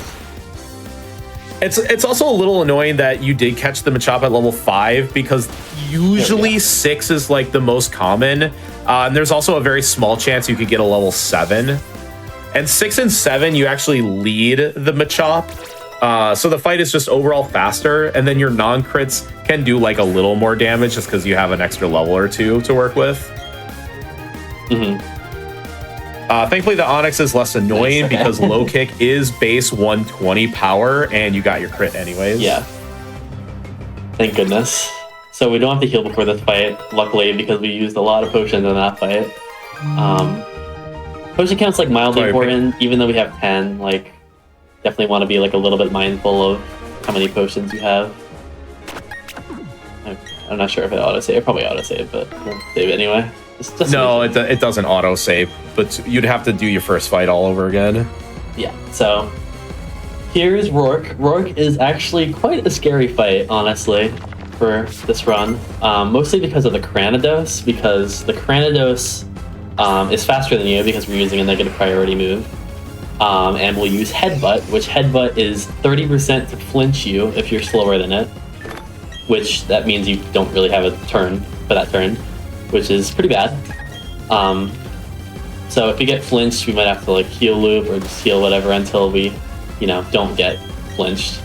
It's also a little annoying that you did catch the Machop at level 5 because usually 6 is like the most common. And there's also a very small chance you could get a level 7. And 6 and 7, you actually lead the Machop. So the fight is just overall faster. And then your non-crits can do like a little more damage just because you have an extra level or 2 to work with. Thankfully, the Onyx is less annoying because low kick is base 120 power, and you got your crit anyways. Yeah. Thank goodness. So we don't have to heal before this fight, luckily, because we used a lot of potions in that fight. Potion count's like mildly important, even though we have 10. Like, definitely want to be like a little bit mindful of how many potions you have. I'm not sure if it autosave. It probably autosave, but we'll save it anyway. No, it doesn't auto save, but you'd have to do your first fight all over again. Yeah, so here's Rourke. Rourke is actually quite a scary fight, honestly, for this run. Mostly because of the Cranidos, because the Cranidos is faster than you because we're using a negative priority move. And we'll use Headbutt, which Headbutt is 30% to flinch you if you're slower than it, which that means you don't really have a turn for that turn, which is pretty bad. So if we get flinched, we might have to like heal loop or just heal whatever until we, don't get flinched.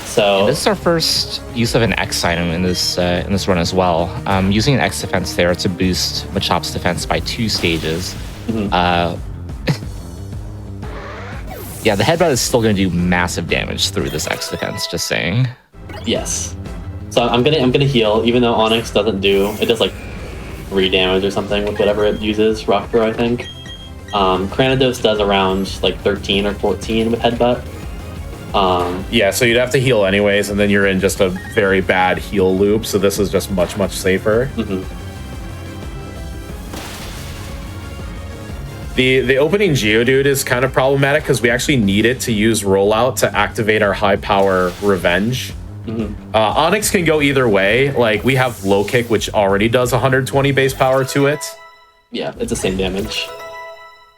So this is our first use of an X item in this run as well. Using an X defense there to boost Machop's defense by 2 stages. Yeah, the headbutt is still going to do massive damage through this X defense. Just saying. Yes. So I'm gonna heal, even though Onyx doesn't it does like 3 damage or something with whatever it uses, Rock Throw, I think. Cranidos does around like 13 or 14 with Headbutt. Yeah, so you'd have to heal anyways, and then you're in just a very bad heal loop, so this is just much, much safer. The opening Geodude is kind of problematic because we actually need it to use Rollout to activate our high power Revenge. Onyx can go either way. Like, we have Low Kick, which already does 120 base power to it. Yeah, it's the same damage.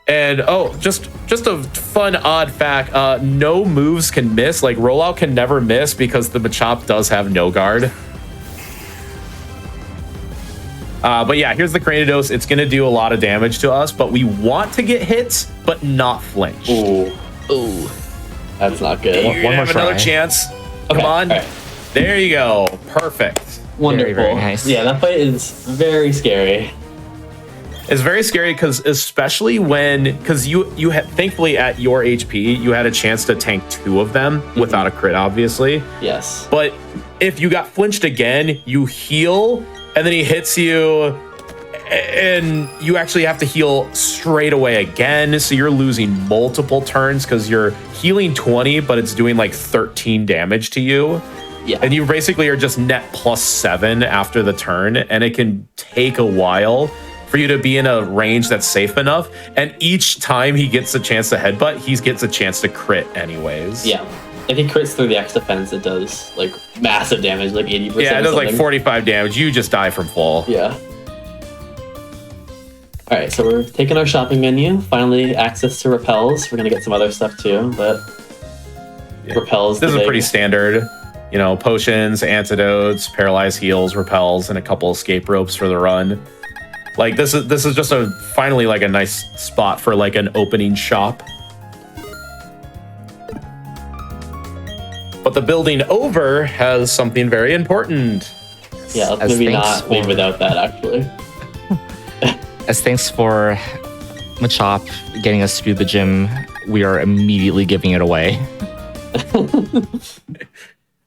And just a fun odd fact, no moves can miss. Like, Rollout can never miss because the Machop does have no guard. But yeah, here's the Cranidos. It's gonna do a lot of damage to us, but we want to get hits, but not flinch. Ooh, that's not good. You're gonna have another chance. Okay, Come on. right. There you go. Perfect. Wonderful. Very nice. Yeah, that fight is very scary. It's very scary especially because you had, thankfully at your HP, you had a chance to tank 2 of them without a crit, obviously. Yes. But if you got flinched again, you heal, and then he hits you, and you actually have to heal straight away again. So you're losing multiple turns because you're healing 20, but it's doing like 13 damage to you. Yeah. And you basically are just net +7 after the turn, and it can take a while for you to be in a range that's safe enough. And each time he gets a chance to headbutt, he gets a chance to crit anyways. Yeah. If he crits through the X defense, it does like massive damage, like 80%. Yeah, it does like 45 damage. You just die from full. Yeah. All right, so we're taking our shopping menu. Finally, access to repels. We're gonna get some other stuff too, but repels. This is pretty standard. Potions, antidotes, paralyzed heals, repels, and a couple escape ropes for the run. Like this is just finally like a nice spot for like an opening shop. But the building over has something very important. Yeah, let's maybe not leave without that actually. As thanks for Machop getting us through the gym, we are immediately giving it away.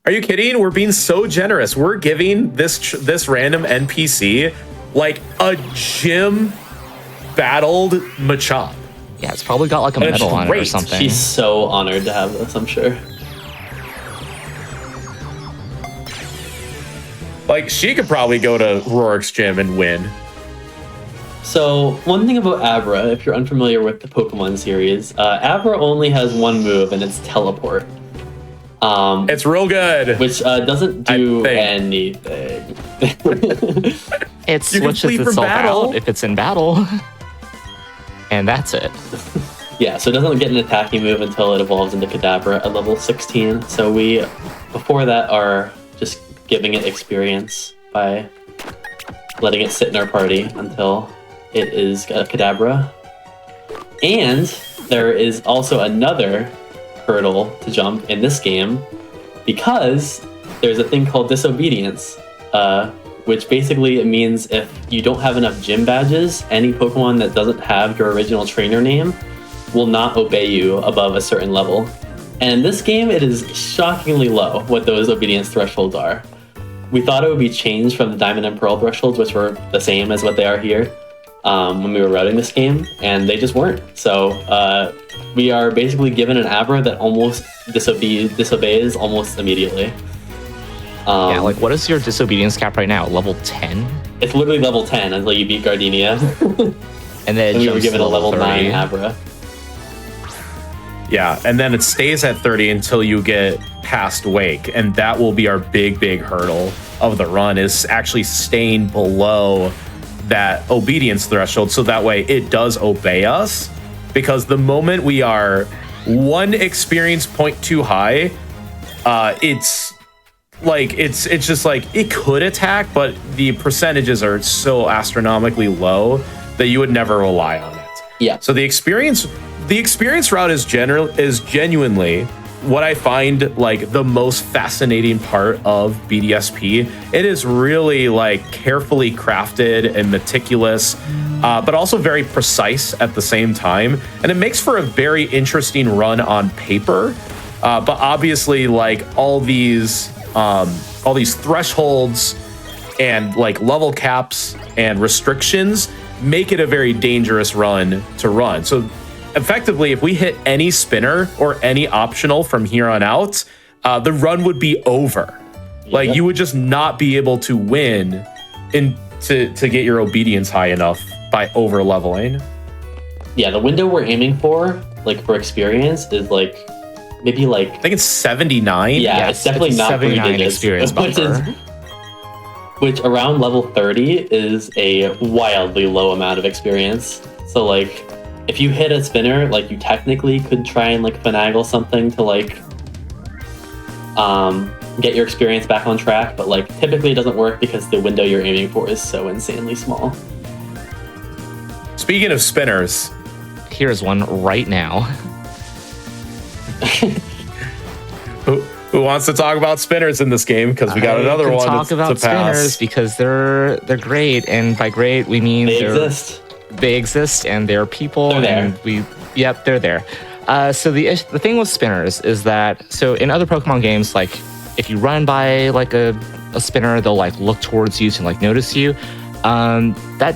Are you kidding? We're being so generous. We're giving this random NPC like a gym battled Machop. Yeah, it's probably got like a medal on it or something. She's so honored to have this, I'm sure. Like, she could probably go to Rourke's gym and win. So, one thing about Abra, if you're unfamiliar with the Pokemon series, Abra only has one move, and it's Teleport. It's real good. Which doesn't do anything. It switches itself out if it's in battle. And that's it. Yeah, so it doesn't get an attacking move until it evolves into Kadabra at level 16. So we, before that, are just giving it experience by letting it sit in our party until it is a Kadabra. And there is also another hurdle to jump in this game because there's a thing called disobedience, which basically it means if you don't have enough gym badges, any Pokemon that doesn't have your original trainer name will not obey you above a certain level. And in this game, it is shockingly low what those obedience thresholds are. We thought it would be changed from the Diamond and Pearl thresholds, which were the same as what they are here when we were routing this game, and they just weren't. So we are basically given an Abra that almost disobeys almost immediately. Yeah, like what is your disobedience cap right now? Level 10? It's literally level 10 until you beat Gardenia. And then we were given a level 30. 9 Abra. Yeah, and then it stays at 30 until you get past Wake, and that will be our big hurdle of the run, is actually staying below that obedience threshold, so that way it does obey us. Because the moment we are one experience point too high, it's just like it could attack, but the percentages are so astronomically low that you would never rely on it. Yeah. So the experience route is genuinely what I find like the most fascinating part of BDSP. It is really like carefully crafted and meticulous, but also very precise at the same time. And it makes for a very interesting run on paper. But obviously like all these thresholds and like level caps and restrictions make it a very dangerous run to run. So effectively, if we hit any spinner or any optional from here on out, the run would be over. Like you would just not be able to win to get your obedience high enough by over leveling. Yeah, the window we're aiming for, like for experience, is like maybe like I think it's 79. Yeah, it's definitely not 79 experience buffer. Which around level 30 is a wildly low amount of experience. So like if you hit a spinner, like you technically could try and like finagle something to like get your experience back on track, but like typically it doesn't work because the window you're aiming for is so insanely small. Speaking of spinners, here's one right now. Who wants to talk about spinners in this game? Because we got another one Talk about to pass. spinners because they're great, and by great we mean They exist. They exist, and they're people. They're there. And they're there. So the thing with spinners is that in other Pokemon games, like if you run by like a spinner, they'll like look towards you to like notice you. That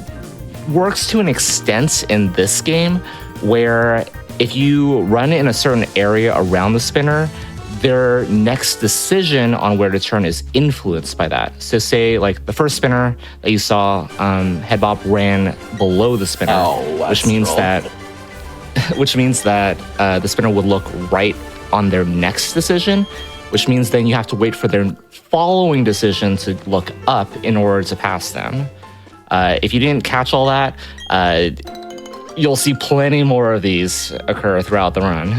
works to an extent in this game, where if you run in a certain area around the spinner, their next decision on where to turn is influenced by that. So say like the first spinner that you saw, Head Bob ran below the spinner, which means that the spinner would look right on their next decision, which means then you have to wait for their following decision to look up in order to pass them. If you didn't catch all that, you'll see plenty more of these occur throughout the run.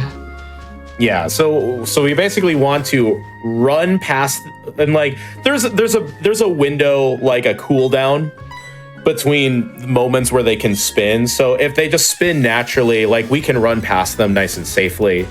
Yeah, so we basically want to run past, and like there's a window, like a cooldown between moments where they can spin. So if they just spin naturally, like we can run past them nice and safely.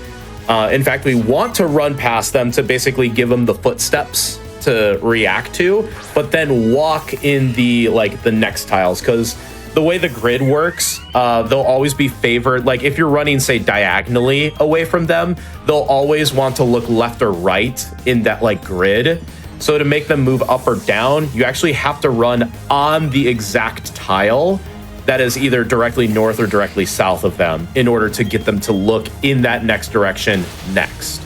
In fact, we want to run past them to basically give them the footsteps to react to, but then walk in the next tiles, because the way the grid works, they'll always be favored. Like if you're running, say, diagonally away from them, they'll always want to look left or right in that like grid. So to make them move up or down, you actually have to run on the exact tile that is either directly north or directly south of them in order to get them to look in that next direction next.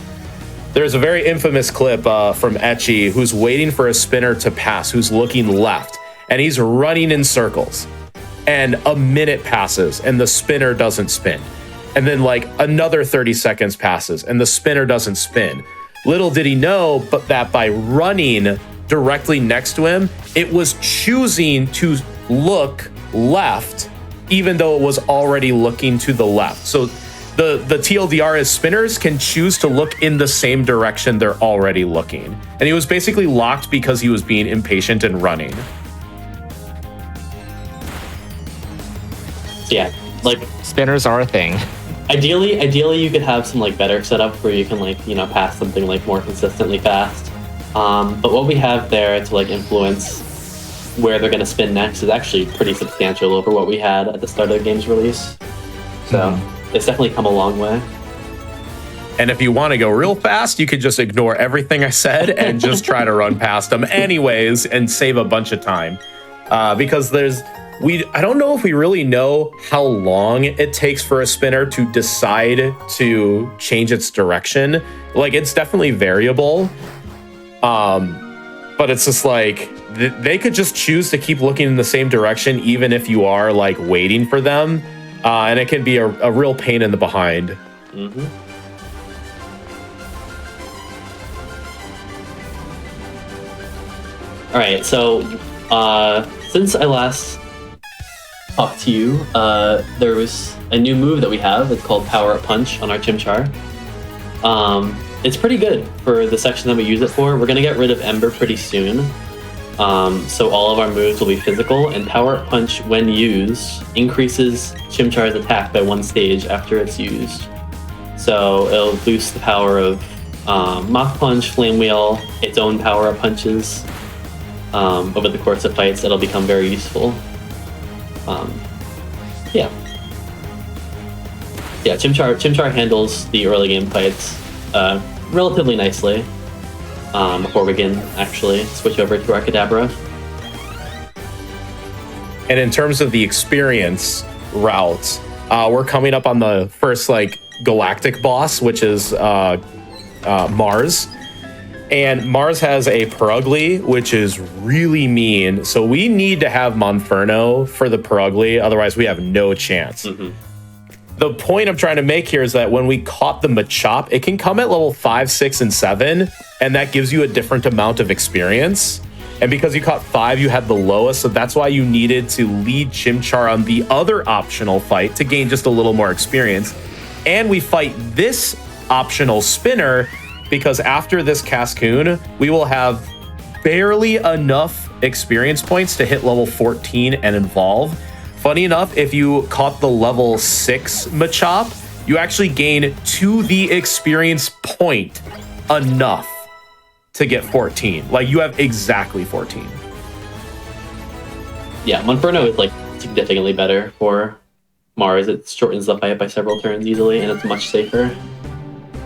There's a very infamous clip from Etchy who's waiting for a spinner to pass, who's looking left, and he's running in circles. And a minute passes and the spinner doesn't spin. And then like another 30 seconds passes and the spinner doesn't spin. Little did he know, but that by running directly next to him, it was choosing to look left, even though it was already looking to the left. So the TLDR is spinners can choose to look in the same direction they're already looking. And he was basically locked because he was being impatient and running. Yeah, like Spinners are a thing. ideally you could have some like better setup where you can like, you know, pass something like more consistently fast. But what we have there to like influence where they're going to spin next is actually pretty substantial over what we had at the start of the game's release. So it's definitely come a long way. And if you want to go real fast, you could just ignore everything I said and just try to run past them anyways and save a bunch of time. Because I don't know if we really know how long it takes for a spinner to decide to change its direction. Like, it's definitely variable. But it's just like, they could just choose to keep looking in the same direction even if you are like waiting for them. And it can be a real pain in the behind. Mm-hmm. All right, so since I last talked to you, there was a new move that we have. It's called Power Up Punch on our Chimchar. It's pretty good for the section that we use it for. We're going to get rid of Ember pretty soon. So all of our moves will be physical, and Power Up Punch, when used, increases Chimchar's attack by 1 stage after it's used. So it'll boost the power of Mach Punch, Flame Wheel, its own Power Up Punches. Over the course of fights, it'll become very useful. Yeah, Chimchar handles the early game fights relatively nicely. Before we can actually switch over to our Kadabra. And in terms of the experience routes, we're coming up on the first like galactic boss, which is Mars. And Mars has a Perugly, which is really mean. So we need to have Monferno for the Perugly, otherwise we have no chance. Mm-hmm. The point I'm trying to make here is that when we caught the Machop, it can come at level 5, 6, and 7, and that gives you a different amount of experience. And because you caught 5, you had the lowest, so that's why you needed to lead Chimchar on the other optional fight to gain just a little more experience. And we fight this optional spinner because after this Cascoon, we will have barely enough experience points to hit level 14 and evolve. Funny enough, if you caught the level 6 Machop, you actually gain to the experience point enough to get 14. Like, you have exactly 14. Yeah, Monferno is like significantly better for Mars. It shortens the fight by several turns easily, and it's much safer.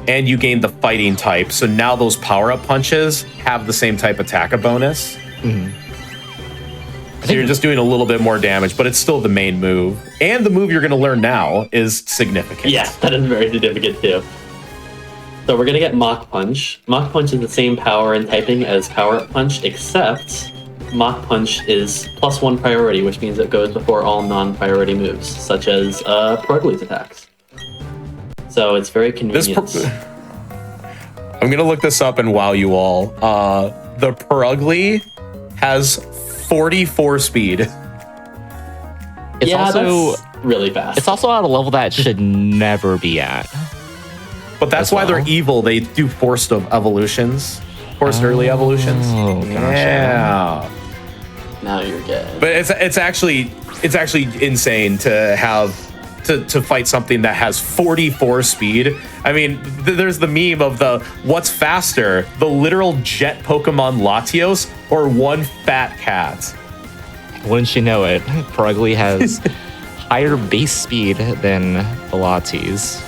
And you gain the fighting type, so now those power-up punches have the same type attack bonus. Mm-hmm. So you're just doing a little bit more damage, but it's still the main move. And the move you're going to learn now is significant. Yeah, that is very significant too. So we're going to get Mach Punch. Mach Punch is the same power and typing as Power Up Punch, except Mach Punch is +1 priority, which means it goes before all non-priority moves, such as Perugly's attacks. So it's very convenient. I'm going to look this up and wow you all. The Perugly has 44 speed. It's also that's really fast. It's also at a level that should never be at. But that's why they're evil. They do forced evolutions. Forced early evolutions. Oh, gotcha. Yeah. Now you're good. But it's actually insane to have to fight something that has 44 speed. I mean, there's the meme of the what's faster, the literal jet Pokemon Latios or one fat cat. Wouldn't you know it, Perugly has higher base speed than the Latis.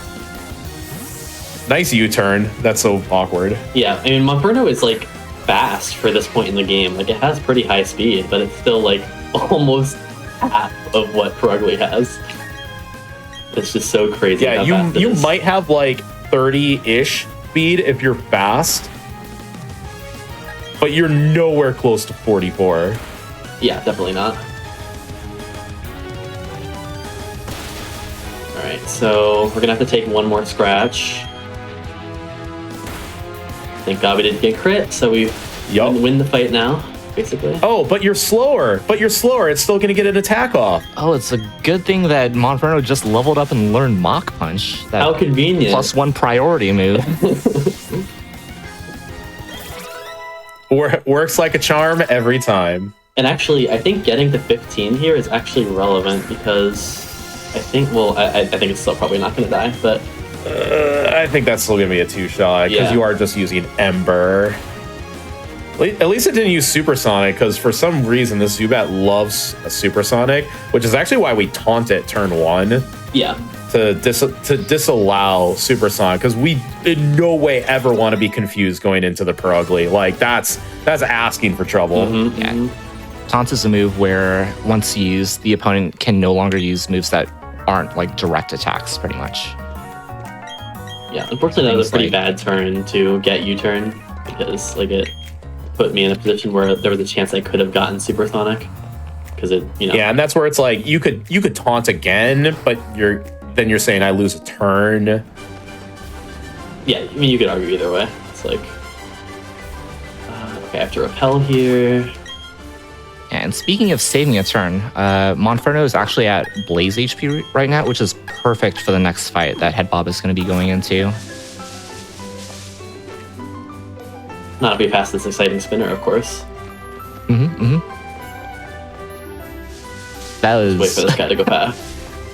Nice U-turn. That's so awkward. Yeah, I mean, Monferno is like fast for this point in the game. Like, it has pretty high speed, but it's still like almost half of what Perugly has. It's just so crazy. Yeah, you might have like 30-ish speed if you're fast, but you're nowhere close to 44. Yeah, definitely not. All right, so we're gonna have to take one more scratch. Thank God we didn't get crit, so we win the fight now. basically. Oh, but you're slower. It's still going to get an attack off. Oh, it's a good thing that Monferno just leveled up and learned Mach Punch. That How convenient. +1 priority move. Works like a charm every time. And actually, I think getting to 15 here is actually relevant because I think, well, I think it's still probably not going to die, but... I think that's still going to be a 2-shot because Yeah. you are just using Ember. At least it didn't use Supersonic because for some reason this Zubat loves a Supersonic, which is actually why we taunt it turn 1 Yeah. to disallow Supersonic because we in no way ever want to be confused going into the Perugly. Like that's asking for trouble. Mm-hmm. Yeah. Taunt is a move where once used, the opponent can no longer use moves that aren't like direct attacks, pretty much. Yeah, unfortunately that was a pretty Things bad turn to get U-turn because like it put me in a position where there was a chance I could have gotten Supersonic because it, you know. Yeah, and that's where it's like you could taunt again, but you're saying I lose a turn. Yeah, I mean you could argue either way. It's like okay, I have to repel here. And speaking of saving a turn, Monferno is actually at Blaze HP right now, which is perfect for the next fight that Head Bob is going to be going into. Not be past this exciting spinner, of course. That was... Wait for this guy to go past.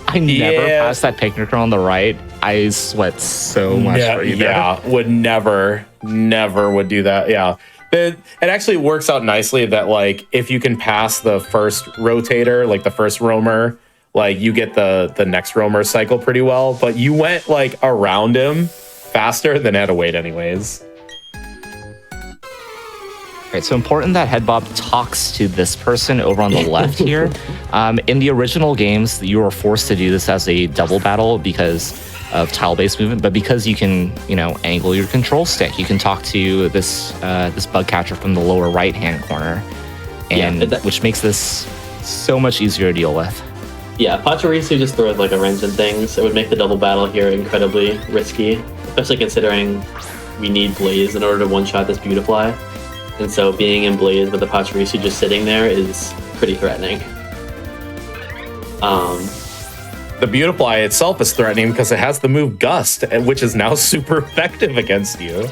I never Yeah. passed that picnic on the right. I sweat so much for you there. Yeah, would never would do that. Yeah. It actually works out nicely that like if you can pass the first rotator, like the first roamer, like you get the next roamer cycle pretty well, but you went like around him faster than had to wait anyways. Right, so important that Head Bob talks to this person over on the left here. In the original games, you were forced to do this as a double battle because of tile-based movement, but because you can, angle your control stick, you can talk to this this bug catcher from the lower right-hand corner, and which makes this so much easier to deal with. Yeah, Pachirisu just throws like a wrench and things. It would make the double battle here incredibly risky, especially considering we need Blaze in order to one-shot this Beautifly. And so being in Blaze with the Pachirisu just sitting there is pretty threatening. The Beautifly itself is threatening because it has the move Gust, which is now super effective against you.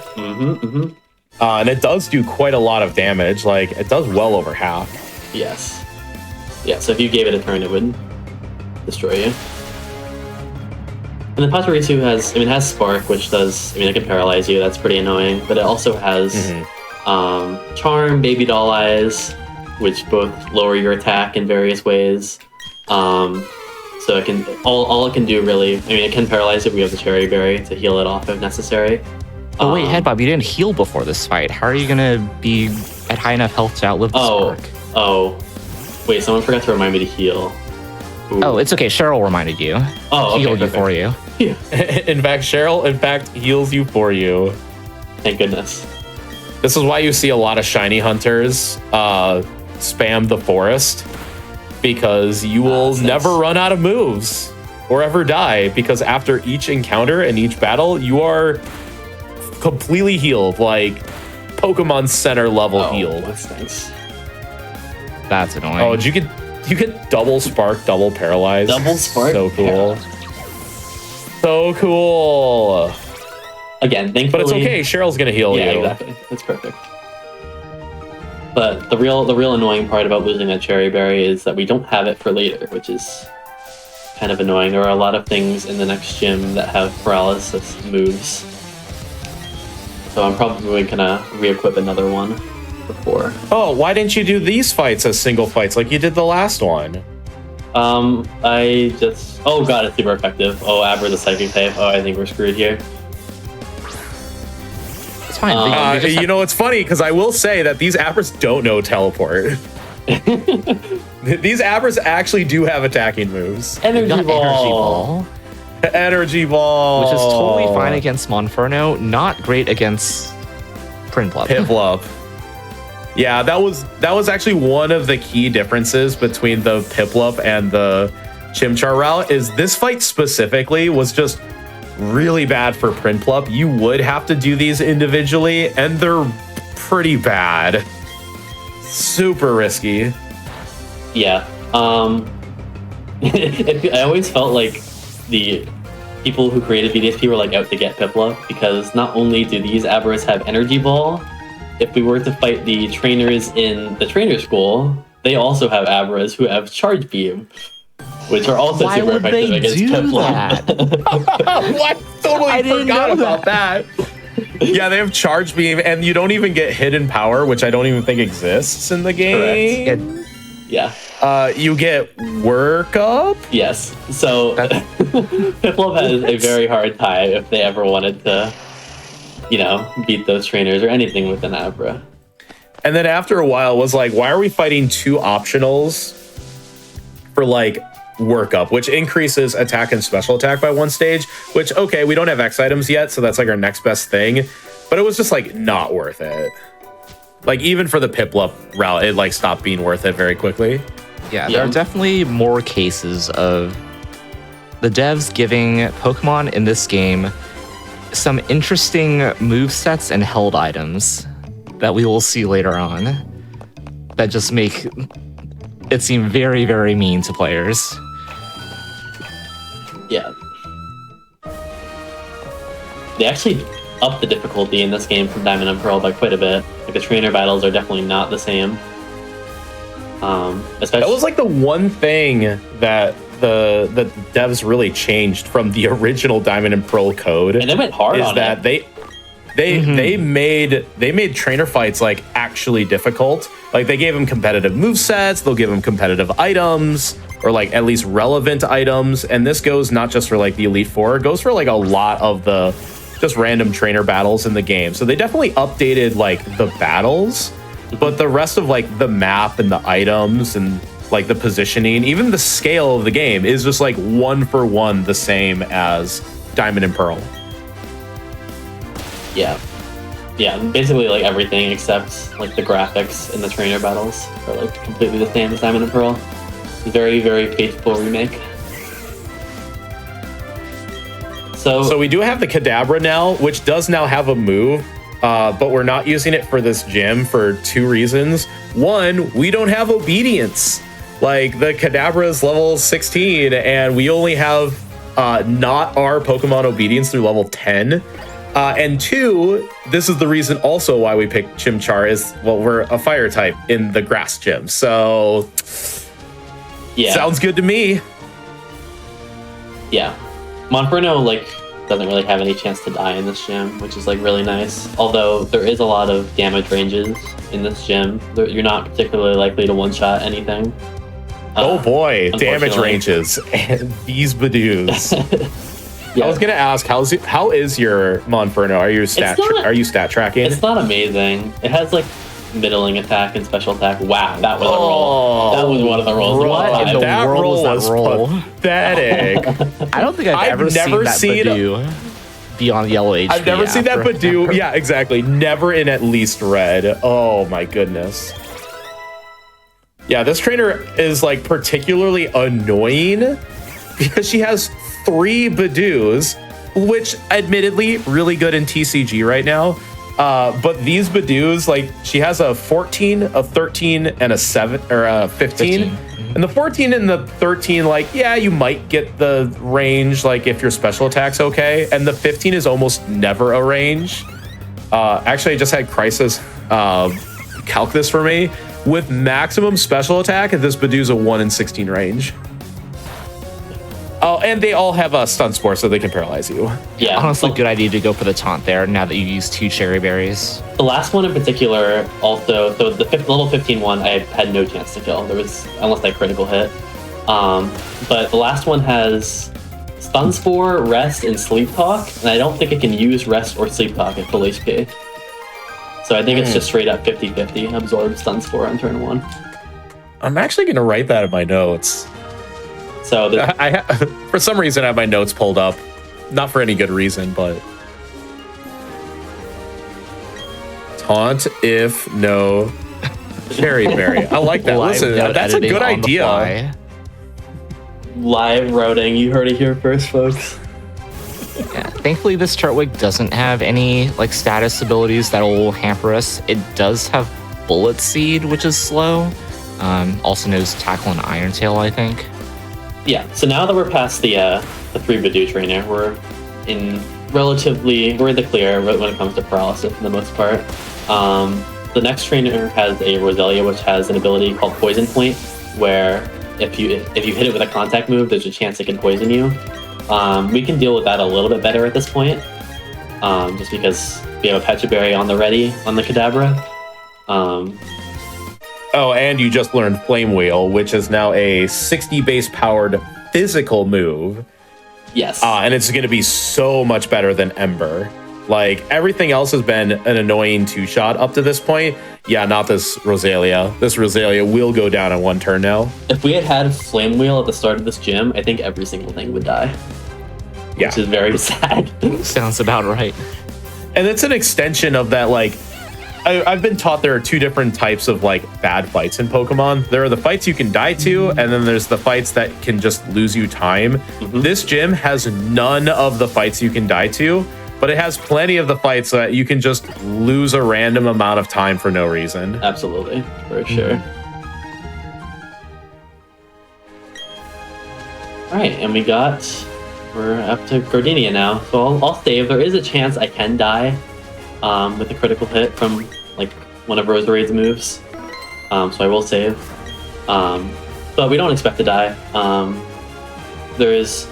And it does do quite a lot of damage. Like, it does well over half. Yes. Yeah, so if you gave it a turn, it would destroy you. And the Pachirisu has Spark, which does, it can paralyze you. That's pretty annoying. But it also has Charm, Baby Doll Eyes, which both lower your attack in various ways. So it can all it can do really. It can paralyze if we have the Cherry Berry to heal it off if necessary. Oh wait, Head Bob, you didn't heal before this fight. How are you gonna be at high enough health to outlive the Spark? Oh, wait, someone forgot to remind me to heal. Ooh. Oh, it's okay. Cheryl reminded you. Oh, okay, healed you for you. Yeah. In fact, Cheryl, heals you for you. Thank goodness. This is why you see a lot of shiny hunters spam the forest, because you will never run out of moves or ever die, because after each encounter and each battle, you are completely healed, like Pokemon Center level healed. That's nice. That's annoying. Oh, you get double Spark, double Paralyze. Double Spark? So cool. So cool. Again, thankfully. But it's okay, Cheryl's gonna heal you. Yeah, exactly. That's perfect. But the real annoying part about losing that Cherry Berry is that we don't have it for later, which is kind of annoying. There are a lot of things in the next gym that have paralysis moves. So I'm probably gonna re-equip another one before. Oh, why didn't you do these fights as single fights like you did the last one? Oh god, it's super effective. Oh, Aber the Psychic type. Oh, I think we're screwed here. It's fine. It's funny because I will say that these Appers don't know Teleport. These Appers actually do have attacking moves. Energy Ball. Energy Ball. Which is totally fine against Monferno, not great against Prinplup. Piplup. Yeah, that was actually one of the key differences between the Piplup and the Chimchar route, is this fight specifically was just really bad for Prinplup. You would have to do these individually, and they're pretty bad. super risky. Yeah. I always felt like the people who created BDSP were like out to get Piplup, because not only do these Abras have Energy Ball, if we were to fight the trainers in the trainer school, they also have Abras who have Charge Beam, which are also Why super would effective they against do Piplup. What? Totally I didn't forgot know about that. Yeah, they have Charge Beam, and you don't even get Hidden Power, which I don't even think exists in the game. Yeah. You get Work Up. Yes. So Piplup has a very hard time if they ever wanted to, beat those trainers or anything with an Abra. And then after a while was like, why are we fighting 2 optionals for like Work Up, which increases attack and special attack by 1 stage, which, okay, we don't have X items yet, so that's like our next best thing. But it was just like not worth it. Like even for the Piplup route, it like stopped being worth it very quickly. Yeah, there are definitely more cases of the devs giving Pokemon in this game some interesting movesets and held items that we will see later on that just make it seem very, very mean to players. Yeah. They actually upped the difficulty in this game from Diamond and Pearl by quite a bit. Like the trainer battles are definitely not the same. Especially That was like the one thing that the devs really changed from the original Diamond and Pearl code. And they went hard on that it. they made trainer fights like actually difficult. Like they gave them competitive movesets, they'll give them competitive items, or like at least relevant items. And this goes not just for like the Elite Four, it goes for like a lot of the just random trainer battles in the game. So they definitely updated like the battles, but the rest of like the map and the items and like the positioning, even the scale of the game is just like 1 for 1 the same as Diamond and Pearl. Yeah. Yeah, basically like everything except like the graphics in the trainer battles are like completely the same as Diamond and Pearl. Very, very faithful remake. So we do have the Kadabra now, which does now have a move, but we're not using it for this gym for 2 reasons. 1, we don't have obedience. Like the Kadabra is level 16, and we only have not our Pokemon obedience through level 10. And 2, this is the reason also why we picked Chimchar is, well, we're a fire type in the grass gym. So yeah, sounds good to me. Yeah. Monferno like doesn't really have any chance to die in this gym, which is like really nice. Although there is a lot of damage ranges in this gym. You're not particularly likely to one-shot anything. Oh boy, damage ranges and these Badoos. Yeah. I was gonna ask, how is your Monferno? Are you stat tracking? It's not amazing. It has like middling attack and special attack. Wow, that was a roll. That was one of the rolls. What in the that world roll was that roll? pathetic. I don't think I've ever seen that Badoo beyond yellow HP. I've never seen that Badoo. Yeah, exactly. Never in at least red. Oh my goodness. Yeah, this trainer is like particularly annoying because she has 3 Badoos, which admittedly really good in TCG right now. But these Badoos, like she has a 14, a 13, and a 7 or a 15. And the 14 and the 13, like, yeah, you might get the range, like if your special attack's okay. And the 15 is almost never a range. Actually, I just had Crisis calc this for me. With maximum special attack, this Badoo's a 1 in 16 range. Oh, and they all have a stun spore, so they can paralyze you. Yeah, honestly, good idea to go for the taunt there. Now that you used 2 cherry berries. The last one in particular, also, so the level 15 one, I had no chance to kill. There was unless that critical hit. But the last one has stun spore, rest, and sleep talk, and I don't think it can use rest or sleep talk at full HP. So I think it's just straight up 50-50 absorb stun spore on turn 1. I'm actually going to write that in my notes. So for some reason, I have my notes pulled up. Not for any good reason, but... Taunt if no cherry berry. I like that. Listen, that's a good idea. Live routing. You heard it here first, folks. Yeah, thankfully, this Chartwig doesn't have any like status abilities that'll hamper us. It does have Bullet Seed, which is slow. Also knows Tackle and Iron Tail, I think. Yeah, so now that we're past the 3 Bidoof trainer, we're in the clear when it comes to paralysis for the most part. The next trainer has a Roselia, which has an ability called Poison Point, where if you hit it with a contact move, there's a chance it can poison you. We can deal with that a little bit better at this point, just because we have a Pecha Berry on the ready on the Kadabra. Oh, and you just learned Flame Wheel, which is now a 60 base powered physical move. Yes. And it's going to be so much better than Ember. Like, everything else has been an annoying 2-shot up to this point. Yeah, not this Roselia. This Roselia will go down in 1 turn now. If we had Flame Wheel at the start of this gym, I think every single thing would die. Yeah. Which is very sad. Sounds about right. And it's an extension of that, like, I've been taught there are 2 different types of, like, bad fights in Pokemon. There are the fights you can die to, and then there's the fights that can just lose you time. Mm-hmm. This gym has none of the fights you can die to, but it has plenty of the fights that you can just lose a random amount of time for no reason. Absolutely, for sure. All right, and we're up to Gardenia now. So I'll save. There is a chance I can die with a critical hit from like one of Roserade's moves. So I will save. But we don't expect to die.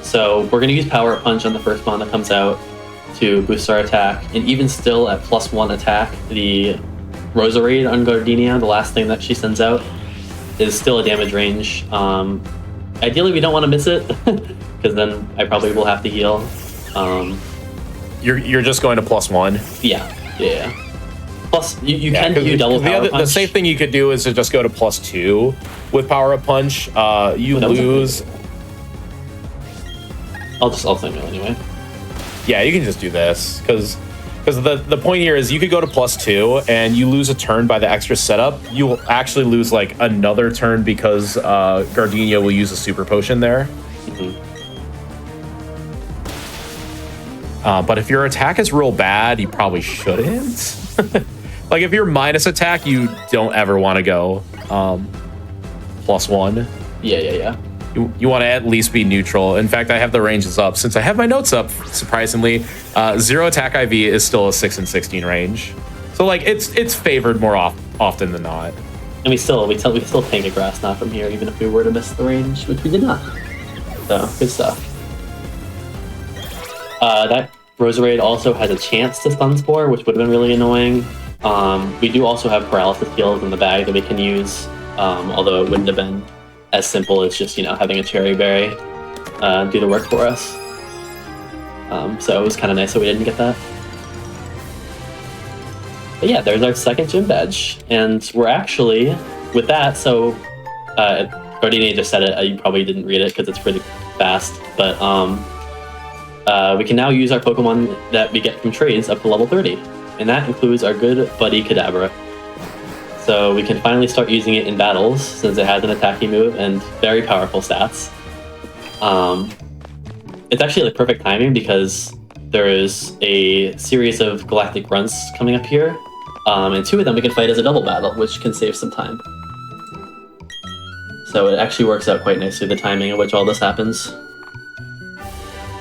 So we're going to use Power Punch on the first one that comes out to boost our attack. And even still at +1 attack, the Roserade on Gardenia, the last thing that she sends out, is still a damage range. Ideally, we don't want to miss it, because then I probably will have to heal. You're just going to +1? Yeah. Plus, you can do double Power Punch. The safe thing you could do is to just go to +2 with Power Up Punch. You lose... I'll send you anyway. Yeah, you can just do this, because the point here is you could go to +2 and you lose a turn by the extra setup. You will actually lose like another turn because Gardenia will use a super potion there. Mm-hmm. But if your attack is real bad, you probably shouldn't. Like if you're minus attack, you don't ever want to go +1. Yeah. You want to at least be neutral. In fact, I have the ranges up. Since I have my notes up, surprisingly, 0 attack IV is still a 6 and 16 range. So like it's favored more often than not. And we still tank a Grass Knot from here, even if we were to miss the range, which we did not. So good stuff. That Roserade also has a chance to Stun Spore, which would have been really annoying. We do also have Paralysis Heals in the bag that we can use, although it wouldn't have been as simple as just, having a Cherry Berry do the work for us. So it was kind of nice that we didn't get that. But yeah, there's our second gym badge. And we're actually, with that, so Gardenia just said it, you probably didn't read it because it's pretty fast, but we can now use our Pokemon that we get from trades up to level 30. And that includes our good buddy Kadabra. So we can finally start using it in battles, since it has an attacking move and very powerful stats. It's actually like perfect timing because there is a series of Galactic Grunts coming up here, and 2 of them we can fight as a double battle, which can save some time. So it actually works out quite nicely, the timing at which all this happens.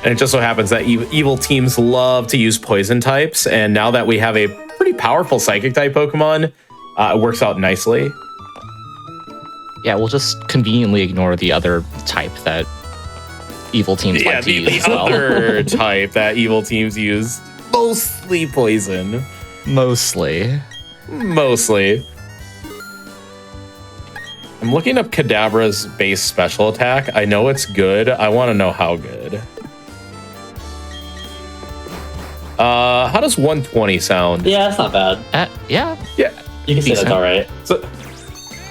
And it just so happens that evil teams love to use poison types, and now that we have a pretty powerful Psychic type Pokemon, it works out nicely. Yeah, we'll just conveniently ignore the other type that evil teams like to use as well. The other type that evil teams use, mostly poison. Mostly. I'm looking up Kadabra's base special attack. I know it's good. I want to know how good. How does 120 sound? Yeah, it's not bad. Yeah. You can say that's all right.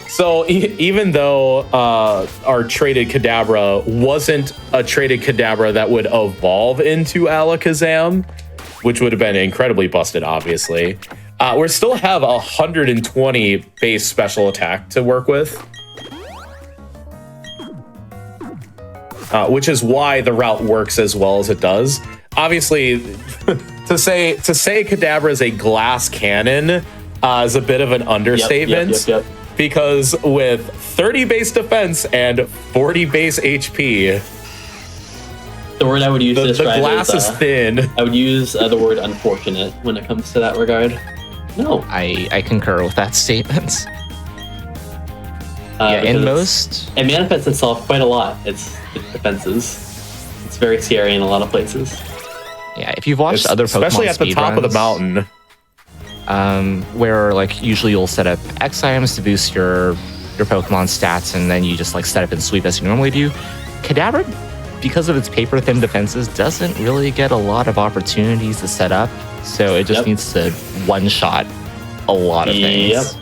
So even though our traded Kadabra wasn't a traded Kadabra that would evolve into Alakazam, which would have been incredibly busted, obviously, we still have 120 base special attack to work with, which is why the route works as well as it does. Obviously, to say Kadabra is a glass cannon is a bit of an understatement. Yep. Because with 30 base defense and 40 base HP, the word I would use to the describe glass is thin. I would use the word unfortunate when it comes to that regard. No. I concur with that statement. Yeah, in most... It manifests itself quite a lot, its defenses. It's very scary in a lot of places. Yeah, if you've watched other Pokemon especially at the top of the mountain, where like usually you'll set up X items to boost your Pokemon stats, and then you just like set up and sweep as you normally do. Kadabra, because of its paper thin defenses, doesn't really get a lot of opportunities to set up, so it just needs to one shot a lot of things.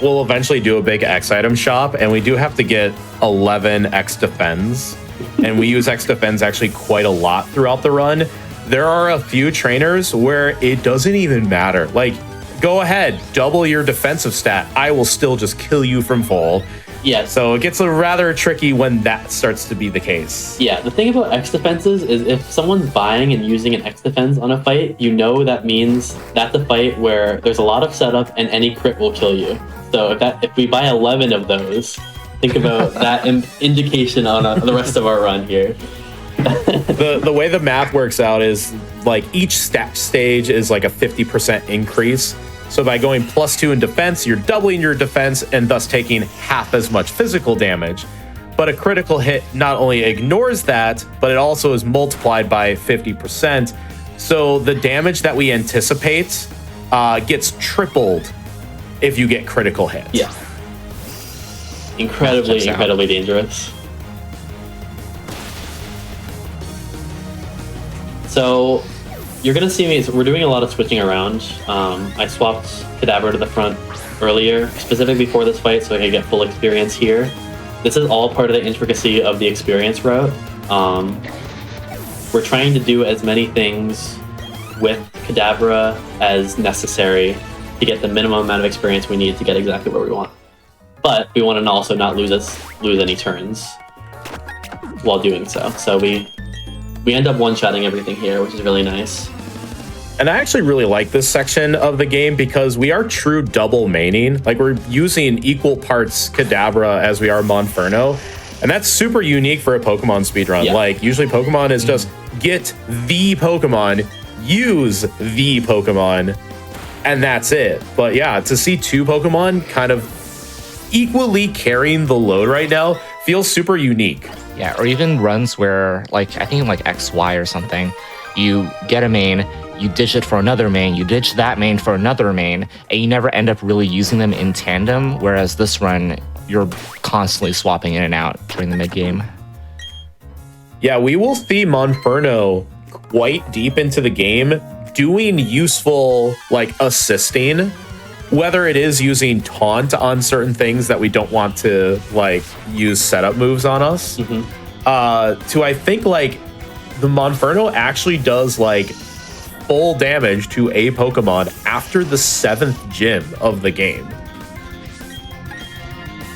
We'll eventually do a big X item shop, and we do have to get 11 X defense. And we use X defense actually quite a lot throughout the run. There are a few trainers where it doesn't even matter. Like, go ahead, double your defensive stat. I will still just kill you from full. Yeah. So it gets rather tricky when that starts to be the case. Yeah, the thing about X defenses is if someone's buying and using an X defense on a fight, you know that means that's a fight where there's a lot of setup and any crit will kill you. So if we buy 11 of those, think about that indication on the rest of our run here. The way the math works out is like each stat stage is like a 50% increase. So by going +2 in defense, you're doubling your defense and thus taking half as much physical damage. But a critical hit not only ignores that, but it also is multiplied by 50%. So the damage that we anticipate gets tripled if you get critical hits. Yeah. Incredibly dangerous. So you're gonna see me. So we're doing a lot of switching around. I swapped Kadabra to the front earlier, specifically before this fight, so I could get full experience here. This is all part of the intricacy of the experience route. We're trying to do as many things with Kadabra as necessary to get the minimum amount of experience we need to get exactly where we want. But we want to also not lose any turns while doing so. So we end up one-shotting everything here, which is really nice. And I actually really like this section of the game because we are true double maining. Like, we're using equal parts Kadabra as we are Monferno. And that's super unique for a Pokemon speedrun. Yeah. Like, usually Pokemon is just get the Pokemon, use the Pokemon, and that's it. But yeah, to see two Pokemon kind of equally carrying the load right now feels super unique. Yeah, or even runs where, like, I think in like XY or something, you get a main, you ditch it for another main, you ditch that main for another main, and you never end up really using them in tandem, whereas this run, you're constantly swapping in and out during the mid-game. Yeah, we will see Monferno quite deep into the game doing useful, like, assisting, whether it is using taunt on certain things that we don't want to, like, use setup moves on us, to, I think, like, the Monferno actually does, like, full damage to a Pokemon after the 7th gym of the game.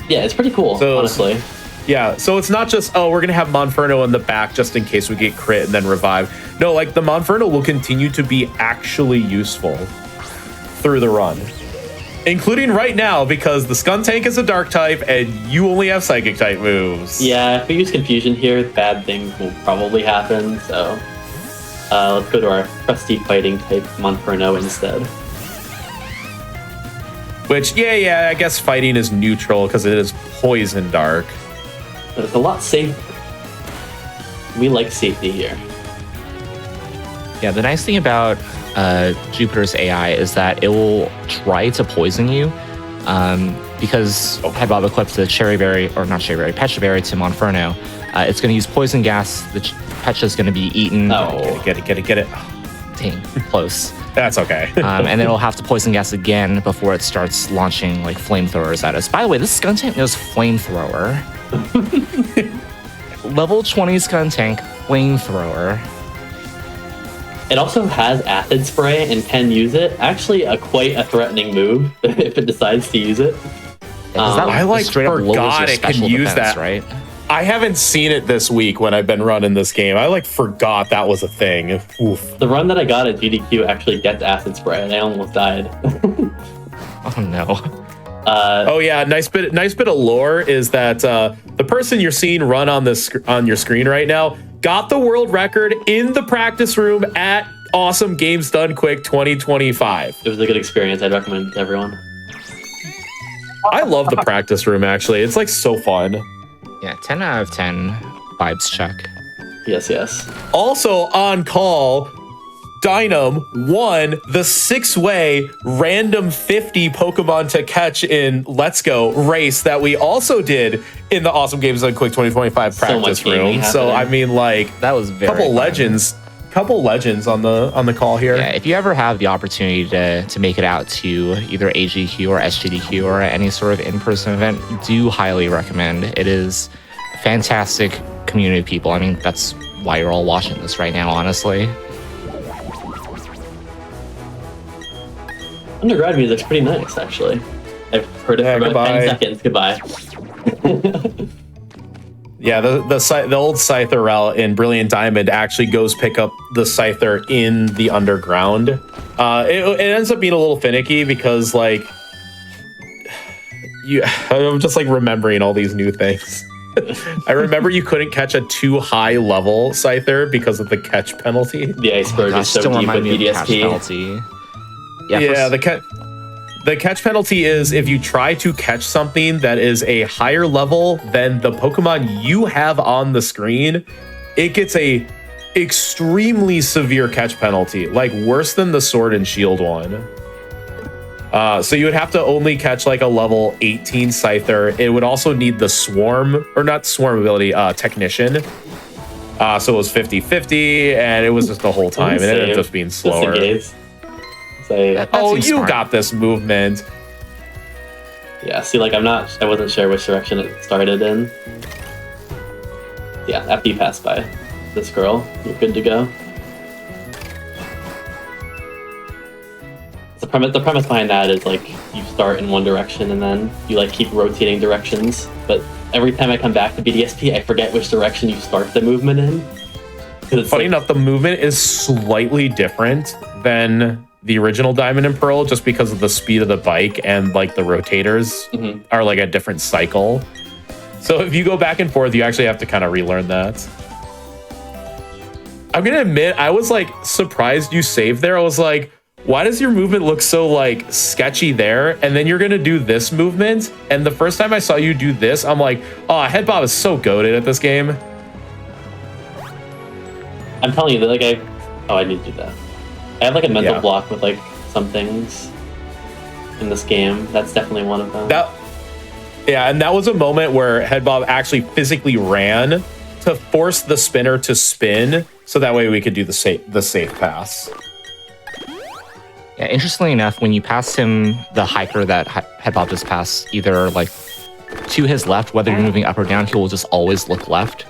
Yeah, it's pretty cool, honestly. Yeah, so it's not just, oh, we're going to have Monferno in the back just in case we get crit and then revive. No, like, the Monferno will continue to be actually useful through the run. Including right now, because the Skuntank is a dark type and you only have psychic type moves. Yeah, if we use confusion here, bad things will probably happen, so let's go to our trusty fighting type Monferno instead. Which, yeah, I guess fighting is neutral because it is poison dark. But it's a lot safer. We like safety here. Yeah, the nice thing about Jupiter's AI is that it will try to poison you because had Bob equipped the Pecha Berry to Monferno, it's going to use poison gas. The Pecha is going to be eaten. Oh, get it. Dang, close. That's okay. And then it'll have to poison gas again before it starts launching like flamethrowers at us. By the way, this Skuntank knows flamethrower. Level 20 Skuntank, flamethrower. It also has acid spray and can use it. Actually, quite a threatening move if it decides to use it. Yeah, that I like straight up lowers your forgot it can special use defense, that. right? I haven't seen it this week when I've been running this game. I like forgot that was a thing. Oof. The run that I got at GDQ actually gets acid spray, and I almost died. Oh no. Oh yeah, nice bit of lore is that the person you're seeing run on your screen right now got the world record in the practice room at Awesome Games Done Quick 2025. It was a good experience. I'd recommend it to everyone. I love the practice room actually. It's like so fun. Yeah, 10 out of 10 vibes check. Yes, yes. Also on call, Dynam won the 6-way random 50 Pokemon to catch in Let's Go race that we also did in the Awesome Games Done Quick 2025 practice room. So I mean, like, That was very couple fun. legends on the call here. Yeah, if you ever have the opportunity to make it out to either AGQ or SGDQ or any sort of in-person event, do highly recommend. It is a fantastic community of people. I mean, that's why you're all watching this right now, honestly. Undergrad music's pretty nice, actually. I've heard it for about goodbye. 10 seconds. Goodbye. Yeah, the old Scyther route in Brilliant Diamond actually goes pick up the Scyther in the underground. It ends up being a little finicky because like I'm just like remembering all these new things. I remember you couldn't catch a too high level Scyther because of the catch penalty. The iceberg Gosh, is so still deep remind with me of the catch BDSP. penalty. Yeah, the catch penalty is if you try to catch something that is a higher level than the Pokemon you have on the screen, it gets a extremely severe catch penalty, like worse than the Sword and Shield one. So you would have to only catch like a level 18 Scyther. It would also need the Swarm, or not Swarm ability, Technician. So it was 50-50, and it was just the whole time. And it ended up just being slower. That Oh, seems you smart. got this movement. Yeah, see, like, I wasn't sure which direction it started in. Yeah, after you pass by this girl, you're good to go. The premise behind that is, like, you start in one direction and then you, like, keep rotating directions. But every time I come back to BDSP, I forget which direction you start the movement in. Funny enough, the movement is slightly different than the original Diamond and Pearl just because of the speed of the bike and like the rotators are like a different cycle. So if you go back and forth, you actually have to kind of relearn that. I'm gonna admit, I was like surprised you saved there. I was like, why does your movement look so like sketchy there? And then you're gonna do this movement. And the first time I saw you do this, I'm like, oh, Head Bob is so goated at this game. I'm telling you that, like, I need to do that. I have like a mental Yeah. block with like some things in this game. That's definitely one of them. Yeah, and that was a moment where Head Bob actually physically ran to force the spinner to spin, so that way we could do the safe pass. Yeah, interestingly enough, when you pass him, the hiker that Headbob just passed, either like to his left, whether you're moving up or down, he will just always look left.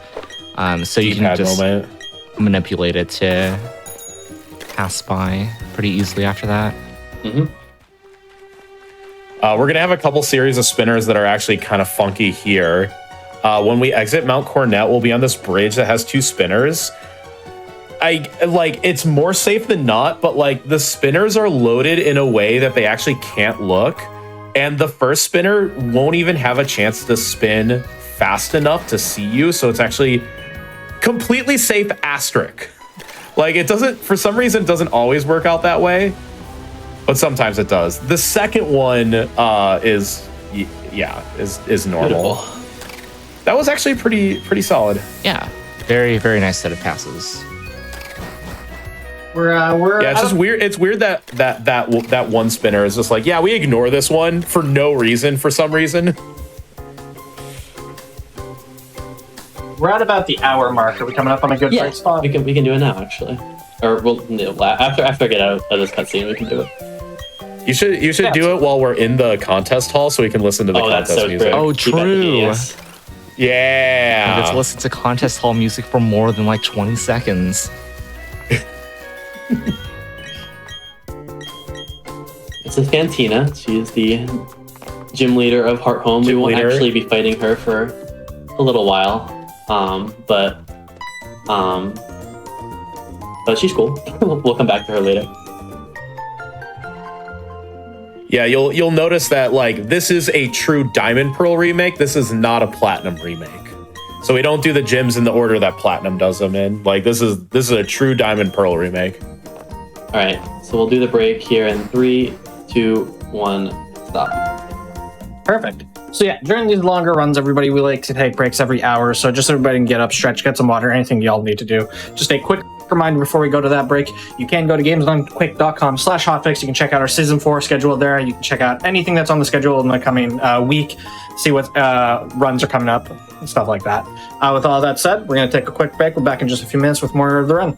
So you can D-pad just moment. manipulate it to pass by pretty easily after that. We're gonna have a couple series of spinners that are actually kind of funky here. When we exit Mount Cornet, we'll be on this bridge that has 2 spinners. It's more safe than not, but like the spinners are loaded in a way that they actually can't look, and the first spinner won't even have a chance to spin fast enough to see you. So it's actually completely safe asterisk. Like it doesn't, for some reason, it doesn't always work out that way, but sometimes it does. The second one is normal. Beautiful. That was actually pretty solid. Yeah, very, very nice set of passes. We're Yeah, it's just weird. It's weird that one spinner is just like, yeah, we ignore this one for no reason, for some reason. we're at about the hour mark. Are we coming up on a good break spot? we can do it now actually, or after I get out of this cutscene, we can do it. You should do it while we're in the contest hall so we can listen to the That's contest so music. true. Oh, Keep that true. genius. I get to Yeah. listen to contest hall music for more than like 20 seconds. This is Fantina. She is the gym leader of Heart Home. We Gym won't leader. actually be fighting her for a little while, but she's cool. We'll come back to her later. Yeah, you'll notice that like this is a true Diamond Pearl remake. This is not a Platinum remake. So we don't do the gyms in the order that Platinum does them in. Like this is a true Diamond Pearl remake. All right, so we'll do the break here in 3, 2, 1, stop. Perfect. So yeah, during these longer runs, everybody, we like to take breaks every hour. So just so everybody can get up, stretch, get some water, anything y'all need to do. Just a quick reminder before we go to that break, you can go to gamesdonequick.com/hotfix. You can check out our season 4 schedule there. You can check out anything that's on the schedule in the coming week, see what runs are coming up and stuff like that. With all that said, we're going to take a quick break. We're back in just a few minutes with more of the run.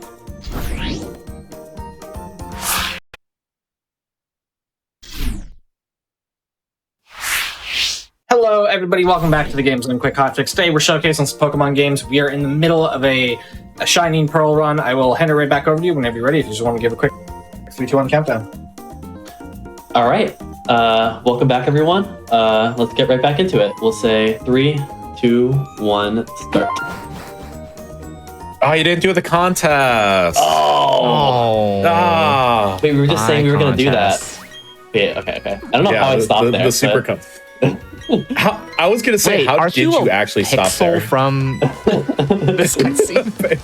Hello, everybody. Welcome back to the Games Done Quick Hotfix. Today, we're showcasing some Pokemon games. We are in the middle of a Shining Pearl run. I will hand it right back over to you whenever you're ready. If you just want to give a quick 3, 2, 1 countdown. All right, welcome back, everyone. Let's get right back into it. We'll say 3, 2, 1, start. Oh, you didn't do the contest. Oh. Ah. Wait, we were just saying we were going to do that. Wait, okay. I don't know how I stopped there. The super I was gonna say, Wait, how aren't did you you actually stop pixel there? from this cutscene?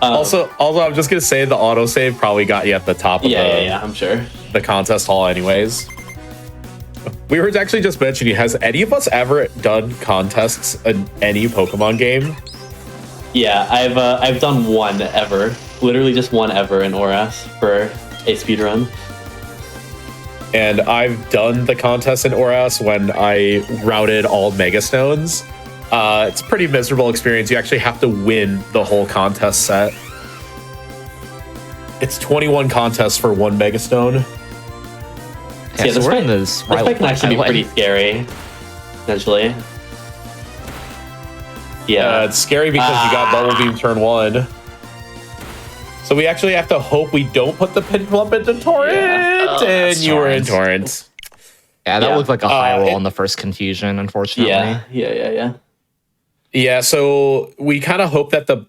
Also, I'm just gonna say the autosave probably got you at the top of yeah, I'm sure. the contest hall anyways. We were actually just mentioning, has any of us ever done contests in any Pokemon game? Yeah, I've done one ever. Literally just one ever in ORAS for a speedrun. And I've done the contest in ORAS when I routed all Mega Stones. It's a pretty miserable experience. You actually have to win the whole contest set. It's 21 contests for 1 Mega Stone. Yeah, so we're in this fight can actually be pretty scary, essentially. Yeah. It's scary because you got Bubble Beam turn 1. So we actually have to hope we don't put the Pinplump into Torrent, and you were in Torrent. Yeah, that looked like a high roll on the first confusion, unfortunately. Yeah. Yeah, so we kind of hope that the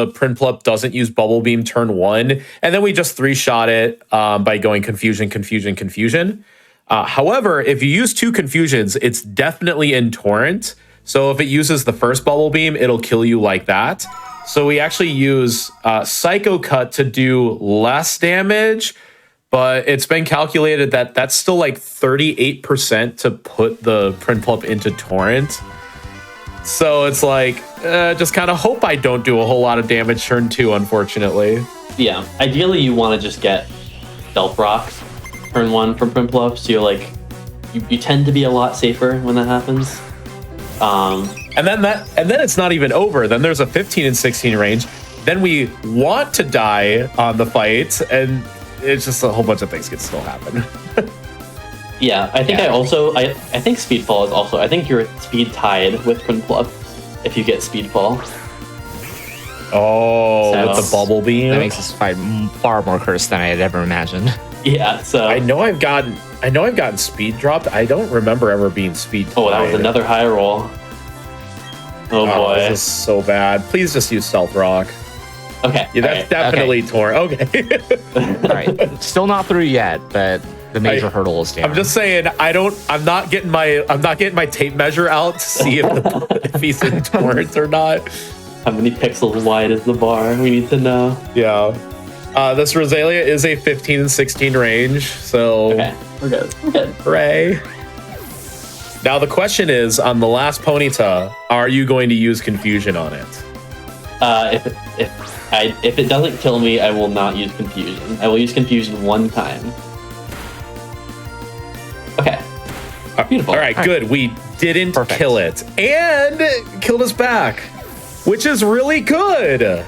Prinplup doesn't use Bubble Beam turn 1, and then we just 3-shot it by going Confusion. However, if you use 2 Confusions, it's definitely in Torrent. So if it uses the first Bubble Beam, it'll kill you like that. So we actually use Psycho Cut to do less damage, but it's been calculated that that's still like 38% to put the Prinplup into Torrent. So it's like, just kind of hope I don't do a whole lot of damage turn 2, unfortunately. Yeah, ideally you want to just get Stealth Rock turn 1 from Prinplup, so you're like, you tend to be a lot safer when that happens. And then it's not even over. Then there's a 15 and 16 range. Then we want to die on the fight, and it's just a whole bunch of things can still happen. Yeah, I think I think Speedfall is also, I think you're speed tied with Prinplup if you get Speedfall. Oh, So- with the Bubble Beam. That makes this fight far more cursed than I had ever imagined. Yeah, so I know I've gotten speed dropped. I don't remember ever being speed tied. oh, that was another high roll. Oh boy. This is so bad. Please just use Stealth Rock. Okay. Yeah, that's definitely torn. Okay. All right, still not through yet, but the major hurdle is down. I'm just saying I'm not getting my tape measure out to see if he's in torrent or not. How many pixels wide is the bar? We need to know. Yeah. This Rosalia is a 15 and 16 range, so Okay, we're good. hooray. Now the question is, on the last Ponyta, are you going to use Confusion on it? If it doesn't kill me, I will not use Confusion. I will use Confusion 1 time. Okay. Beautiful. All right, good. We didn't Perfect. kill it, and it killed us back, which is really good.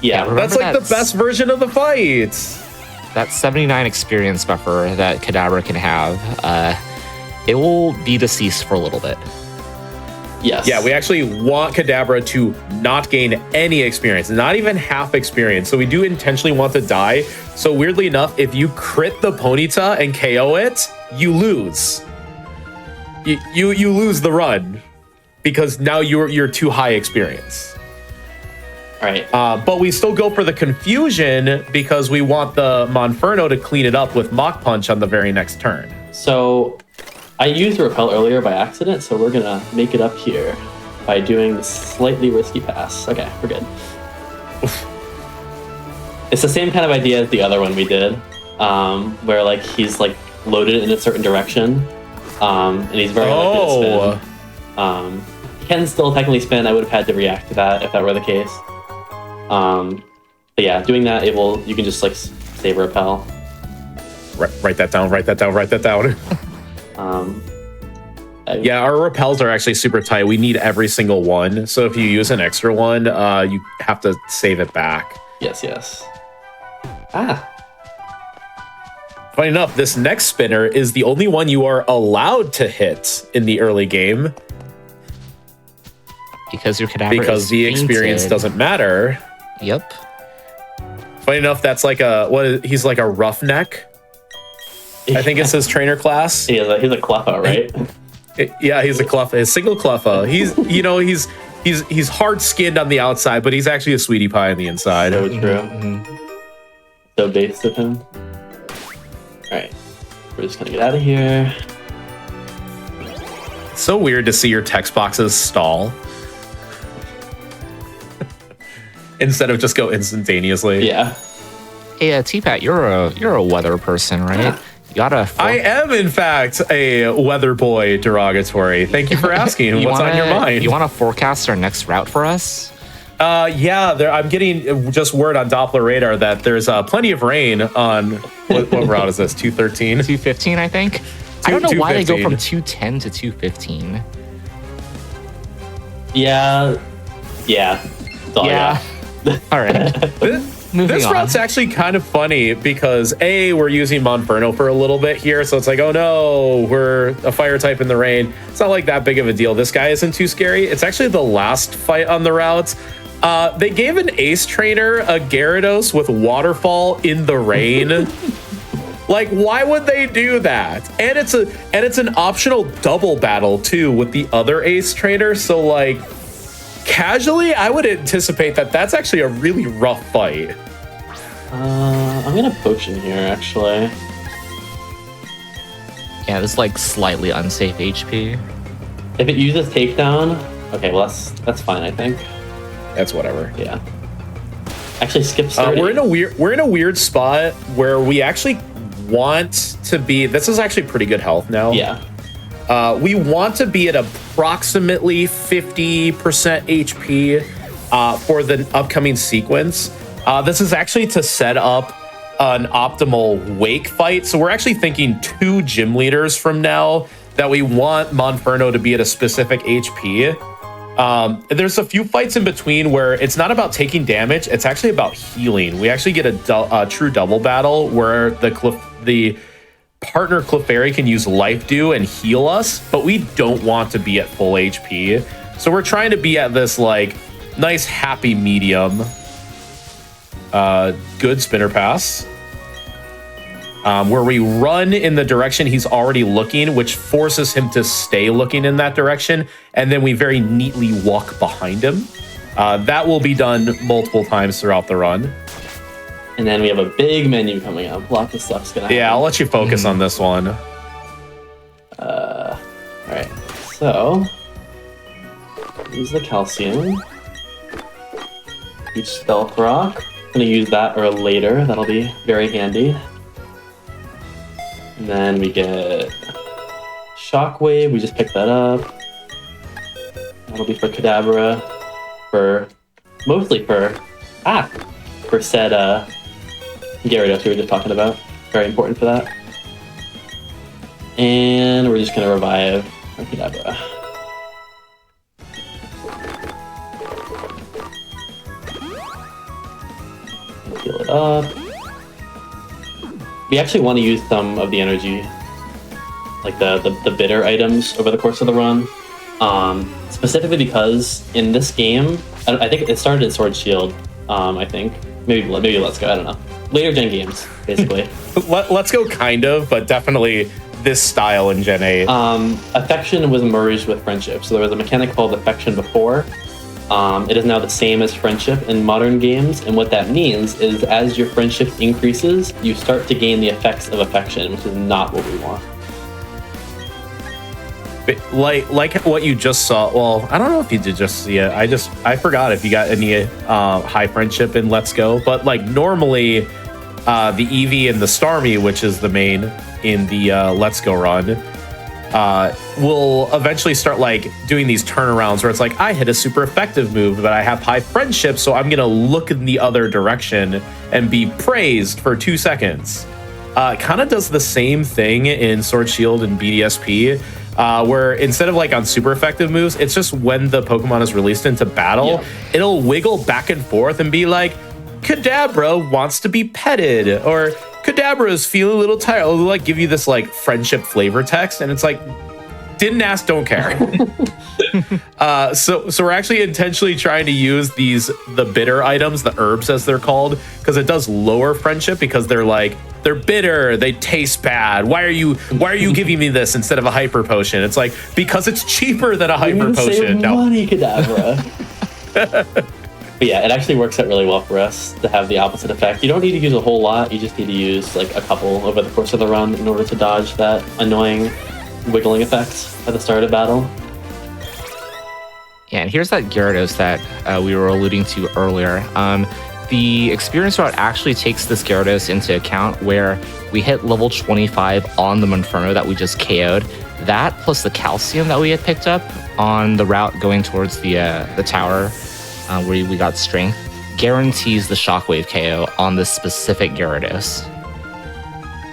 Yeah. Remember That's like the best version of the fight. that 79 experience buffer that Kadabra can have. It will be deceased for a little bit. Yes. Yeah, we actually want Kadabra to not gain any experience, not even half experience. So we do intentionally want to die. So weirdly enough, if you crit the Ponyta and KO it, you lose. You lose the run. because now you're too high experience. All right. But we still go for the confusion because we want the Monferno to clean it up with Mach Punch on the very next turn. So I used Repel earlier by accident, so we're gonna make it up here by doing the slightly risky pass. Okay, we're good. It's the same kind of idea as the other one we did, where like he's like loaded in a certain direction, and he's very likely to spin. He can still technically spin. I would have had to react to that if that were the case. But yeah, doing that, you can just like save Repel. Write that down. Write that down. Write that down. Yeah, our repels are actually super tight. We need every single one. So if you use an extra one, you have to save it back. Yes. Funny enough, this next spinner is the only one you are allowed to hit in the early game Because your cadaver because is the experience painted. doesn't matter. Yep. Funny enough, that's like he's like a roughneck. I think it's his trainer class. He's a Cleffa, right? Yeah, he's a Cleffa, a single Cleffa. He's hard skinned on the outside, but he's actually a sweetie pie on the inside. So true. So based of him. Alright. We're just gonna get out of here. It's so weird to see your text boxes stall instead of just go instantaneously. Yeah. Hey, T-Pat, you're a weather person, right? You gotta. I am, in fact, a weather boy derogatory. Thank you for asking. What's on your mind? You want to forecast our next route for us? Yeah, I'm getting just word on Doppler radar that there's plenty of rain on what route is this? 213, 215, I think. I don't know why they go 215. from 210 to 215. Yeah. That's all I Yeah. got. All right. Moving This on. route's actually kind of funny because we're using Monferno for a little bit here, so it's like, oh no, we're a fire type in the rain. It's not like that big of a deal. This guy isn't too scary. It's actually the last fight on the route. They gave an ace trainer a Gyarados with waterfall in the rain. Like, why would they do that? And it's an optional double battle too with the other ace trainer. So like, casually, I would anticipate that that's actually a really rough fight. I'm gonna potion here, actually. Yeah, this is like slightly unsafe HP. If it uses takedown, okay, well that's fine, I think. That's whatever. Yeah. Actually, skip 30. We're in a weird spot where we actually want to be. This is actually pretty good health now. Yeah. We want to be at approximately 50% HP for the upcoming sequence. This is actually to set up an optimal wake fight. So we're actually thinking 2 gym leaders from now that we want Monferno to be at a specific HP. There's a few fights in between where it's not about taking damage. It's actually about healing. We actually get a true double battle where the partner Clefairy can use Life Dew and heal us, but we don't want to be at full HP. So we're trying to be at this like nice happy medium. Good spinner pass. Where we run in the direction he's already looking, which forces him to stay looking in that direction, and then we very neatly walk behind him. That will be done multiple times throughout the run. And then we have a big menu coming up. Lots of stuff's gonna happen. Yeah, I'll let you focus on this one. All right. So use the calcium. Each stealth rock. I'm gonna use that or later. That'll be very handy. And then we get Shockwave. We just picked that up. That'll be for Kadabra. Mostly for said Gyarados we were just talking about. Very important for that. And we're just gonna revive our Kadabra. Heal it up. We actually want to use some of the energy, like the bitter items over the course of the run. Specifically because in this game, I think it started in Sword Shield. I think maybe Let's Go. I don't know. Later gen games, basically. Let's go kind of, but definitely this style in Gen 8? Affection was merged with friendship. So there was a mechanic called affection before. It is now the same as friendship in modern games, and what that means is as your friendship increases, you start to gain the effects of affection, which is not what we want. Like what you just saw. Well, I don't know if you did just see it. I forgot if you got any high friendship in Let's Go, but like normally the Eevee and the Starmie, which is the main in the Let's Go run, will eventually start like doing these turnarounds where it's like, I hit a super effective move, but I have high friendship, so I'm gonna look in the other direction and be praised for 2 seconds. Kind of does the same thing in Sword Shield and BDSP, where instead of like on super effective moves, it's just when the Pokemon is released into battle, it'll wiggle back and forth and be like, Kadabra wants to be petted, or Kadabra is feeling a little tired. It'll like give you this like friendship flavor text, and it's like, didn't ask, don't care. So we're actually intentionally trying to use the bitter items, the herbs as they're called, because it does lower friendship because they're bitter, they taste bad. Why are you giving me this instead of a hyper potion? It's like, because it's cheaper than a hyper potion. Money, Kadabra. But yeah, it actually works out really well for us to have the opposite effect. You don't need to use a whole lot. You just need to use like a couple over the course of the run in order to dodge that annoying wiggling effect at the start of battle. Yeah, and here's that Gyarados that we were alluding to earlier. The experience route actually takes this Gyarados into account, where we hit level 25 on the Monferno that we just KO'd. That plus the calcium that we had picked up on the route going towards the tower where we got strength guarantees the Shockwave KO on this specific Gyarados.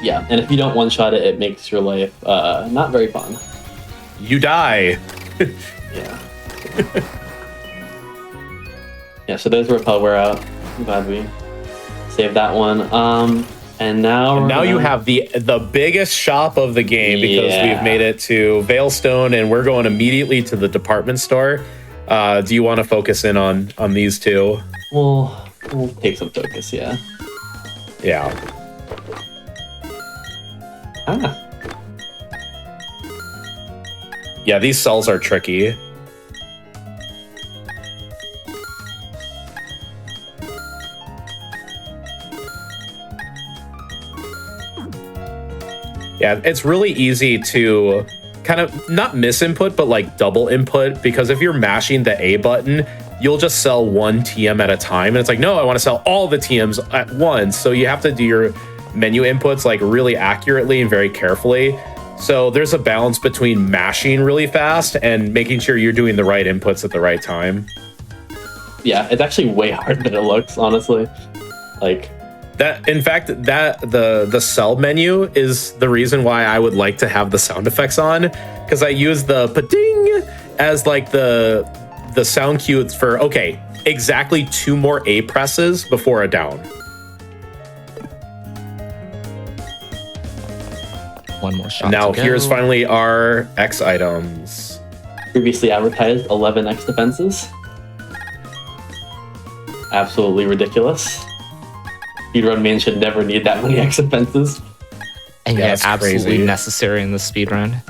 Yeah, and if you don't one-shot it, it makes your life not very fun. You die. Yeah. Yeah, so there's Repel, we're out. I'm glad we saved that one. And now you have the biggest shop of the game, because we've made it to Veilstone and we're going immediately to the department store. Do you want to focus in on these two? We'll take some focus, yeah. Yeah. Yeah, these cells are tricky. Yeah, it's really easy to kind of not misinput, but like double input, because if you're mashing the A button, you'll just sell one TM at a time. And it's like, no, I want to sell all the TMs at once. So you have to do your menu inputs like really accurately and very carefully. So there's a balance between mashing really fast and making sure you're doing the right inputs at the right time. Yeah, it's actually way harder than it looks, honestly. Like, that, in fact, that the cell menu is the reason why I would like to have the sound effects on, because I use the pa-ding as like the sound cue for, okay, exactly 2 more A presses before a down. One more shot. Now to go. here's finally our X items. previously advertised 11 X defenses. Absolutely ridiculous. Speedrun main should never need that many X defenses. And Yeah, yet it's absolutely crazy. necessary in the speedrun.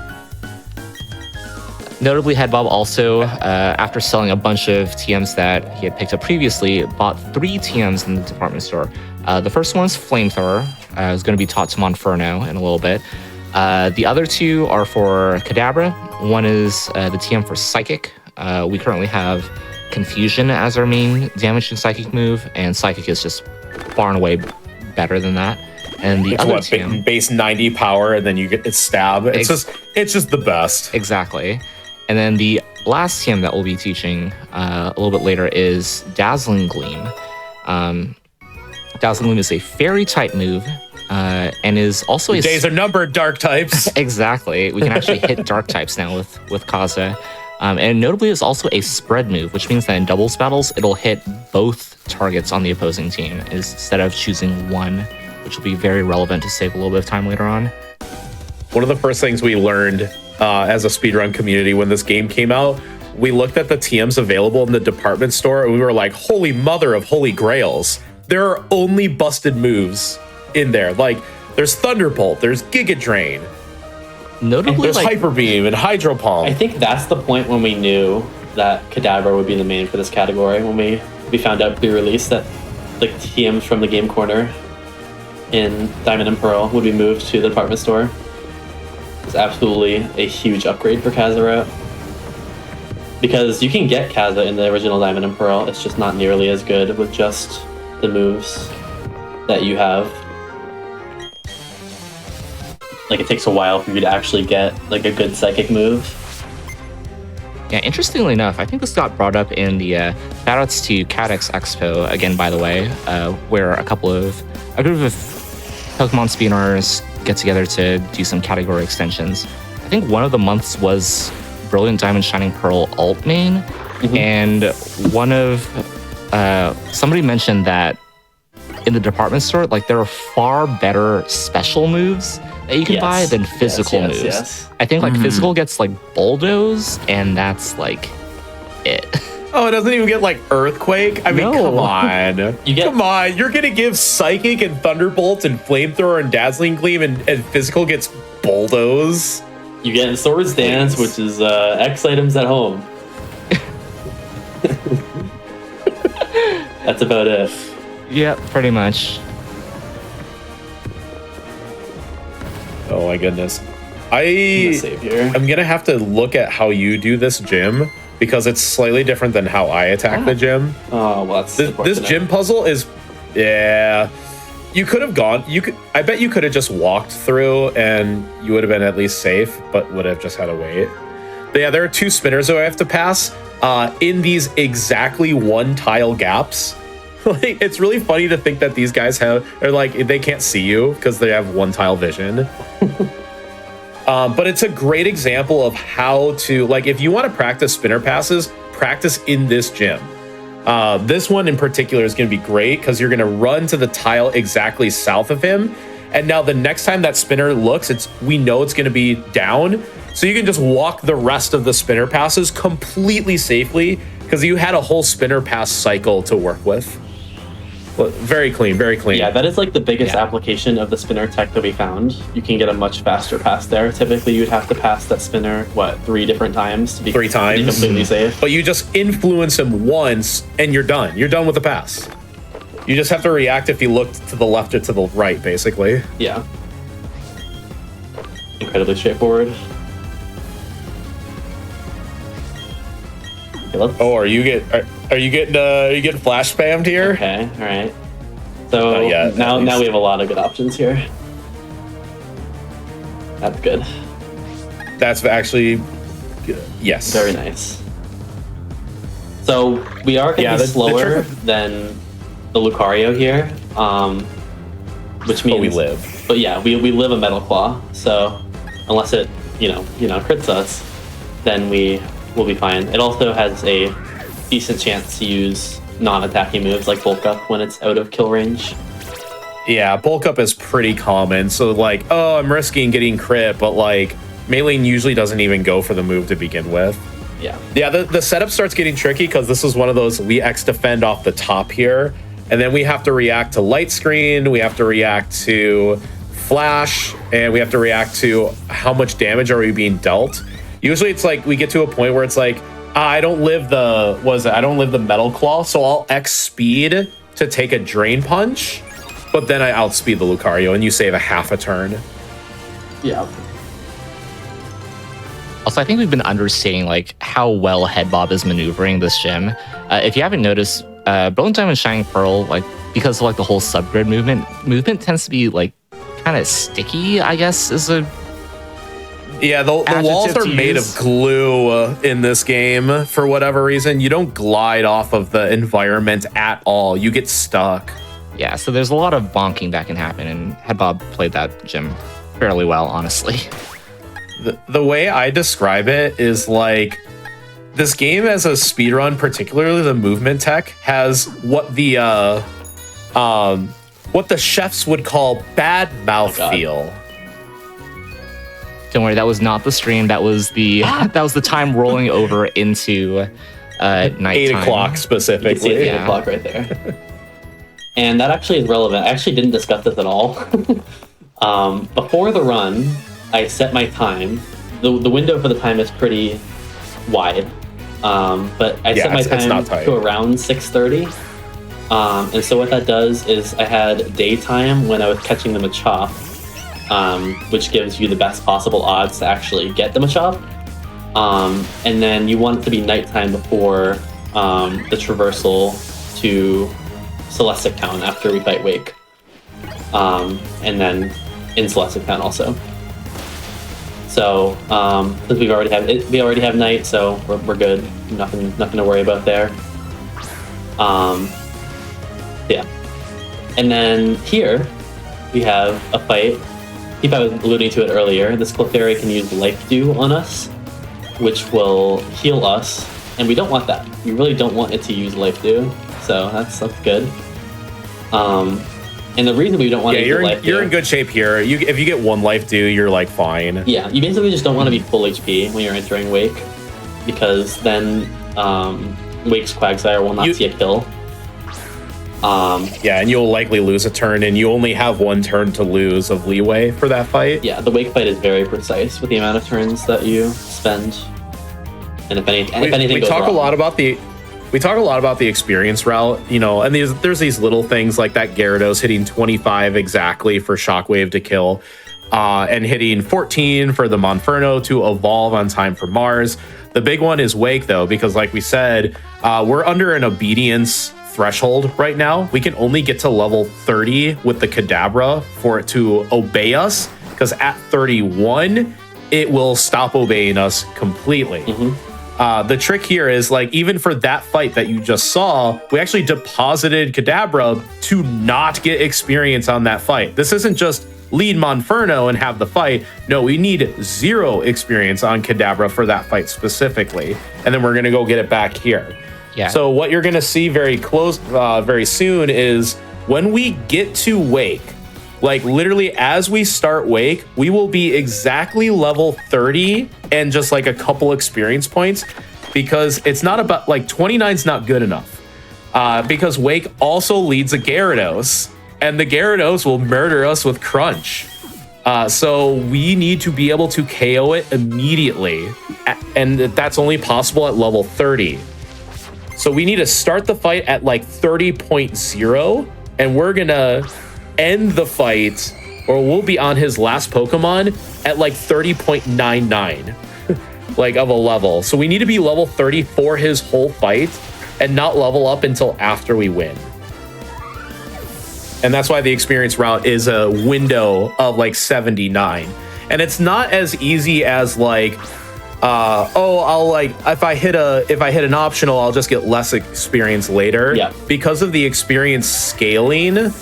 Notably, Headbob also, after selling a bunch of TMs that he had picked up previously, bought 3 TMs in the department store. The first one's Flamethrower. Is going to be taught to Monferno in a little bit. The other 2 are for Kadabra. One is the TM for Psychic. We currently have Confusion as our main damage and Psychic move, and Psychic is just far and away better than that. And the It's other what, TM, base 90 power, and then you get it's stab. It's just the best. exactly. And then the last TM that we'll be teaching a little bit later is Dazzling Gleam. Dazzling Gleam is a fairy type move, and is also a Days are numbered, dark types. exactly. We can actually hit dark types now with Kaza. And notably, it's also a spread move, which means that in doubles battles, it'll hit both targets on the opposing team instead of choosing one, which will be very relevant to save a little bit of time later on. One of the first things we learned as a speedrun community when this game came out, we looked at the TMs available in the department store, and we were like, holy mother of holy grails. There are only busted moves in there. Like, there's Thunderbolt, there's Giga Drain, Notably, There's like, Hyper Beam and Hydro Palm. I think that's the point when we knew that Kadabra would be the main for this category, when we found out pre-release that like TMs from the Game Corner in Diamond and Pearl would be moved to the department store. It's absolutely a huge upgrade for Kaza because you can get Kaza in the original Diamond and Pearl. It's just not nearly as good with just the moves that you have. Like, it takes a while for you to actually get like a good psychic move. yeah, interestingly enough, I think this got brought up in the shoutouts to Cadex Expo again, by the way, where a group of Pokemon speedrunners get together to do some category extensions. I think one of the months was Brilliant Diamond Shining Pearl alt main, and one of somebody mentioned that in the department store, like, there are far better special moves that you can buy than physical moves. Yes. I think like physical gets like bulldoze, and that's like it. Oh, it doesn't even get like Earthquake? I mean, No. come on. Come on. You're going to give Psychic and Thunderbolt and Flamethrower and Dazzling Gleam and physical gets Bulldoze? You get Swords Dance, which is X items at home. That's about it. Yeah, pretty much. Oh my goodness. The savior. I'm going to have to look at how you do this gym because it's slightly different than how I attack the gym. Oh, well, that's This gym puzzle is, yeah. You could have gone. I bet you could have just walked through, and you would have been at least safe, but would have just had to wait. But yeah, there are 2 spinners that I have to pass in these exactly 1 tile gaps. Like, it's really funny to think that these guys are like, they can't see you because they have 1 tile vision. But it's a great example of how to, like, if you want to practice spinner passes, practice in this gym. This one in particular is going to be great because you're going to run to the tile exactly south of him. And now the next time that spinner looks, we know it's going to be down. So you can just walk the rest of the spinner passes completely safely because you had a whole spinner pass cycle to work with. Well, very clean, very clean. Yeah, that is like the biggest application of the spinner tech that we found. You can get a much faster pass there. Typically, you'd have to pass that spinner, 3 different times to be, 3 times. To be completely safe. But you just influence him once and you're done. You're done with the pass. You just have to react if you look to the left or to the right, basically. Yeah. Incredibly straightforward. Okay, oh, are you getting flash spammed here? Okay, all right. So now we have a lot of good options here. That's good. That's actually yes. Very nice. So we are going to be slower than the Lucario here, which means we live. But yeah, we live a Metal Claw. So unless it crits us, then we will be fine. It also has a decent chance to use non-attacking moves like Bulk Up when it's out of kill range. Yeah, Bulk Up is pretty common. So like, oh, I'm risking getting crit, but like Maylene usually doesn't even go for the move to begin with. Yeah. Yeah, the setup starts getting tricky because this is one of those we X defend off the top here. And then we have to react to Light Screen, we have to react to Flash, and we have to react to how much damage are we being dealt. Usually it's like we get to a point where it's like, I don't live the Metal Claw, so I'll X speed to take a Drain Punch, but then I outspeed the Lucario and you save a half a turn. Yeah. Also, I think we've been understating like how well Headbob is maneuvering this gym. If you haven't noticed, Brilliant Diamond Shining Pearl, like because of like the whole subgrid movement tends to be like kind of sticky, I guess is a yeah, the walls are made of glue in this game for whatever reason. You don't glide off of the environment at all. You get stuck. Yeah, so there's a lot of bonking that can happen, and Headbob played that gym fairly well, honestly. The way I describe it is like this game as a speedrun, particularly the movement tech, has what the chefs would call bad mouth feel. Don't worry, that was not the stream. That was the time rolling over into nighttime. 8 o'clock specifically. You can see it's 8 o'clock right there. And that actually is relevant. I actually didn't discuss this at all. Before the run, I set my time. The window for the time is pretty wide, but I set my time to around 6:30. And so what that does is I had daytime when I was catching the Machop, which gives you the best possible odds to actually get the Machop. And then you want it to be nighttime before the traversal to Celestic Town after we fight Wake. And then in Celestic Town also. So since we already have night, so we're good. Nothing to worry about there. Yeah. And then here we have a fight. I think I was alluding to it earlier. This Clefairy can use Life Dew on us, which will heal us, and we don't want that. We really don't want it to use Life Dew, so that's good. And the reason we don't want to use Life Dew... You're in good shape here. If you get 1 Life Dew, you're like fine. Yeah, you basically just don't want to be full HP when you're entering Wake, because then Wake's Quagsire will not see a kill. Yeah, and you'll likely lose a turn, and you only have 1 turn to lose of leeway for that fight. Yeah, the Wake fight is very precise with the amount of turns that you spend. And if anything goes wrong... We talk a lot about the experience route, you know, and there's these little things like that Gyarados hitting 25 exactly for Shockwave to kill, and hitting 14 for the Monferno to evolve on time for Mars. The big one is Wake, though, because like we said, we're under an obedience threshold right now. We can only get to level 30 with the Kadabra for it to obey us, because at 31, it will stop obeying us completely. The trick here is, like, even for that fight that you just saw, we actually deposited Kadabra to not get experience on that fight. This isn't just lead Monferno and have the fight. No, we need 0 experience on Kadabra for that fight specifically. And then we're going to go get it back here. Yeah. So what you're going to see very soon is when we get to Wake, like literally as we start Wake, we will be exactly level 30 and just like a couple experience points, because it's not about, like, 29's not good enough, because Wake also leads a Gyarados, and the Gyarados will murder us with Crunch. So we need to be able to KO it immediately, and that's only possible at level 30. So we need to start the fight at like 30.0, and we're gonna end the fight, or we'll be on his last Pokemon at like 30.99 like of a level. So we need to be level 30 for his whole fight and not level up until after we win. And that's why the experience route is a window of like 79. And it's not as easy as like, I'll like, if I hit an optional, I'll just get less experience later. Yeah. Because of the experience scaling,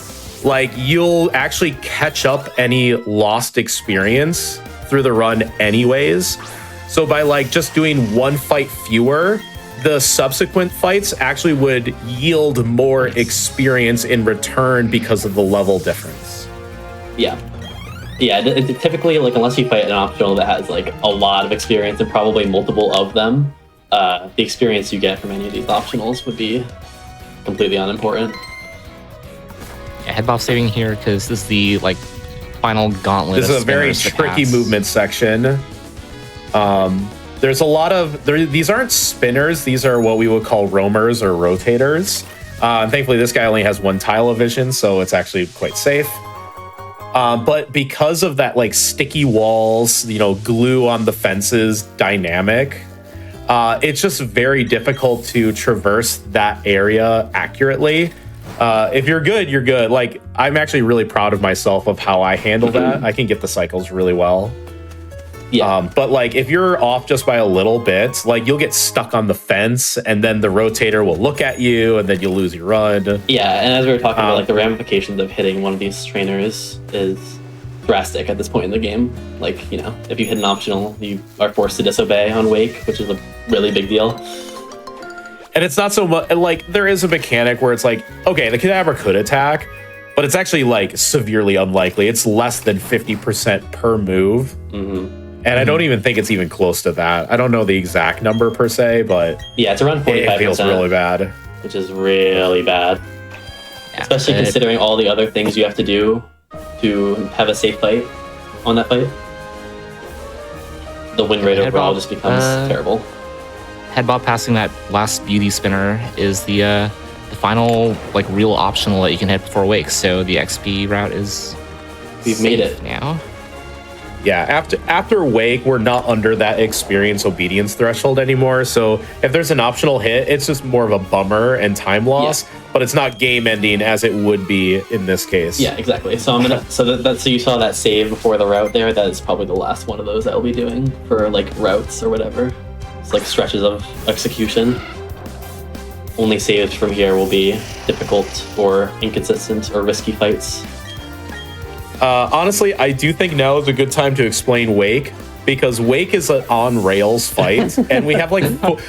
like, you'll actually catch up any lost experience through the run anyways. So by like just doing 1 fight fewer, the subsequent fights actually would yield more experience in return because of the level difference. Yeah. Yeah, typically, like, unless you fight an optional that has like a lot of experience and probably multiple of them, the experience you get from any of these optionals would be completely unimportant. Yeah, head boss saving here, because this is the like final gauntlet. This is a very tricky movement section. There's a lot of these aren't spinners. These are what we would call roamers or rotators. Thankfully, this guy only has 1 tile of vision, so it's actually quite safe. But because of that, like, sticky walls, you know, glue on the fences dynamic, it's just very difficult to traverse that area accurately. If you're good, you're good. Like, I'm actually really proud of myself of how I handle that. I can get the cycles really well. Yeah. But like, if you're off just by a little bit, like, you'll get stuck on the fence, and then the rotator will look at you, and then you'll lose your run. Yeah, and as we were talking about, like, the ramifications of hitting one of these trainers is drastic at this point in the game. Like, you know, if you hit an optional, you are forced to disobey on Wake, which is a really big deal. And it's not so much, like, there is a mechanic where it's like, okay, the Kadabra could attack, but it's actually like severely unlikely. It's less than 50% per move. And I don't even think it's even close to that. I don't know the exact number per se, but yeah, it's around 45%. It feels really bad. Which is really bad. Yeah, especially considering all the other things you have to do to have a safe fight on that fight. the win rate Head overall bob, just becomes terrible. Head bob passing that last beauty spinner is the final like real optional that you can hit before wake. So the XP route is We've made it now. Yeah, after Wake, we're not under that experience obedience threshold anymore. So if there's an optional hit, it's just more of a bummer and time loss, but it's not game ending as it would be in this case. Yeah, exactly. So I'm gonna so you saw that save before the route there. That is probably the last one of those I'll be doing for like routes or whatever. It's like stretches of execution. Only saves from here will be difficult or inconsistent or risky fights. Honestly, I do think now is a good time to explain Wake, because Wake is an on-rails fight, and we have like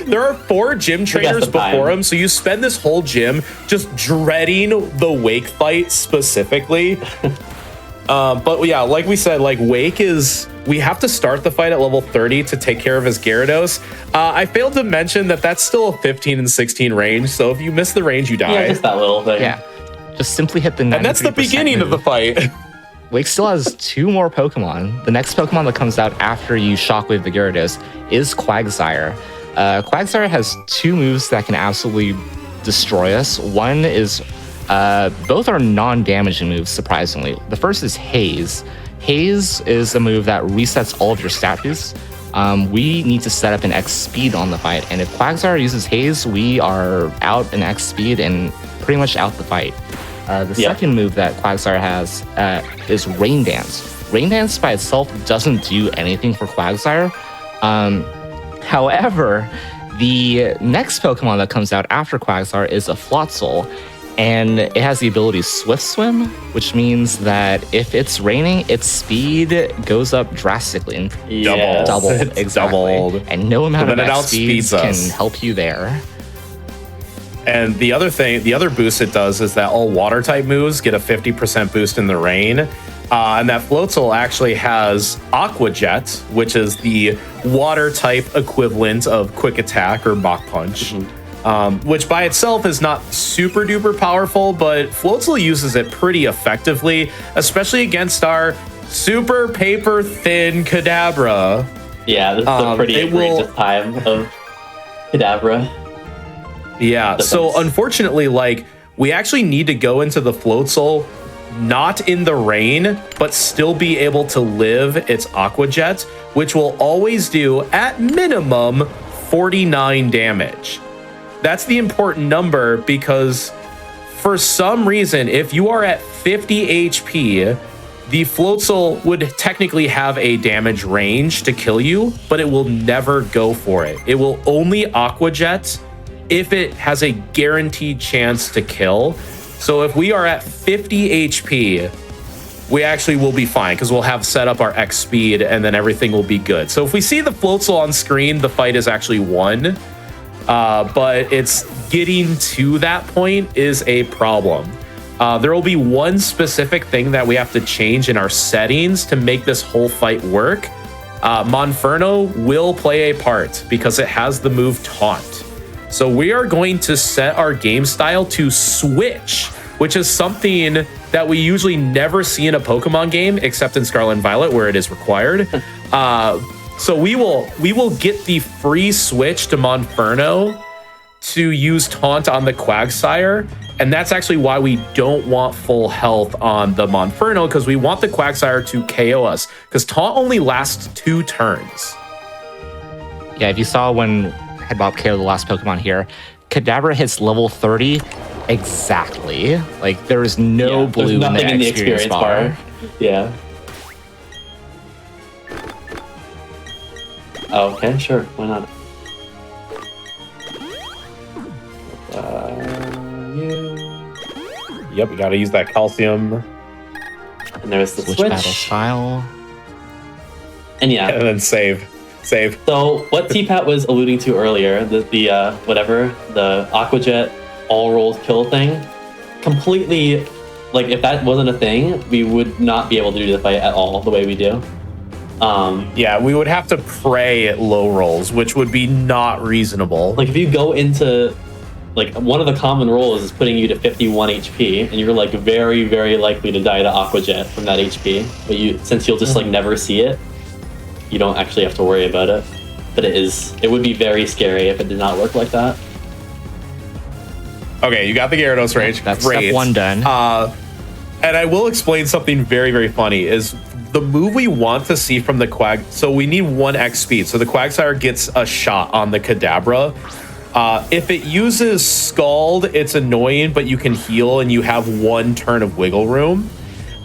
there are 4 gym trainers before him, so you spend this whole gym just dreading the Wake fight specifically. But yeah, like we said, like Wake is, we have to start the fight at level 30 to take care of his Gyarados. I failed to mention that that's still a 15 and 16 range, so if you miss the range, you die. Yeah, just that little thing. Yeah, just simply hit the 93%. And that's the beginning of the fight. Wake still has 2 more Pokemon. The next Pokemon that comes out after you Shockwave the Gyarados is Quagsire. Quagsire has 2 moves that can absolutely destroy us. One is, both are non-damaging moves, surprisingly. The first is Haze. Haze is a move that resets all of your stat boosts. We need to set up an X speed on the fight, and if Quagsire uses Haze, we are out an X speed and pretty much out the fight. The second move that Quagsire has is Rain Dance. Rain Dance by itself doesn't do anything for Quagsire. However, the next Pokemon that comes out after Quagsire is a Floatzel, and it has the ability Swift Swim, which means that if it's raining, its speed goes up drastically. Doubled, It's exactly. doubled. And no amount of X speeds outspeeds can us. help you there. And the other boost it does is that all water type moves get a 50% boost in the rain. And that Floatzel actually has Aqua Jet, which is the water type equivalent of Quick Attack or Mach Punch, which by itself is not super duper powerful, but Floatzel uses it pretty effectively, especially against our super paper thin Kadabra. Yeah, this is a pretty egregious time of Kadabra. Yeah, so unfortunately, like, we actually need to go into the Floatzel not in the rain, but still be able to live its Aqua Jet, which will always do, at minimum, 49 damage. That's the important number because for some reason, if you are at 50 HP, the Floatzel would technically have a damage range to kill you, but it will never go for it. It will only Aqua Jet if it has a guaranteed chance to kill. So if we are at 50 HP, we actually will be fine because we'll have set up our X speed and then everything will be good. So if we see the Floatzel on screen, the fight is actually won. But it's getting to that point is a problem. There will be one specific thing that we have to change in our settings to make this whole fight work. Monferno will play a part because it has the move Taunt. So we are going to set our game style to switch, which is something that we usually never see in a Pokemon game, except in Scarlet and Violet, where it is required. So we will get the free switch to Monferno to use Taunt on the Quagsire, and that's actually why we don't want full health on the Monferno, because we want the Quagsire to KO us, because Taunt only lasts 2 turns. Yeah, if you saw when Headbob KO'd the last Pokemon here, Kadabra hits level 30 exactly. Like, there is no blue in the experience bar. Yeah. Oh, okay, sure. Why not? Yep, we gotta use that calcium. And there's the Switch switch. battle style. And yeah. And then save. So what T-Pat was alluding to earlier, the Aqua Jet all rolls kill thing, completely, like, if that wasn't a thing, we would not be able to do the fight at all the way we do. Yeah, we would have to pray at low rolls, which would be not reasonable. Like, if you go into, like, one of the common rolls is putting you to 51 HP, and you're, like, very, very likely to die to Aqua Jet from that HP, but since you'll just, like, never see it. you don't actually have to worry about it. But it would be very scary if it did not work like that. Okay, you got the Gyarados Rage. That's Great. step one done. And I will explain something very, very funny is the move we want to see from the Quag. So we need 1x speed. So the Quagsire gets a shot on the Kadabra. If it uses Scald, it's annoying, but you can heal and you have 1 turn of wiggle room.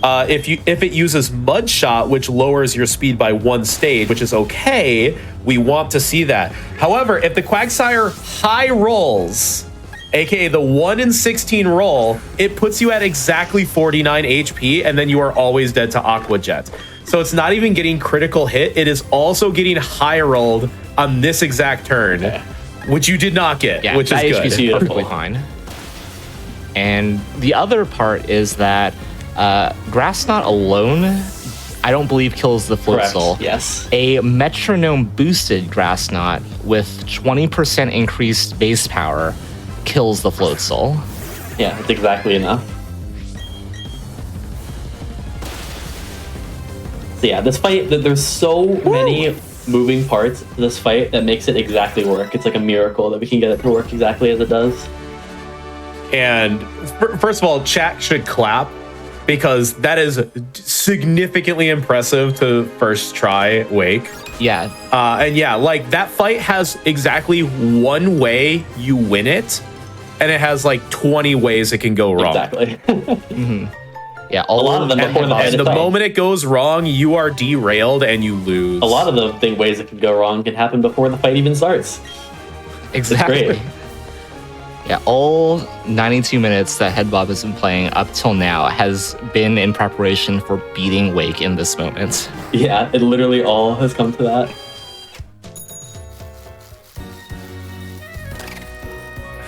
If it uses Mud Shot, which lowers your speed by 1 stage, which is okay, we want to see that. However, if the Quagsire high rolls, aka the 1 in 16 roll, it puts you at exactly 49 HP, and then you are always dead to Aqua Jet. So it's not even getting critical hit, it is also getting high rolled on this exact turn, which you did not get, Yeah, which is that good. HPC is perfectly fine. And the other part is that Grass Knot alone, I don't believe kills the Float Correct. Soul. Yes. A Metronome boosted Grass Knot with 20% increased base power kills the Float Soul. Yeah, it's exactly enough. So yeah, this fight, there's so many moving parts to this fight that makes it exactly work. It's like a miracle that we can get it to work exactly as it does. And first of all, chat should clap because that is significantly impressive to first try Wake. Yeah, And yeah, like that fight has exactly 1 way you win it, and it has like 20 ways it can go wrong. Exactly. yeah. A lot of them before the fight And the itself. moment it goes wrong, you are derailed and you lose. A lot of the ways that could go wrong can happen before the fight even starts. Exactly. great. Yeah, all 92 minutes that Headbob has been playing up till now has been in preparation for beating Wake in this moment. Yeah, it literally all has come to that.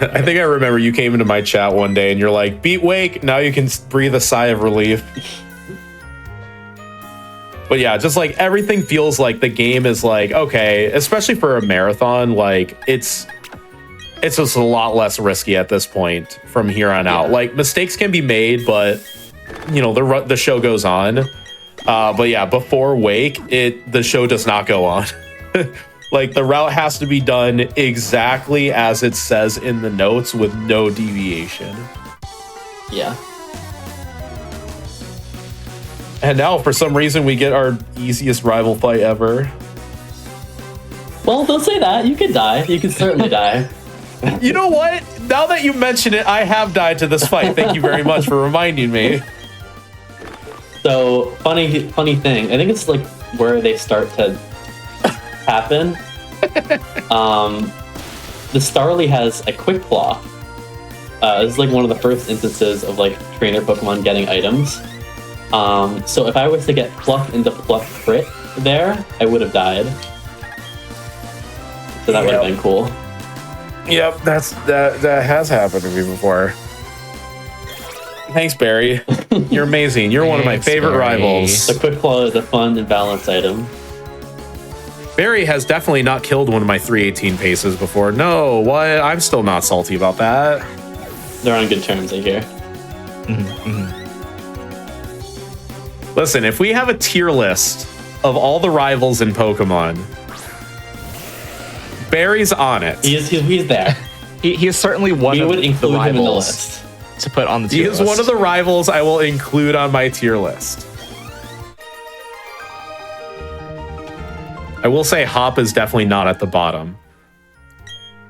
I think I remember you came into my chat one day and you're like, beat Wake, now you can breathe a sigh of relief. But yeah, just like everything feels like the game is like, okay, especially for a marathon, like it's just a lot less risky at this point from here on out. Like mistakes can be made, but you know, the show goes on. But yeah, before Wake, the show does not go on. Like the route has to be done exactly as it says in the notes with no deviation. Yeah. And now for some reason we get our easiest rival fight ever. Well, don't say that. You could die. You could certainly die. You know what? Now that you mention it, I have died to this fight. Thank you very much for reminding me. So funny thing. I think it's like where they start to happen. The Starly has a Quick Claw. This is like one of the first instances of like trainer Pokemon getting items. So if I was to get Pluck into Pluck Crit there, I would have died. So that would have been cool. Yep, that has happened to me before. Thanks, Barry. You're amazing. You're one of my Thanks, favorite Barry. rivals. The Quick Claw is a fun and balanced item. Barry has definitely not killed one of my 318 paces before. No, what? I'm still not salty about that. They're on good terms, I hear. Listen, if we have a tier list of all the rivals in Pokemon, Barry's on it. He's there. He is certainly one We of would the include him in the rivals list. to put on the He tier is list. one of the rivals I will include on my tier list. I will say Hop is definitely not at the bottom.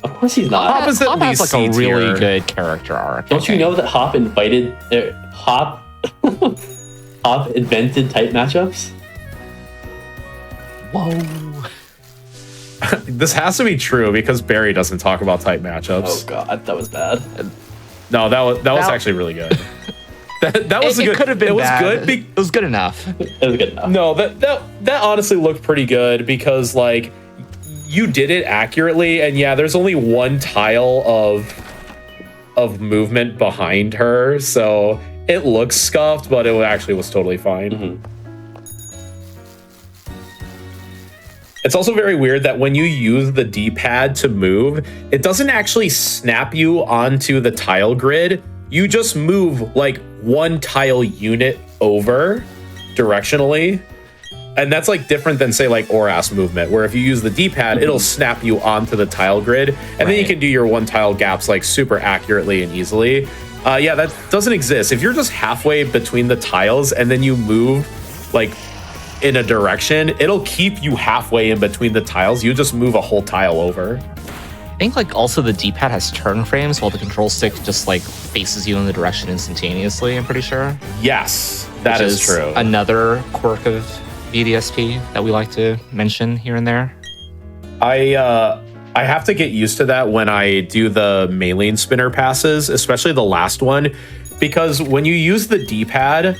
Of course he's not. Hop is at Hop has least like a C really tier. good character arc. Don't you know that Hop invited Hop Hop invented type matchups? Whoa. This has to be true because Barry doesn't talk about type matchups. Oh god, that was bad. No, that was Now- actually really good. That was it good. could have been It was bad. good. It was good enough. It was good enough. No, that honestly looked pretty good because like you did it accurately, and yeah, there's only one tile of movement behind her, so it looks scuffed, but it actually was totally fine. Mm-hmm. It's also very weird that when you use the D-pad to move, it doesn't actually snap you onto the tile grid. You just move like one tile unit over directionally. And that's like different than say like ORAS movement, where if you use the D-pad, it'll snap you onto the tile grid, and then you can do your one tile gaps like super accurately and easily. Yeah, that doesn't exist. If you're just halfway between the tiles and then you move like in a direction, it'll keep you halfway in between the tiles. You just move a whole tile over. I think like also the D-pad has turn frames while the control stick just like faces you in the direction instantaneously, I'm pretty sure. Yes, that is true. Another quirk of BDSP that we like to mention here and there. I have to get used to that when I do the Maylene spinner passes, especially the last one, because when you use the D-pad,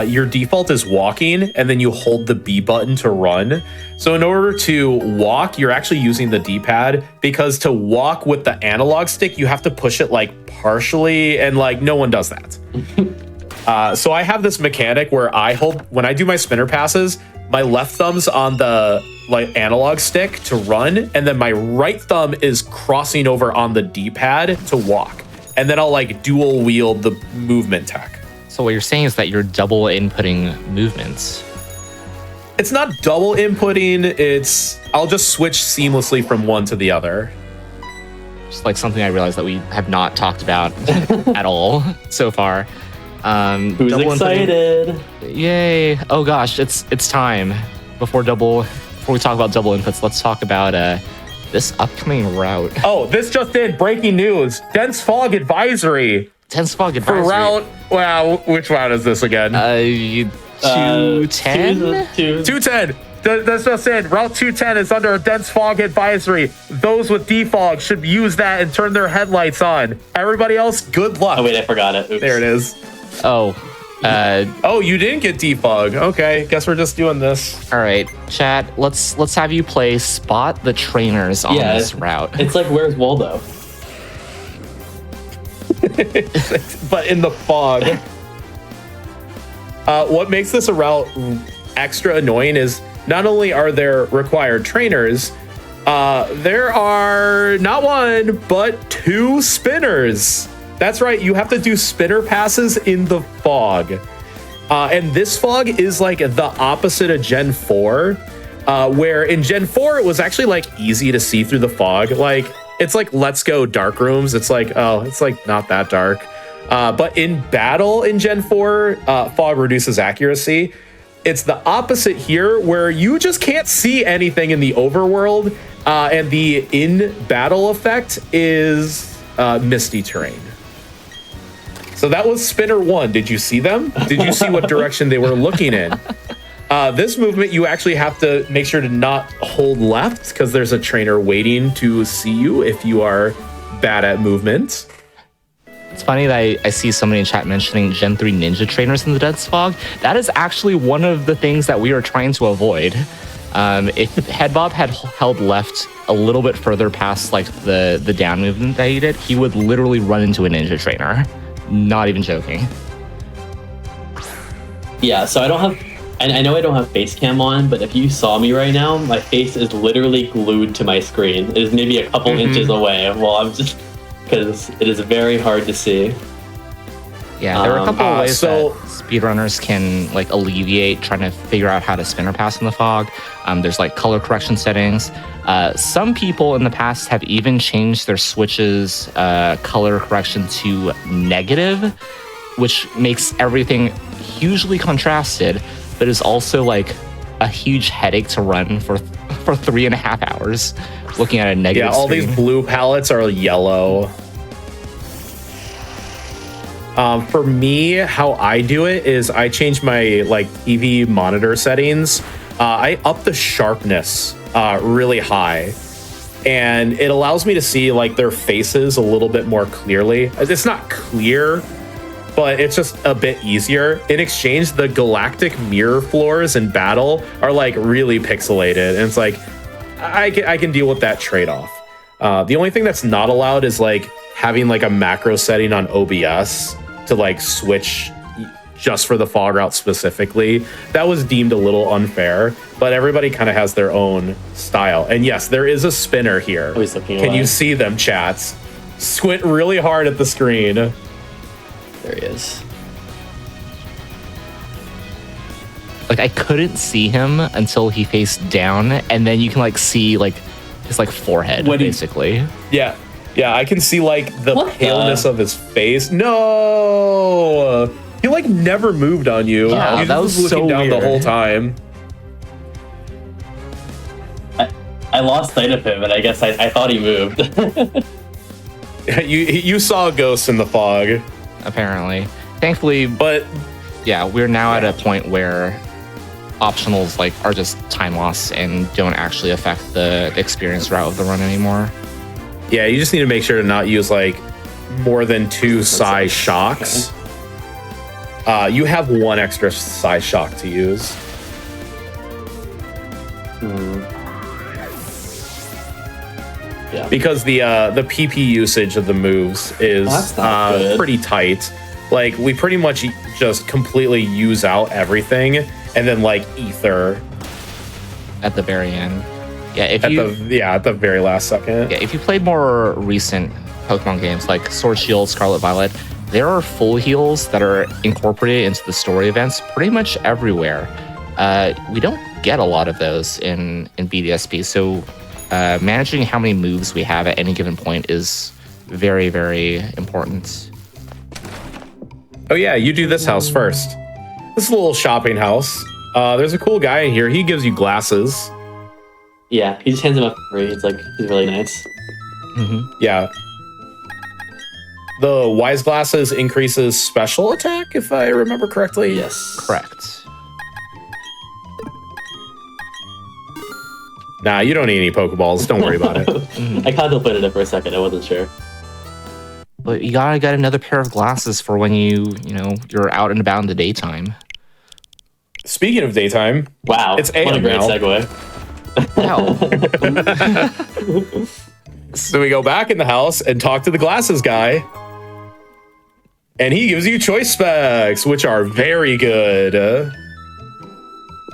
your default is walking, and then you hold the B button to run. So in order to walk, you're actually using the D-pad, because to walk with the analog stick, you have to push it like partially, and like no one does that. So I have this mechanic where when I do my spinner passes, my left thumb's on the like analog stick to run, and then my right thumb is crossing over on the D-pad to walk. And then I'll like dual wield the movement tech. So what you're saying is that you're double inputting movements. It's not double inputting, I'll just switch seamlessly from one to the other. Just like something I realized that we have not talked about at all so far. Who's excited? Yay. Oh gosh, it's time. Before we talk about double inputs, let's talk about this upcoming route. Oh, this just in, breaking news. Dense fog advisory. Dense fog advisory. For route, wow, which route is this again? 210? 210. That's just in. Route 210 is under a dense fog advisory. Those with defog should use that and turn their headlights on. Everybody else, good luck. Oh wait, I forgot it. Oops. There it is. Oh. Oh, you didn't get defog. Okay, guess we're just doing this. All right, chat. Let's have you play Spot the Trainers on this route. It's like Where's Waldo? But in the fog. What makes this a route extra annoying is not only are there required trainers, there are not one, but 2 spinners. That's right, you have to do spinner passes in the fog. And this fog is like the opposite of Gen 4, where in Gen 4, it was actually like easy to see through the fog. Like, it's like Let's Go dark rooms. It's like, oh, it's like not that dark. But in battle in Gen 4, fog reduces accuracy. It's the opposite here, where you just can't see anything in the overworld, and the in-battle effect is misty terrain. So that was spinner 1. Did you see them? Did you see what direction they were looking in? This movement, you actually have to make sure to not hold left, because there's a trainer waiting to see you if you are bad at movement. It's funny that I see somebody in chat mentioning Gen 3 ninja trainers in the dense fog. That is actually one of the things that we are trying to avoid. If Headbob had held left a little bit further past like the down movement that he did, he would literally run into a ninja trainer. Not even joking. Yeah, so I don't have, and I know I don't have face cam on, but if you saw me right now, my face is literally glued to my screen. It is maybe a couple inches away while I'm just, because it is very hard to see. Yeah, there are a couple of ways that speedrunners can like alleviate trying to figure out how to spinner pass in the fog. There's like color correction settings. Some people in the past have even changed their switches color correction to negative, which makes everything hugely contrasted, but is also like a huge headache to run for 3.5 hours looking at a negative all screen. These blue palettes are yellow. For me, how I do it is I change my like Eevee monitor settings. I up the sharpness really high, and it allows me to see like their faces a little bit more clearly. It's not clear, but it's just a bit easier. In exchange, the galactic mirror floors in battle are like really pixelated, and it's like I can deal with that trade-off. The only thing that's not allowed is like having like a macro setting on OBS to like switch just for the fog route specifically. That was deemed a little unfair, but everybody kind of has their own style. And yes, there is a spinner here. Oh, he's looking Can away. you see them, chats? Squint really hard at the screen. There he is. like I couldn't see him until he faced down, and then you can like see like his like forehead basically. Yeah, I can see like the paleness of his face. No, he like never moved on you. Yeah, he that was was looking so down weird. the whole time. I lost sight of him, and I guess I thought he moved. You saw a ghost in the fog. Apparently, thankfully, but yeah, we're now at a point where optionals like are just time loss and don't actually affect the experience route of the run anymore. Yeah, you just need to make sure to not use like more than 2 Psy shocks. You have 1 extra Psy shock to use. Yeah. Because the PP usage of the moves is That's not good. pretty tight. Like we pretty much just completely use out everything and then like ether At the very end, yeah. If at you at the very last second. yeah, if you played more recent Pokemon games like Sword Shield, Scarlet Violet, there are full heals that are incorporated into the story events pretty much everywhere. We don't get a lot of those in BDSP, so managing how many moves we have at any given point is very, very important. Oh yeah, you do this house first. This is a little shopping house. There's a cool guy in here. He gives you glasses. Yeah, he just hands him up for free. It's like he's really nice. Yeah. The wise glasses increases special attack, if I remember correctly. Yes. Correct. Nah, you don't need any Pokeballs. Don't worry about it. I contemplated it for a second. I wasn't sure. But you gotta get another pair of glasses for when you're out and about in the daytime. Speaking of daytime, Wow. It's what a AM great now. segue. Wow. so we go back in the house and talk to the glasses guy. And he gives you choice specs, which are very good.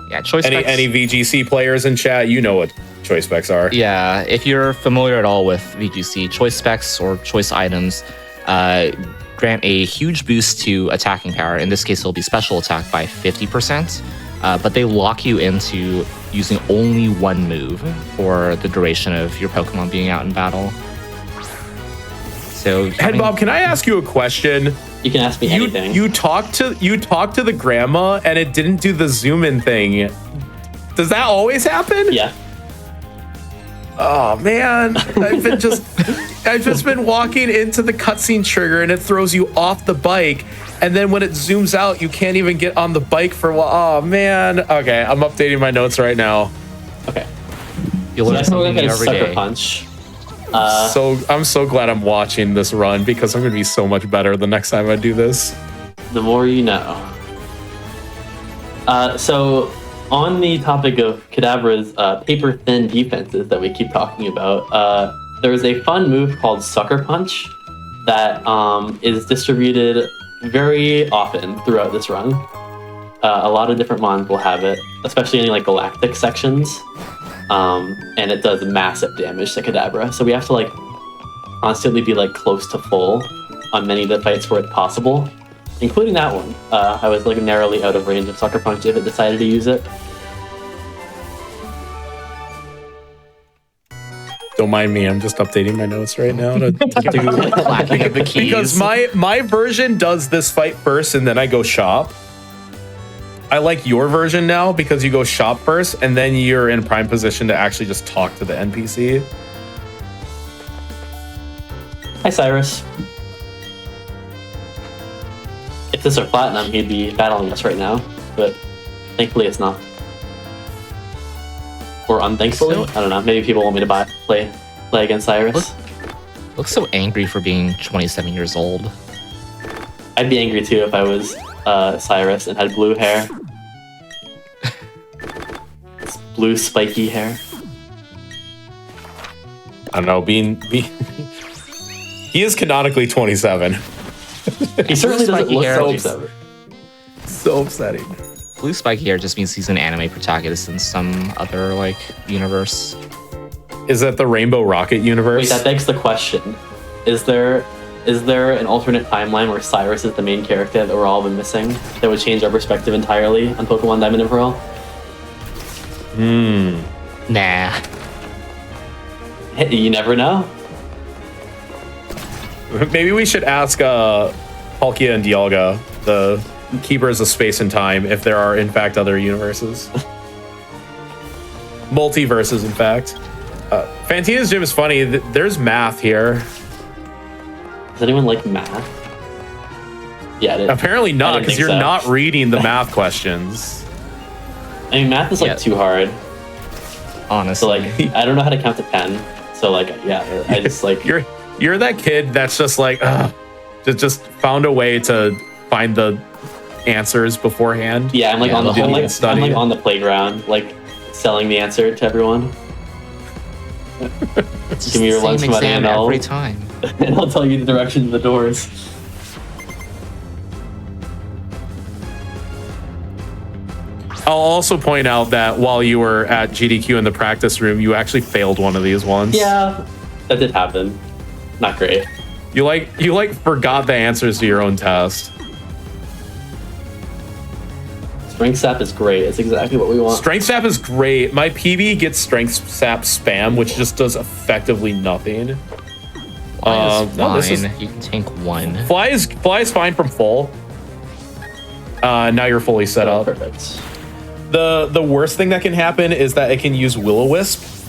Yeah, choice specs. Any VGC players in chat, you know what choice specs are. Yeah, if you're familiar at all with VGC, choice specs or choice items grant a huge boost to attacking power. In this case, it'll be special attack by 50%, but they lock you into using only 1 move for the duration of your Pokemon being out in battle. So, Head Bob, can I ask you a question? You can ask me anything. You talked to the grandma and it didn't do the zoom in thing. Does that always happen? Yeah. Oh man, I've just been walking into the cutscene trigger and it throws you off the bike, and then when it zooms out, you can't even get on the bike for a while. Oh man. Okay, I'm updating my notes right now. Okay. you'll So learn that's how we're something gonna every sucker day. punch. So I'm so glad I'm watching this run because I'm gonna be so much better the next time I do this. The more you know. So on the topic of Kadabra's paper-thin defenses that we keep talking about, there is a fun move called Sucker Punch that is distributed very often throughout this run. A lot of different mons will have it, especially in like galactic sections, and it does massive damage to Kadabra. So we have to like constantly be like close to full on many of the fights where it's possible, including that one. I was like narrowly out of range of Sucker Punch if it decided to use it. Don't mind me, I'm just updating my notes right now to do Lacking of the keys. because my version does this fight first and then I go shop. I like your version now because you go shop first and then you're in prime position to actually just talk to the NPC. Hi, Cyrus. If this were Platinum, he'd be battling us right now, but thankfully it's not. Or unthankfully, So- I don't know. Maybe people want me to play against Cyrus. Looks so angry for being 27 years old. I'd be angry too if I was Cyrus and had blue hair. It's blue spiky hair. I don't know, being he is canonically 27. He certainly doesn't Spiky look hair. so upset. So upsetting. Blue spiky hair just means he's an anime protagonist in some other like universe. Is that the Rainbow Rocket universe? Wait, that begs the question: is there is there an alternate timeline where Cyrus is the main character that we're all been missing that would change our perspective entirely on Pokemon Diamond and Pearl? Nah. You never know. Maybe we should ask Palkia and Dialga, the keepers of space and time, if there are in fact other universes. Multiverses, in fact. Fantina's Gym is funny. There's math here. Does anyone like math? Yeah. Apparently I not, didn't because think you're so. not reading the math questions. I mean, math is like Yeah. too hard. Honestly. So like, I don't know how to count to 10. So like, yeah, I just like. You're that kid that's just like, just found a way to find the answers beforehand. Yeah, I'm like Yeah, on the the whole I'm like, study. I'm like on the playground, like selling the answer to everyone. It's Give me your the lunch same money exam and I'll- every time. And I'll tell you the directions of the doors. I'll also point out that while you were at GDQ in the practice room, you actually failed one of these once. Yeah, that did happen. Not great. You forgot the answers to your own test. Strength Sap is great. It's exactly what we want. Strength Sap is great. My PB gets Strength Sap spam, which just does effectively nothing. It's no, this is fine. You can tank one. Fly is fine from full. Now you're fully set up. Perfect. The worst thing that can happen is that it can use Will-O-Wisp.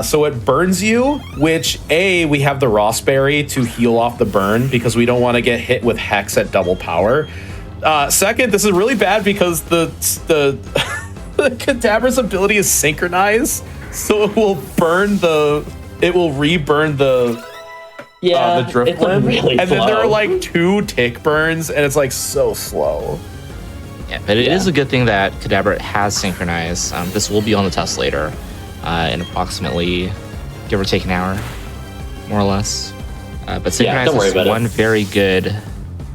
So it burns you, which we have the Ross Berry to heal off the burn because we don't want to get hit with Hex at double power. Second, this is really bad because the Kadabra's ability is synchronized, so it will reburn the drift it's like limb, really and then there are slow. like 2 tick burns, and it's like so slow. Yeah, but it is a good thing that Kadabra has synchronized. This will be on the test later in approximately, give or take an hour, more or less. But synchronize don't worry is about it. one very good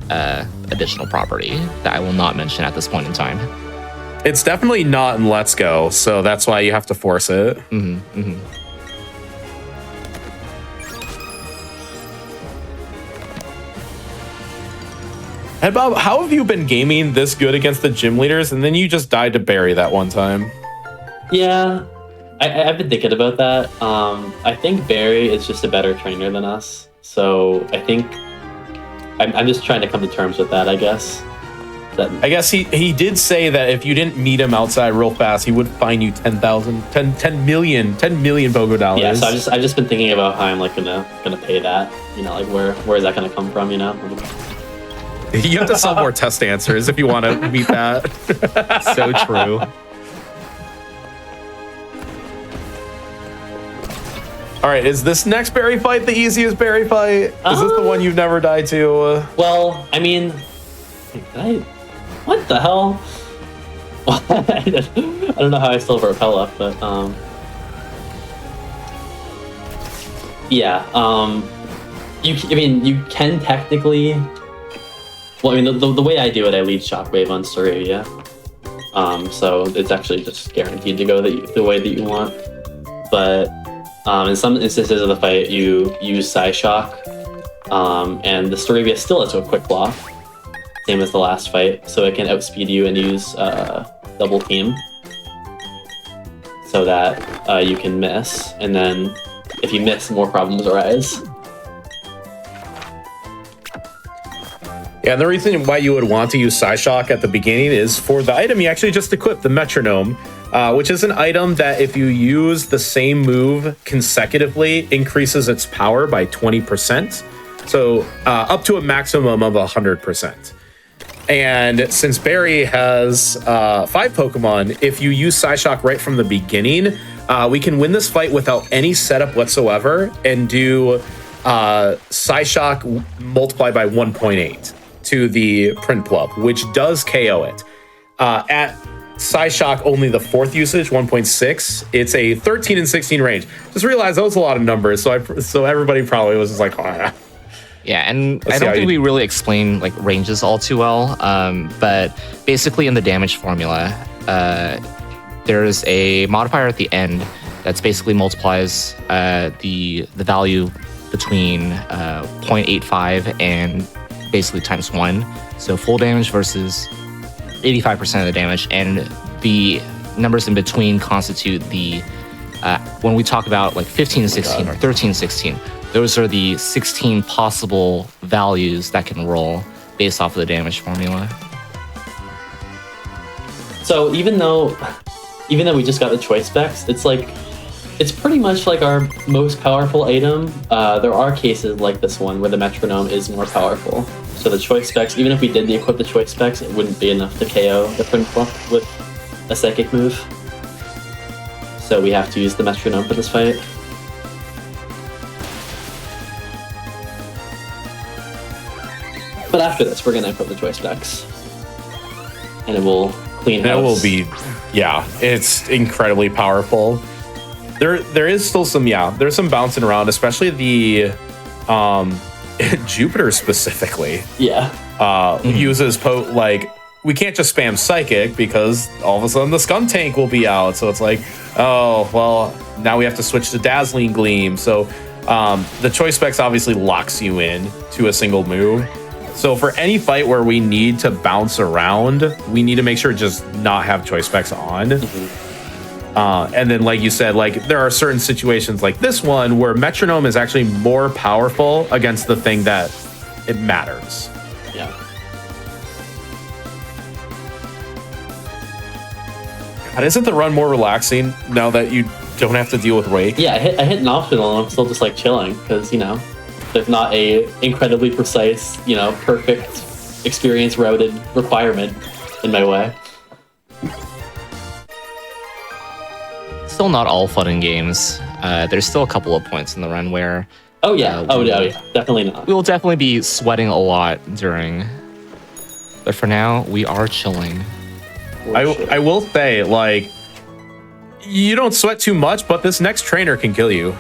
additional property that I will not mention at this point in time. It's definitely not in Let's Go, so that's why you have to force it. Hey Bob, how have you been gaming this good against the gym leaders, and then you just died to Barry that one time? Yeah, I've been thinking about that. I think Barry is just a better trainer than us, so I think I'm just trying to come to terms with that. I guess. I guess he did say that if you didn't meet him outside real fast, he would fine you 10 million Pogo dollars. Yeah, so I've just been thinking about how I'm like gonna pay that. You know, like where is that gonna come from? You know. You have to sell more test answers if you want to meet that. So true. All right, is this next Barry fight the easiest Barry fight? Is this the one you've never died to? Well, I mean, what the hell? I don't know how I still have a repel up, but yeah. You can technically. Well, I mean, the way I do it, I lead Shockwave on Staravia. So it's actually just guaranteed to go the way that you want. But in some instances of the fight, you use Psyshock, and the Staravia still has a quick block, same as the last fight, so it can outspeed you and use double team, so that you can miss, and then if you miss, more problems arise. Yeah, and the reason why you would want to use Psyshock at the beginning is for the item you actually just equipped, the Metronome, which is an item that if you use the same move consecutively, increases its power by 20%. So up to a maximum of 100%. And since Barry has 5 Pokemon, if you use Psyshock right from the beginning, we can win this fight without any setup whatsoever and do Psyshock multiplied by 1.8 to the Prinplup, which does KO it. At Psyshock, only the 4th usage, 1.6, it's a 13 and 16 range. Just realized that was a lot of numbers, so everybody probably was just like, oh, yeah. Yeah, and Let's I see don't how think you- we really explain like ranges all too well. But basically, in the damage formula, there's a modifier at the end that's basically multiplies the value between 0.85 and basically times 1. So full damage versus 85% of the damage, and the numbers in between constitute the when we talk about like 15-16 or 13-16, those are the 16 possible values that can roll based off of the damage formula. So even though we just got the choice specs, it's pretty much like our most powerful item. There are cases like this one where the metronome is more powerful. So the choice specs, even if we did equip the choice specs, it wouldn't be enough to KO the Prince with a psychic move. So we have to use the metronome for this fight. But after this, we're gonna equip the choice specs, and it will clean house. It will be, yeah, it's incredibly powerful. There is still some, there's some bouncing around, especially the Jupiter specifically. Yeah. Uses we can't just spam psychic because all of a sudden the scum tank will be out. So it's like, oh, well, now we have to switch to dazzling gleam. So the choice specs obviously locks you in to a single move. So for any fight where we need to bounce around, we need to make sure just not have choice specs on. And then, like you said, like there are certain situations like this one where metronome is actually more powerful against the thing that it matters. Yeah. God, isn't the run more relaxing now that you don't have to deal with wake? Yeah, I hit an optional and I'm still just like chilling because, there's not a incredibly precise, perfect experience routed requirement in my way. Still not all fun and games. There's still a couple of points in the run where Oh yeah, definitely not. we will definitely be sweating a lot during. But for now, we are chilling. I will say, like, you don't sweat too much, but this next trainer can kill you.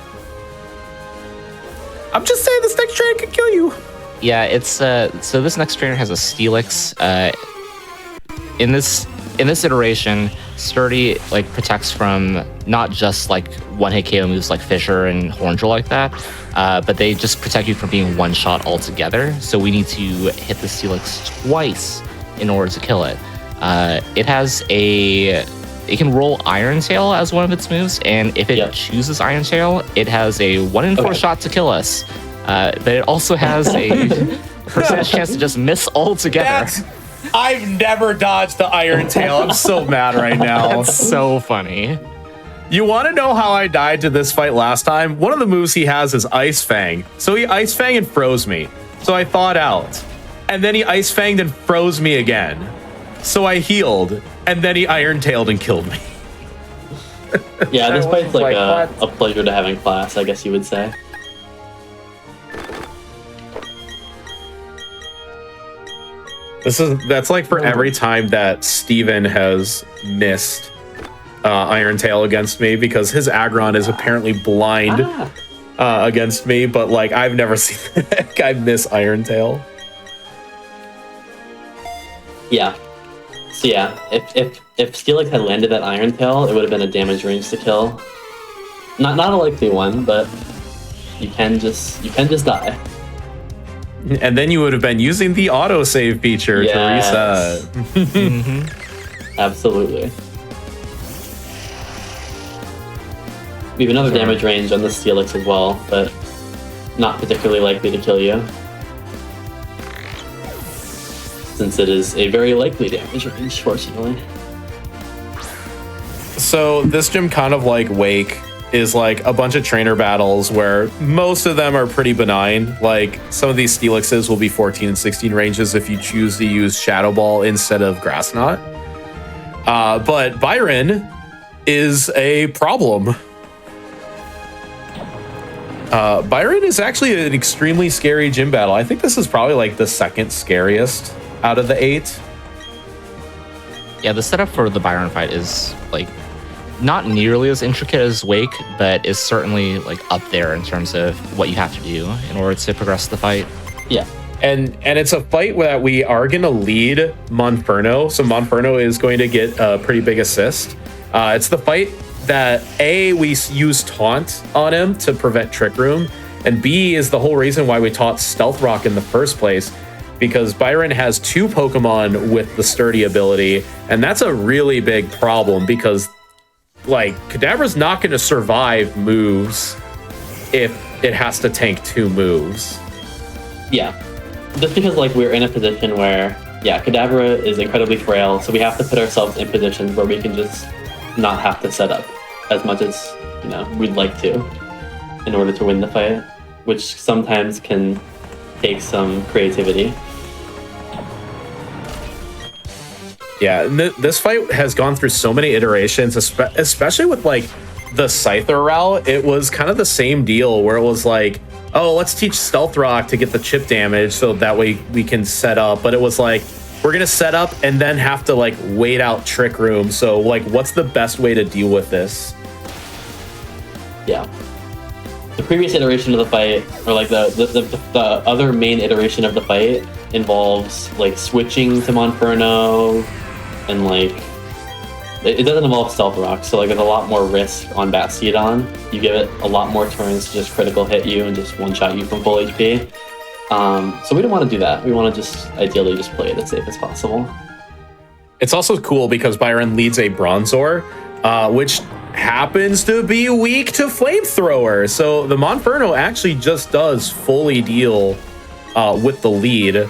I'm just saying this next trainer can kill you. Yeah, it's so this next trainer has a Steelix. In this iteration, Sturdy protects from not just one-hit KO moves like Fissure and Horndrill like that, but they just protect you from being one-shot altogether. So we need to hit the Steelix twice in order to kill it. It can roll Iron Tail as one of its moves, and if it chooses Iron Tail, it has a 1 in 4 shot to kill us. But it also has a percentage chance to just miss altogether. I've never dodged the Iron Tail. I'm so mad right now. That's so funny. You want to know how I died to this fight last time? One of the moves he has is Ice Fang. So he Ice Fang and froze me. So I thawed out. And then he Ice Fanged and froze me again. So I healed. And then he Iron Tailed and killed me. Yeah, this fight's a pleasure to have in class, I guess you would say. That's like for every time that Steven has missed Iron Tail against me, because his Aggron is apparently blind against me, but I've never seen that guy miss Iron Tail. Yeah. So yeah, if Steelix had landed that Iron Tail, it would have been a damage range to kill. Not a likely one, but you can just die. And then you would have been using the autosave feature to reset. Mm-hmm. Absolutely. We have another damage range on the Steelix as well, but not particularly likely to kill you, since it is a very likely damage range, fortunately. So this gym, kind of like Wake, is a bunch of trainer battles where most of them are pretty benign. Some of these Steelixes will be 14 and 16 ranges if you choose to use Shadow Ball instead of Grass Knot. But Byron is a problem. Byron is actually an extremely scary gym battle. I think this is probably the second scariest out of the 8. Yeah, the setup for the Byron fight is not nearly as intricate as Wake, but is certainly up there in terms of what you have to do in order to progress the fight. Yeah. And it's a fight where we are going to lead Monferno. So Monferno is going to get a pretty big assist. It's the fight that we use Taunt on him to prevent Trick Room. And B is the whole reason why we taught Stealth Rock in the first place, because Byron has 2 Pokemon with the Sturdy ability, and that's a really big problem because, like, Kadabra's not going to survive moves if it has to tank 2 moves. Yeah. Just because, like, we're in a position where, yeah, Kadabra is incredibly frail, so we have to put ourselves in positions where we can just not have to set up as much as, you know, we'd like to in order to win the fight, which sometimes can take some creativity. Yeah, this fight has gone through so many iterations, especially with, like, the Scyther route. It was kind of the same deal where it was like, oh, let's teach Stealth Rock to get the chip damage so that way we can set up. But it was like, we're going to set up and then have to, like, wait out Trick Room. So, like, what's the best way to deal with this? Yeah. The previous iteration of the fight, or like the other main iteration of the fight, involves, like, switching to Monferno, and, like, it doesn't involve Stealth Rock, so, like, there's a lot more risk on Bastiodon. You give it a lot more turns to just critical hit you and just one-shot you from full HP. So we don't want to do that. We want to just ideally just play it as safe as possible. It's also cool because Byron leads a Bronzor, which happens to be weak to Flamethrower. So the Monferno actually just does fully deal with the lead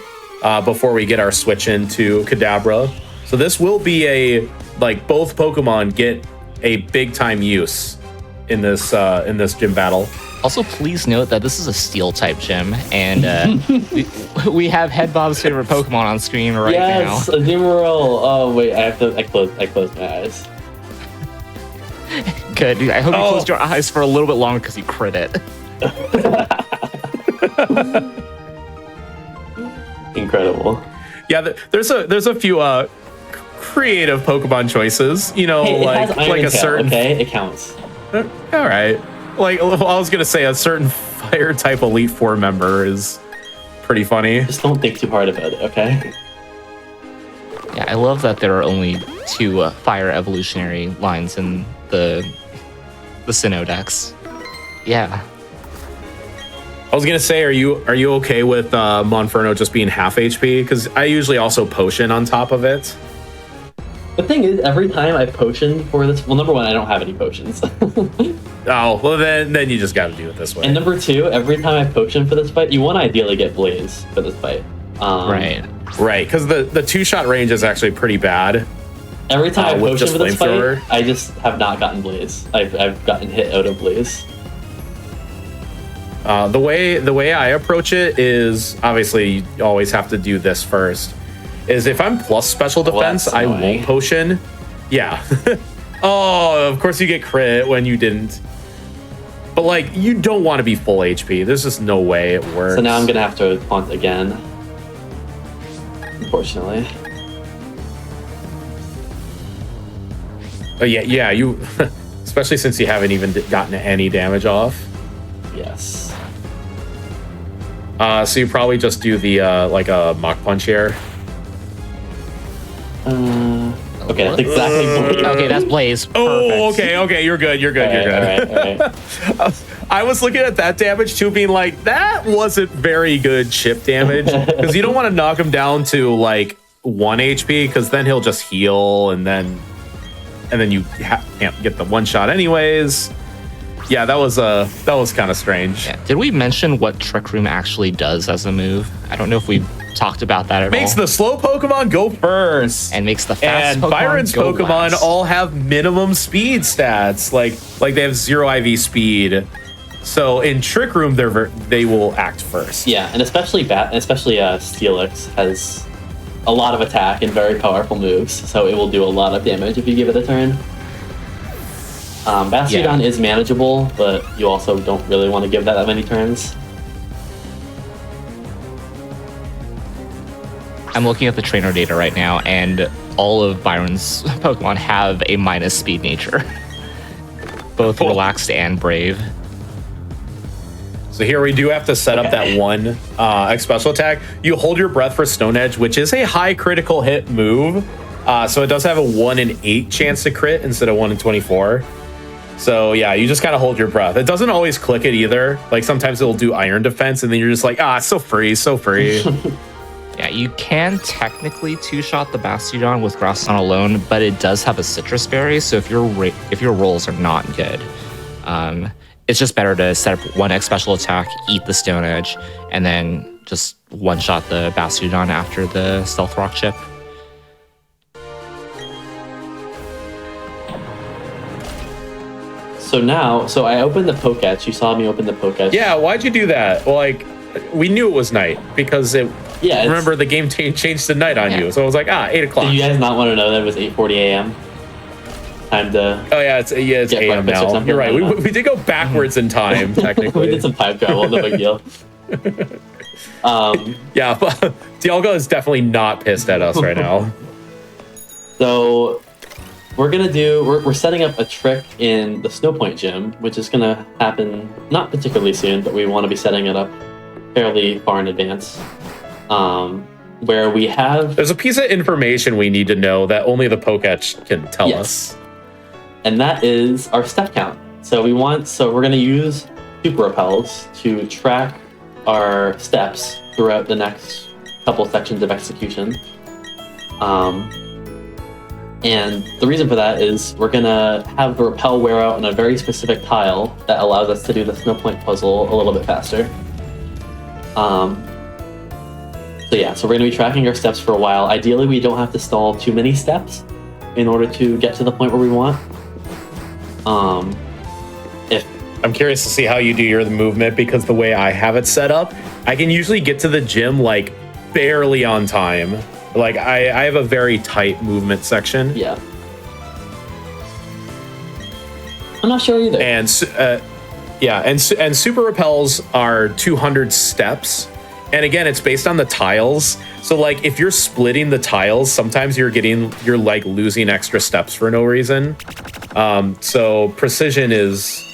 before we get our switch into Kadabra. So this will be a, like, both Pokemon get a big time use in this gym battle. Also, please note that this is a Steel type gym, and we have Headbob's favorite Pokemon on screen right now. Yes, a Numeral. Oh wait, I closed my eyes. Good. I hope you closed your eyes for a little bit longer because you crit it. Incredible. Yeah, there's a few creative Pokemon choices. You know, Hey, like it has Iron a Tail, certain. Okay, it counts. All right. Like, I was gonna say a certain fire type Elite Four member is pretty funny. Just don't think too hard about it, okay? Yeah, I love that there are only 2 fire evolutionary lines in the Sinnoh decks. Yeah. I was gonna say, are you okay with Monferno just being half HP? Because I usually also potion on top of it. The thing is, every time I potion for this, well, number 1, I don't have any potions. Oh, well then you just gotta do it this way. And number 2, every time I potion for this fight, you want to ideally get Blaze for this fight. Right. Right, because the 2-shot range is actually pretty bad. Every time I with potion just for this Flamethrower. fight, I just have not gotten Blaze. I've gotten hit out of Blaze. The way I approach it is, obviously you always have to do this first. Is if I'm plus special defense, that's I annoying. won't potion. Yeah. Oh, of course you get crit when you didn't. But, like, you don't want to be full HP. There's just no way it works. So now I'm gonna have to taunt again. Unfortunately. Oh, yeah, you, especially since you haven't even gotten any damage off. Yes. So you probably just do the like a Mach Punch here. Okay, that's exactly Blaze. Okay, that's Blaze. Oh, Perfect. okay, you're good. You're good. All right. I was looking at that damage too, being like, that wasn't very good chip damage, because you don't want to knock him down to like 1 HP, because then he'll just heal, and then you can't get the one shot anyways. Yeah, that was kind of strange. Yeah. Did we mention what Trick Room actually does as a move? I don't know if we talked about that at Makes all. the slow Pokemon go first, And makes the fast and Pokemon Byron's go Pokemon last. all have minimum speed stats, like they have 0 IV speed. So in Trick Room, they will act first. Yeah, and especially Steelix has a lot of attack and very powerful moves, so it will do a lot of damage if you give it a turn. Bastiodon is manageable, but you also don't really want to give that many turns. I'm looking at the trainer data right now, and all of Byron's Pokemon have a minus speed nature. Both relaxed and brave. So here we do have to set up that one special attack. You hold your breath for Stone Edge, which is a high critical hit move. So it does have a 1 in 8 chance to crit instead of 1 in 24. So yeah, you just kind of hold your breath. It doesn't always click it either. Like sometimes it'll do iron defense, and then you're just like, it's so free, so free. Yeah, you can technically two-shot the Bastiodon with Grass on alone, but it does have a citrus berry, so if your rolls are not good, it's just better to set up 1x special attack, eat the Stone Edge, and then just one-shot the Bastiodon after the Stealth Rock chip. So I opened the Poketch. You saw me open the Poketch. Yeah, why'd you do that? Well, like, we knew it was night because remember the game changed to night on you. So I was like, 8 o'clock. Did you guys not want to know that it was 8:40 a.m.? Time to. Oh yeah, it's a.m. now. You're right. We did go backwards in time technically. We did some time travel. No big deal. Yeah, but Dialga is definitely not pissed at us right now. So we're setting up a trick in the Snowpoint gym, which is gonna happen not particularly soon, but we want to be setting it up fairly far in advance. Where we have there's a piece of information we need to know that only the Poketch can tell us. And that is our step count. So we're gonna use Super Repels to track our steps throughout the next couple sections of execution. And the reason for that is we're gonna have the repel wear out on a very specific tile that allows us to do the Snowpoint puzzle a little bit faster. So we're gonna be tracking our steps for a while. Ideally, we don't have to stall too many steps in order to get to the point where we want. I'm curious to see how you do your movement because the way I have it set up, I can usually get to the gym like barely on time. Like I have a very tight movement section. Yeah. I'm not sure either. And and super repels are 200 steps. And again, it's based on the tiles. So like if you're splitting the tiles, sometimes you're like losing extra steps for no reason. So precision is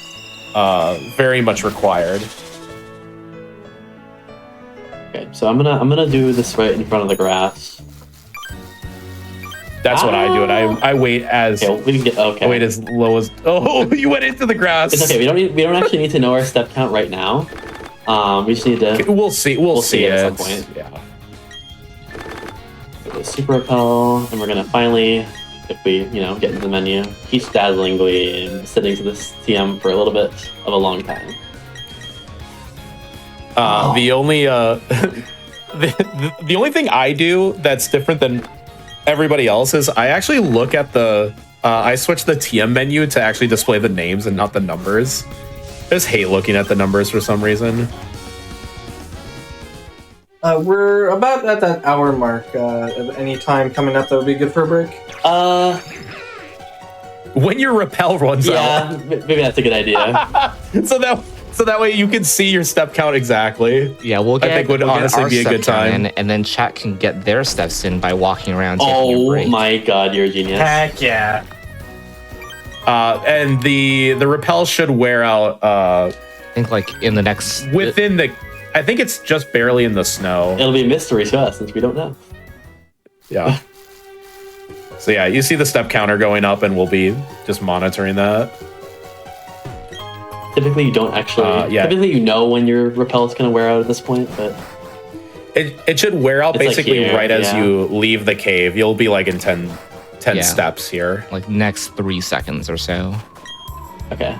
very much required. Okay, so I'm gonna do this right in front of the grass. That's what I do. I wait as I wait as low as. Oh, you went into the grass. It's okay. We don't actually need to know our step count right now. We just need to. We'll see. We'll see it at some point. Yeah. Super repel, and we're gonna finally, if we get into the menu, Peach Dazzlingly sitting to this TM for a little bit of a long time. The only the only thing I do that's different than everybody else is I actually look at I switch the TM menu to actually display the names and not the numbers. I just hate looking at the numbers for some reason. We're about at that hour mark. Any time coming up that would be good for a break? When your repel runs out. Yeah, maybe that's a good idea. So that way you can see your step count exactly. Yeah, we'll get. I think would honestly be a good time. And then chat can get their steps in by walking around. Taking a break. Oh my god, you're a genius! Heck yeah! And the repel should wear out. I think like in the next I think it's just barely in the snow. It'll be a mystery to us since we don't know. Yeah. So yeah, you see the step counter going up, and we'll be just monitoring that. Typically, you don't actually. Typically, you know when your repel is going to wear out at this point, but it should wear out basically like here, as you leave the cave. You'll be like in 10 steps here, like next 3 seconds or so. Okay.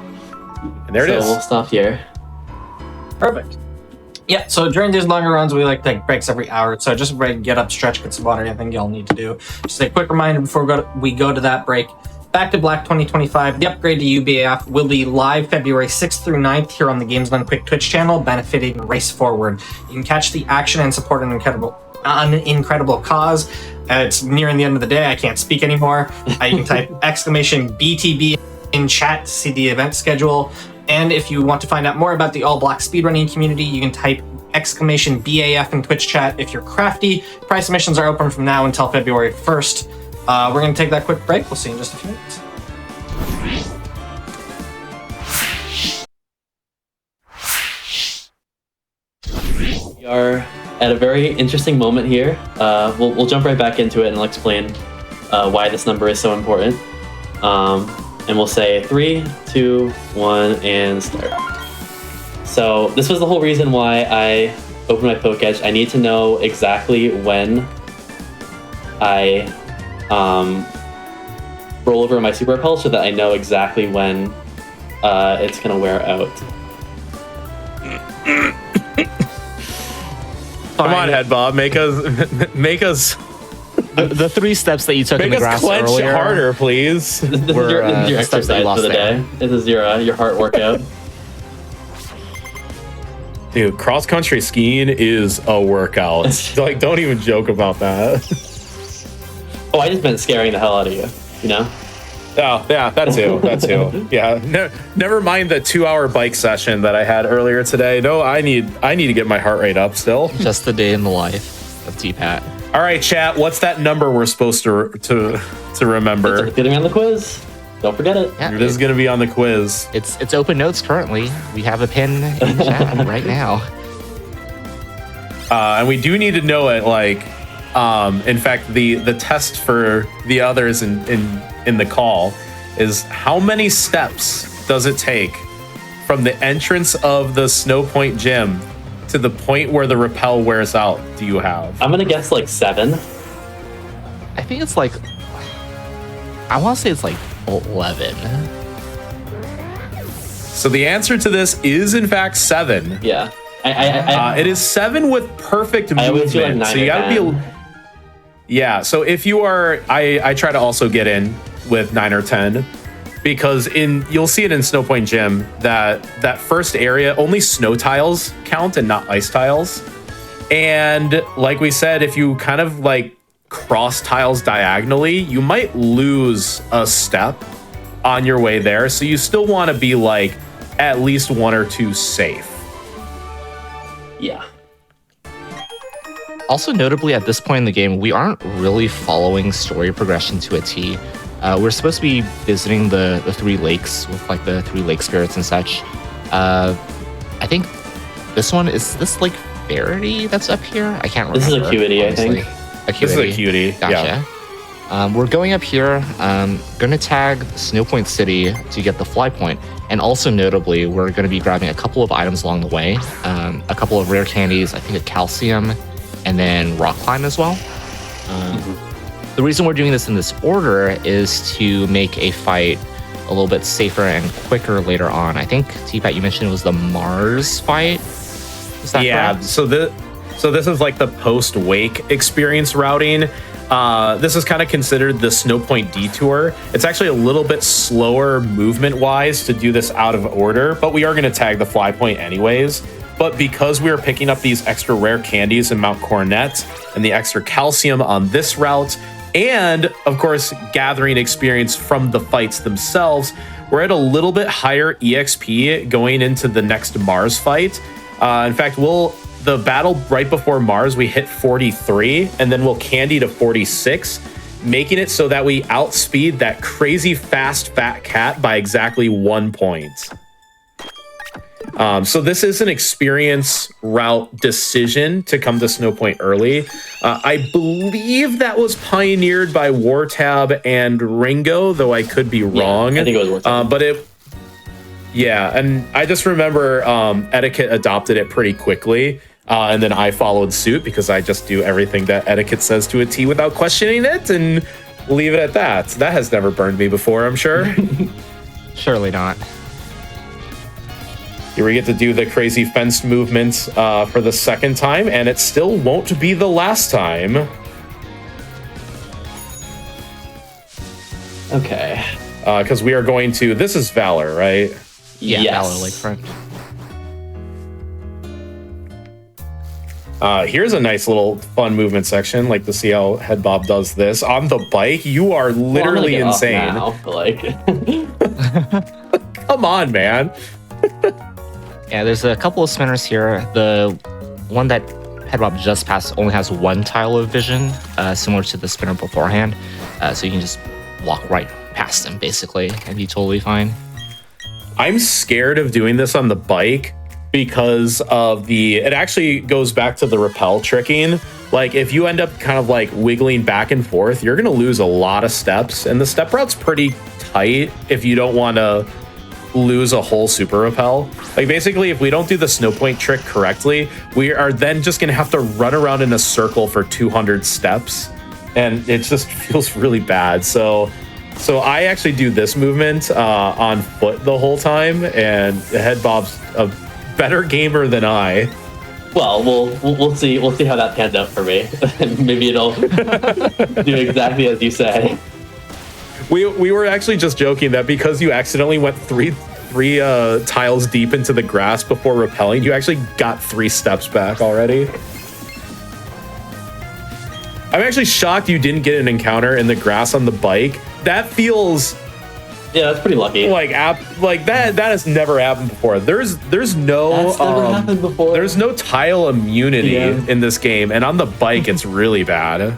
And there it is. We'll stop here. Perfect. Yeah, so during these longer runs, we like to take breaks every hour. So just get up, stretch, get some water, anything y'all need to do. Just a quick reminder before we go to that break. Back to Black 2025, the upgrade to UBAF will be live February 6th through 9th here on the Games Done Quick Twitch channel, benefiting Race Forward. You can catch the action and support an incredible cause. It's nearing the end of the day. I can't speak anymore. You can type !BTB in chat to see the event schedule. And if you want to find out more about the All Black speedrunning community, you can type !BAF in Twitch chat if you're crafty. Prize submissions are open from now until February 1st. We're going to take that quick break. We'll see you in just a few minutes. We are at a very interesting moment here. We'll jump right back into it and I'll explain why this number is so important. and we'll say 3, 2, 1, and start. So this was the whole reason why I opened my Pokédex. I need to know exactly when I roll over my Super Repel so that I know exactly when it's gonna wear out. Come on, Head Bob, make us The 3 steps that you took in make the us grass clench earlier. harder, please. This is Were, your the steps that exercise you lost for the there. day. This is your heart workout. Dude, cross country skiing is a workout. Like, don't even joke about that. Oh, I just meant scaring the hell out of you. You know? Oh, yeah, that too. That too. Yeah. Never mind the 2-hour bike session that I had earlier today. No, I need to get my heart rate up still. Just the day in the life of T-Pat. All right, chat. What's that number we're supposed to remember? It's gonna be on the quiz. Don't forget it. Yeah, It is going to be on the quiz. it's open notes currently. We have a pin in chat right now. And we do need to know it. Like, in fact, the test for the others in the call is how many steps does it take from the entrance of the Snow Point Gym to the point where the repel wears out? Do you have? I'm gonna guess like 7. I think it's like, I want to say it's like 11. So the answer to this is in fact 7. Yeah. It is 7 with perfect I always do like movement. 9 So you or gotta 10. be. Yeah. So if you are, I try to also get in with 9 or 10 because you'll see it in Snow Point Gym that first area only snow tiles count and not ice tiles. And like we said, if you kind of like cross tiles diagonally, you might lose a step on your way there. So you still want to be like at least 1 or 2 safe. Yeah. Also, notably, at this point in the game, we aren't really following story progression to a T. We're supposed to be visiting the 3 lakes with like the 3 lake spirits and such. I think this one is this like Verity that's up here. I can't remember. This is Acuity, honestly. I think. Acuity. This is a cutie. Gotcha. Yeah. We're going up here. Gonna tag Snow Point City to get the fly point, and also notably, we're gonna be grabbing a couple of items along the way. A couple of rare candies, I think a calcium, and then rock climb as well. The reason we're doing this in this order is to make a fight a little bit safer and quicker later on. I think T-Pat, you mentioned it was the Mars fight. Is that correct? So this is like the post-wake experience routing. This is kind of considered the Snow Point Detour. It's actually a little bit slower movement-wise to do this out of order, but we are going to tag the fly point anyways. But because we are picking up these extra rare candies in Mount Coronet and the extra calcium on this route, and of course gathering experience from the fights themselves, we're at a little bit higher EXP going into the next Mars fight. In fact, the battle right before Mars, we hit 43, and then we'll candy to 46, making it so that we outspeed that crazy fast fat cat by exactly 1 point. So this is an experience route decision to come to Snow Point early. I believe that was pioneered by Wartab and Ringo, though I could be wrong. Yeah, I think it was Wartab. Yeah, and I just remember Etiquette adopted it pretty quickly, and then I followed suit because I just do everything that Etiquette says to a T without questioning it, and leave it at that. That has never burned me before, I'm sure. Surely not. Here we get to do the crazy fence movements for the second time, and it still won't be the last time. Okay. Because we are going to... This is Valor, right? Yeah, Yes. Valor Lakefront. Here's a nice little fun movement section. Like to see how Head Bob does this. On the bike, you are literally Well, I'm gonna get insane. off now, but like... Come on, man. Yeah, there's a couple of spinners here. The one that Headbob just passed only has 1 tile of vision, similar to the spinner beforehand. So you can just walk right past them, basically, and be totally fine. I'm scared of doing this on the bike because of it actually goes back to the rappel tricking. like if you end up kind of like wiggling back and forth, you're going to lose a lot of steps. And the step route's pretty tight if you don't want to lose a whole super repel. Like basically, if we don't do the snow point trick correctly, we are then just going to have to run around in a circle for 200 steps. And it just feels really bad. So I actually do this movement on foot the whole time, and Head Bob's a better gamer than I. Well, we'll see. We'll see how that pans out for me. Maybe it'll do exactly as you say. We were actually just joking that because you accidentally went three tiles deep into the grass before repelling, you actually got 3 steps back already. I'm actually shocked you didn't get an encounter in the grass on the bike. That feels that's pretty lucky. Like that has never happened before. There's no That's never happened before. There's no tile immunity in this game, and on the bike it's really bad.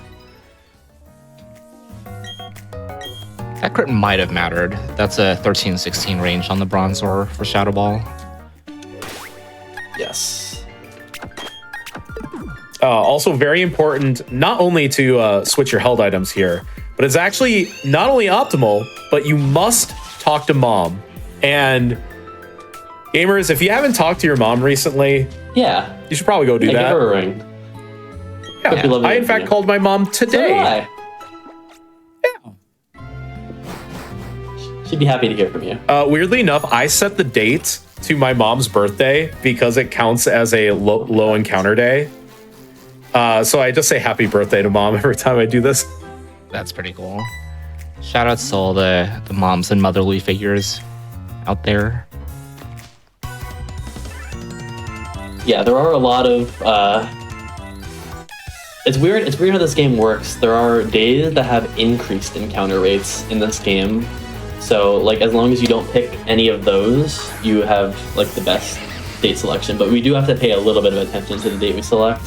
That crit might have mattered. That's a 13-16 range on the Bronzor for Shadow Ball. Yes. Also very important, not only to switch your held items here, but it's actually not only optimal, but you must talk to mom. And gamers, if you haven't talked to your mom recently, yeah, you should probably go do that. Give her a ring. Yeah. I in fact called my mom today. She'd be happy to hear from you. Weirdly enough, I set the date to my mom's birthday because it counts as a low encounter day. So I just say happy birthday to mom every time I do this. That's pretty cool. Shout out to all the moms and motherly figures out there. Yeah, there are a lot of... It's weird how this game works. There are days that have increased encounter rates in this game. So, like, as long as you don't pick any of those, you have, like, the best date selection. But we do have to pay a little bit of attention to the date we select.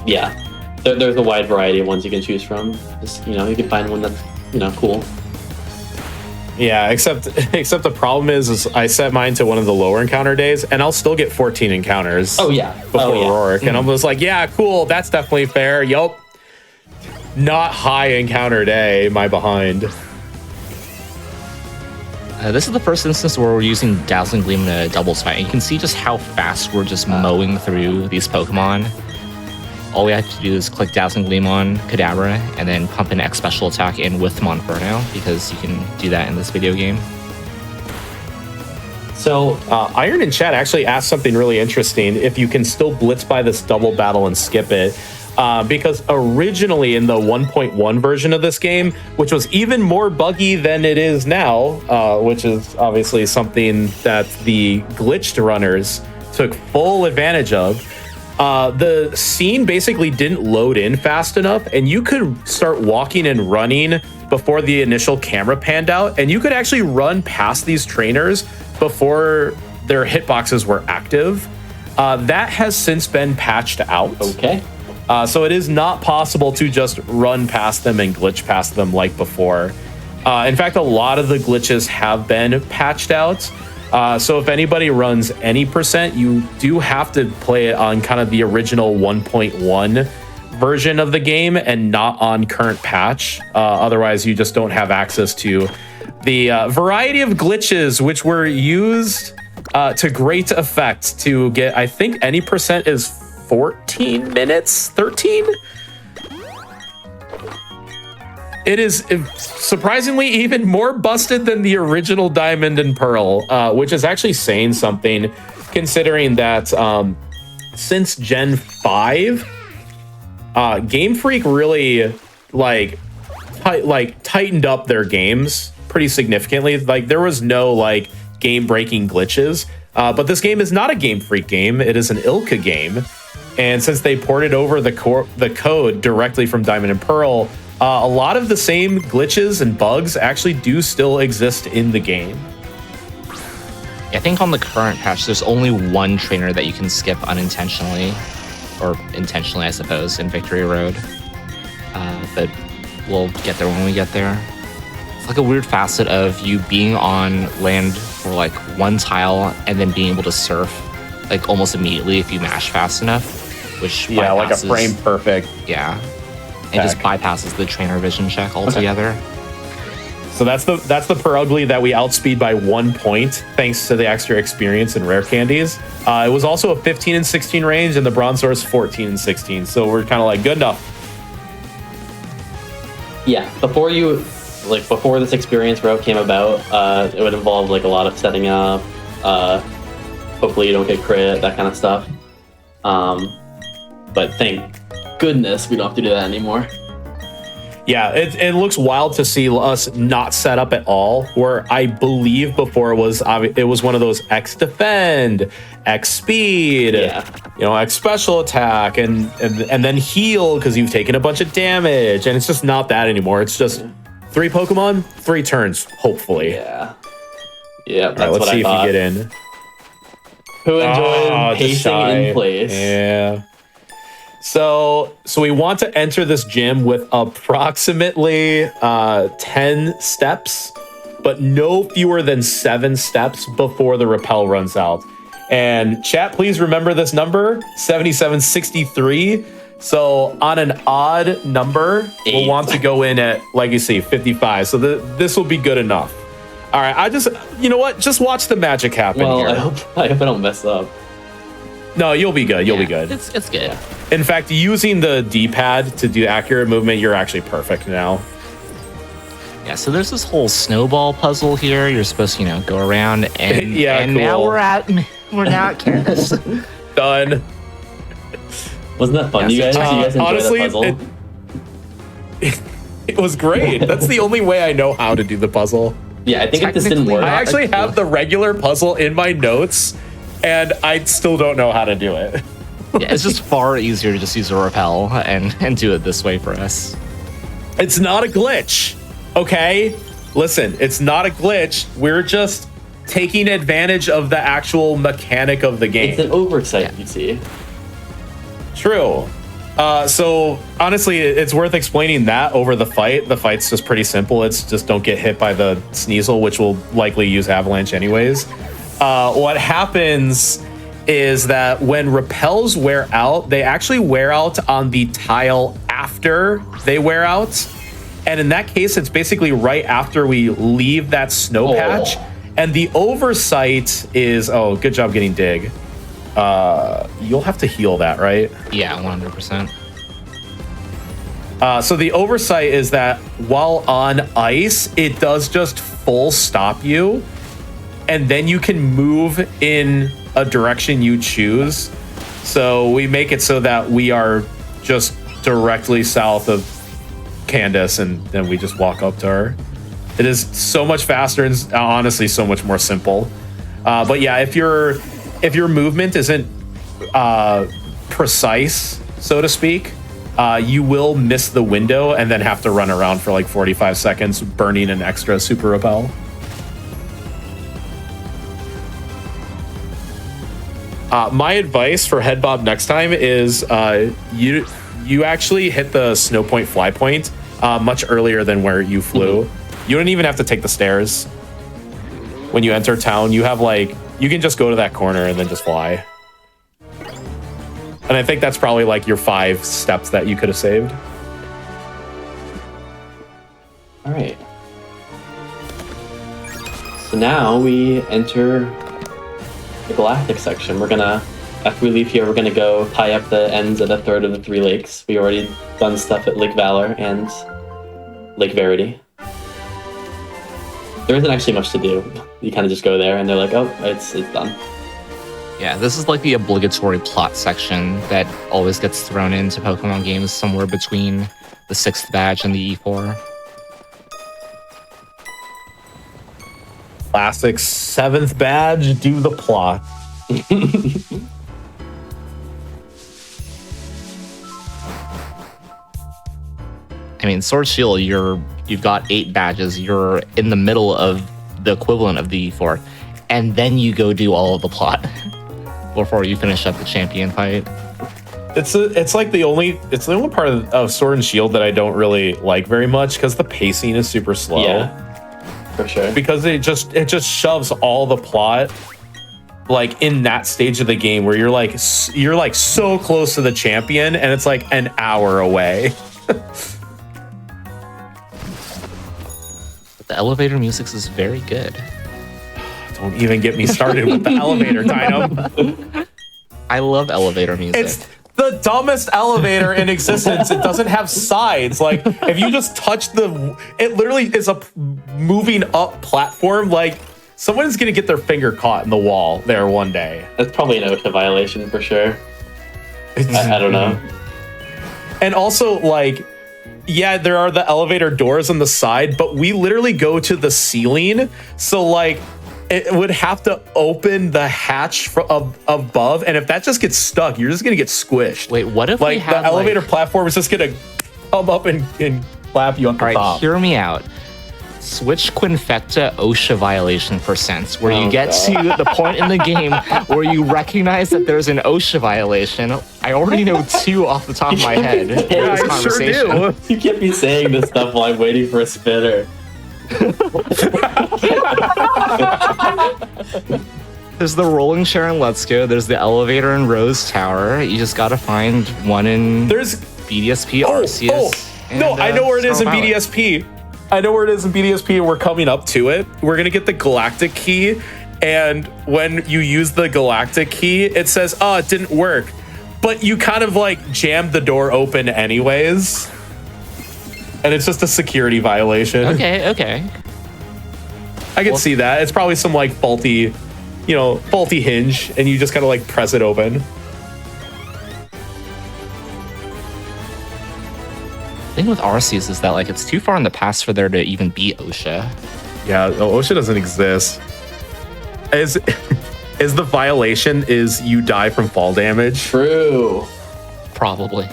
Yeah, there's a wide variety of ones you can choose from. Just, you can find one that's, cool. Yeah, except the problem is I set mine to one of the lower encounter days, and I'll still get 14 encounters. Oh yeah, before Rourke, and I'm just like, yeah, cool, that's definitely fair. Yup. Not high encounter day, my behind. This is the first instance where we're using Dazzling Gleam in a doubles fight, and you can see just how fast we're just mowing through these Pokemon. All we have to do is click Dazzling Gleam on Kadabra, and then pump an X special attack in with Monferno, because you can do that in this video game. So, Iron in chat actually asked something really interesting. If you can still blitz by this double battle and skip it. Because originally in the 1.1 version of this game, which was even more buggy than it is now, which is obviously something that the glitched runners took full advantage of, the scene basically didn't load in fast enough, and you could start walking and running before the initial camera panned out, and you could actually run past these trainers before their hitboxes were active. That has since been patched out. Okay. So it is not possible to just run past them and glitch past them like before. In fact, a lot of the glitches have been patched out. So if anybody runs any percent, you do have to play it on kind of the original 1.1 version of the game and not on current patch. Otherwise, you just don't have access to the variety of glitches which were used to great effect to get, I think any percent is 14 minutes, 13? It is surprisingly even more busted than the original Diamond and Pearl, which is actually saying something, considering that since Gen 5, Game Freak really tightened up their games pretty significantly. Like there was no game-breaking glitches, but this game is not a Game Freak game. It is an Ilka game. And since they ported over the code directly from Diamond and Pearl, a lot of the same glitches and bugs actually do still exist in the game. I think on the current patch, there's only one trainer that you can skip unintentionally, or intentionally, I suppose, in Victory Road. But we'll get there when we get there. It's like a weird facet of you being on land for like one tile and then being able to surf like almost immediately if you mash fast enough, which Yeah, like a bypasses- frame perfect. Yeah, and just bypasses the trainer vision check altogether. So that's the per ugly that we outspeed by 1 point thanks to the extra experience and rare candies. It was also a 15 and 16 range, and the bronze source 14 and 16. So we're kind of like good enough. Yeah, before this experience route came about, it would involve like a lot of setting up. Hopefully you don't get crit, that kind of stuff. But thank goodness we don't have to do that anymore. Yeah, it looks wild to see us not set up at all. Where I believe before it was one of those X defend, X speed, X special attack, and then heal because you've taken a bunch of damage, and it's just not that anymore. It's just 3 Pokemon, 3 turns, hopefully. Yeah, All that's right, let's what see I if thought. you get in. Who enjoyed just pacing shy. in place? Yeah. So we want to enter this gym with approximately 10 steps, but no fewer than 7 steps before the repel runs out. And chat, please remember this number, 7763. So on an odd number, we'll want to go in at Legacy 55. So this will be good enough. All right, you know what? Just watch the magic happen here. I hope I don't mess up. No, you'll be good. You'll be good. It's good. In fact, using the D-pad to do accurate movement, you're actually perfect now. Yeah, so there's this whole snowball puzzle here. You're supposed to, go around, and and now cool. we're now at Candace. Done. Wasn't that fun, you guys? Did you guys enjoy honestly, the puzzle? it was great. That's the only way I know how to do the puzzle. Yeah, I think if this didn't Technically work, I actually have the regular puzzle in my notes, and I still don't know how to do it. Yeah, it's just far easier to just use a repel and do it this way for us. It's not a glitch, okay? Listen, it's not a glitch. We're just taking advantage of the actual mechanic of the game. it's an oversight, you see. True. So honestly, it's worth explaining that over the fight. The fight's just pretty simple. It's just don't get hit by the Sneasel, which will likely use Avalanche anyways. What happens is that when repels wear out, they actually wear out on the tile after they wear out. And in that case, it's basically right after we leave that snow patch. And the oversight is, good job getting dig. You'll have to heal that, right? Yeah, 100%. So the oversight is that while on ice, it does just full stop you, and then you can move in a direction you choose. So we make it so that we are just directly south of Candace, and then we just walk up to her. It is so much faster and honestly so much more simple. But yeah, if your movement isn't precise, so to speak, you will miss the window and then have to run around for like 45 seconds, burning an extra super repel. My advice for head bob next time is you actually hit the snow point fly point much earlier than where you flew. Mm-hmm. You don't even have to take the stairs. When you enter town, you have you can just go to that corner and then just fly. And I think that's probably your 5 steps that you could have saved. All right. So now we enter the Galactic section. After we leave here, we're gonna go tie up the ends of the third of the 3 lakes. We already done stuff at Lake Valor and Lake Verity. There isn't actually much to do. You kind of just go there and they're like, oh, it's done. Yeah, this is the obligatory plot section that always gets thrown into Pokemon games somewhere between the 6th badge and the E4. Classic 7th badge, do the plot. I mean, Sword Shield, you've got 8 badges. You're in the middle of the equivalent of the E4, and then you go do all of the plot before you finish up the champion fight. It's the only part of Sword and Shield that I don't really like very much because the pacing is super slow. Yeah, for sure. Because it just shoves all the plot like in that stage of the game where you're like so close to the champion and it's like an hour away. The elevator music is very good. Don't even get me started with the elevator, Dynam. I love elevator music. It's the dumbest elevator in existence. It doesn't have sides. Like, if you just touch it literally is a moving up platform. Like, someone's gonna get their finger caught in the wall there one day. That's probably an OSHA violation for sure. I don't know. And also, like, yeah, there are the elevator doors on the side, but we literally go to the ceiling. So, like, it would have to open the hatch above, and if that just gets stuck, you're just gonna get squished. Wait, what if like we had the elevator platform is just gonna come up and clap you on the All right, top? hear me out. Switch Quinfecta OSHA violation %, where you get to the point in the game where you recognize that there's an OSHA violation. I already know 2 off the top of my head. Yeah, I sure do. You can't be saying this stuff while I'm waiting for a spinner. There's the rolling chair in Let's Go. There's the elevator in Rose Tower. You just gotta find one in There's BDSP, Arceus. no, I know where it is in BDSP. I know where it is in BDSP, and we're coming up to it. We're gonna get the Galactic Key, and when you use the Galactic Key, it says, "Oh, it didn't work," but you kind of like jammed the door open anyways, and it's just a security violation. Okay. I can see that. It's probably some like faulty hinge, and you just gotta like press it open. The thing with Arceus is that like it's too far in the past for there to even be OSHA. Yeah, OSHA doesn't exist. Is the violation is you die from fall damage? True. Probably.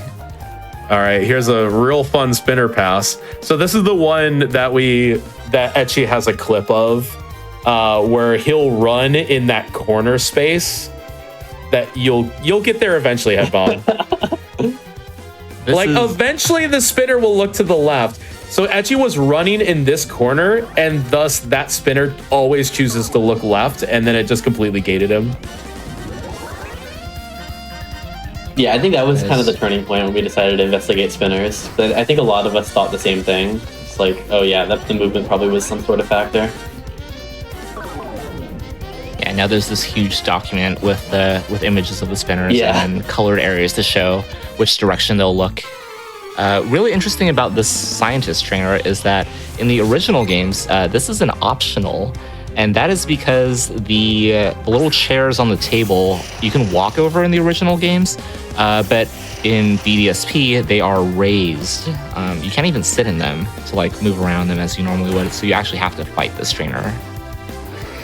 All right, here's a real fun spinner pass. So this is the one that Etchi has a clip of, where he'll run in that corner space. That you'll get there eventually, Headbomb. Eventually the spinner will look to the left. So Etchi was running in this corner, and thus that spinner always chooses to look left, and then it just completely gated him. Yeah, I think that was kind of the turning point when we decided to investigate spinners. But I think a lot of us thought the same thing. It's like, oh yeah, the movement probably was some sort of factor. Yeah, now there's this huge document with images of the spinners and colored areas to show which direction they'll look. Really interesting about this scientist trainer is that in the original games, this is an optional, and that is because the little chairs on the table you can walk over in the original games, but in BDSP they are raised. You can't even sit in them to like move around them as you normally would, so you actually have to fight this trainer.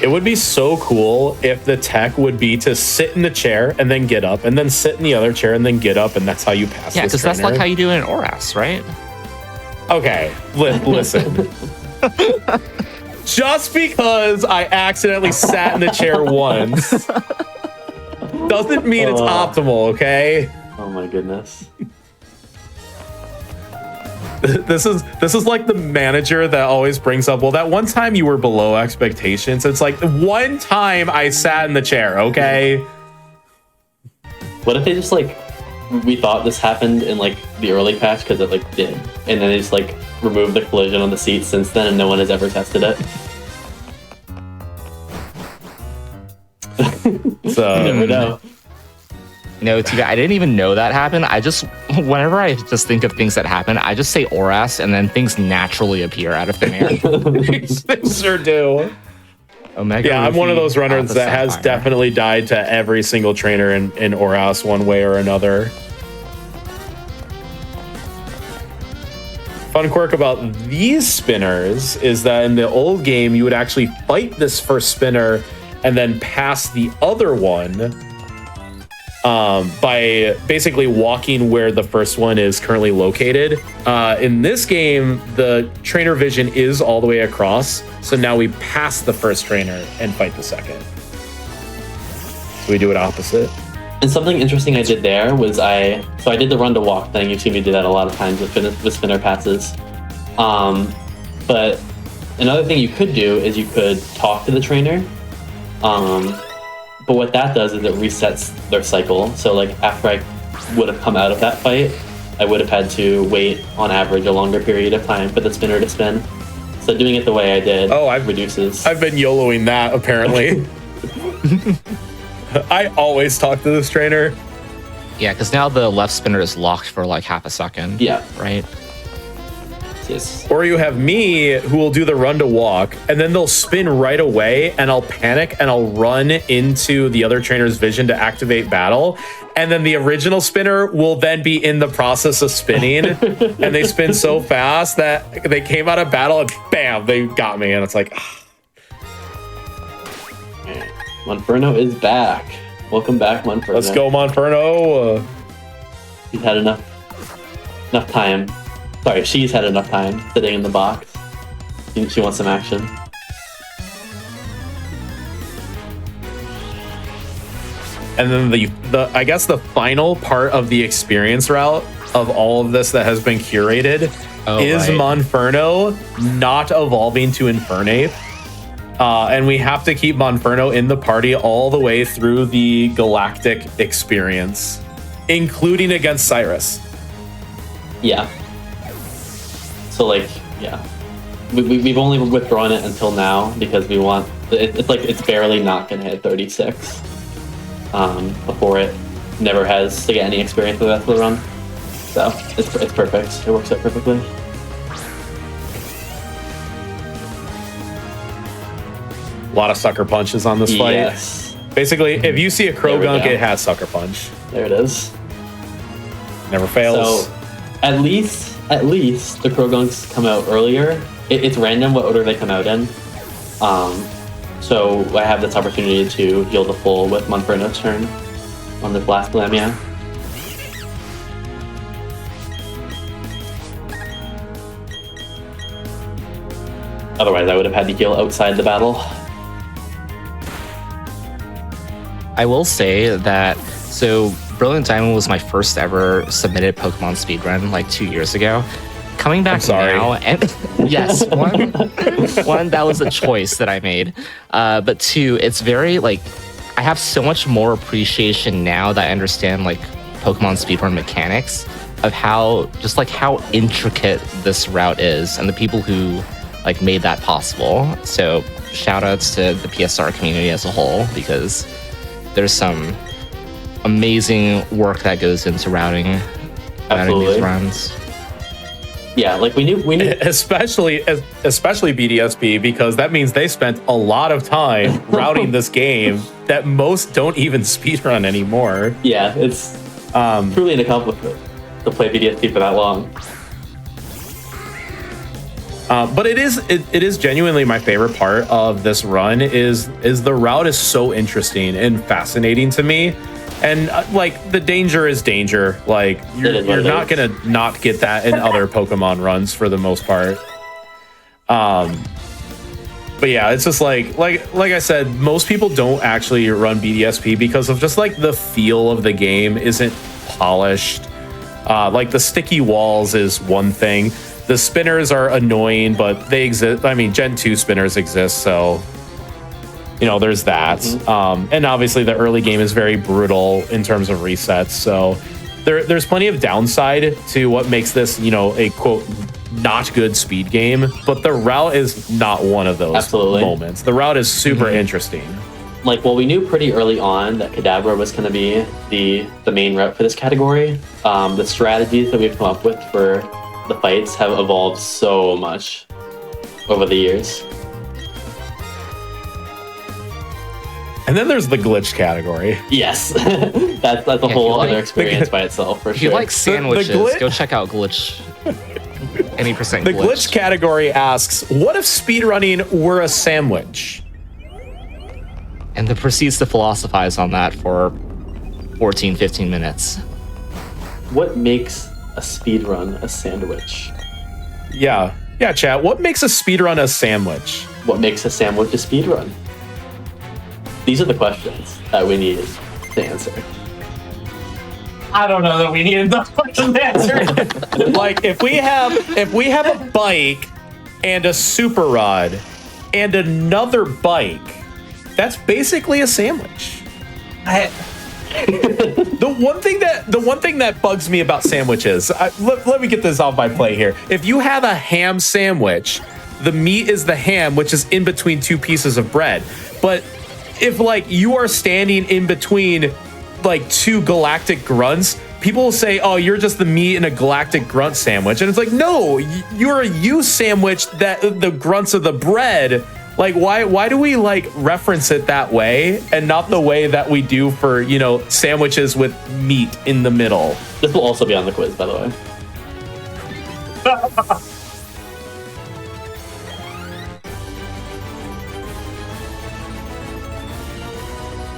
It would be so cool if the tech would be to sit in the chair and then get up, and then sit in the other chair and then get up, and that's how you pass. Yeah, because that's like how you do it in Oras, right? Okay, listen. Just because I accidentally sat in the chair once doesn't mean it's optimal, okay? Oh my goodness. This is like the manager that always brings up, well, that one time you were below expectations. It's like, one time I sat in the chair, okay? What if they just like, we thought this happened in like the early patch because it like did, and then they just like removed the collision on the seat since then, and no one has ever tested it. So You never know. No, Tika, I didn't even know that happened. Whenever I just think of things that happen, I just say Oras, and then things naturally appear out of thin air. They sure do. Omega Yeah, I'm one of those runners Alpha that has Sapphire. definitely died to every single trainer in Oras one way or another. Fun quirk about these spinners is that in the old game, you would actually fight this first spinner and then pass the other one by basically walking where the first one is currently located. In this game, the trainer vision is all the way across, so now we pass the first trainer and fight the second. So we do it opposite. And something interesting I did there was I did the run to walk thing. You've seen me do that a lot of times with spinner passes. But another thing you could do is you could talk to the trainer. But what that does is it resets their cycle. So like after I would have come out of that fight, I would have had to wait on average a longer period of time for the spinner to spin. So doing it the way I did reduces. I've been YOLOing that apparently. I always talk to this trainer. Yeah, because now the left spinner is locked for like half a second. Yeah. Right? Yes. Or you have me who will do the run to walk, and then they'll spin right away, and I'll panic and I'll run into the other trainer's vision to activate battle. And then the original spinner will then be in the process of spinning, and they spin so fast that they came out of battle and bam, they got me. And it's like, Monferno is back. Welcome back, Monferno. let's go, Monferno. He's had enough time. Sorry, she's had enough time sitting in the box. She wants some action. And then the I guess the final part of the experience route of all of this that has been curated is right. Monferno not evolving to Infernape. And we have to keep Monferno in the party all the way through the Galactic experience, including against Cyrus. Yeah. So like, yeah, we've only withdrawn it until now because we want it's like it's barely not gonna hit 36 before it never has to get any experience with the rest of the run. So it's perfect. It works out perfectly. A lot of sucker punches on this fight. Yes. Basically, if you see a There we Krogunk, go. it has sucker punch. There it is. Never fails. So at least the Krogunks come out earlier. It's random what order they come out in. So I have this opportunity to heal the full with Monferno's turn on this last Lamia. Otherwise, I would have had to heal outside the battle. I will say that, so Brilliant Diamond was my first ever submitted Pokemon speedrun like 2 years ago. Coming back now, and yes, one, that was a choice that I made. But two, it's very like, I have so much more appreciation now that I understand like Pokemon speedrun mechanics of how, just like how intricate this route is and the people who like made that possible. So shout outs to the PSR community as a whole, because there's some amazing work that goes into routing these runs. Yeah, like we knew especially BDSP, because that means they spent a lot of time routing this game that most don't even speedrun anymore. Yeah, it's truly an accomplishment to play BDSP for that long. But it is genuinely my favorite part of this run is the route is so interesting and fascinating to me. And like the danger is danger. Like you're not gonna not get that in other Pokemon runs for the most part. But yeah, it's just like I said, most people don't actually run BDSP because of just like the feel of the game isn't polished. Like the sticky walls is one thing. The spinners are annoying, but they exist. I mean, Gen 2 spinners exist, so you know, there's that. Mm-hmm. And obviously the early game is very brutal in terms of resets. So there's plenty of downside to what makes this, you know, a quote, not good speed game, but the route is not one of those moments. The route is super interesting. Like, well, we knew pretty early on that Kadabra was going to be the main route for this category. The strategies that we've come up with for the fights have evolved so much over the years. And then there's the glitch category. Yes, that's a whole other experience by itself, for If sure. you like sandwiches, go check out Glitch. Any percent The glitch category asks, what if speedrunning were a sandwich? And then proceeds to philosophize on that for 14, 15 minutes. What makes a speedrun a sandwich? Yeah, chat. What makes a speedrun a sandwich? What makes a sandwich a speedrun? These are the questions that we need to answer. I don't know that we needed those questions answered. Like if we have a bike and a super rod and another bike, that's basically a sandwich. The one thing that bugs me about sandwiches, let me get this off my plate here. If you have a ham sandwich, the meat is the ham, which is in between two pieces of bread. But if like you are standing in between like two galactic grunts, people will say, "Oh, you're just the meat in a galactic grunt sandwich," and it's like, no, you're a you sandwich that the grunts of the bread. Like, why do we like reference it that way and not the way that we do for, you know, sandwiches with meat in the middle? This will also be on the quiz, by the way.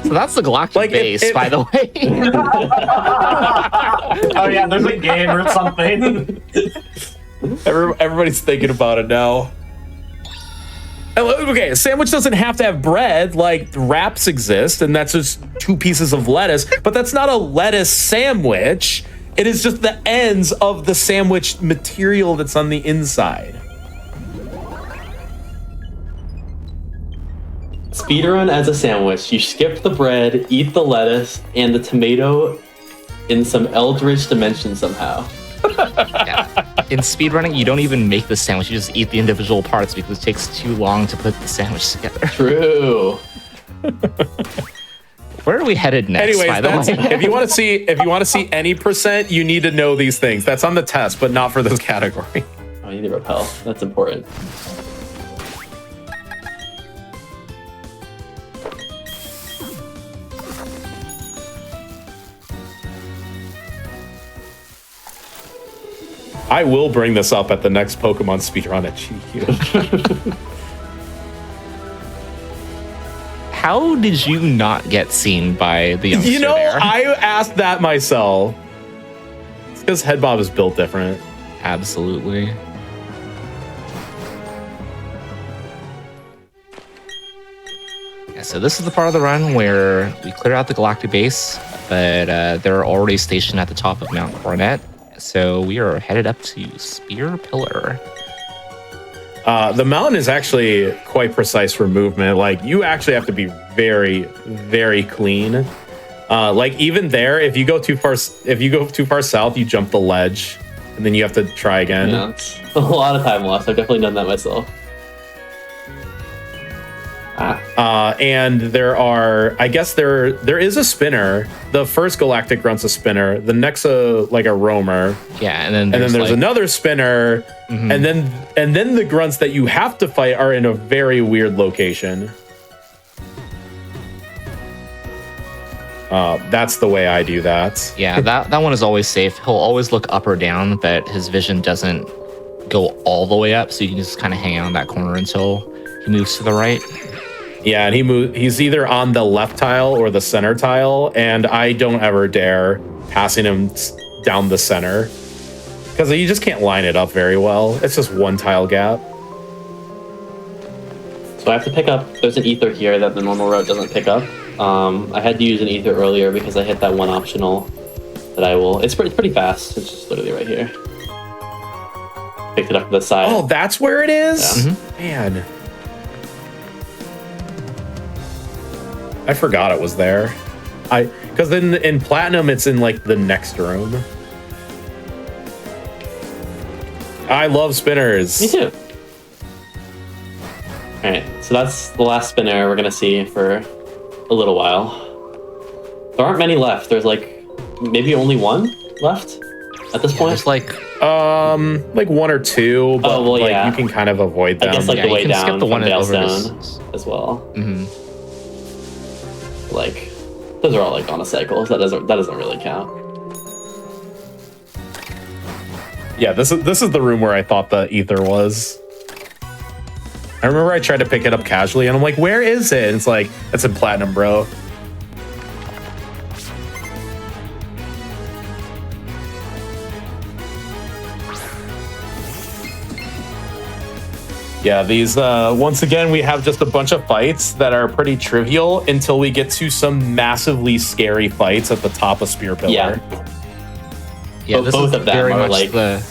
So that's the galactic Like, base, by the way. Oh yeah, there's a game or something. Everybody's thinking about it now. Okay, a sandwich doesn't have to have bread. Like, wraps exist, and that's just two pieces of lettuce. But that's not a lettuce sandwich. It is just the ends of the sandwich material that's on the inside. Speedrun as a sandwich. You skip the bread, eat the lettuce, and the tomato in some eldritch dimension somehow. Yeah. In speedrunning, you don't even make the sandwich, you just eat the individual parts because it takes too long to put the sandwich together. True. Where are we headed next, Anyways, by the way? if you want to see any percent, you need to know these things. That's on the test, but not for this category. Oh, you need to repel. That's important. I will bring this up at the next Pokemon speedrun at GDQ. How did you not get seen by the youngster You know, there? I asked that myself. It's because Head Bob is built different. Absolutely. Yeah, so this is the part of the run where we clear out the galactic base, but they're already stationed at the top of Mount Coronet. So we are headed up to Spear Pillar. The mountain is actually quite precise for movement. Like, you actually have to be very, very clean. Like, even there, if you go too far south, you jump the ledge, and then you have to try again. Yeah, it's a lot of time lost. I've definitely done that myself. And there are, I guess there is a spinner. The first Galactic Grunt's a spinner. The next like a roamer. Yeah, and then there's like, another spinner. Mhm. And then the grunts that you have to fight are in a very weird location. That's the way I do that. Yeah, that one is always safe. He'll always look up or down, but his vision doesn't go all the way up, so you can just kind of hang out in that corner until he moves to the right. Yeah, and he's either on the left tile or the center tile, and I don't ever dare passing him down the center because you just can't line it up very well. It's just one tile gap. So I have to pick up, there's an ether here that the normal route doesn't pick up. I had to use an ether earlier because I hit that one optional that I will, it's pretty fast. It's just literally right here. Picked it up to the side. Oh, that's where it is? Yeah. Man. I forgot it was there. Because in Platinum, it's in like the next room. I love spinners. Me too. Alright, so that's the last spinner we're gonna see for a little while. There aren't many left. There's like maybe only one left at this point. There's like one or two, but Oh, well, like yeah. you can kind of avoid them. I guess like Yeah, the you way can down skip the from one over Veilstone as well. mhm. Like those are all like on a cycle, so that doesn't really count. Yeah, this is the room where I thought the ether was. I remember I tried to pick it up casually, and I'm like, where is it? And it's like, it's in Platinum, bro. Yeah, these, once again, we have just a bunch of fights that are pretty trivial until we get to some massively scary fights at the top of Spear Pillar. Yeah. Yeah, But this both is of them very are much like the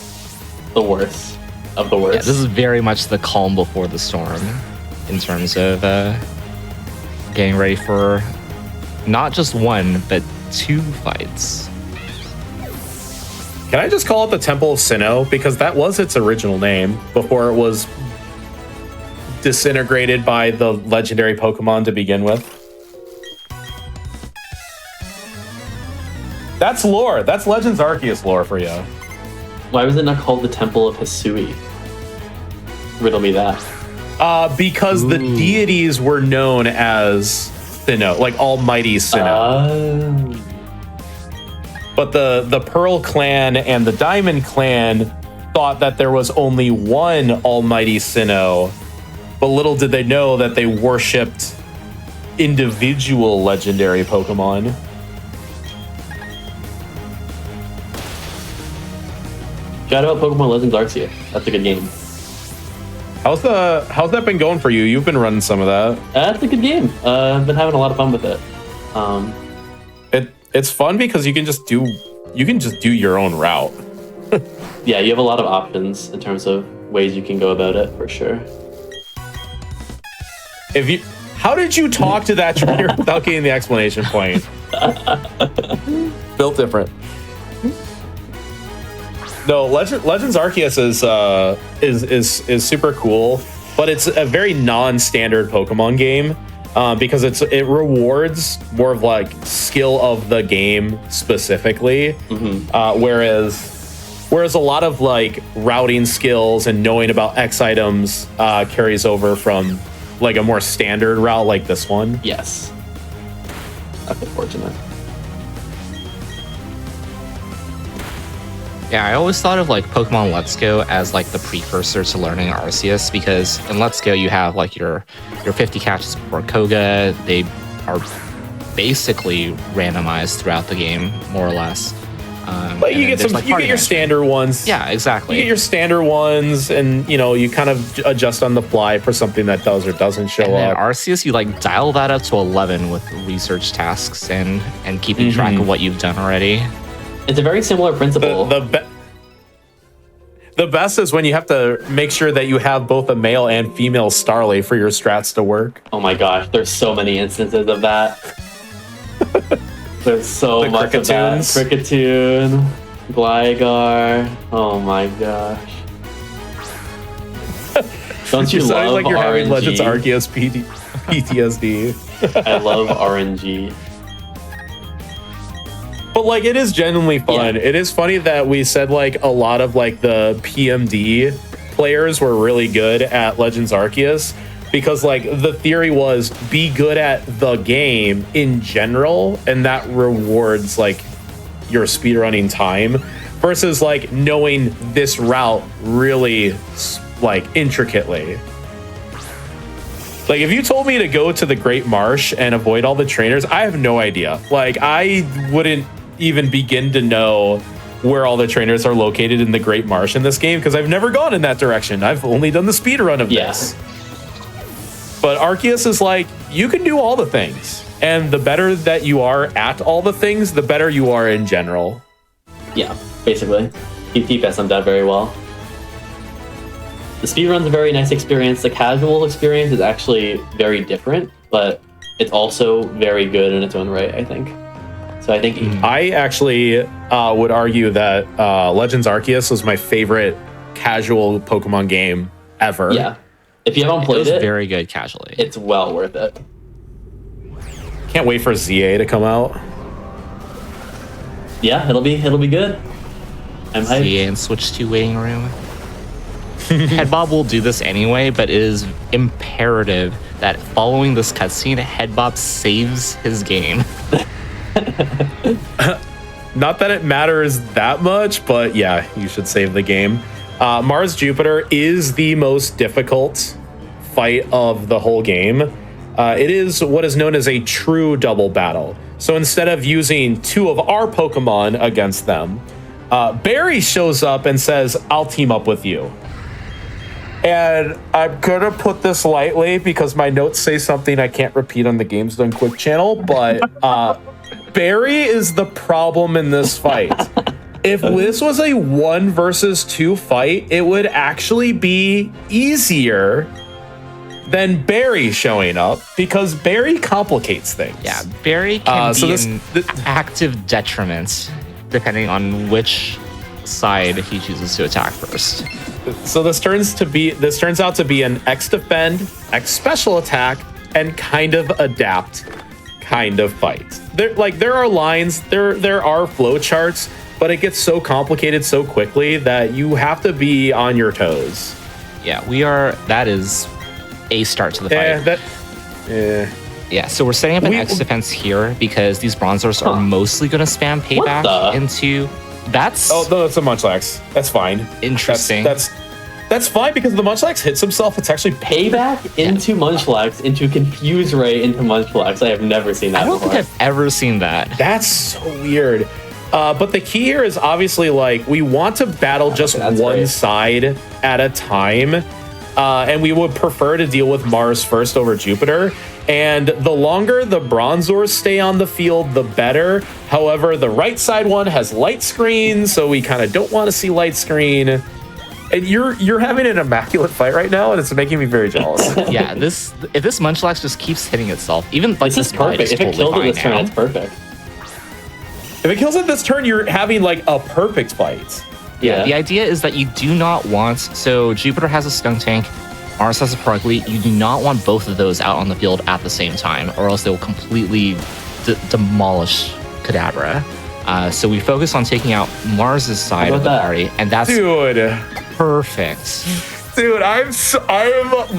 worst of the worst. yeah, this is very much the calm before the storm in terms of getting ready for not just one, but 2 fights. Can I just call it the Temple of Sinnoh? Because that was its original name before it was disintegrated by the legendary Pokemon to begin with. That's lore. That's Legends Arceus lore for you. Why was it not called the Temple of Hisui? Riddle me that. Because the deities were known as Sinnoh, like Almighty Sinnoh. But the Pearl clan and the Diamond clan thought that there was only one Almighty Sinnoh, but little did they know that they worshipped individual legendary Pokemon. Shout out Pokemon Legends Arceus. That's a good game. How's that been going for you? You've been running some of that. That's a good game. I've been having a lot of fun with it. It's fun because you can just do your own route. Yeah, you have a lot of options in terms of ways you can go about it, for sure. How did you talk to that trainer without getting the explanation point? Built different. No, Legends Arceus is super cool, but it's a very non-standard Pokemon game because it rewards more of like skill of the game specifically, whereas a lot of like routing skills and knowing about X items carries over from like a more standard route like this one. Yes, that's unfortunate. Yeah, I always thought of like Pokemon Let's Go as like the precursor to learning Arceus, because in Let's Go you have like your 50 catches before Koga. They are basically randomized throughout the game, more or less. But you get your standard ones. Yeah, exactly. You get your standard ones, and you kind of adjust on the fly for something that does or doesn't show and then up. Arceus, you like dial that up to 11 with research tasks and keeping track of what you've done already. It's a very similar principle. The best is when you have to make sure that you have both a male and female Starly for your strats to work. Oh my gosh, there's so many instances of that. There's so much of that. Kricketune, Gligar. Oh my gosh. Don't you love like you're RNG? having Legends Arceus PTSD. I love RNG. But like, it is genuinely fun. Yeah. It is funny that we said like a lot of like the PMD players were really good at Legends Arceus, because like the theory was be good at the game in general, and that rewards like your speedrunning time, versus like knowing this route really like intricately. Like, if you told me to go to the Great Marsh and avoid all the trainers, I have no idea. Like, I wouldn't even begin to know where all the trainers are located in the Great Marsh in this game, because I've never gone in that direction. I've only done the speed run of this. But Arceus is like, you can do all the things. And the better that you are at all the things, the better you are in general. Yeah, basically. You TPS that very well. The speedrun's a very nice experience. The casual experience is actually very different, but it's also very good in its own right, I think. So I think I actually would argue that Legends Arceus was my favorite casual Pokemon game ever. Yeah. If you haven't played it, very good casually. It's well worth it. Can't wait for ZA to come out. Yeah, it'll be good. I'm hyped. ZA and Switch 2 waiting room. Headbob will do this anyway, but it is imperative that following this cutscene, Headbob saves his game. Not that it matters that much, but yeah, you should save the game. Mars Jupiter is the most difficult fight of the whole game. It is what is known as a true double battle. So instead of using two of our Pokemon against them, Barry shows up and says, "I'll team up with you." And I'm gonna put this lightly because my notes say something I can't repeat on the Games Done Quick channel, but Barry is the problem in this fight. If this was a 1 versus 2 fight, it would actually be easier than Barry showing up because Barry complicates things. Yeah, Barry can so be this- an active detriment depending on which side he chooses to attack first. So this turns out to be an X defend, X special attack, and kind of adapt kind of fight. There are lines, there are flow charts, but it gets so complicated so quickly that you have to be on your toes. Yeah, that is a start to the fight. Yeah, so we're setting up an X defense here because these bronzers are mostly going to spam payback into. That's no, that's a Munchlax. That's fine. Interesting. That's fine because the Munchlax hits himself. It's actually Payback into Munchlax, into Confuse Ray into Munchlax. I have never seen that I don't before. think I've ever seen that. That's so weird. But the key here is obviously we want to battle just one side at a time. And we would prefer to deal with Mars first over Jupiter. And the longer the Bronzors stay on the field, the better. However, the right side one has light screen, so we kind of don't want to see light screen. And you're having an immaculate fight right now, and it's making me very jealous. Yeah, if this Munchlax just keeps hitting itself, even like This is fight perfect. If it kills it this turn, it's perfect. If it kills it this turn, you're having a perfect fight. Yeah, the idea is that you do not want. So Jupiter has a Skunk Tank, Mars has a Purugly. You do not want both of those out on the field at the same time, or else they will completely demolish Kadabra. So we focus on taking out Mars's side of the party, and that's perfect. Dude, I'm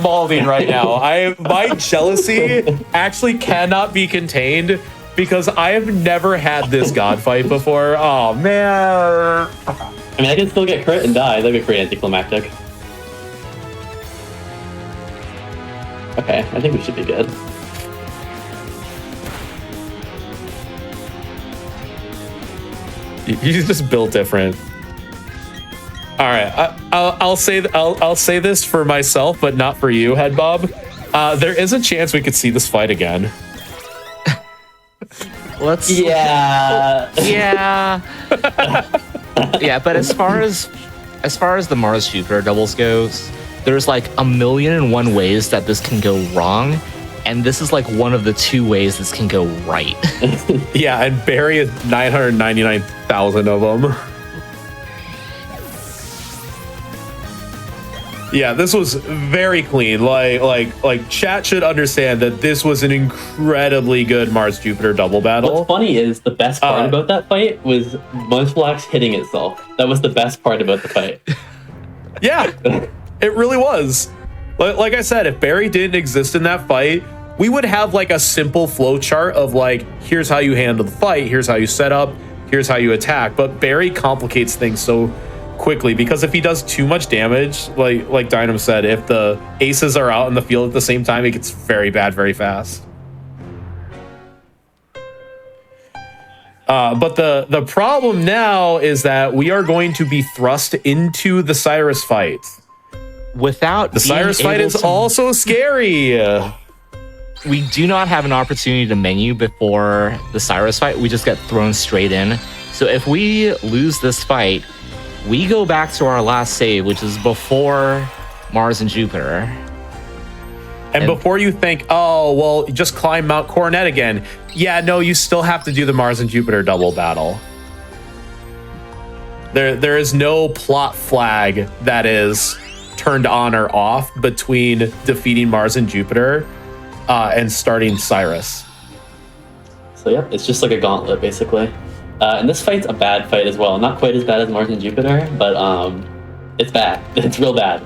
balding right now. My jealousy actually cannot be contained because I have never had this god fight before. Oh man. I mean, I can still get crit and die. That'd be pretty anticlimactic. Okay, I think we should be good. He's just built different. All right, I'll say this for myself, but not for you, Head Bob. There is a chance we could see this fight again. Yeah. Yeah. Yeah, but as far as the Mars Jupiter doubles goes, there's like 1,000,001 ways that this can go wrong, and this is like one of the 2 ways this can go right. Yeah, and Barry is 999,000 of them. Yeah, this was very clean. Like chat should understand that this was an incredibly good Mars Jupiter double battle. What's funny is the best part about that fight was Munchlax hitting itself. That was the best part about the fight. Yeah, it really was. Like I said, if Barry didn't exist in that fight, we would have a simple flow chart of here's how you handle the fight, here's how you set up, here's how you attack. But Barry complicates things so quickly because if he does too much damage, like Dynam said, if the aces are out in the field at the same time, it gets very bad very fast. But the problem now is that we are going to be thrust into the Cyrus fight. Without the Cyrus fight is also scary. We do not have an opportunity to menu before the Cyrus fight. We just get thrown straight in. So if we lose this fight, we go back to our last save, which is before Mars and Jupiter. And before you think, oh, well, just climb Mount Coronet again. Yeah, no, you still have to do the Mars and Jupiter double battle. There is no plot flag that is turned on or off between defeating Mars and Jupiter and starting Cyrus. So yep, it's just like a gauntlet, basically. And this fight's a bad fight as well. Not quite as bad as Mars and Jupiter, but it's bad. It's real bad.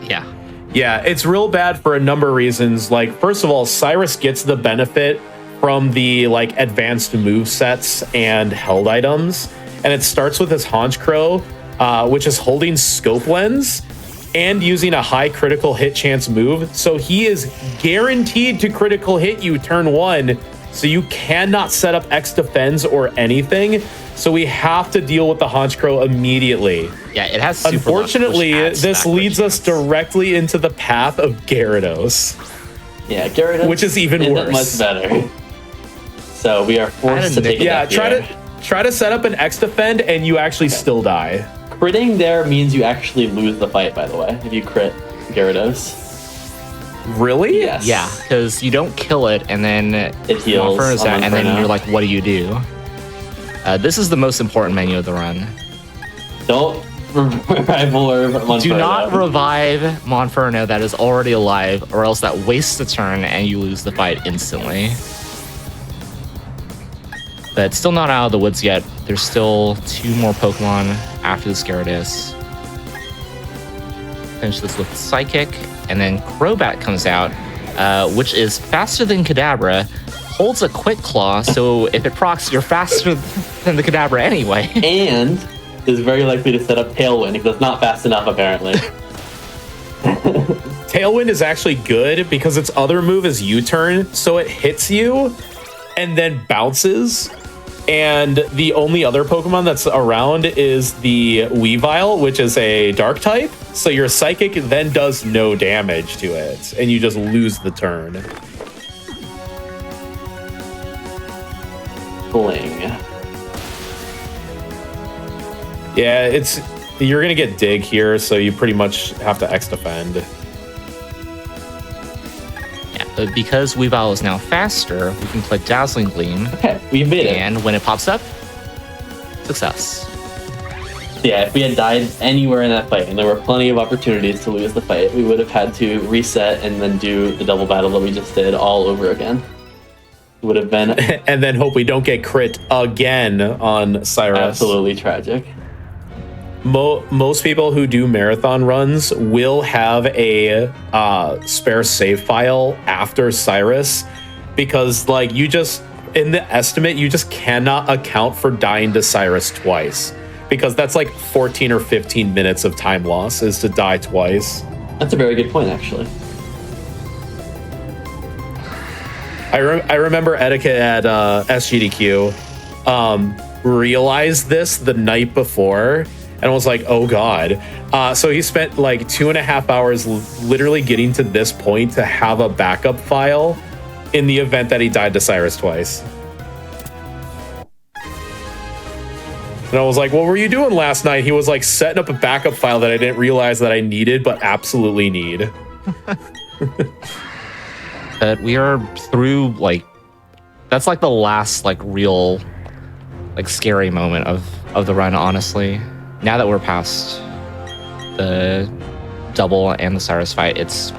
Yeah. Yeah, it's real bad for a number of reasons. First of all, Cyrus gets the benefit from the advanced move sets and held items. And it starts with his Haunch Crow, which is holding Scope Lens and using a high critical hit chance move. So he is guaranteed to critical hit you turn 1. So you cannot set up X defense or anything. So we have to deal with the Haunch Crow immediately. Yeah, it has. Unfortunately, this leads us directly into the path of Gyarados. Yeah, Gyarados, which is even worse. Much better. So we are forced to take it. Yeah, try to set up an X defend, and you actually still die. Critting there means you actually lose the fight. By the way, if you crit Gyarados. Really? Yes. Yeah, because you don't kill it, and then It heals Monferno is on out, and then Monferno. you're like, what do you do? This is the most important menu of the run. Don't revive Monferno. Do not revive Monferno that is already alive, or else that wastes a turn and you lose the fight instantly. But it's still not out of the woods yet. There's still 2 more Pokemon after the Gyarados. Finish this with Psychic, and then Crobat comes out, which is faster than Kadabra, holds a Quick Claw, so if it procs, you're faster than the Kadabra anyway. And is very likely to set up Tailwind because it's not fast enough, apparently. Tailwind is actually good because its other move is U-turn, so it hits you and then bounces. And the only other Pokemon that's around is the Weavile, which is a dark type. So your Psychic then does no damage to it, and you just lose the turn. Bling. Yeah, you're gonna get Dig here, so you pretty much have to X defend. Yeah, but because Weavile is now faster, we can click Dazzling Gleam, Okay, we made it. and when it pops up, success. Yeah, if we had died anywhere in that fight, and there were plenty of opportunities to lose the fight, we would have had to reset and then do the double battle that we just did all over again. It would have been And then hope we don't get crit again on Cyrus. absolutely tragic. Most people who do marathon runs will have a spare save file after Cyrus, because like you just, in the estimate, you just cannot account for dying to Cyrus twice, because that's like 14 or 15 minutes of time loss is to die twice. That's a very good point, actually. I remember Etiquette at SGDQ realized this the night before and was like, oh god. So he spent like 2.5 hours literally getting to this point to have a backup file in the event that he died to Cyrus twice. And I was like, what were you doing last night? He was like setting up a backup file that I didn't realize that I needed, but absolutely need. But we are through, like, that's like the last like real like scary moment of the run, honestly. Now that we're past the double and the Cyrus fight, it's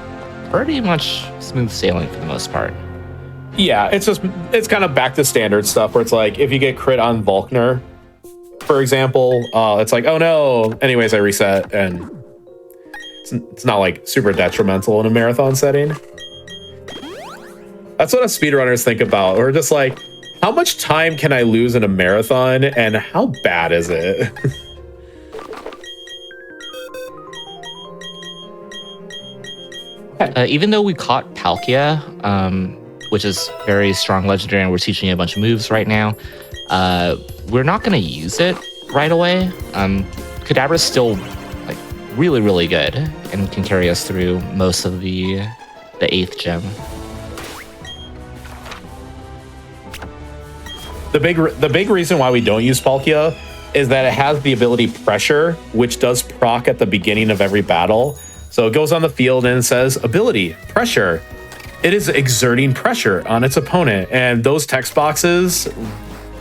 pretty much smooth sailing for the most part. Yeah, it's kind of back to standard stuff where it's like if you get crit on Volkner, for example, it's like, oh no. Anyways, I reset, and it's not like super detrimental in a marathon setting. That's what us speedrunners think about. We're just like, how much time can I lose in a marathon, and how bad is it? Even though we caught Palkia, which is very strong legendary, and we're teaching you a bunch of moves right now, we're not going to use it right away. Kadabra's still like really, really good and can carry us through most of the 8th gem. The big reason why we don't use Palkia is that it has the ability Pressure, which does proc at the beginning of every battle. So it goes on the field and it says, ability, Pressure. It is exerting pressure on its opponent. And those text boxes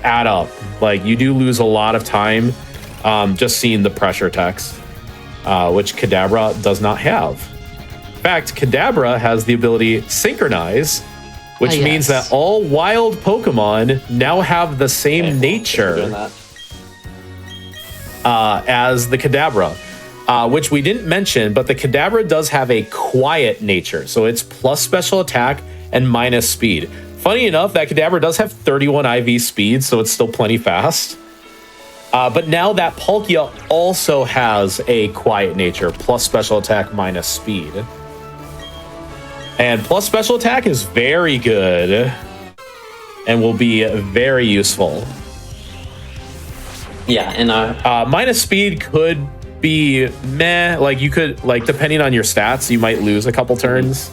add up. Like, you do lose a lot of time just seeing the pressure text, which Kadabra does not have. In fact, Kadabra has the ability Synchronize, which means that all wild Pokemon now have the same nature as the Kadabra, which we didn't mention, but the Kadabra does have a quiet nature. So it's plus special attack and minus speed. Funny enough, that Kadabra does have 31 IV speed, so it's still plenty fast. But now that Palkia also has a quiet nature, plus special attack, minus speed. And plus special attack is very good and will be very useful. Yeah, and minus speed could be meh. Like, you could, like, depending on your stats, you might lose a couple turns.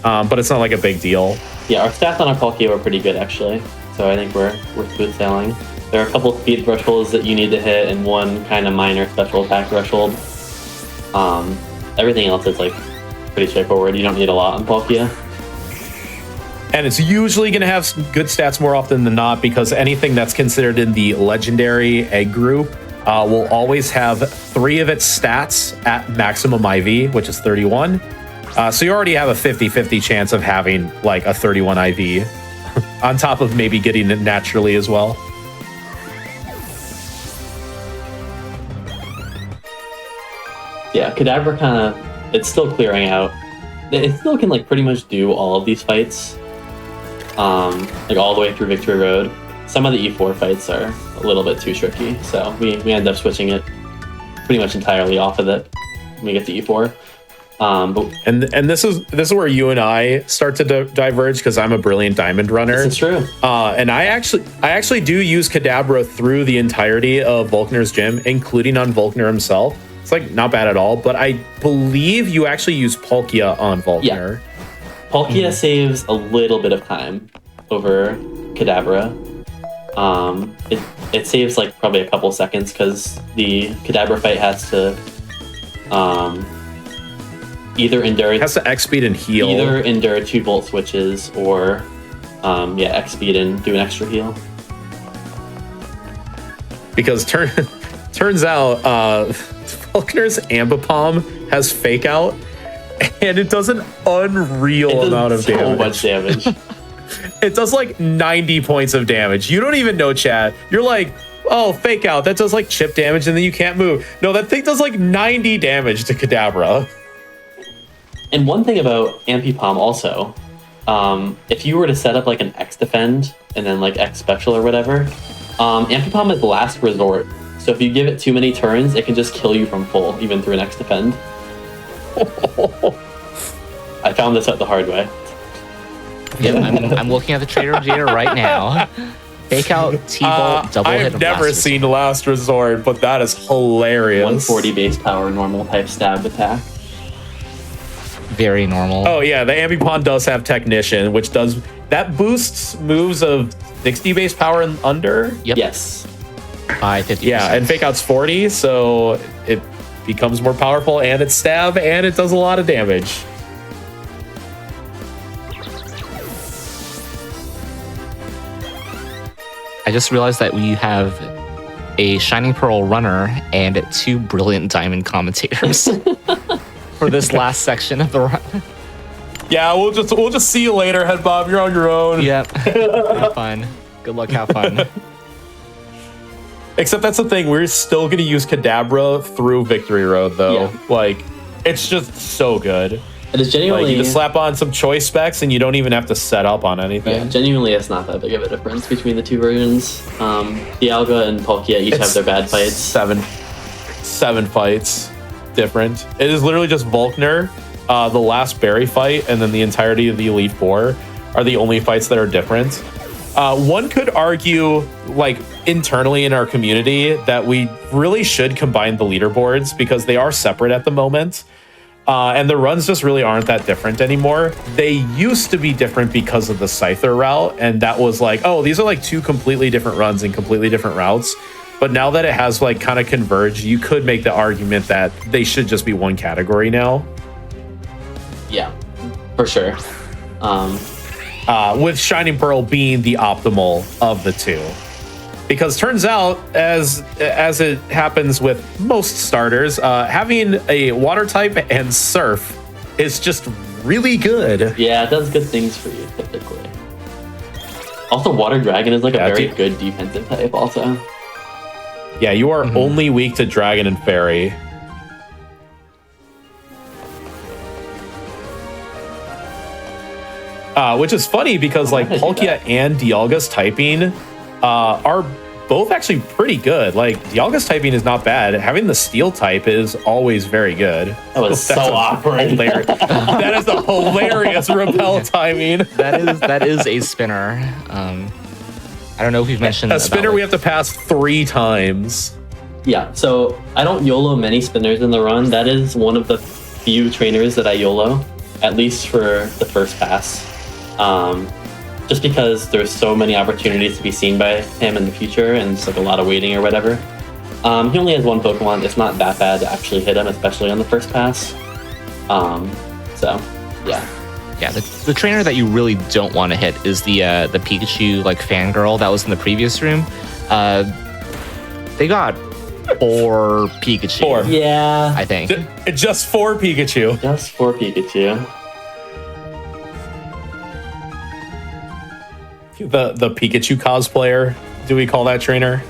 But it's not like a big deal. Yeah, our stats on our Palkia were pretty good, actually. So I think we're smooth sailing. There are a couple speed thresholds that you need to hit and one kind of minor special attack threshold. Everything else is like pretty straightforward. You don't need a lot on Palkia. And it's usually going to have some good stats more often than not, because anything that's considered in the legendary egg group will always have 3 of its stats at maximum IV, which is 31. So you already have a 50-50 chance of having like a 31 IV on top of maybe getting it naturally as well. Yeah, Kadabra kind of, it's still clearing out. It still can like pretty much do all of these fights, like all the way through Victory Road. Some of the E4 fights are a little bit too tricky, so we end up switching it pretty much entirely off of it when we get to E4. And this is where you and I start to diverge, because I'm a brilliant diamond runner. This is true. And I actually do use Kadabra through the entirety of Volkner's gym, including on Volkner himself. It's like not bad at all, but I believe you actually use Palkia on Volkner. Yeah. Palkia saves a little bit of time over Kadabra. It saves like probably a couple seconds, because the Kadabra fight has to either endure, It has to X speed and heal. either endure 2 volt switches, or X speed and do an extra heal. Because turns out Volkner's Ambipom has fake out, and it does an unreal amount of so damage. much damage. It does like 90 points of damage. You don't even know, chat. You're like, oh, fake out. That does like chip damage and then you can't move. No, that thing does like 90 damage to Kadabra. And one thing about Ambipom also, if you were to set up like an X defend and then like X special or whatever, Ambipom is last resort. So if you give it too many turns, it can just kill you from full, even through an X defend. I found this out the hard way. Yep, I'm looking at the trader data right now. Fake out T-Bolt, double I hit have of never Last seen Last Resort, but that is hilarious. 140 base power normal type stab attack. Very normal. Oh yeah, the Ambipom does have Technician, which that boosts moves of 60 base power and under. Yep. Yes. By 50%. Yeah, and Fake Out's 40, so it becomes more powerful, and it's stab, and it does a lot of damage. I just realized that we have a Shining Pearl runner and 2 brilliant diamond commentators for this last section of the run. Yeah, we'll just see you later, Head Bob. You're on your own. Yep. Have fun. Good luck. Have fun. Except that's the thing, we're still gonna use Kadabra through Victory Road, though. Yeah. Like, it's just so good. It is genuinely. Like, you just slap on some choice specs, and you don't even have to set up on anything. Yeah, genuinely, it's not that big of a difference between the 2 versions. Dialga and Palkia each have their bad fights. Seven fights different. It is literally just Volkner, the last Berry fight, and then the entirety of the Elite Four are the only fights that are different. One could argue, like, internally in our community, that we really should combine the leaderboards, because they are separate at the moment. And the runs just really aren't that different anymore. They used to be different because of the Scyther route, and that was like, oh, these are like 2 completely different runs and completely different routes. But now that it has like kind of converged, you could make the argument that they should just be one category now. Yeah, for sure. With Shining Pearl being the optimal of the 2. Because turns out, as it happens with most starters, having a water type and surf is just really good. Yeah, it does good things for you, typically. Also, Water Dragon is like a very good defensive type, also. Yeah, you are only weak to Dragon and Fairy. Which is funny because like Palkia and Dialga's typing are both actually pretty good. Like, Dialga's typing is not bad. Having the Steel type is always very good. That was so awkward. That is a hilarious repel timing. That is a spinner. I don't know if we've mentioned a spinner we have to pass 3 times. Yeah, so I don't YOLO many spinners in the run. That is one of the few trainers that I YOLO, at least for the first pass. Just because there's so many opportunities to be seen by him in the future, and it's like a lot of waiting or whatever. He only has 1 Pokemon. It's not that bad to actually hit him, especially on the first pass. So, yeah. Yeah, the trainer that you really don't want to hit is the Pikachu like fangirl that was in the previous room. They got 4 Pikachu. 4. Yeah, I think. Just 4 Pikachu. Just 4 Pikachu. The Pikachu cosplayer. Do we call that trainer?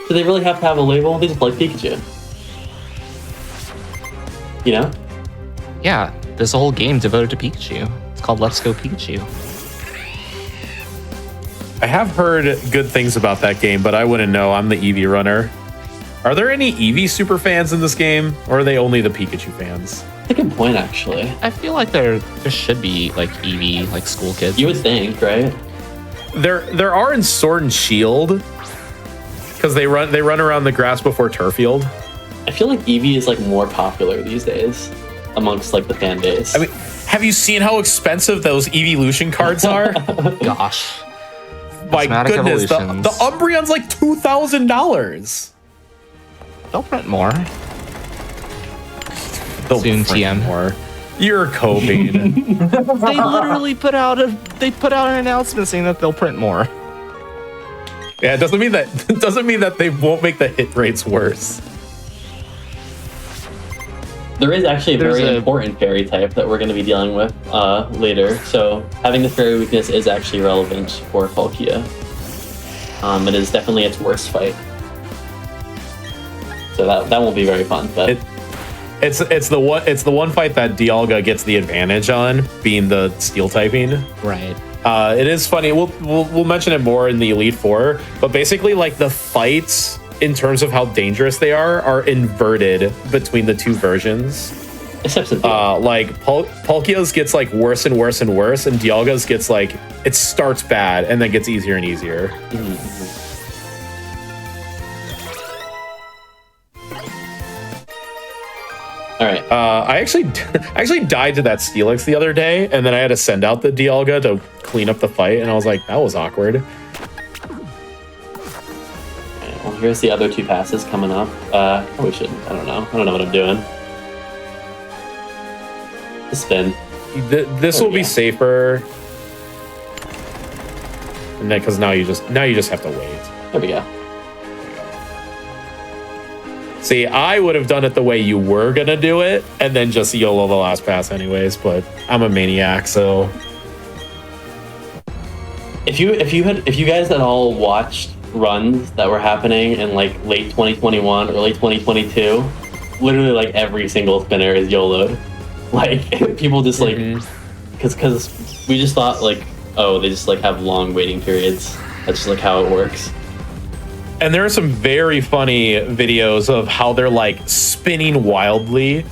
Do they really have to have a label? They just like Pikachu. You know? Yeah, there's a whole game devoted to Pikachu. It's called Let's Go Pikachu. I have heard good things about that game, but I wouldn't know. I'm the Eevee runner. Are there any Eevee super fans in this game, or are they only the Pikachu fans? That's a good point, actually. I feel like there should be like Eevee, like school kids. You would think, right? There are in Sword and Shield, because they run around the grass before Turfield. I feel like Eevee is like more popular these days amongst like the fan base. I mean, have you seen how expensive those Evolution cards are? Gosh. My Cosmetic goodness, the evolutions. Umbreon's like $2,000. They'll print more. They'll Soon, print TM. more. You're coping. They literally put out an announcement saying that they'll print more. Yeah, it doesn't mean that they won't make the hit rates worse. There is actually a There's very a- important fairy type that we're going to be dealing with later. So having the fairy weakness is actually relevant for Palkia. It is definitely its worst fight. So that won't be very fun. But It's the one fight that Dialga gets the advantage on, being the steel typing. Right. It is funny. We'll mention it more in the Elite Four, but basically, like the fights in terms of how dangerous they are inverted between the two versions. except for Like Palkia's gets like worse and worse and worse, and Dialga's gets like it starts bad and then gets easier and easier. All right. I actually died to that Steelix the other day, and then I had to send out the Dialga to clean up the fight, and I was like, that was awkward. Well, here's the other 2 passes coming up. Probably shouldn't. I don't know what I'm doing. Spin. This will be safer, and then because now you just have to wait. There we go. See, I would have done it the way you were gonna do it, and then just YOLO the last pass anyways. But I'm a maniac, so If you guys had all watched runs that were happening in like late 2021, early 2022, literally like every single spinner is YOLO'd. Like people just like because we just thought like, oh, they just like have long waiting periods. That's just like how it works. And there are some very funny videos of how they're like spinning wildly.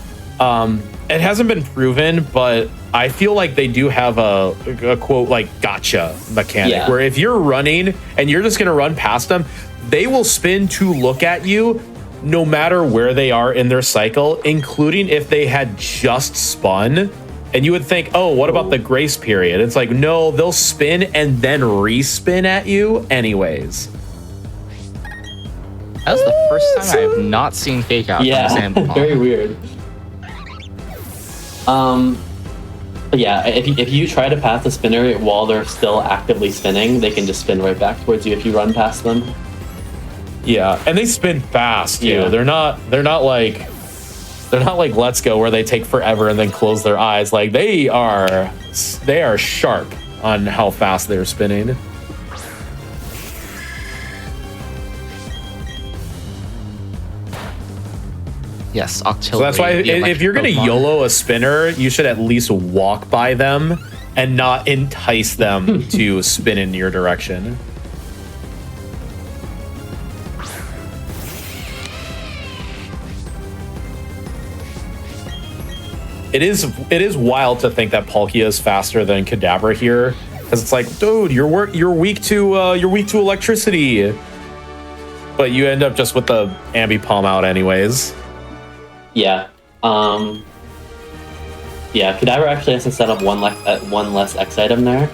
It hasn't been proven, but I feel like they do have a quote like gotcha mechanic where if you're running and you're just going to run past them, they will spin to look at you no matter where they are in their cycle, including if they had just spun. And you would think, oh, what about the grace period? It's like, no, they'll spin and then respin at you anyways. That was the first time I have not seen fake out. Yeah, very weird. But yeah, if you try to pass the spinner while they're still actively spinning, they can just spin right back towards you if you run past them. Yeah, and they spin fast too. Yeah. They're not like Let's Go where they take forever and then close their eyes. Like they are sharp on how fast they're spinning. Yes, So Octillery. that's why the if electric you're gonna Pokemon. YOLO a spinner, you should at least walk by them and not entice them to spin in your direction. It is wild to think that Palkia is faster than Kadabra here, because it's like, dude, you're weak to electricity, but you end up just with the Ambi Palm out anyways. Yeah. Yeah, Kadabra actually has to set up one less X item there.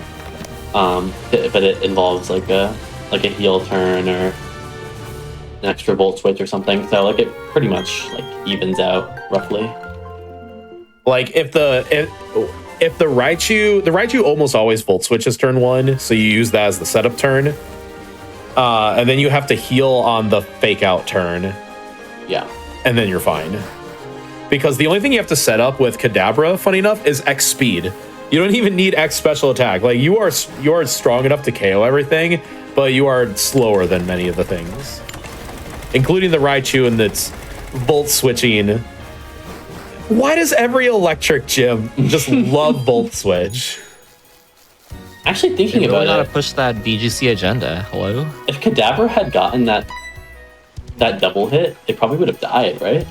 But it involves like a heal turn or an extra volt switch or something. So like it pretty much like evens out roughly. Like if the Raichu almost always volt switches turn 1, so you use that as the setup turn. And then you have to heal on the fake out turn. Yeah. And then you're fine. Because the only thing you have to set up with Kadabra, funny enough, is X speed. You don't even need X special attack. Like you are strong enough to KO everything, but you are slower than many of the things. Including the Raichu and its volt switching. Why does every electric gym just love volt switch? Actually thinking They really about gotta it, push that BGC agenda. Hello? if Kadabra had gotten that double hit, it probably would have died, right?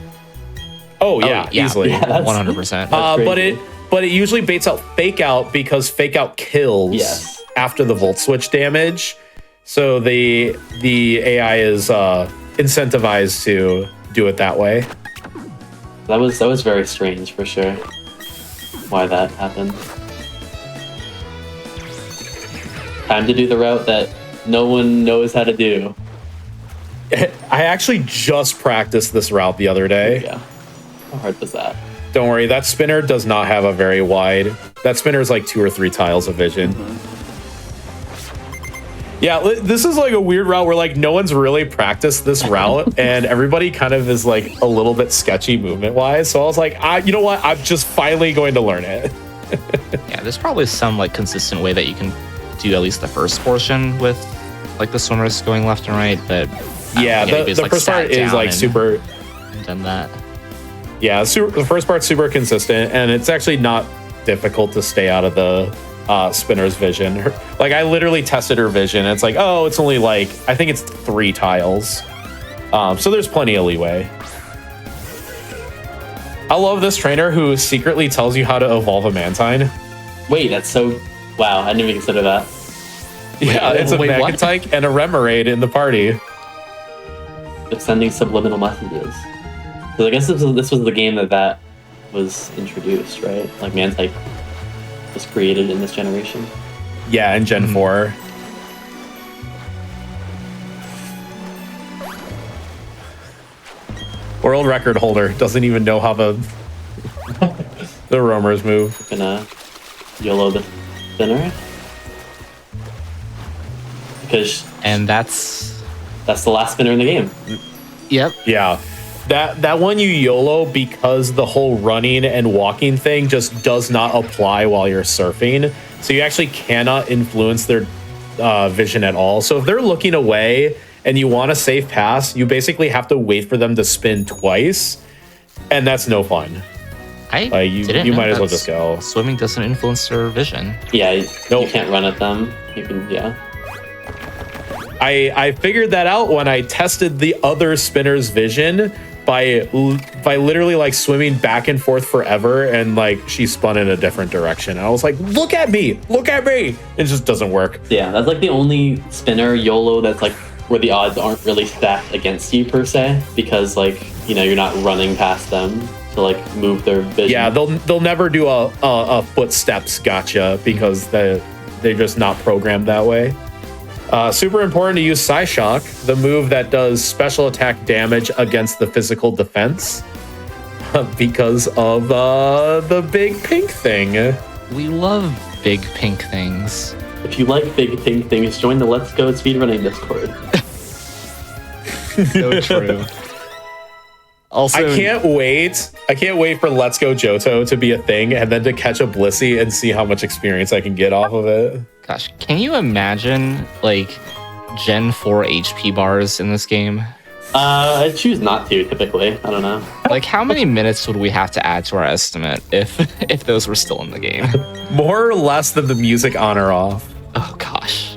Oh yeah, easily. Yeah, that's- 100%. But it usually baits out fake out because fake out kills Yes. after the volt switch damage. So the AI is incentivized to do it that way. That was very strange for sure. Why that happened. Time to do the route that no one knows how to do. I actually just practiced this route the other day. Yeah. How hard was that? Don't worry, that spinner does not have a very wide. That spinner is like 2 or 3 tiles of vision. Yeah, this is like a weird route where like no one's really practiced this route and everybody kind of is like a little bit sketchy movement wise. So I was like, you know what? I'm just finally going to learn it. Yeah, there's probably some like consistent way that you can do at least the first portion with like the swimmers going left and right, but Yeah, anybody's, the like, first part sat is down like and super. done that. Yeah, the first part's super consistent, and it's actually not difficult to stay out of the spinner's vision. Like I literally tested her vision, and it's like, oh, it's only like I think it's 3 tiles, so there's plenty of leeway. I love this trainer who secretly tells you how to evolve a Mantine. Wait, that's so... Wow, I didn't even consider that. Yeah, it's a wait, what? Magnetyke and a Remoraid in the party. It's sending subliminal messages. Because I guess this was the game that was introduced, right? Like Mantike was created in this generation. Yeah, in Gen 4. World record holder doesn't even know how the roamers move. Gonna YOLO the spinner. Because And that's the last spinner in the game. yep. Yeah. That one you YOLO because the whole running and walking thing just does not apply while you're surfing. So you actually cannot influence their vision at all. So if they're looking away and you want a safe pass, you basically have to wait for them to spin twice. And that's no fun. You didn't might know as well that just go. Swimming doesn't influence their vision. Yeah, you Nope. can't run at them. You can, yeah. I figured that out when I tested the other spinner's vision by literally like swimming back and forth forever, and like she spun in a different direction. And I was like, look at me. It just doesn't work. Yeah, that's like the only spinner YOLO that's like where the odds aren't really stacked against you per se, because like, you know, you're not running past them to like move their vision. Yeah, they'll never do a footsteps gotcha because they're just not programmed that way. Super important to use Psyshock, the move that does special attack damage against the physical defense, because of the big pink thing. We love big pink things. If you like big pink things, join the Let's Go Speedrunning Discord. So true. Also, I can't wait for Let's Go Johto to be a thing and then to catch a Blissey and see how much experience I can get off of it. gosh, can you imagine like Gen 4 HP bars in this game? I choose not to typically. I don't know. Like, how many minutes would we have to add to our estimate if those were still in the game? More or less than the music on or off. Oh gosh.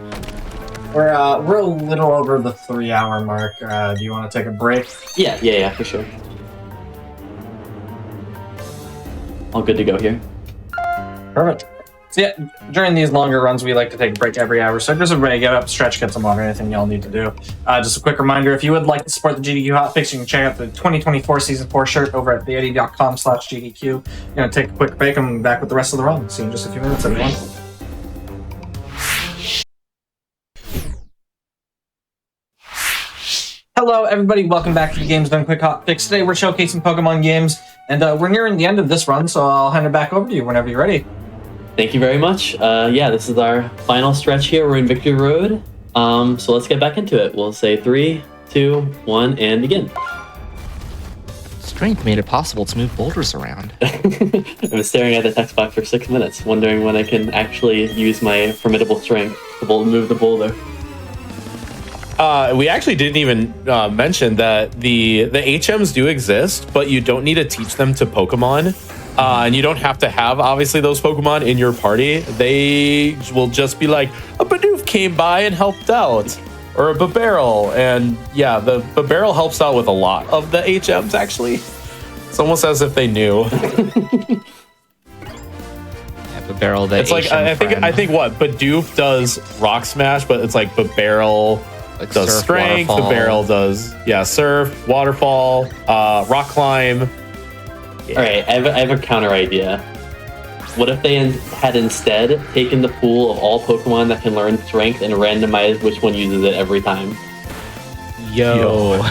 We're a little over the 3-hour mark. Do you want to take a break? Yeah, for sure. All good to go here. Perfect. So yeah, during these longer runs, we like to take a break every hour. So just everybody get up, stretch, get some water, anything y'all need to do. Just a quick reminder, if you would like to support the GDQ Hotfix, you can check out the 2024 Season 4 shirt over at theeddie.com/GDQ. You're going to take a quick break. I'm back with the rest of the run. See you in just a few minutes, everyone. Hello, everybody. Welcome back to the Games Done Quick Hotfix. Today we're showcasing Pokemon games, and we're nearing the end of this run, so I'll hand it back over to you whenever you're ready. Thank you very much. Yeah, this is our final stretch here. We're in Victory Road. So let's get back into it. We'll say 3, 2, 1, and begin. Strength made it possible to move boulders around. I've been staring at the text box for 6 minutes, wondering when I can actually use my formidable strength to move the boulder. We actually didn't even mention that the HMs do exist, but you don't need to teach them to Pokemon. And you don't have to have, obviously, those Pokemon in your party. They will just be like, a Bidoof came by and helped out. Or a Babarrel. And yeah, the Babarrel helps out with a lot of the HMs, actually. It's almost as if they knew. Barrel that it's like I think what Bidoof does Rock Smash, but it's like Babarrel like does surf, Strength. waterfall. Babarrel does Surf, Waterfall, Rock Climb. Yeah. All right, I have a counter idea. What if they had instead taken the pool of all Pokemon that can learn Strength and randomized which one uses it every time? Yo.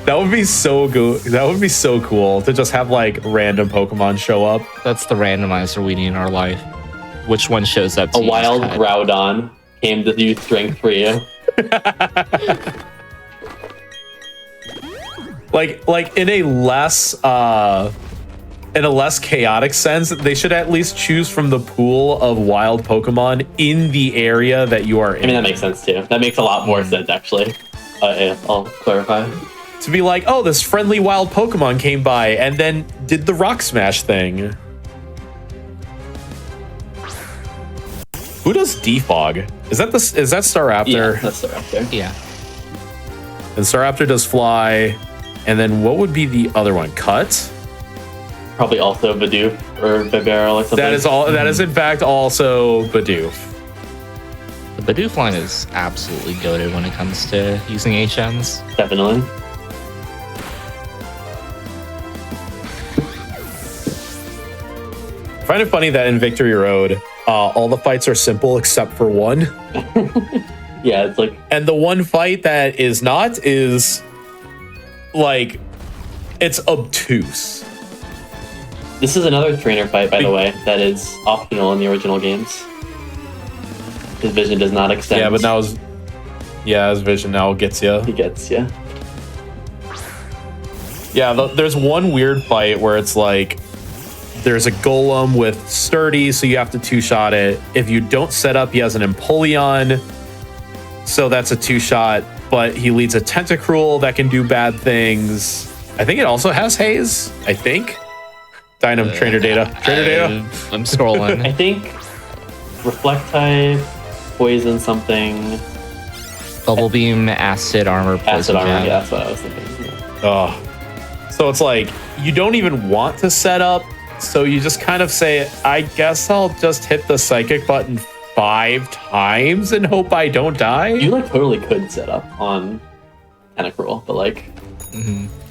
That would be so good. That would be so cool to just have like random Pokemon show up. That's the randomizer we need in our life. Which one shows up to A use wild pet? Groudon came to use Strength for you. like in a less chaotic sense, they should at least choose from the pool of wild Pokemon in the area that you are in. I mean, that makes sense too. That makes a lot more sense, actually. I'll clarify. To be like, oh, this friendly wild Pokemon came by and then did the Rock Smash thing. Who does Defog? Is that Staraptor? Yeah, that's Staraptor. Yeah. And Staraptor does Fly. And then what would be the other one? Cut? Probably also Bidoof or Babarrel or something. That is all. That is in fact also Bidoof. The Bidoof line is absolutely goated when it comes to using HMs. Definitely. I find it funny that in Victory Road, all the fights are simple except for one. Yeah, it's like... And the one fight that is not is, like, it's obtuse. This is another trainer fight, by the way, that is optional in the original games. His vision does not extend. Yeah, but now his vision now gets you. He gets, yeah. Yeah, there's one weird fight where it's like, there's a Golem with Sturdy, so you have to two-shot it. If you don't set up, he has an Empoleon, so that's a two-shot, but he leads a Tentacruel that can do bad things. I think it also has Haze, I think. Dynam trainer data. I'm scrolling. I think Reflect type, Poison something. Bubble Beam, Acid Armor, Poison Acid Armor, Jab. yeah, that's what I was thinking. Yeah. Oh. So it's like, you don't even want to set up, so you just kind of say, I guess I'll just hit the Psychic button 5 times and hope I don't die? You like totally could set up on Tentacruel, but like,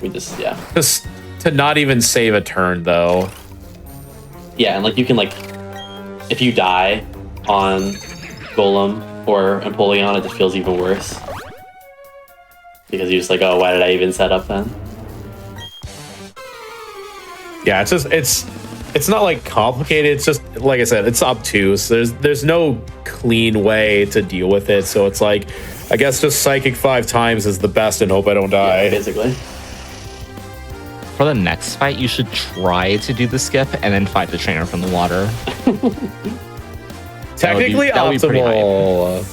we just, yeah. Just to not even save a turn, though. Yeah, and like you can like, if you die on Golem or Empoleon, it just feels even worse. Because you're just like, oh, why did I even set up then? Yeah, it's just it's not like complicated. It's just like I said, it's obtuse. There's no clean way to deal with it. So it's like, I guess just Psychic 5 times is the best and hope I don't die. Yeah, basically. For the next fight, you should try to do the skip and then fight the trainer from the water. Technically that would be pretty optimal.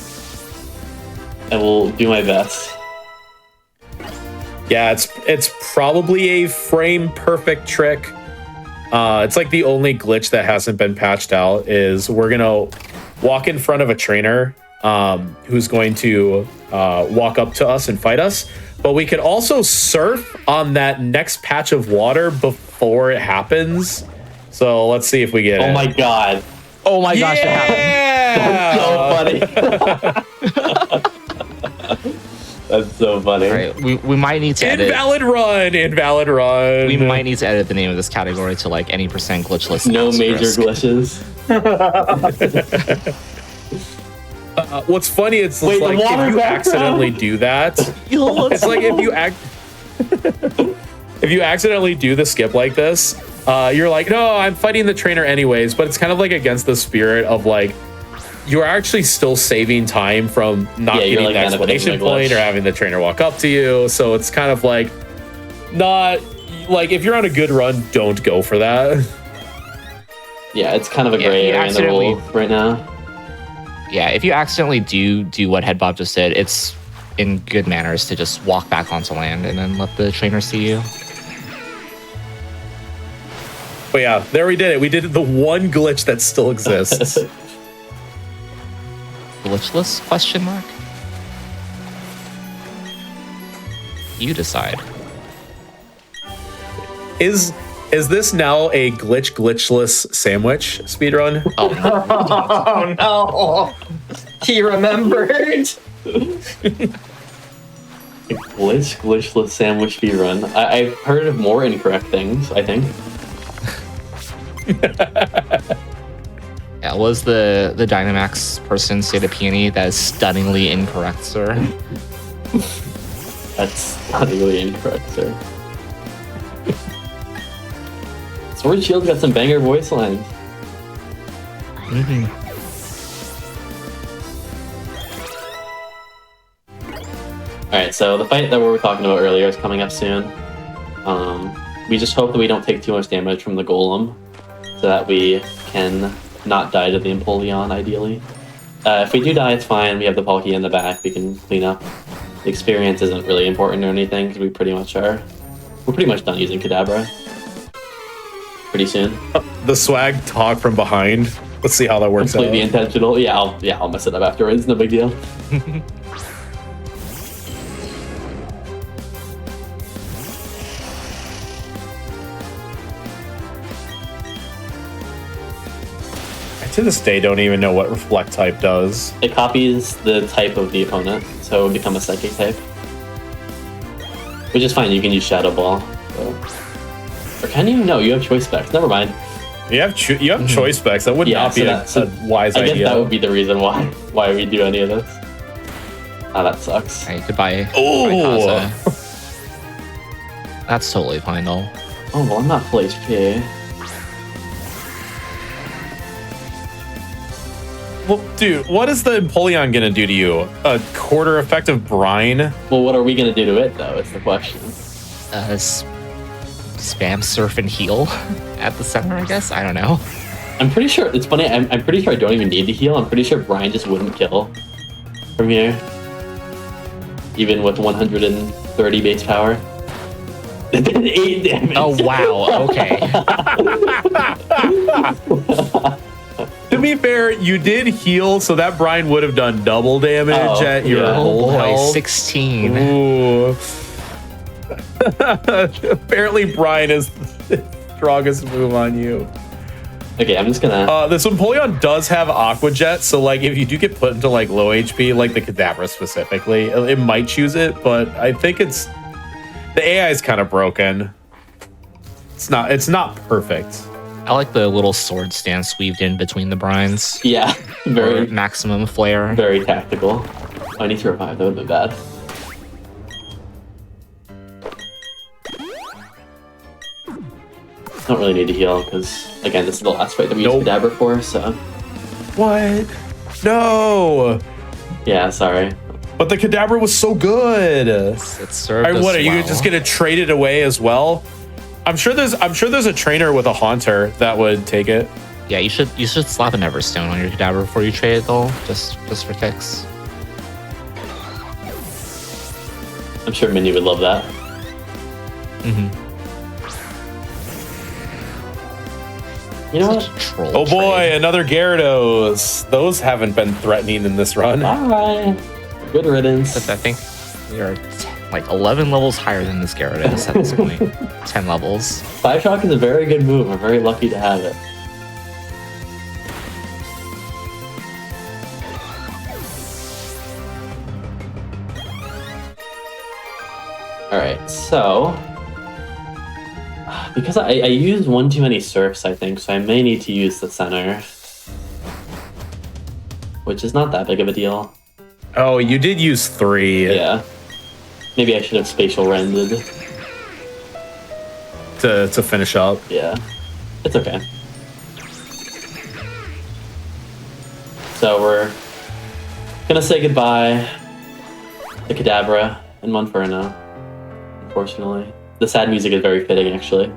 I will do my best. Yeah, it's probably a frame perfect trick. It's like the only glitch that hasn't been patched out is we're gonna walk in front of a trainer who's going to walk up to us and fight us, but we could also surf on that next patch of water before it happens. So let's see if we get it. Oh my god. Oh my gosh, it happened. Yeah! So funny. That's so funny. All right, we might need to edit. Invalid run. We might need to edit the name of this category to like any % glitchless. No major asterisk. glitches. What's funny, it's Wait, the like water if you background. accidentally do that, it's like if you accidentally do the skip like this, you're like, no, I'm fighting the trainer anyways, but it's kind of like against the spirit of like, you're actually still saving time from not getting like the explanation point or having the trainer walk up to you. So it's kind of like, not like if you're on a good run, don't go for that. Yeah, it's kind of a gray area in the rule right now. Yeah, if you accidentally do what Head Bob just did, it's in good manners to just walk back onto land and then let the trainer see you. But yeah, there we did it. We did the one glitch that still exists. Glitchless? Question mark? You decide. Is this now a glitchless sandwich speedrun? Oh no! He remembered. Glitchless sandwich speedrun. I've heard of more incorrect things, I think. Yeah, was the Dynamax person say to Peony? That is stunningly incorrect, sir. That's not really incorrect, sir. Sword Shield got some banger voice lines. Mm-hmm. Alright, so the fight that we were talking about earlier is coming up soon. We just hope that we don't take too much damage from the Golem, so that we can not die to the Empoleon, ideally. If we do die, it's fine. We have the Palkia in the back. We can clean up. The experience isn't really important or anything, because we pretty much are. We're pretty much done using Kadabra. Pretty soon. The swag talk from behind. Let's see how that works out. Completely intentional. Yeah, I'll mess it up afterwards. No big deal. To this day, don't even know what Reflect type does. It copies the type of the opponent, so it would become a Psychic type. Which is fine, you can use Shadow Ball. So. Or can you? No, you have choice specs. Never mind. You have choice specs. That would not be a wise idea. I guess that would be the reason why we do any of this. Ah, that sucks. Hey, goodbye. Oh! That's totally fine, though. Oh, well, I'm not full HP. Well, dude, what is the Empoleon gonna do to you? A quarter effective brine? Well, what are we gonna do to it, though? It's the question. Spam, surf, and heal at the center, I guess? I don't know. I'm pretty sure, it's funny, I'm pretty sure I don't even need to heal. I'm pretty sure Brian just wouldn't kill from here. Even with 130 base power. 8 damage. Oh, wow. Okay. To be fair, you did heal, so that brine would have done double damage at your whole health. 16. Ooh. Apparently, brine is the strongest move on you. Okay, I'm just gonna... this Empoleon does have Aqua Jet, so like if you do get put into like low HP, like the Kadabra specifically, it might choose it, but I think it's... The AI is kind of broken. It's not perfect. I like the little sword stance weaved in between the brines. Yeah, very... Maximum flare. Very tactical. Oh, I need to revive, that would have been bad. Don't really need to heal, because, again, this is the last fight that we used Kadabra for, so... What? No! Yeah, sorry. But the Kadabra was so good! It served us What, are you well. just gonna trade it away as well? I'm sure there's a trainer with a Haunter that would take it. Yeah, you should slap an Everstone on your Kadabra before you trade it, though, just for kicks. I'm sure Minnie would love that. Mm-hmm. You know what? Troll Oh boy, trade. another Gyarados. Those haven't been threatening in this run. Alright. Good riddance. But I think we are like 11 levels higher than this Gyarados at this point. 10 levels. 5-Shock is a very good move. I'm very lucky to have it. Alright, so... Because I used one too many surfs, I think, so I may need to use the center. which is not that big of a deal. Oh, you did use 3 Yeah. Maybe I should have spatial rendered. to finish up. Yeah. It's okay. So we're gonna say goodbye to Kadabra and Monferno, unfortunately. The sad music is very fitting, actually,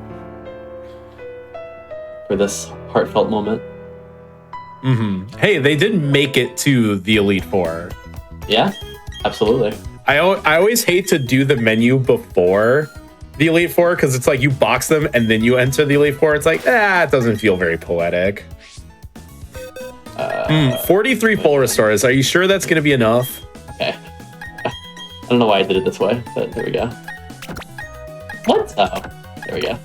for this heartfelt moment. Hey, they did make it to the Elite Four. Yeah, absolutely. I always hate to do the menu before the Elite Four because it's like you box them and then you enter the Elite Four. It's like, it doesn't feel very poetic. 43 full restores. Are you sure that's going to be enough? Okay. I don't know why I did it this way, but there we go. What? Oh, there we go.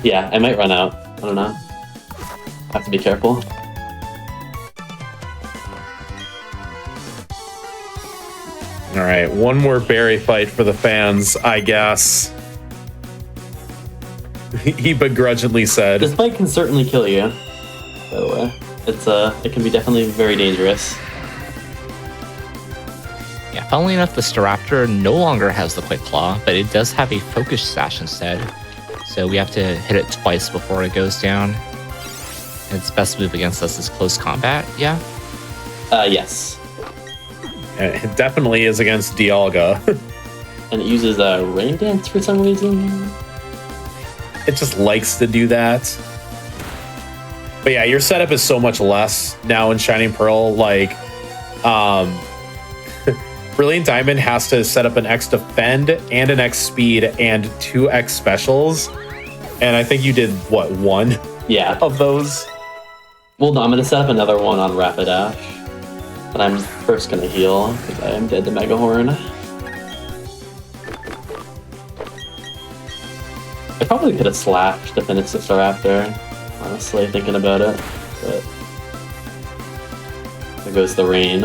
Yeah, I might run out. I don't know. Have to be careful. All right, one more berry fight for the fans, I guess. He begrudgingly said. This fight can certainly kill you, by the way. It can be definitely very dangerous. Yeah, funnily enough, the Staraptor no longer has the Quick Claw, but it does have a Focus Sash instead. So we have to hit it twice before it goes down. Its best move against us is Close Combat, yeah? Yes. It definitely is against Dialga. And it uses Rain Dance for some reason. It just likes to do that. But yeah, your setup is so much less now in Shining Pearl. Like, Brilliant Diamond has to set up an X defend and an X speed and 2 X specials. And I think you did, what, 1 Yeah. of those? Well, no, I'm going to set up another one on Rapidash. But I'm first going to heal because I am dead to Mega Horn. I probably could have slashed to finish this Staraptor, honestly, thinking about it. But there goes the rain.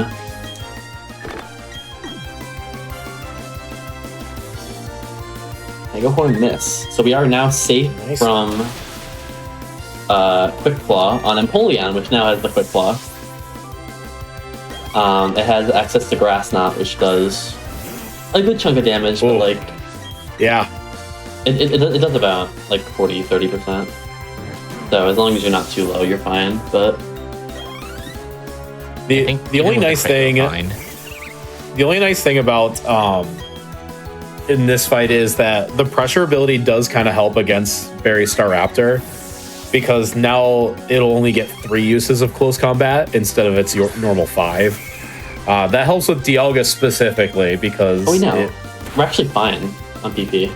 Mega Horn miss. So we are now safe from Quick Claw on Empoleon, which now has the Quick Claw. It has access to Grass Knot, which does a good chunk of damage, but like... Yeah. It does about like 40-30%. So as long as you're not too low, you're fine. But the only nice thing about in this fight is that the pressure ability does kind of help against Berry Staraptor because now it'll only get 3 uses of close combat instead of its normal 5. That helps with Dialga specifically because we're actually fine on PP.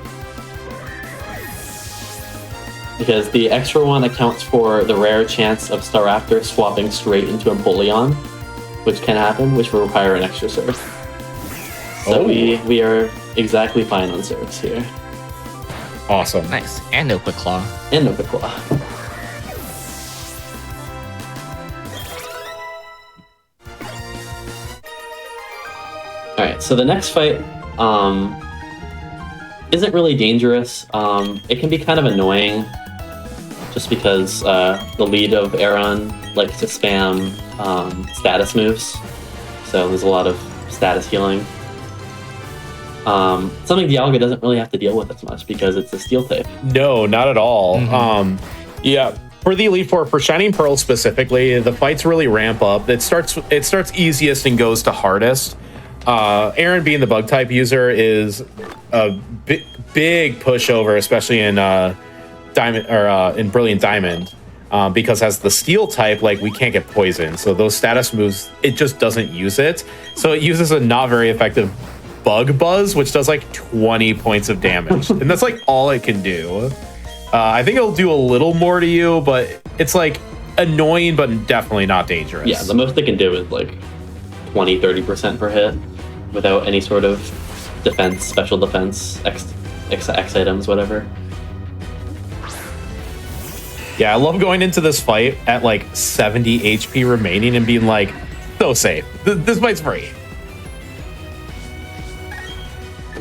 Because the extra one accounts for the rare chance of Staraptor swapping straight into Empoleon, which can happen, which will require an extra surf. So we are exactly fine on surfs here. Awesome. Nice. And no Quick Claw. And no Quick Claw. Alright, so the next fight isn't really dangerous. It can be kind of annoying just because the lead of Aron likes to spam status moves. So there's a lot of status healing. Something Dialga doesn't really have to deal with as much because it's a steel type. No, not at all. Yeah, for the Elite Four, for Shining Pearl specifically, the fights really ramp up. It starts easiest and goes to hardest. Aron being the bug type user is a big pushover, especially in Diamond or in Brilliant Diamond, because as the steel type, like we can't get poisoned. So those status moves, it just doesn't use it. So it uses a not very effective Bug Buzz, which does like 20 points of damage, and that's like all it can do. I think it'll do a little more to you, but it's like annoying, but definitely not dangerous. Yeah, the most it can do is like 20-30% per hit without any sort of defense, special defense, X items, whatever. Yeah, I love going into this fight at like 70 HP remaining and being like, so safe. This fight's free.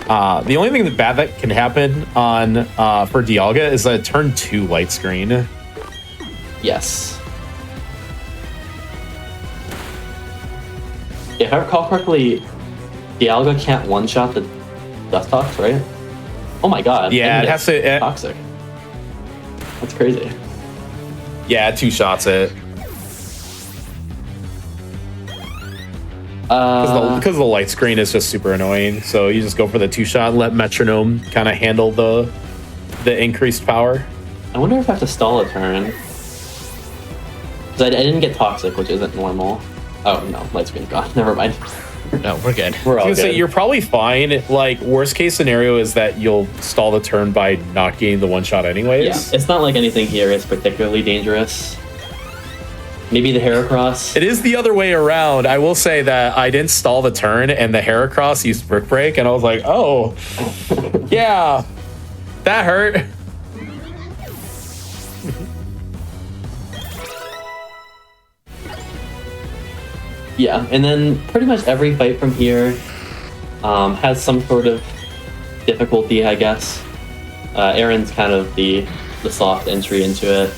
The only thing bad that can happen on for Dialga is a turn 2 light screen. Yes. If I recall correctly, Dialga can't one-shot the Dustox, right? Oh my god. Yeah, it has to... Toxic. That's crazy. Yeah, 2 shots it. Because the light screen is just super annoying. So you just go for the 2-shot and let Metronome kind of handle the increased power. I wonder if I have to stall a turn. Because I didn't get Toxic, which isn't normal. Oh, no. Light screen's gone. Never mind. No, we're good. We're all I was gonna good. say, you're probably fine. Like, worst case scenario is that you'll stall the turn by not getting the 1-shot anyways. Yeah, it's not like anything here is particularly dangerous. Maybe the Heracross. It is the other way around. I will say that I didn't stall the turn and the Heracross used Brick Break, and I was like, oh, yeah, that hurt. Yeah, and then pretty much every fight from here has some sort of difficulty, I guess. Aaron's kind of the soft entry into it.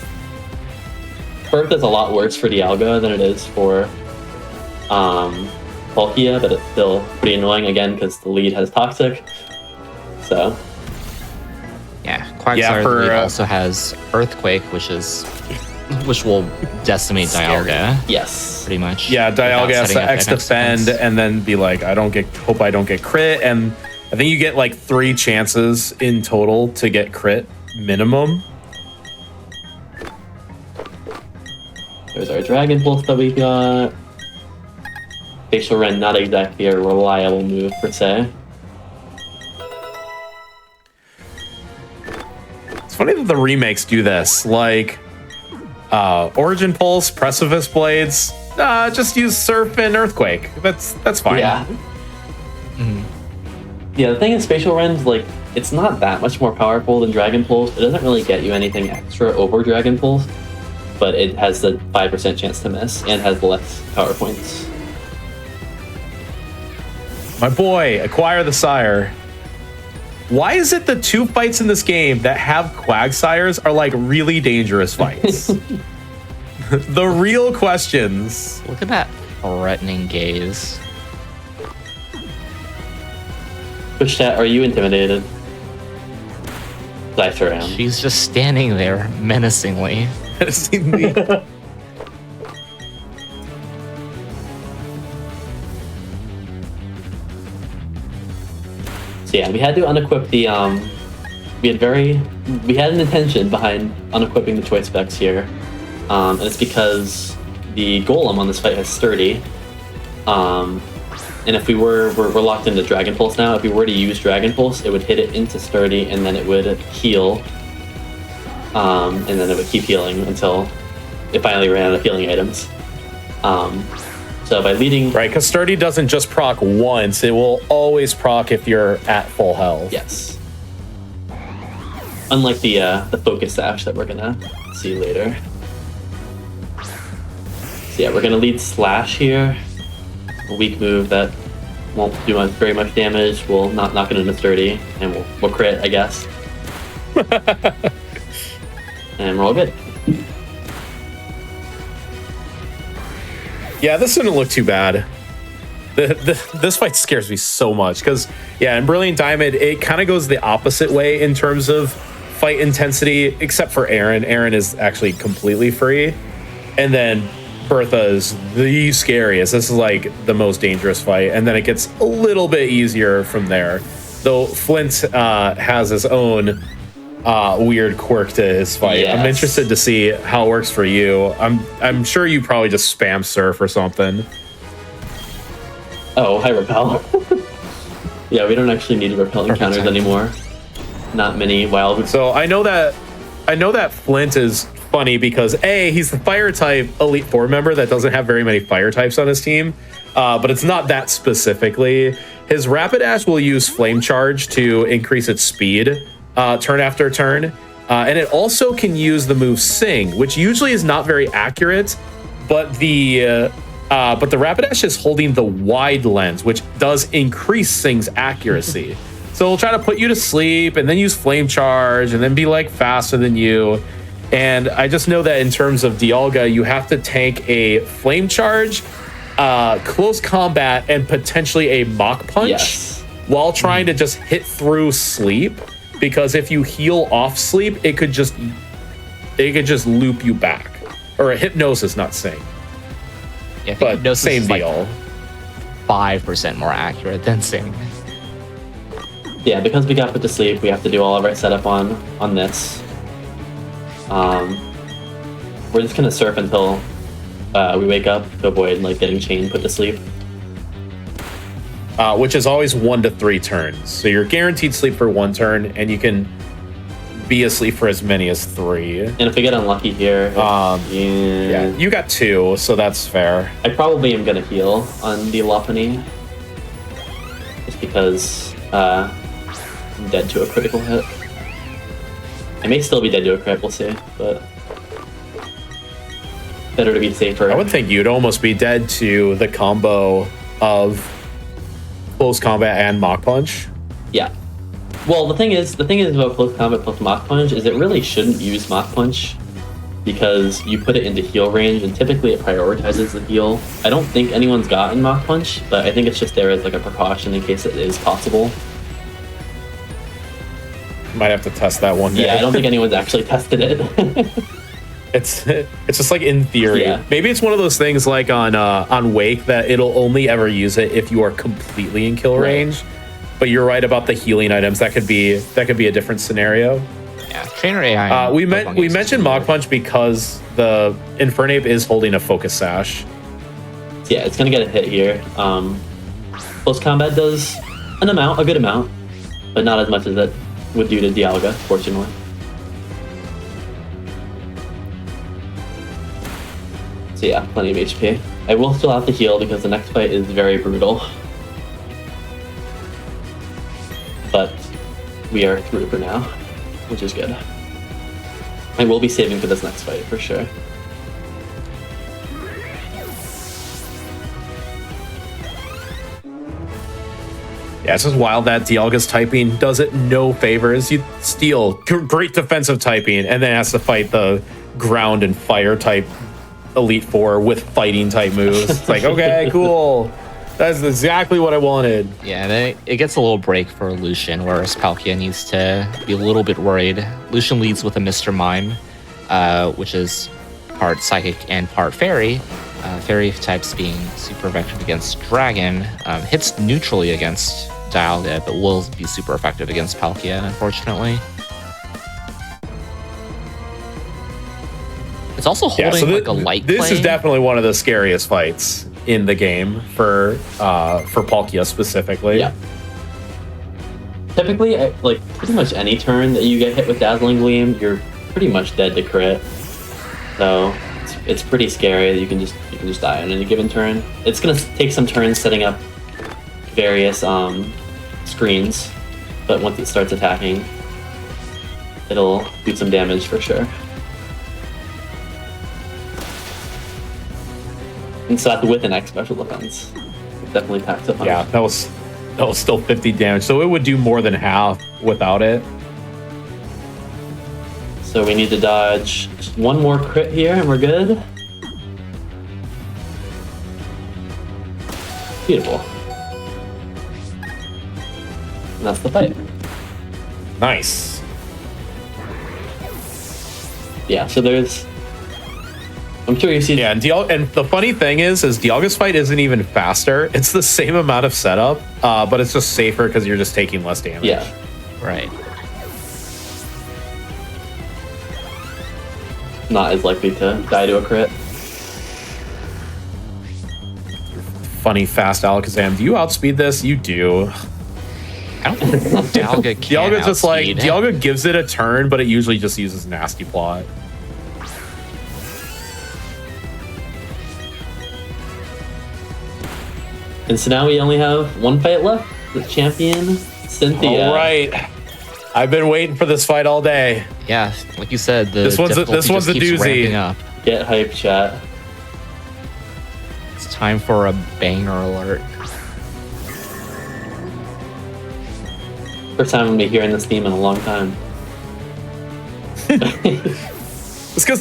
Birth is a lot worse for Dialga than it is for Palkia, but it's still pretty annoying again because the lead has Toxic. So Yeah, Quagsire Yeah, for, also has Earthquake, which will decimate Dialga yes, pretty much. Yeah, Dialga without has setting to up X an defend defense. and then be like, hope I don't get crit. And I think you get like 3 chances in total to get crit minimum. there's our Dragon Pulse that we got. Facial Rend, not exactly a reliable move per se. It's funny that the remakes do this. Like, Origin Pulse, Precipice Blades, just use Surf and Earthquake. That's fine. Yeah. Yeah, the thing is, Spatial Rend, like, it's not that much more powerful than Dragon Pulse. It doesn't really get you anything extra over Dragon Pulse, but it has the 5% chance to miss and has less power points. My boy, Acquire the Sire. Why is it the 2 fights in this game that have Quagsires are like really dangerous fights? The real questions. Look at that threatening gaze. Twitch chat, are you intimidated? I sure am. She's just standing there menacingly. So yeah, we had to unequip the we had an intention behind unequipping the choice specs here, and it's because the golem on this fight has sturdy, and if we're locked into Dragon Pulse now. If we were to use Dragon Pulse, it would hit it into sturdy, and then it would heal, and then it would keep healing until it finally ran out of healing items. So by leading... Right, because Sturdy doesn't just proc once, it will always proc if you're at full health. Yes. Unlike the Focus Sash that we're gonna see later. So yeah, we're gonna lead Slash here. A weak move that won't do very much damage. We'll not knock it into Sturdy, and we'll crit, I guess. And we're all good. Yeah, this didn't look too bad. This fight scares me so much because, yeah, in Brilliant Diamond, it kind of goes the opposite way in terms of fight intensity, except for Aaron. Aaron is actually completely free. And then Bertha is the scariest. This is like the most dangerous fight. And then it gets a little bit easier from there. Though Flint has his own weird quirk to his fight. Yes. I'm interested to see how it works for you. I'm sure you probably just spam Surf or something. Oh, hi, Repel. Yeah, we don't actually need repel encounters anymore. Not many wild. So I know that Flint is funny because he's the fire type Elite Four member that doesn't have very many fire types on his team, but it's not that specifically. His Rapidash will use Flame Charge to increase its speed turn after turn, and it also can use the move Sing, which usually is not very accurate, but the Rapidash is holding the wide lens, which does increase Sing's accuracy. So it'll try to put you to sleep and then use Flame Charge and then be like faster than you. And I just know that in terms of Dialga, you have to tank a Flame Charge close combat and potentially a mock punch Yes. while trying to just hit through sleep. Because if you heal off sleep, it could just loop you back. Or a hypnosis, not sync. Yeah, I think But hypnosis same is like deal. 5% more accurate than Sing. Yeah, because we got put to sleep, we have to do all of our setup on this. We're just gonna surf until we wake up to avoid like getting chained put to sleep. Which is always 1 to 3 turns. So you're guaranteed sleep for 1 turn, and you can be asleep for as many as 3. And if we get unlucky here, Yeah, you got 2, so that's fair. I probably am gonna heal on the Lopunny. Just because I'm dead to a critical hit. I may still be dead to a crit, we'll see, but better to be safer. I would think you'd almost be dead to the combo of close combat and mock punch. Yeah. Well, the thing is about close combat plus mock punch is it really shouldn't use mock punch because you put it into heal range and typically it prioritizes the heal. I don't think anyone's gotten mock punch, but I think it's just there as like a precaution in case it is possible. Might have to test that one day. Yeah, I don't think anyone's actually tested it. It's just like in theory. Yeah. Maybe it's one of those things like on Wake that it'll only ever use it if you are completely in kill Right. range. But you're right about the healing items. That could be a different scenario. Yeah, trainer AI. We mentioned Mach Punch because the Infernape is holding a focus sash. Yeah, it's gonna get a hit here. Close combat does a good amount, but not as much as it would do to Dialga, fortunately. So yeah, plenty of HP. I will still have to heal because the next fight is very brutal. But we are through for now, which is good. I will be saving for this next fight for sure. Yeah, it's just wild that Dialga's typing does it no favors. You steal great defensive typing and then has to fight the ground and fire type Elite Four with fighting type moves. It's like, okay, cool. That's exactly what I wanted. Yeah, then it gets a little break for Lucian, whereas Palkia needs to be a little bit worried. Lucian leads with a Mr. Mime, which is part Psychic and part Fairy. Fairy types being super effective against Dragon, hits neutrally against Dialga, but will be super effective against Palkia, unfortunately. It's also holding like a light This is plane. definitely one of the scariest fights in the game for Palkia specifically. Yeah. Typically, like pretty much any turn that you get hit with Dazzling Gleam, you're pretty much dead to crit. So it's pretty scary that you can just die on any given turn. It's gonna take some turns setting up various screens, but once it starts attacking, it'll do some damage for sure. And so that's with an X special defense. It definitely packs up on Yeah, it. that was still 50 damage, so it would do more than half without it. So we need to dodge just one more crit here and we're good. Beautiful. And that's the fight. Nice. Yeah, so there's... I'm sure you see... Yeah, and the funny thing is Dialga's fight isn't even faster. It's the same amount of setup, but it's just safer because you're just taking less damage. Yeah. Right. Not as likely to die to a crit. Funny fast Alakazam. Do you outspeed this? You do. I don't think Dialga can Dialga's just like outspeed. Dialga gives it a turn, but it usually just uses Nasty Plot. And so now we only have one fight left. The champion, Cynthia. All right. I've been waiting for this fight all day. Yeah, like you said, the This one's a difficulty just keeps doozy. ramping up. Get hype, chat. It's time for a banger alert. First time I'm gonna be hearing this theme in a long time. It's because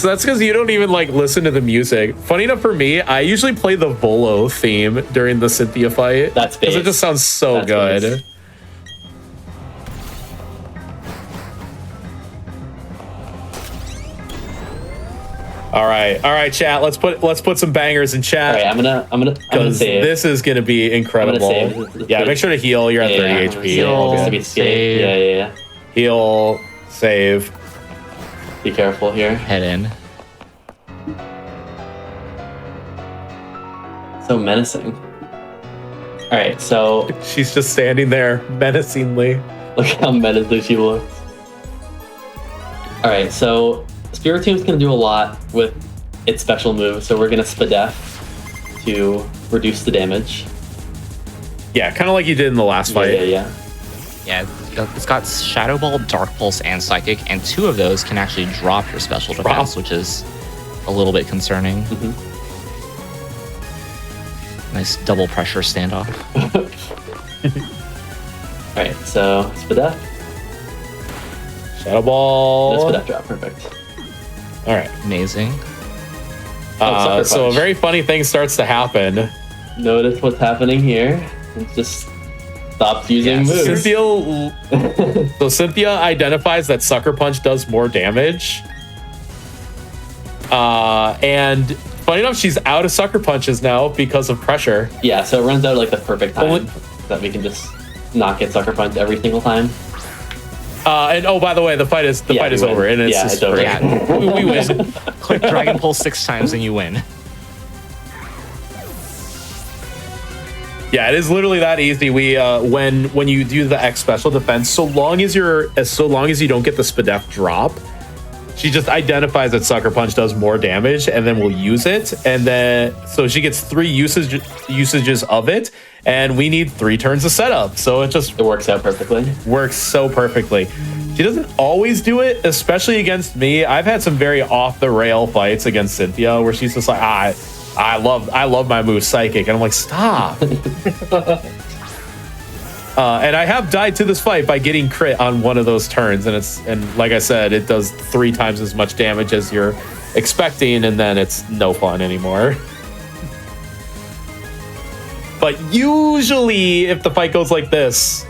so that's because you don't even like listen to the music. Funny enough for me, I usually play the Volo theme during the Cynthia fight. That's because it just sounds so good. Base. All right, chat. Let's put some bangers in chat. All right, I'm gonna save. This is gonna be incredible. Yeah, make sure to heal. You're at 30 HP. Heal, Just to be safe. Yeah. Heal, save. Be careful here. Head in. So menacing. All right, so She's just standing there menacingly. look how menacing she looks. All right, so Spiritom's gonna do a lot with its special move, so we're gonna Spadef to reduce the damage. Yeah, kind of like you did in the last fight. Yeah. Yeah, it's got Shadow Ball, Dark Pulse, and Psychic, and 2 of those can actually drop your special defense, which is a little bit concerning. Nice double pressure standoff. All right, so Spadef. Shadow Ball. Spadef drop, perfect. All right. Amazing. Sucker So a Punch. very funny thing starts to happen. Notice what's happening here. It just stops using moves. So Cynthia identifies that Sucker Punch does more damage. And funny enough, she's out of Sucker Punches now because of pressure. Yeah, so it runs out like the perfect time that we can just not get Sucker Punch every single time. And oh, by the way, the fight is we over, win. and it's Yeah, just it's over. great. Yeah. we win. Click Dragon Pulse 6 times and you win. Yeah, it is literally that easy. We when you do the X special defense, so long as you don't get the Spadef drop, she just identifies that Sucker Punch does more damage, and then we'll use it. And then so she gets 3 usages of it, and we need 3 turns of setup. So it works out perfectly. Works so perfectly. She doesn't always do it, especially against me. I've had some very off the rail fights against Cynthia where she's just like, I love my move Psychic, and I'm like, stop. And I have died to this fight by getting crit on one of those turns, and like I said, it does 3 times as much damage as you're expecting, and then it's no fun anymore. But usually, if the fight goes like this,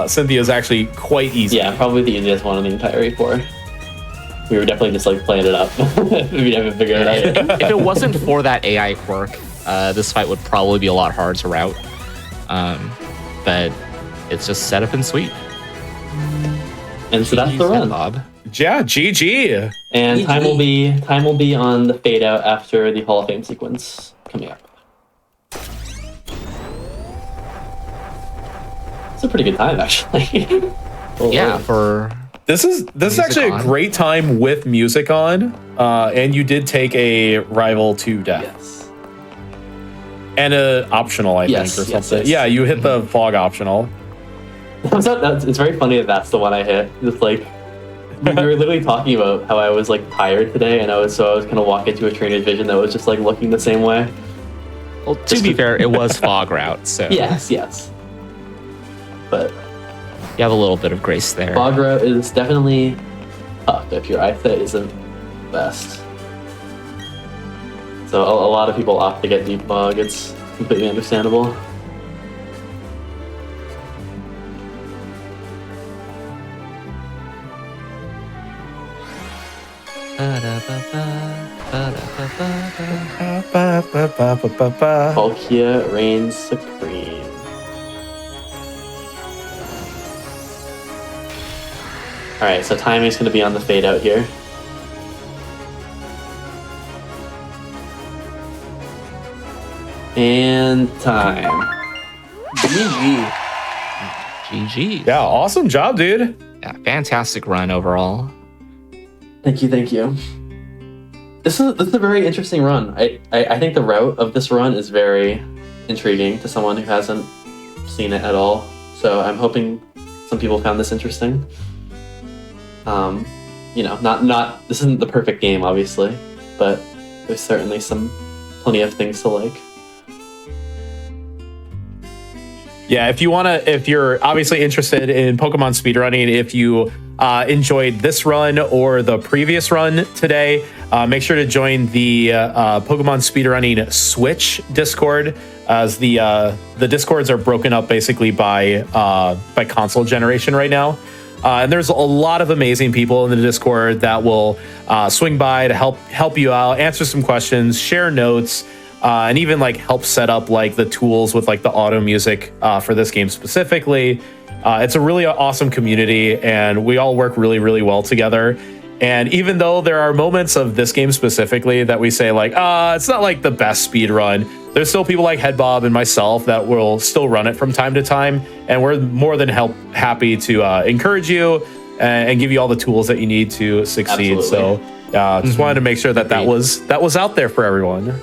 Cynthia is actually quite easy. Yeah, probably the easiest one in the entire E4. We were definitely just like playing it up. We haven't figured it out yet. If it wasn't for that AI quirk, this fight would probably be a lot harder to route. But it's just set up and sweet. And so that's the run. Bob. Yeah, GG. And GG. time will be on the fade out after the Hall of Fame sequence coming up. It's a pretty good time, actually. Yeah, for This is actually a great time with music on, and you did take a rival to death. Yes. And a optional, I Yes, think, or yes, something. yes. Yeah, you hit the fog optional. It's very funny that that's the one I hit. Just like we were literally talking about how I was like tired today, and I was gonna walk into a trainer's vision that was just like looking the same way. well, to be fair, it was fog route, so Yes. But you have a little bit of grace there. fog route is definitely tough if your eyesight isn't best. So a lot of people opt to get deep fog. It's completely understandable. Palkia reigns supreme. Alright, so timing's going to be on the fade out here. And time. GG. GG. Yeah, awesome job, dude. Yeah, fantastic run overall. Thank you. This is a very interesting run. I think the route of this run is very intriguing to someone who hasn't seen it at all. So I'm hoping some people found this interesting. Not this isn't the perfect game, obviously, but there's certainly plenty of things to like. Yeah, if you're obviously interested in Pokemon speedrunning, if you enjoyed this run or the previous run today, make sure to join the Pokemon Speedrunning Switch Discord, as the Discords are broken up basically by console generation right now. And there's a lot of amazing people in the Discord that will swing by to help you out, answer some questions, share notes, and even like help set up like the tools with like the auto music for this game specifically. It's a really awesome community, and we all work really, really well together. And even though there are moments of this game specifically that we say like, it's not like the best speed run, there's still people like Headbob and myself that will still run it from time to time. And we're more than happy to encourage you and give you all the tools that you need to succeed. Absolutely. So just wanted to make sure that that was out there for everyone.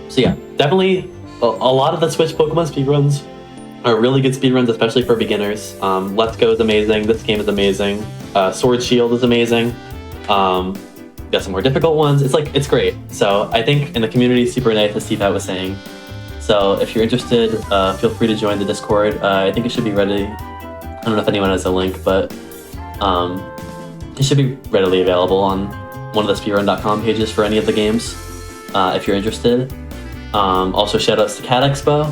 So yeah, definitely a lot of the Switch Pokemon speedruns are really good speedruns, especially for beginners. Let's Go is amazing. This game is amazing. Sword Shield is amazing. Got some more difficult ones. It's great. So I think in the community is super nice, as Steve was saying. So if you're interested, feel free to join the Discord. I think it should be ready. I don't know if anyone has a link, but it should be readily available on one of the speedrun.com pages for any of the games, if you're interested. Also, shout outs to Cat Expo.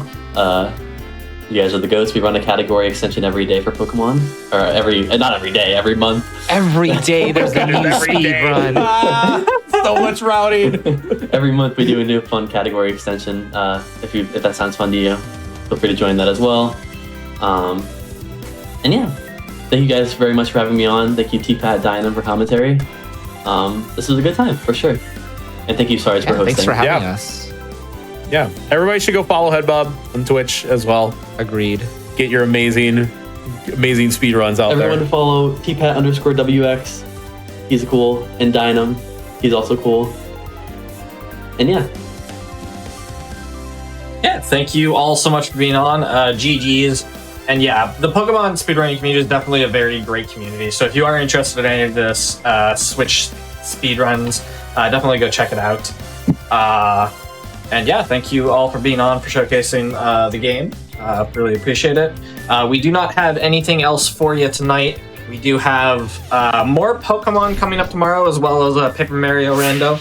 You guys are the goats. We run a category extension every day for Pokemon, or not every day, every month. Every day there's a new speed run. So much routing. Every month we do a new fun category extension. If that sounds fun to you, feel free to join that as well. And yeah, thank you guys very much for having me on. Thank you T-Pat, Dynam for commentary. This was a good time for sure. And thank you Sarge for hosting. Thanks for having us. Yeah, everybody should go follow Headbob on Twitch as well. Agreed. Get your amazing speed runs out Everyone there. to follow T-Pat_WX. He's cool. And Dynam. He's also cool. And yeah. Yeah, thank you all so much for being on. GG's. And yeah, the Pokemon speedrunning community is definitely a very great community. So if you are interested in any of this Switch speedruns, definitely go check it out. And yeah, thank you all for being on, for showcasing the game. Really appreciate it. We do not have anything else for you tonight. We do have more Pokemon coming up tomorrow, as well as Paper Mario Rando.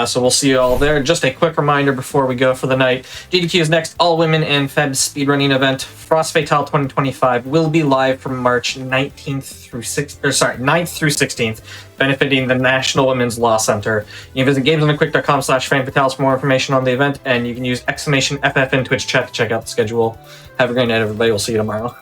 So we'll see you all there. Just a quick reminder before we go for the night. GDQ's next all-women and Feb speedrunning event, Frost Fatale 2025, will be live from March 9th through 16th, benefiting the National Women's Law Center. You can visit gamesonthequick.com/fanfatales for more information on the event, and you can use !FF in Twitch chat to check out the schedule. Have a great night, everybody. We'll see you tomorrow.